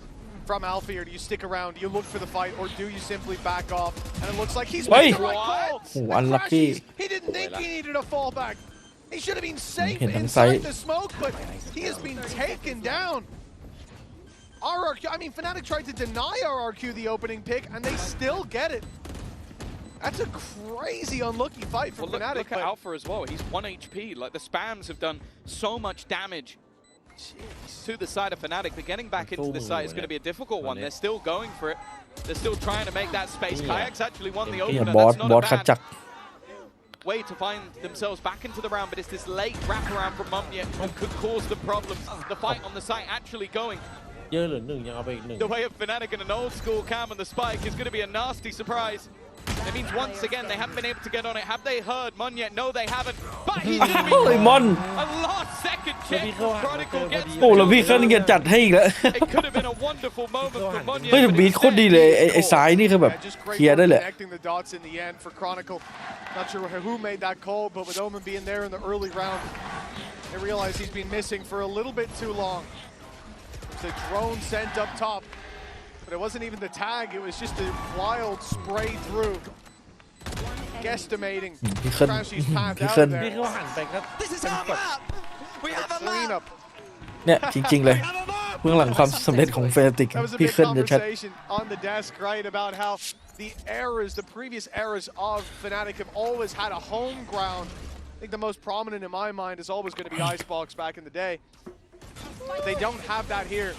from Alpha here, do you stick around, do you look for the fight, or do you simply back off? And it looks like he's made the right call. Oh, unlucky. He didn't think he needed a fallback. He should have been safe inside the smoke, but he has been taken down. RRQ, I mean, Fnatic tried to deny RRQ the opening pick, and they still get it. That's a crazy unlucky fight for Fnatic. Look at Alpha as well. He's 1 HP. Like, the spams have done so much damage to the side of Fnatic, but getting back into the site is going to be a difficult one. They're still going for it. They're still trying to make that space. Kayak's actually won the opener. That's not a bad way to find themselves back into the round, but it's this late wraparound from Mumnya who could cause them problems. The fight on the site actually going เยอะหรือหนึ่งยังเอาไปอีกหนึ่ง the way of Fnatic and an old school cam on the spike is going to be a nasty surprise. It means once again they haven't been able to get on it. Have they heard Mumnya? No, they haven't. But he's going to be ไอ้มอน a last second check. Chronicle gets โอ้แล้วพี่เขาเนี่ยจัดให้อีกแล้ว It could have been a wonderful moment for Mumnya. เฮ้ยบีทโคตรดีเลยไอ้ซ้ายนี่คือแบบเคลียร์ได้เลย Connecting the dots in the end for Chronicle. Not sure who made that call, but with Omen being there in the early round, they realize he's been missing for a little bit too long. It's a drone sent up top, but it wasn't even the tag. It was just a wild spray through. Guesstimating Crashy's path out of พี่ there. เขาหันไปก็ This is our map. We have a Cleanup. เนี่ยจริงๆเลยเบื้องหลังความสำเร็จของเฟนติก That was a พี่ big ขึ้นจะชัด conversation on the desk, right, about how the eras, the previous eras of Fnatic have always had a home ground. I think the most prominent in my mind is always going to be Icebox back in the day. They don't have that here.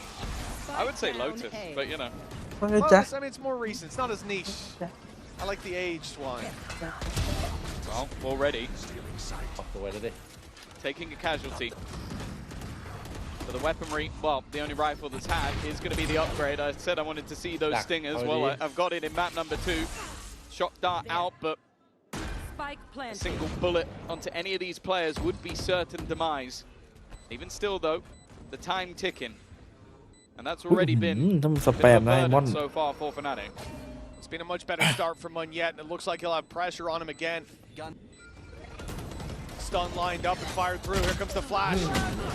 I would say Lotus, but you know. Lotus, I mean, it's more recent. It's not as niche. I like the aged one. Well, already ออกตัวเลยดิ taking a casualty. So the weaponry, well, the only rifle that's had is going to be the upgrade. I said I wanted to see those stingers. Well, I've got it in map number 2. Shock dart out, but a single bullet onto any of these players would be certain demise. Even still, though, the time ticking. And that's already been a bit of a burden so far for Fnatic. It's been a much better start for Munyet, and it looks like he'll have pressure on him again. Stun lined up and fired through. Here comes the flash.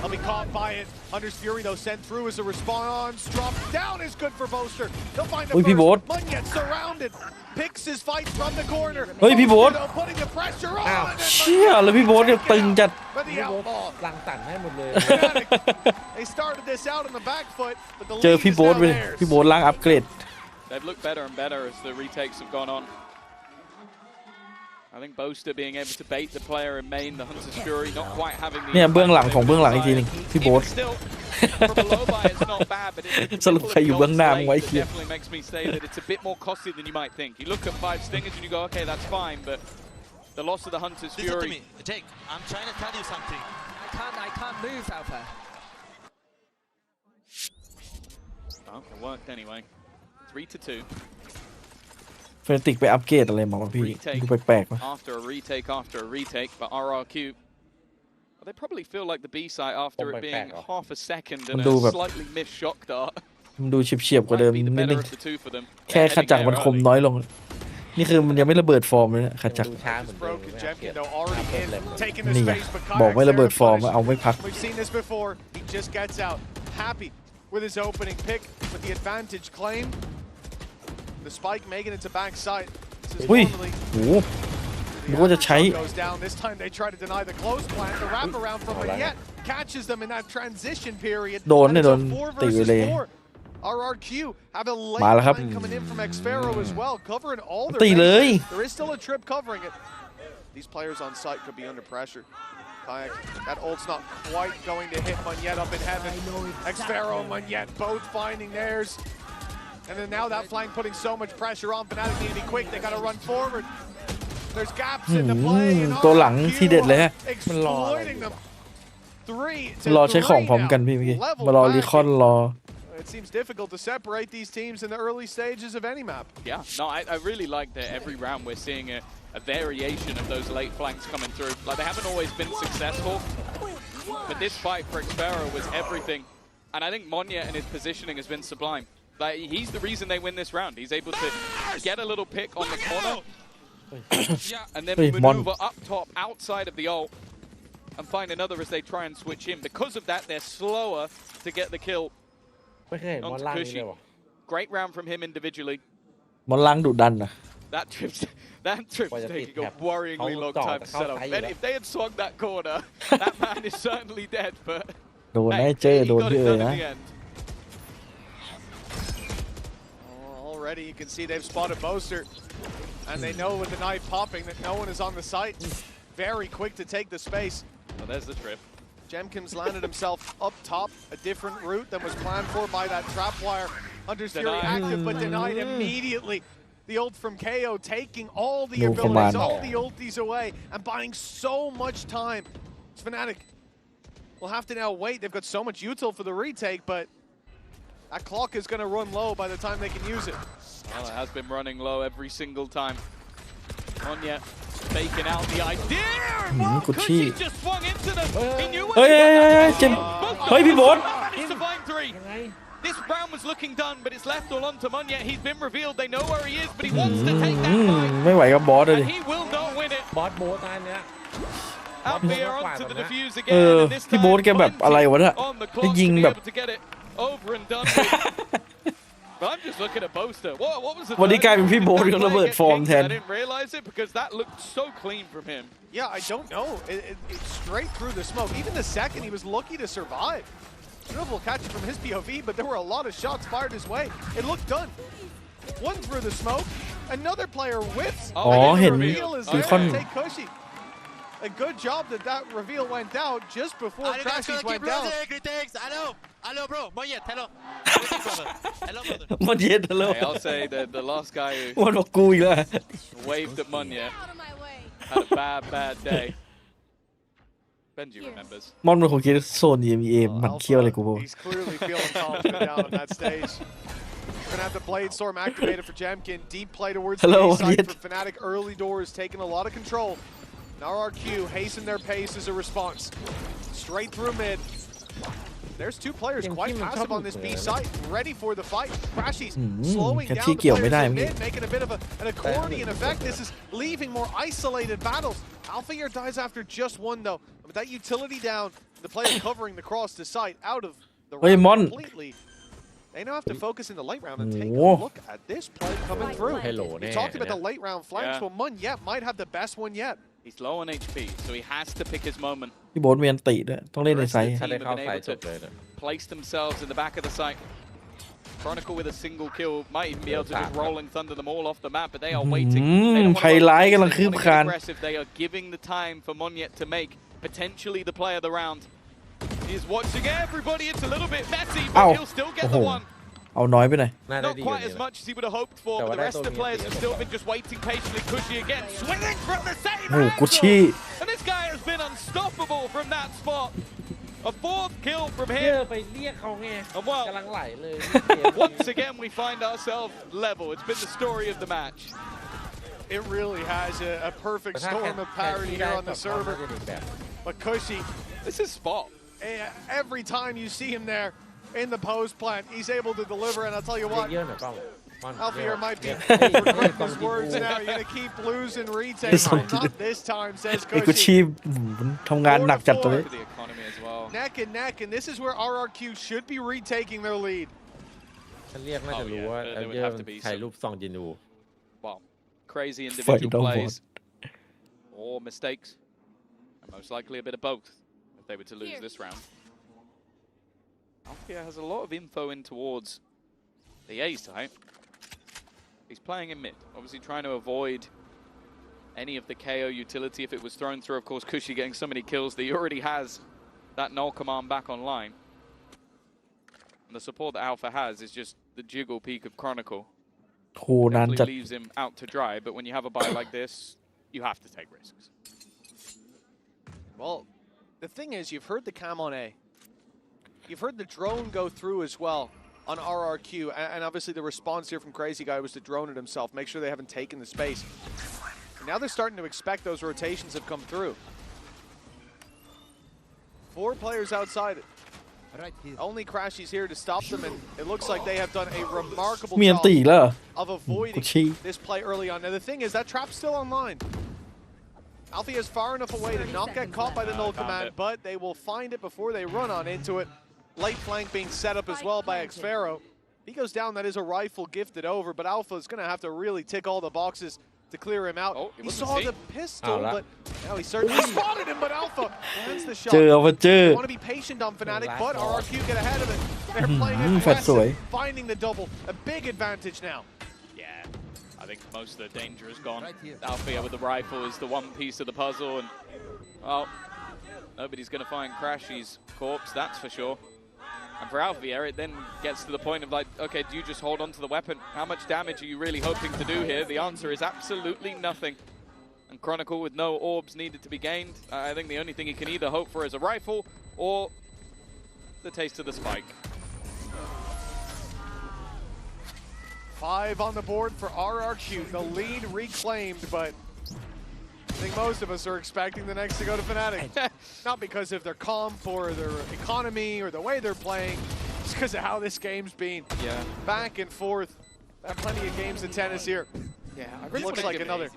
He'll be caught by it. Hunter's Fury, though, sent through as a response. Drop down is good for Boaster. He'll find the first. Munyet surrounded. Picks his fight from the corner. เฮ้ยพี่โบ๊ท Putting the pressure on. เชี่ยแล้วพี่โบ๊ทเนี่ยตึงจัด But the outlaw. ลังตันให้หมดเลย They started this out on the back foot, but the เจอ lead พี่ is โบ๊ท now เลย theirs. พี่โบ๊ทล้างอัปเกรด They've looked better and better as the retakes have gone on. I think Boaster being able to bait the player in main, the Hunter's Fury not quite having the เนี่ยเบื้องหลังของเบื้องหลังอีกทีนึงพี่โบ๊ท Still, from a low buy, it's not bad, but it's สรุปใครอยู่เบื้องหน้ามึงไว้ it เคีย definitely makes me say that it's a bit more costly than you might think. You look at 5 stingers and you go, okay, that's fine, but the loss of the Hunter's Listen to Fury. me, Jake. I'm trying to tell you something. I can't move, Alpha. Oh, it worked anyway. 3-2. เฟนติกไปอัปเกรดอะไรมาวะพี่ Retake ดูแปลกๆวะ after a retake after a retake, but RRQ. Well, they probably feel like the B site after it being half a second and a slightly missed shock dart. มันดูเฉียบๆกว่าเดิม Might be นิ the ด better นึง of the two for them. แค่ขัดจักรมันคมน้อยลง นี่คือมันยังไม่ระเบิดฟอร์มเลยนะขัดจักร ดูช้าเหมือนเดิม Broken Jemkin, though, already in, taking the นี่ไง space, but บอกไม่ระเบิด Kayak's ฟอร์ม there to เอาไม่พัก punish. We've seen this before. He just gets out. Happy with his opening pick, with the advantage claim. The spike making it to backside. This is อุ้ย normally โหนึกว่าจะใช้ goes down. This time they try to deny the close plant. The wraparound from Munyet catches them in that transition period. โดน And เนี่ย it's โด a น 4 ตีไป versus เลย 4. RRQ have a late มาแล้วครับ flank coming in from Xfero as well, covering all their ตีเลย bases. There is still a trip covering it. These players on site could be under pressure. Kayak, that ult's not quite going to hit Munyet up in heaven. Xfero and Munyet both finding theirs. And then now that flank putting so much pressure on Fnatic need to be quick. They got to run forward. There's gaps in the play. And ตัวหลังที่เด็ดเลยฮะ exploiting them. รอใช้ของพร้อมกันพี่เมื่อกี้มารอรีคอนรอ It seems difficult to separate these teams in the early stages of any map. Yeah, no, I really like that every round we're seeing a variation of those late flanks coming through. Like, they haven't always been successful, but this fight for Xfero was everything. And I think Monya and his positioning has been sublime. Like, he's the reason they win this round. He's able to get a little pick on the corner and then maneuver up top outside of the ult and find another as they try and switch in. Because of that, they're slower to get the kill. ไม่เคยเห็นมอนล่างนี้เลยวะ Great round from him individually. มอนล่างดุดันนะ That trip's taking a worryingly long time to set up. And if they had swung that corner, that man is certainly dead. But โดนให้เจอโดน got เย it อะ done นะ in the end. Already you can see they've spotted Boaster, and they know with the knife popping that no one is on the site. Very quick to take the space. Well, there's the trip. Jemkin's landed himself up top, a different route than was planned for by that trap wire. Hunter's Fury active, but denied immediately. The ult from KO taking all the No abilities, command. all the ulties away, and buying so much time. Fnatic will have to now wait. They've got so much util for the retake, but that clock is going to run low by the time they can use it. Well, it has been running low every single time. Monya faking out the idea. Well, Cushy just swung into them. He knew whatเจมเฮ้ยพี่โบ๊ท managed to find three. This round was looking done, but it's left all on to Monya. He's been revealed. They know where he is, but he wants to take that fight. ไม่ไหวกับบอสเลย And he will not win it. บอสโบ๊ทตายเนี้ย Out there onto the defuse เอ again. อ And this พี่โบ๊ทแกแบบอะไรวะเนี่ย on the ได้ clock ยิ to ง be แบบ able to get it over and done with. But I'm just looking at Boaster. What was the วันนี้กลายเป็นพี่โบ๊ทก็ระเบิดฟอร์มแทน I didn't realize it because that looked so clean from him. Yeah, I don't know. It's straight through the smoke. Even the second, he was lucky to survive. Dribble will catch it from his POV, but there were a lot of shots fired his way. It looked done. One through the smoke. Another player whiffs. Oh, and the hidden. reveal is there Recon. to take Cushy. A good job that reveal went out just before Crashies went down. Hello, bro. Hello. Hello, brother. มันเย็นแล้ว Hey, I'll say that the last guy มันบอกกูอีกแล้ว who waved at Monya had a bad day. Benji remembers. มอนมันคงคิดโซน EMEA มันเคี้ยวอะไรกูบอก He's clearly feeling confident down on that stage. We're gonna have the Blade Storm activated for GEN.G. Deep play towards Hello, the A side idiot. for Fnatic. Early doors taking a lot of control. And RRQ hasten their pace as a response. Straight through mid. There's two players quite passive on this B side, ready for the fight. Crashies slowing down the players in mid, making a bit of an accordion effect. This is leaving more isolated battles. Alpha here dies after just one though. With that utility down, the player covering the cross to sight out of the round completely. They now have to focus in the late round and take a look at this play coming through. We talked about the late round flanks. Well, Munyet might have the best one yet. He's low on HP, so he has to pick his moment. พี่โบ๊ทมีอันติด้วยต้องเล่นในไซส์ Team have been able to place themselves in the back of the site. Chronicle with a single kill might even be able to just roll and thunder them all off the map, but they are waiting. They don't ไฮไลท์กำลังคืบคลาน aggressive. They are giving the time for Monya to make potentially the play of the round. He's watching everybody. It's a little bit messy, but he'll still get the one. เอาน้อยไปหน่อย Not quite as much as he would have hoped for, but the rest of the players have still been just waiting patiently. Cushy again, swinging from the same โอ้กุชชี่ and this guy has been unstoppable from that spot. A fourth kill from เย him. อะไปเรียกเขาไง And well, กำลังไหลเลย once again we find ourselves level. It's been the story of the match. It really has a perfect storm of parity here on the server. But Cushy, this is spot. Every time you see him there in the post plant, he's able to deliver. And I'll tell you what, Alpha here might be regretting his words now. You're going to keep losing retakes. Not this time, says ไอ้กุช Cushy. ชี่ทำงานหนักจัดตัวนี้ The economy as well. Neck and neck, and this is where RRQ should be retaking their lead. ฉันเรียกน่าจะรู้ว่าเยอะถ่ายรูปซองจินู Well, crazy individual plays or mistakes, and most likely a bit of both if they were to lose this round. Alfia has a lot of info in towards the A side. He's playing in mid, obviously trying to avoid any of the KO utility if it was thrown through. Of course, Cushy getting so many kills that he already has that null command back online. And the support that Alpha has is just the jiggle peak of Chronicle. โหนานจัด Definitely leaves him out to dry, but when you have a buy like this, you have to take risks. Well, the thing is, you've heard the cam on A. You've heard the drone go through as well on RRQ, and obviously the response here from Crazy Guy was to drone it himself, make sure they haven't taken the space. And now they're starting to expect those rotations have come through. 4 players outside it. Only Crashies here to stop them, and it looks like they have done a remarkable มีอัน job ติอีกแล้วเหรอ of avoiding กุชชี่ this play early on. Now the thing is, that trap's still online. Alfie is far enough away to not get caught by the null command, but they will find it before they run on into it. Late flank being set up as well by Xfero. He goes down, that is a rifle gifted over, but Alpha is going to have to really tick all the boxes to clear him out. He saw the pistol, but now he certainly spotted him, but Alpha lands the shot. เจอเอาเจอ They want to be patient on Fnatic, but RRQ get ahead of it. They're playing aggressive, finding the double. A big advantage now. Yeah, I think most of the danger is gone. Alfia with the rifle is the one piece of the puzzle, and well, nobody's going to find Crashy's corpse, that's for sure. And for Alvier, it then gets to the point of like, okay, do you just hold on to the weapon? How much damage are you really hoping to do here? The answer is absolutely nothing. And Chronicle with no orbs needed to be gained. I think the only thing he can either hope for is a rifle or the taste of the spike. 5 on the board for RRQ. The lead reclaimed, but I think most of us are expecting the next to go to Fnatic. Not because of their comp or their economy or the way they're playing, just because of how this game's been. Yeah. Back and forth. Had plenty of games of tennis here. Yeah, I really looks like another.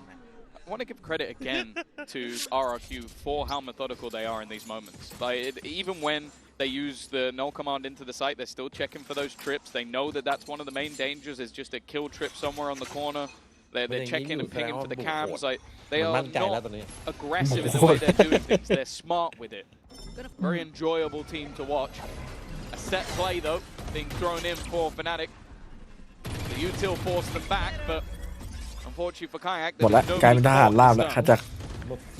I want to give credit again to RRQ for how methodical they are in these moments. Like, even when they use the null command into the site, they're still checking for those trips. They know that that's one of the main dangers, is just a kill trip somewhere on the corner. They're checking and pinging for the cams. Like, they are not aggressive in the way they're doing things. They're smart with it. Very enjoyable team to watch. A set play, though, being thrown in for Fnatic. The util forced them back, but unfortunately for Kayak, หมดละกลายเป็นทหารราบแล้วข้าจัก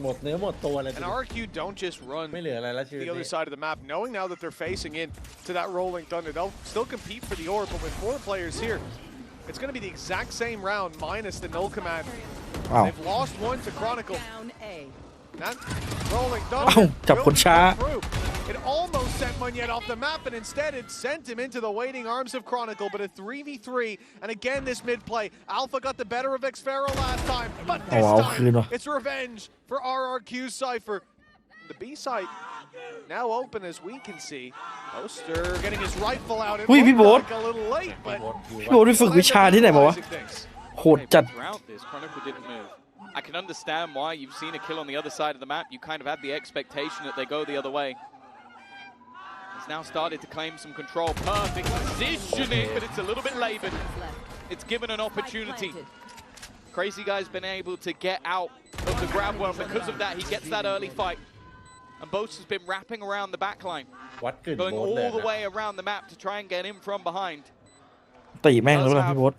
หมดเนื้อหมดตัวเลย And RRQ don't just run ไม่เหลืออะไรแล้วชีวิต the other side of the map, knowing now that they're facing in to that rolling thunder. They'll still compete for the orb, but with 4 players here, it's going to be the exact same round minus the null command. They've lost 1 to Chronicle. That rolling thunder จับคนช้า It almost sent Monyet off the map, and instead it sent him into the waiting arms of Chronicle. But a 3v3, and again this mid play. Alpha got the better of Xfero last time, but this time it's revenge for RRQ's Cypher. The B site now open, as we can see. Poster getting his rifle out. It looked like a little late, but พี่โบ๊ทไปฝึกวิชาที่ไหนมาวะโหดจัด Throughout this, Chronicle didn't move. I can understand why. You've seen a kill on the other side of the map. You kind of had the expectation that they go the other way. He's now started to claim some control. Perfect positioning, but it's a little bit labored. It's given an opportunity. Crazy Guy's been able to get out of the grab well. Because of that, he gets that early fight. And Boast has been wrapping around the backline, going all the way around the map to try and get in from behind. ตีแม่งแล้วล่ะพี่โบ๊ท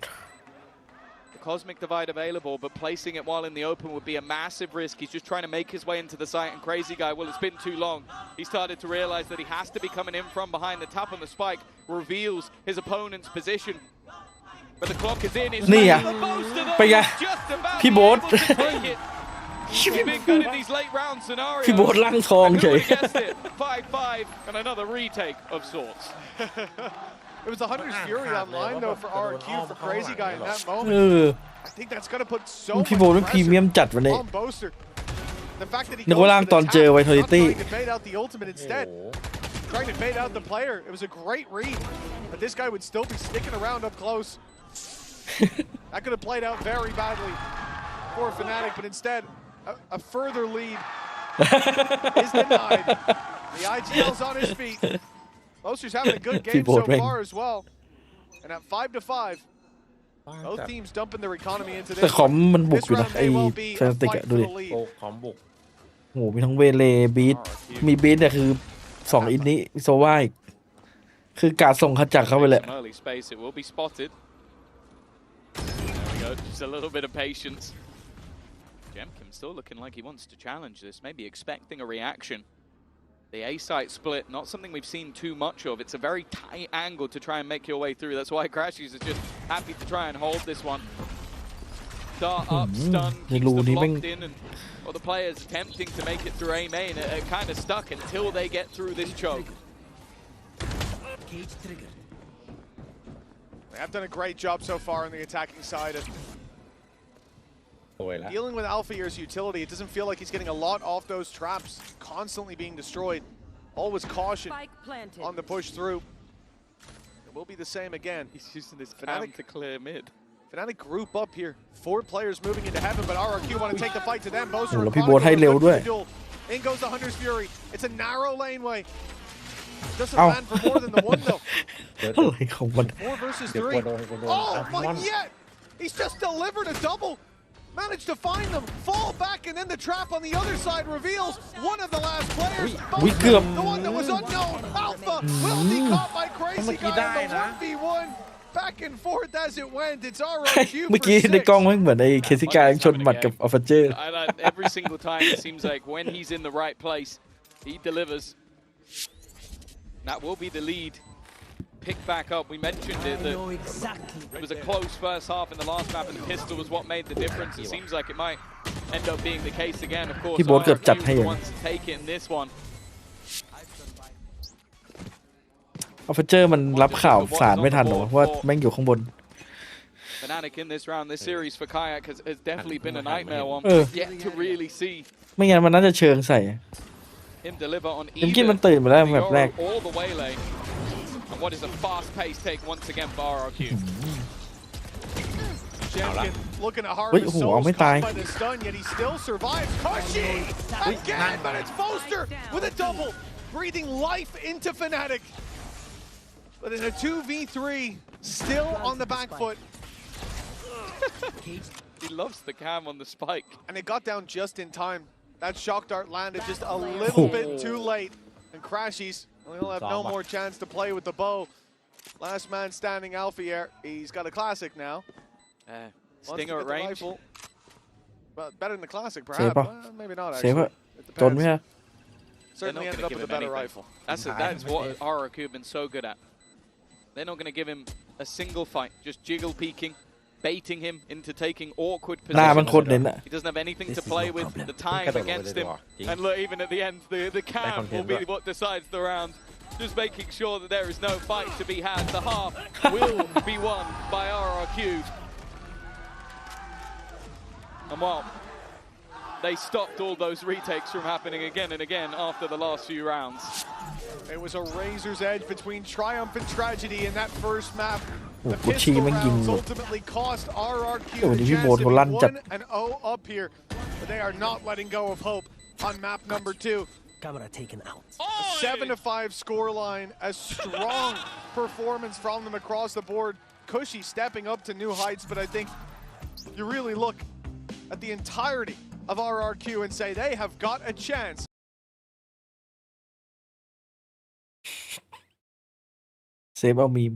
Cosmic Divide available, but placing it while in the open would be a massive risk. He's just trying to make his way into the site, and Crazy Guy, well, it's been too long. He started to realize that he has to be coming in from behind. The tap on the spike reveals his opponent's position. But the clock is in. It's นี่อ่ะเป็นไงพี่โบ๊ท He's been good in these late round scenarios. พี่โบ๊ทล่างทองเฉย 5-5 and another retake of sorts. It was a Hunter's Fury online, though, for RRQ, for Crazy Guy in that moment. I think that's going to put so much pressure on Boaster. The fact that he goes for the tap, not trying to bait out the ultimate instead. Trying to bait out the player. It was a great read, but this guy would still be sticking around up close. That could have played out very badly for Fnatic, but instead, a further lead is denied. The IGL's on his feet. Boaster's having a good game so far as well. And at 5-5, both teams dumping their economy into this. แต่คอมมันบุกอยู่นะไอ้แฟนติกอะดูดิโหมีทั้งเวเลบีทมีบีทเนี่ยคือ2อินนี้โซว่าอีกคือกาส่งขจักเข้าไปเลย Just a little bit of patience. Jemkim still looking like he wants to challenge this, maybe expecting a reaction. The A-site split, not something we've seen too much of. It's a very tight angle to try and make your way through. That's why Crashies is just happy to try and hold this one. Dart up, stun, keeps them locked in, and well, the players attempting to make it through A main are kind of stuck until they get through this choke. They have done a great job so far on the attacking side. Dealing with Alphaear's utility, it doesn't feel like he's getting a lot off those traps, constantly being destroyed. Always caution on the push through. It will be the same again. He's using his Fnatic to clear mid. Fnatic group up here. 4 players moving into heaven, but RRQ want to take the fight to them. Both are in goes the Hunter's Fury. It's a narrow laneway. Doesn't land for more than the one though. 4 versus 3. Oh, but yet he's just delivered a double. Managed to find them, fall back, and then the trap on the other side reveals one of the last players. The one that was unknown. Alpha will be caught by Crazy Guy in the 1v1. Back and forth as it went. It's RRQ เมื่อกี้ในกล้องมันเหมือนไอ้เคซิกาชนหมัดกับอัลฟาเจอร์ Every single time it seems like when he's in the right place, he delivers. That will be the lead pick back up. We mentioned it that it was a close first half in the last map, and the pistol was what made the difference. It seems like it might end up being the case again. Of course, พี่โบ๊ทเกือบจัด RRQ ให้ was อ the ย่าง ones to take it in this one. ออฟเฟอร์มันรับข่าวสารไม่ทันหรอว่าแม่งอยู่ข้างบน Fnatic in this round, this series for Kayak has definitely been a nightmare one. Yet to really see ไม่งั้นมันน่าจะเชิงใส่ him deliver on เอ็มกินมันตื่นมาแล้วแบบแรก all the way lane. And what is a fast-paced take once again for RRQ. Jenkins looking to เฮ้ย harvest โอ้โหเอา souls ไม่ตาย caught by the stun, yet he still survives. Cushy again, but it's Foster with a double, breathing life into Fnatic. But in a 2v3, still on the back foot. He loves the cam on the spike. And it got down just in time. That shock dart landed just a little bit too late. And Crashies, he'll have no more chance to play with the bow. Last man standing Alpha here. He's got a classic now. Stinger at range. Rifle. Well, better than the classic, perhaps. Well, maybe not, เซฟ actually. อะจนไหมฮะ Certainly ended up with a better rifle. That's what RRQ have been so good at. They're not going to give him a single fight, just jiggle peeking, baiting him into taking awkward หน้ามันโคตร positions. เน้นอะ He doesn't have anything to play with. The time against him. And look, even at the end, the cam will be what decides the round. Just making sure that there is no fight to be had. The half will be won by RRQ. And well, they stopped all those retakes from happening again and again after the last few rounds. It was a razor's edge between triumph and tragedy in that first map. The โอ้โหชี pistol แม่งยิง rounds ultimately cost RRQ โอ้โห the นี่พี่ chance โบ๊ท to เขา be ลั่นจัด 1-0 up here. But they are not letting go of hope on map number 2. Camera taken out. A 7-5 scoreline, a strong performance from them across the board. Cushy stepping up to new heights, but I think you really look at the entirety of RRQ and say they have got a chance. เซฟเอามีม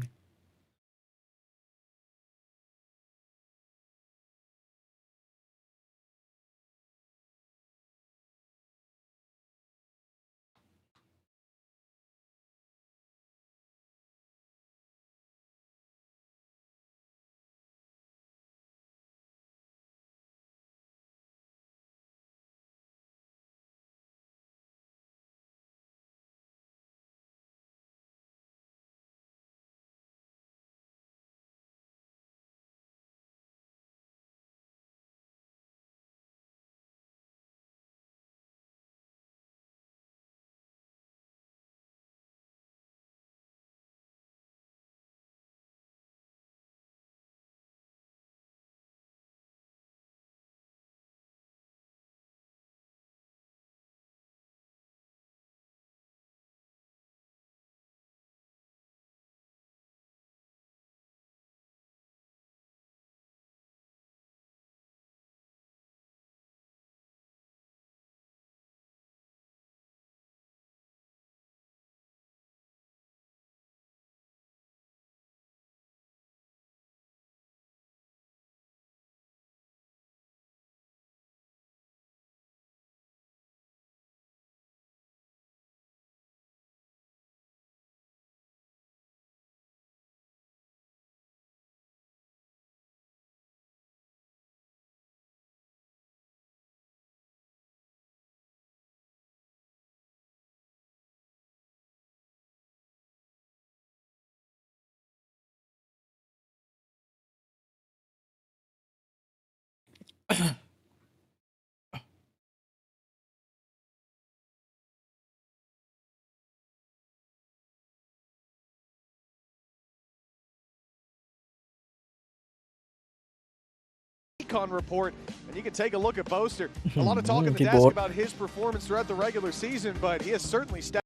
Report, and you can take a look at Boaster. A lot of talk in the desk about his performance throughout the regular season, but he has certainly stepped.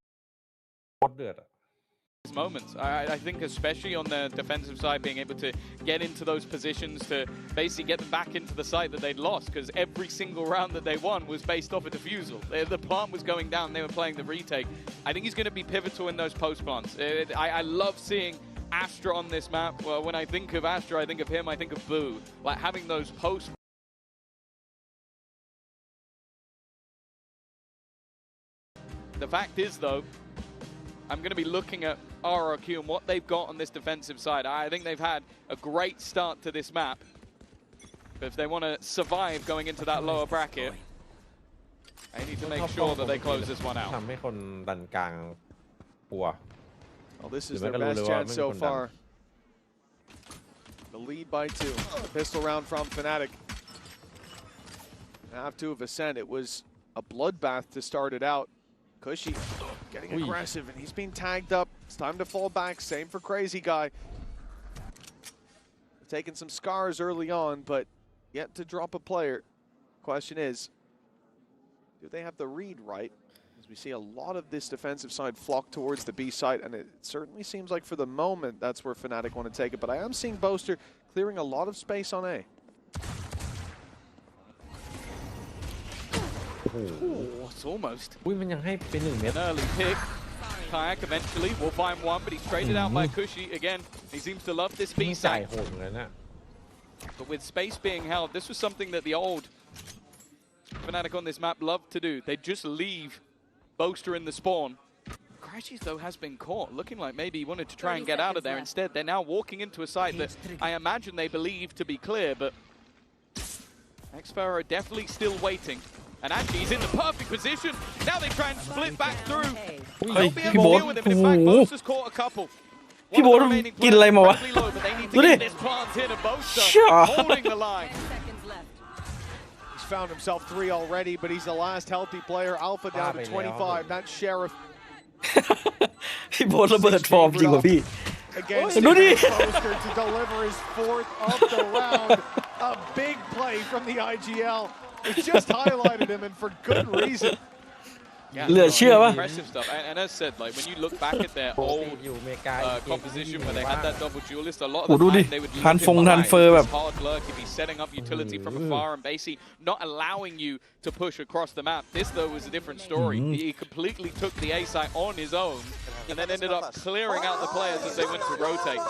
Moments. I think especially on the defensive side, being able to get into those positions to basically get them back into the site that they'd lost, because every single round that they won was based off a defusal. The plant was going down, they were playing the retake. I think he's going to be pivotal in those post plants. I love seeing Astra on this map. Well, when I think of Astra, I think of him, I think of Boo. Like having those post. The fact is, though, I'm going to be looking at RRQ and what they've got on this defensive side. I think they've had a great start to this map. But if they want to survive going into that lower bracket, they need to make sure that they close this one out. ทำให้คนดันกลางกลัว Well, this is their best chance so far. The lead by 2. The pistol round from Fnatic. Have to have ascend. It was a bloodbath to start it out. Cushy getting aggressive, and he's being tagged up. It's time to fall back. Same for Crazy Guy. Taking some scars early on, but yet to drop a player. Question is, do they have the read right? As we see a lot of this defensive side flock towards the B site, and it certainly seems like for the moment that's where Fnatic want to take it. But I am seeing Boaster clearing a lot of space on A. Oh, it's almost. มันยังให้เป็น1 เม็ด An early pick. Kayak eventually will find one, but he's traded out by Cushy. Again, he seems to love this B จ่าย side. โหดเหมือนกันนะ But with space being held, this was something that the old Fnatic on this map loved to do. They just leave Boaster in the spawn. Crashes, though, has been caught, looking like maybe he wanted to try and get out of there. Instead, they're now walking into a site that I imagine they believe to be clear, but Xfaro definitely still waiting. And actually, he's in the perfect position. Now they try and split back through. They'll be able to deal with him, and in fact, Boaster's caught a couple. พี่โบ๊ทกินอะไรมาวะ ดูดิ holding the line. He's found himself 3 already, but he's the last healthy player. Alpha down to 25. That's Sheriff. พี่โบ๊ทระเบิดฟอร์มจริงว่ะพี่ Against ดูดิ Boaster to deliver his 4th of the round. A big play from the IGL. It just highlighted him, and for good reason. Yeah, เหลือเชื่อวะ impressive stuff. And as said, like when you look back at their old composition where they had that double duelist, a lot of the time they would leave him behind this hard lurk if he's setting up utility from afar and basically not allowing you to push across the map. This though was a different story. He completely took the A site on his own and then ended up clearing out the players as they went to rotate.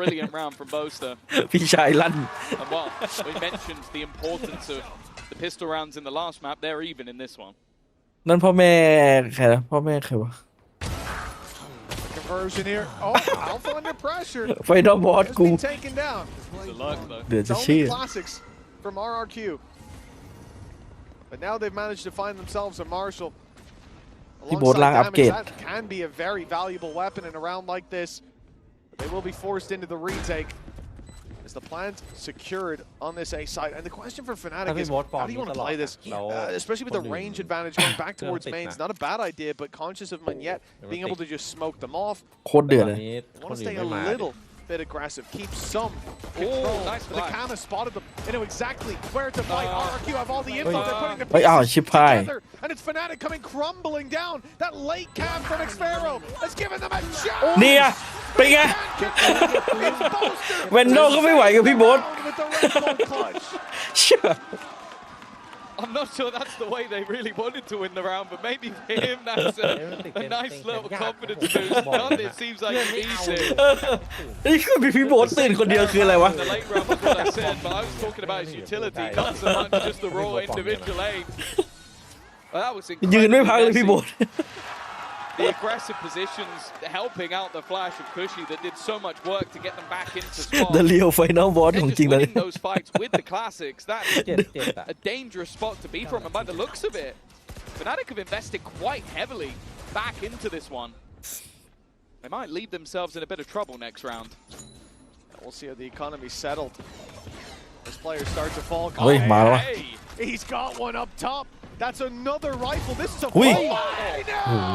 Brilliant round from Boaster. พี่ชายลั่น And well, we mentioned the importance of the pistol rounds in the last map. They're even in this one. นั่นพ่อแม่ใครนะพ่อแม่ใครวะ Conversion here. Oh, Alpha under pressure. Final boss กู Has been taken down. It's a lurk though. เดี๋ยวจะ It's เชื่อ only classics from RRQ. But now they've managed to find themselves a Marshall. พี่โบ๊ทล่างอัปเกรด That can be a very valuable weapon in a round like this. But they will be forced into the retake. Is the plant secured on this A site? And the question for Fnatic is, how do you want to play this? Especially with the range advantage going back towards mains. Not a bad idea, but conscious of Monyet being able to just smoke them off. โคตรเดือดเลย Want to stay a little bit aggressive, keep some control. Nice but the Kama spotted them. They know exactly where to fight. RRQ have all the info. They're putting the เฮ้ยอ้าวชิบหาย together. And it's Fnatic coming crumbling down. That late cam from Xfaro has given them a shot. เนี่ยเป็นไง เวนโน่ก็ไม่ไหวกับพี่โบ๊ท With the red gold clutch. เชื่อ I'm not sure that's the way they really wanted to win the round, but maybe for him that's a nice little confidence boost. None it seems like he needs it. นี่คือมีพี่โบ๊ทตื่นคนเดียวคืออะไรวะ The late round was what I said, but I was talking about his utility, not so much just the raw individual aim. Well, that was ยืนไม่พักเลยพี่โบ๊ท The aggressive positions helping out the flash of Cushy that did so much work to get them back into spot. The real final boss ของจริงเลย Winning those fights with the classics, that's a dangerous spot to be from, and by the looks of it, Fnatic have invested quite heavily back into this one. They might leave themselves in a bit of trouble next round. We'll see how the economy settled as players start to fall. เฮ้ยมาแล้ววะ He's got one up top. That's another rifle. This is a อุ้ย fight.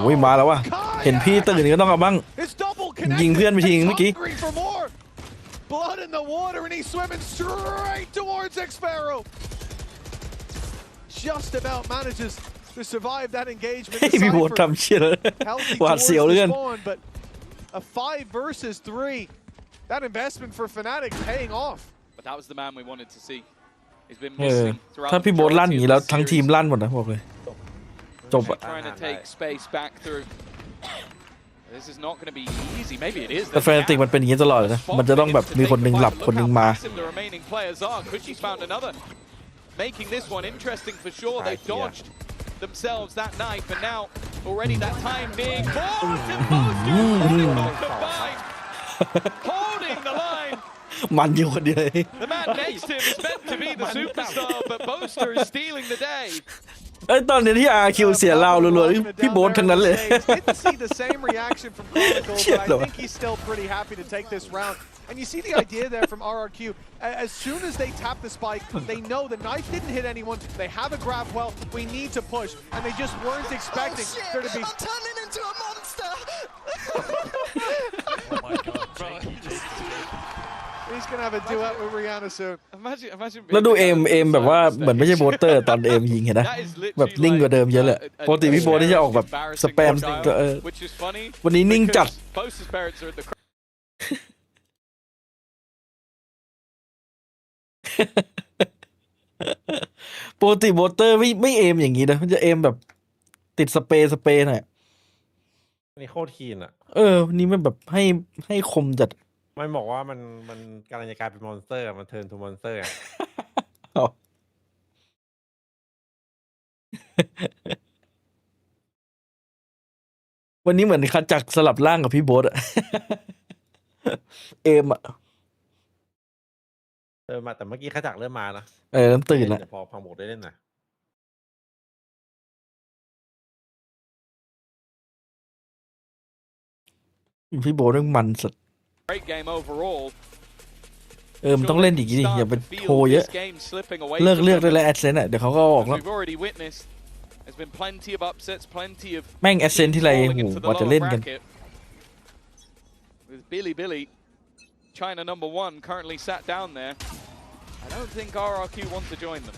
โอ้ยมาแล้ววะเห็นพี่ตื่นก็ต้องเอาบ้าง It's double ยิงเพื่อนไปทีเมื่อกี้ hungry for more. Blood in the water, and he's swimming straight towards Xfaro. Just about manages to survive that engagement. พี่โบ๊ททำเชี่ยเลยหวาดเสียวเหลือเกิน But a 5 versus 3. That investment for Fnatic paying off. But that was the man we wanted to see. He's been เออ missing throughout ถ้า the พี่โบ๊ทลั่นอย่างนี้ majority แล้ว of the ทั้งทีม series. ลั่นหมดนะบอกเลยจบอะ Trying to take space back through. This is not going to be easy. Maybe it is. แต่แฟนติกมันเป็นอย่างนี้ตลอดเลยนะมันจะต้องแบบมีคนหนึงหลับคนหนึงมา The remaining players are. Cushy's found another. Making this one interesting for sure. They dodged themselves that night, but now already that time being forced and both combined, holding the line. มันอยู่คนเดียวเลย The man next to him is meant to be the superstar, but Boaster is stealing the day. ไอ้ตอนนี้ที่ RRQ เสียเรารัวๆพี่โบ๊ททั้งนั้นเลย Didn't see the same reaction from Chronicle, but I think he's still pretty happy to take this round. And you see the idea there from RRQ. As soon as they tap the spike, they know the knife didn't hit anyone. They have a grab well. We need to push, and they just weren't expecting there to be. I'm turning into a monster. Oh my god, bro. He's gonna have a duet with Rihanna soon. Imagine. แล้วดูเอมแบบว่าเหมือนไม่ใช่โบสเตอร์ตอนเอมยิงเห็นนะแบบนิ่งกว่าเดิมเยอะเลยปกติพี่โบ๊ทที่จะออกแบบสแปมวันนี้นิ่งจัด Boaster's parents are at theปกติโบสเตอร์ไม่เอมอย่างนี้นะมันจะเอมแบบติดสเปรย์หน่อย นี่โคตรคีนอ่ะ นี่มันแบบให้คมจัด มันบอกว่ามันกำลังจะกลายเป็นมอนสเตอร์มันเทิร์นทูมอนสเตอร์ วันนี้เหมือนคัดจักรสลับร่างกับพี่โบ๊ทอะ เอมอะมาแต่เมื่อกี้ขาจักเริ่มมานะ เริ่มตื่นแล้ว พอพังบกได้เล่นนะพี่โบ๊ทเรื่องมันสุด great game overall. มันต้องเล่นอีกทีอย่าไปโทเยอะเลือกได้แล้วแอดเซนต์อ่ะเดี๋ยวเขาก็ออกแล้วแม่งแอดเซนต์ที่ไรหูว่าจะเล่นกัน Billy China number 1 currently sat down there. I don't think RRQ want to join them.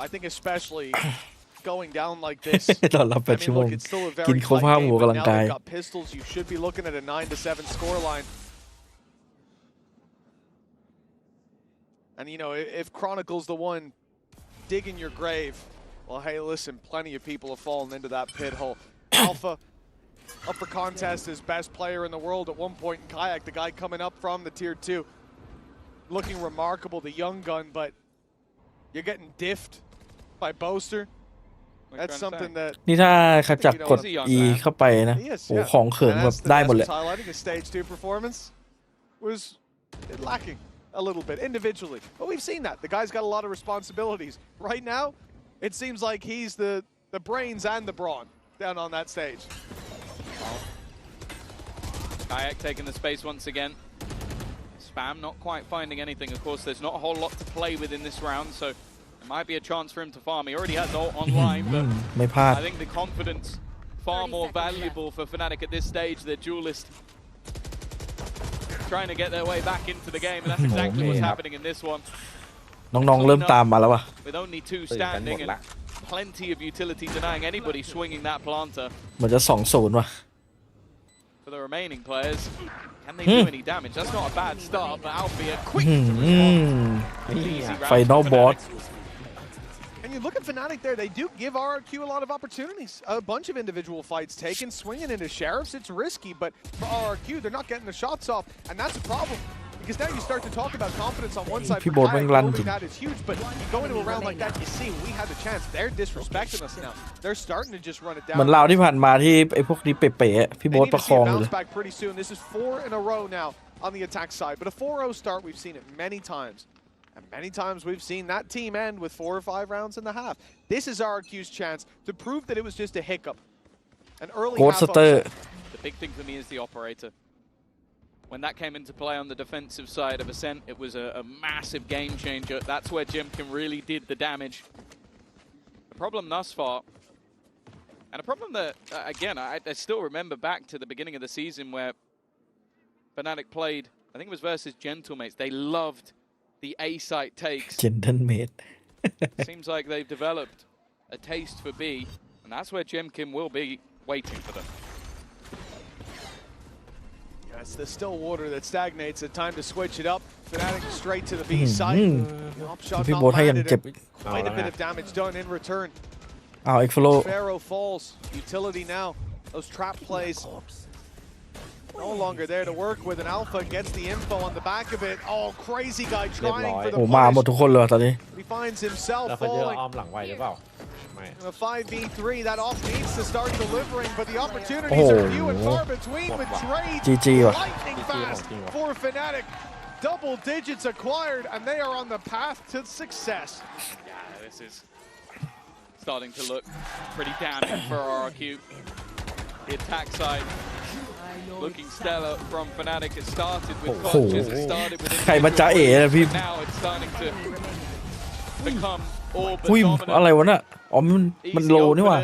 I think especially going down like this. ตอนรับ8 ชั่วโมงกินครบ5 หมู่กำลังกาย Got pistols. You should be looking at a 9-7 scoreline. And you know, if Chronicle's the one digging your grave, well, hey, listen, plenty of people have fallen into that pit hole. Alpha, up for contest as best player in the world at one point in Kayak, the guy coming up from the tier 2. Looking remarkable, the young gun, but you're getting diffed by Boaster. That's something that นี่ถ้าขจักกด E เข้าไปนะโอ้ของเขิงแบบได้หมดเลย highlighting his stage 2 performance was lacking a little bit individually, but we've seen that the guy's got a lot of responsibilities right now. It seems like he's the brains and the brawn down on that stage. Kayak taking the space once again. Spam not quite finding anything. Of course, there's not a whole lot to play with in this round, so it might be a chance for him to farm. He already has ult online, but I think the confidence far more valuable for Fnatic at this stage. They're duelist trying to get their way back into the game, and that's exactly what's happening in this one. น้องๆเริ่มตามมาแล้วว่ะ With only 2 standing and plenty of utility denying anybody swinging that planter. เหมือนจะ 2-0 ว่ะ For the remaining players, can they do any damage? That's not a bad start, but Alfie a quick Final boss. And you look at Fnatic there, they do give RRQ a lot of opportunities. A bunch of individual fights taken, swinging into Sheriffs, it's risky, but for RRQ, they're not getting the shots off, and that's a problem. Because now you start to talk about confidence on one side. That is huge, but you go into a round like that, you see we had the chance. They're disrespecting us now. They're starting to just run it down. เหมือนเราที่ผ่านมาที่ไอ้พวกนี้เป๋ๆพี่โบ๊ทประคองเลย back pretty soon. This is 4 in a row now on the attack side, but a 4-0 start, we've seen it many times. And many times we've seen that team end with 4 or 5 rounds in the half. This is RRQ's chance to prove that it was just a hiccup. An early half upset. The big thing for me is the operator. When that came into play on the defensive side of Ascent, it was a massive game changer. That's where GEN.G really did the damage. The problem thus far, and a problem that, again, I still remember back to the beginning of the season where Fnatic played, I think it was versus Gentlemates. They loved the A-site takes. Gentlemate. Seems like they've developed a taste for B, and that's where GEN.G will be waiting for them. It's the still water that stagnates. It's time to switch it up. Fnatic straight to the B side. Shot not landed. Quite a bit of damage done in return. Pharaoh falls. Utility now. Those trap plays no longer there to work with. And Alpha gets the info on the back of it. Oh, crazy guy trying for the punish. He finds himself falling. a 5v3, that off needs to start delivering, but the opportunities are few and far between with trades GG lightning fast for Fnatic. Double digits acquired, and they are on the path to success. Yeah, this is starting to look pretty damning for RRQ. The attack side looking stellar from Fnatic. It started with coaches, it started with ใครมาจ้าเอ๋นะพี่ now it's starting to become all but อุ้ย dominant. อะไรวะน่ะอ๋อมันโลนี่หว่า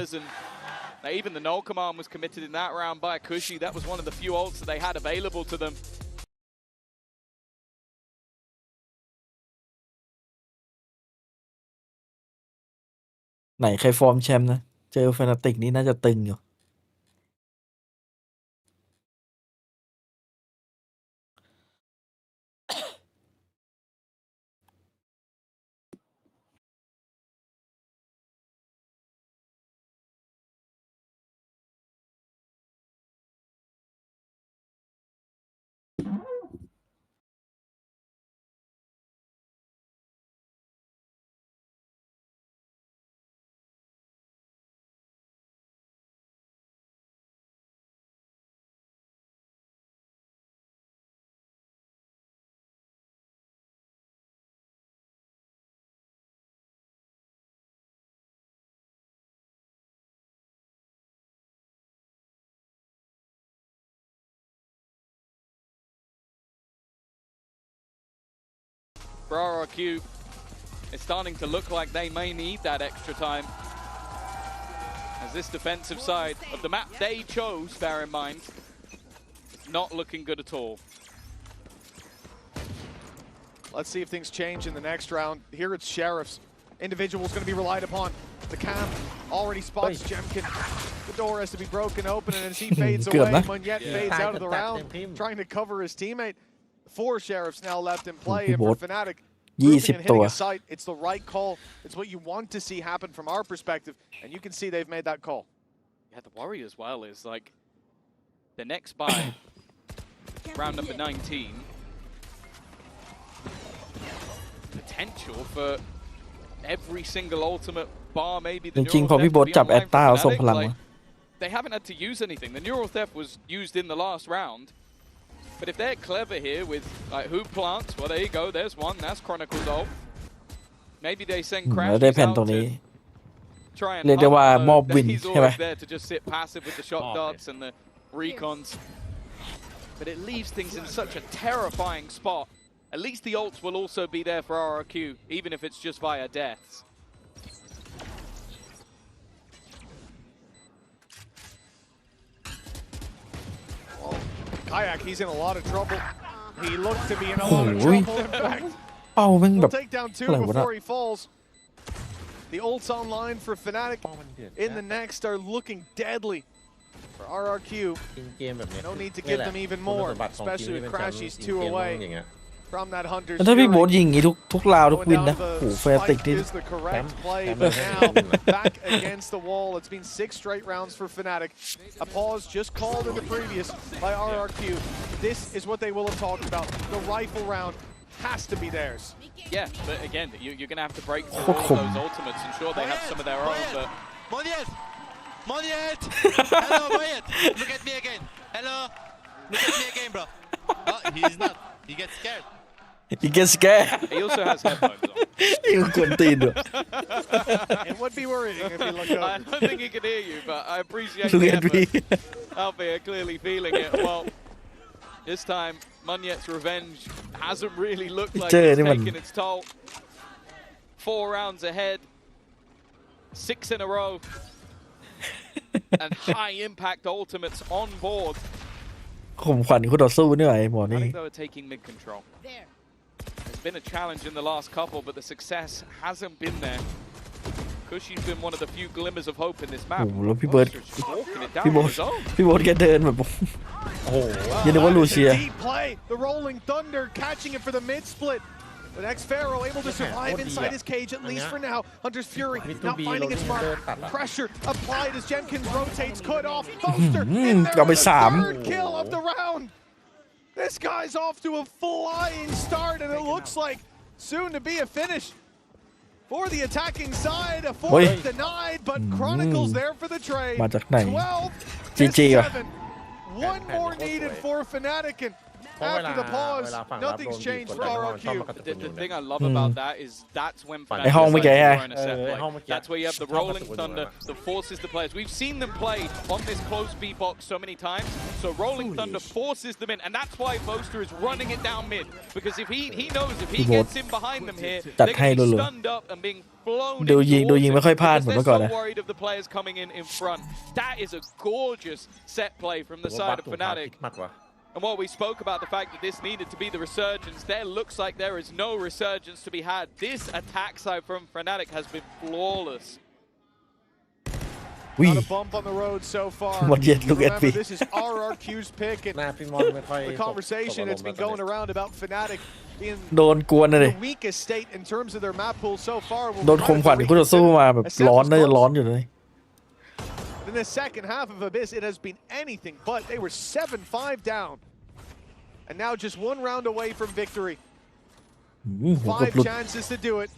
Even the null command was committed in that round by Kushi. That was one of the few ults that they had available to them. ไหนใครฟอร์มแชมป์นะเจอแฟนาติกนี่น่าจะตึงอยู่For RRQ, it's starting to look like they may need that extra time. As this defensive side of the map they chose, bear in mind, it's not looking good at all. Let's see if things change in the next round. Here it's Sheriff's. Individual's going to be relied upon. The cam already spots Jemkin. The door has to be broken open, and as he fades away, Munyet fades out of the round, trying to cover his teammate. 4 Sheriffs now left in play, and for Fnatic, proving and hitting a site, it's the right call. It's what you want to see happen from our perspective, and you can see they've made that call. Yeah, the worry as well is like the next buy, round number 19, potential for every single ultimate bar, maybe the จริงๆพอพี่โบ๊ทจับแอตตาส่งพลัง They haven't had to use anything. The neural theft was used in the last round. But if they're clever here with like who plants, well there you go, there's one, that's Chronicle's ult. Maybe they send Crash out to try and เรียกได้ว่ามอบวิน he's ใช่ไหม always there to just sit passive with the shot darts and the recons. But it leaves things in such a terrifying spot. At least the ults will also be there for RRQ, even if it's just via deaths. Kayak, he's in a lot of trouble. He looked to be in a lot of trouble. In fact, เป้าแม่งแบบ we'll take down 2 before he falls. The ults online for Fnatic in the next are looking deadly. For RRQ, no need to give them even more, especially with Crashies 2 away from that Hunter's ถ้าพี่โบ๊ทยิงอย่างนี้ทุกราวทุกวินนะ Going down โอ้โห the แฟติก spike นี่ is the correct play, but now back against the wall. It's been 6 straight rounds for Fnatic. A pause just called in the previous by RRQ. This is what they will have talked about. The rifle round has to be theirs. Yeah, but again, you're going to have to break through all those ultimates and sure they have some of their own, but... Monyet! Monyet! Hello, Monyet! Look at me again. Hello! Look at me again, bro. Oh, he's not. He gets scared. He gets scared. He also has headphones on. ยิงกวนตีนด้วย It would be worrying if he looked over. I don't think he can hear you, but I appreciate Look the at me. effort. Out there clearly feeling it. Well, this time, Munyet's revenge hasn't really looked like it's taken its toll. 4 rounds ahead. 6 in a row. And high impact ultimates on board. ข่มขวัญคู่ต่อสู้นี่หว่าไอ้หมอนี่ I think they were taking mid control. There's been a challenge in the last couple, but the success hasn't been there. Kushi's been one of the few glimmers of hope in this map. โอ้โหแล้วพี่เบิร์ด Walking it down พี่โบ๊ on ท his own. พี่โบ๊ทแกเดินแบบโอ้โหยังนึกว่าลูเซีย Deep play, the rolling thunder catching it for the mid split. The next Pharaoh able to survive inside his cage, at least for now. Hunter's Fury not finding its mark. Pressure applied as Jenkins rotates, cut off. Boaster in there with the 3rd kill of the round. This guy's off to a flying start, and it looks like soon to be a finish. for the attacking side. A fourth denied, but Chronicles there for the trade. มาจากไหน 12 GG to อ่ะ 7. One more needed for Fnatic, and after the pause, nothing's changed for RRQ. The thing I love about that is that's when Fnatic ไอ้ห้องเมื่อกี้ฮะ trying to set play. That's where you have the rolling thunder that forces the players. We've seen them play on this close B box so many times. So rolling thunder forces them in, and that's why Boaster is running it down mid. Because if he knows if he gets in behind them here, they're going to be stunned up and being blown in towards him because they're so worried of the players coming in front. That is a gorgeous set play from the side of Fnatic. And what we spoke about the fact that this needed to be the resurgence, there looks like there is no resurgence to be had. This attack side from Fnatic has been flawless. Not a bump on the road so far. Remember, this is RRQ's pick, and the conversation that's been going around about Fnatic being โดนกวนเลย the weakest state in terms of their map pool so far. โดนคมขวัญคู่ต่อสู้มาแบบร้อนน่าจะร้อนอยู่เลย In the second half of Abyss, it has been anything but. They were 7-5 down. And now just one round away from victory. 5 chances to do it.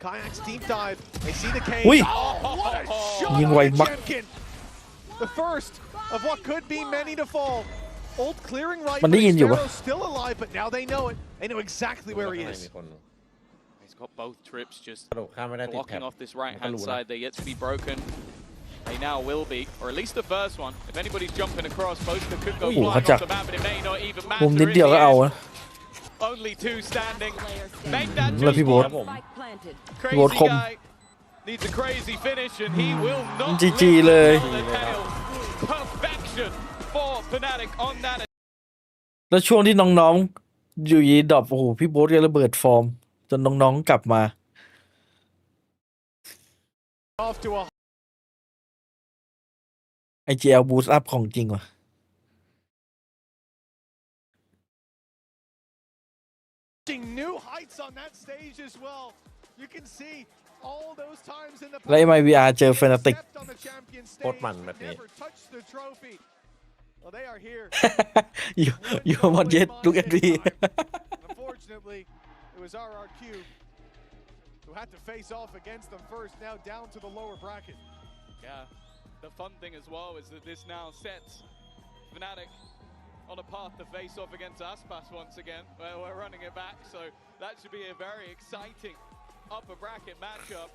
Kayak's deep dive. They see the cage. Oh, what a shot by GEN.G! The first of what could be many to fall. Ult clearing right, but Sparrow's still alive, but now they know it. They know exactly where he is. He's got both trips just blocking off this right-hand side. They're yet to be broken. They now will be, or at least the first one. If anybody's jumping across, Boaster could go flying off the map, but it may not even matter. Only 2 standing. Make that crazy guy needs a crazy finish, and he will not GG liveเลย on the tail. Perfection for Fnatic on that. แล้วช่วงที่น้องๆอยู่ยีดรอปโอ้โหพี่โบ๊ทก็ระเบิดฟอร์มจนน้องๆกลับมา IGL boost up ของจริงว่ะ New heights on that stage as well. You can see all those times in the และ MIBR เจอ Fnatic โคตรมันแบบนี้ Well, they are here. You want yet look at me. Unfortunately, it was RRQ who had to face off against them first, now down to the lower bracket. Yeah, the fun thing as well is that this now sets Fnatic on a path to face off against Aspas once again. We're running it back, so that should be a very exciting upper bracket matchup.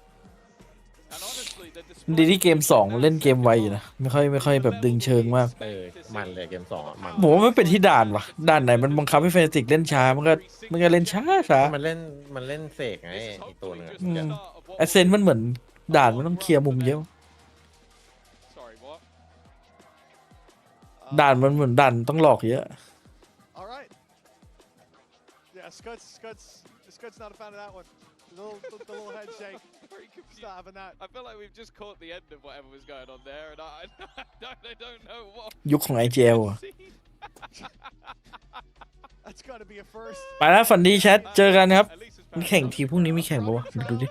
And honestly, the ดีที่เกม2เล่นเกมไวอยู่นะไม่ค่อยแบบดึงเชิงมาก มันเลยเกม2อ่ะมัน ผมว่ามันเป็นที่ด่านว่ะด่านไหนมันบังคับให้ Fnatic เล่นช้ามันก็เล่นช้า มันเล่นเสกไงอีกตัวนึง Ascent มันเหมือนด่านมันต้องเคลียร์มุมเยอะด่านมันเหมือนด่านต้องหลอกเยอะ All right. Yeah, Scud's not a fan of that one. The little head shake. Stop having that. I feel like we've just caught the end of whatever was going on there, and I don't know what. ยุคของ IGL อ่ะ That's gotta be a first. ไปแล้วฝันดีแชทเจอกันครับมีแข่งทีพรุ่งนี้มีแข่งปะวะดูดิ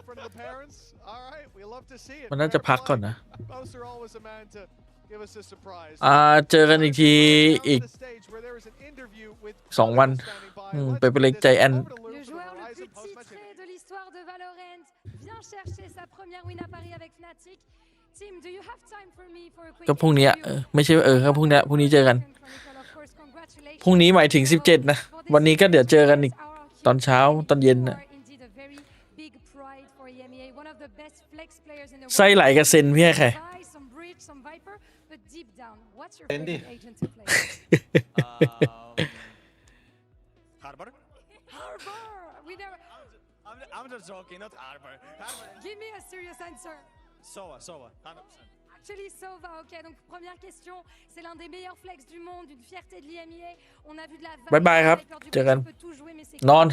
มันน่าจะพักก่อนนะเจอกันอีกทีอีก2 วันไปเป็นเล็กใจแอน de l'histoire de Valorant vient chercher sa première win à Paris avec Fnatic. Team, do you have time for me for a quick ก็พรุ่งนี้ไม่ใช่ครับพรุ่งนี้เจอกันพรุ่งนี้หมายถึง17นะวันนี้ก็เดี๋ยวเจอกันอีกตอนเช้าตอนเย็นนะไส้ไหลกับเซนพี่ใครเซนดิ I'm just joking, not Arbor. Give me a serious answer. Sova, 100%. Actually, Sova, ok. Donc, première question, c'est l'un des meilleurs flex du monde, une fierté de l'IMIA. On a vu de la Bye bye ครับเจอกันนอน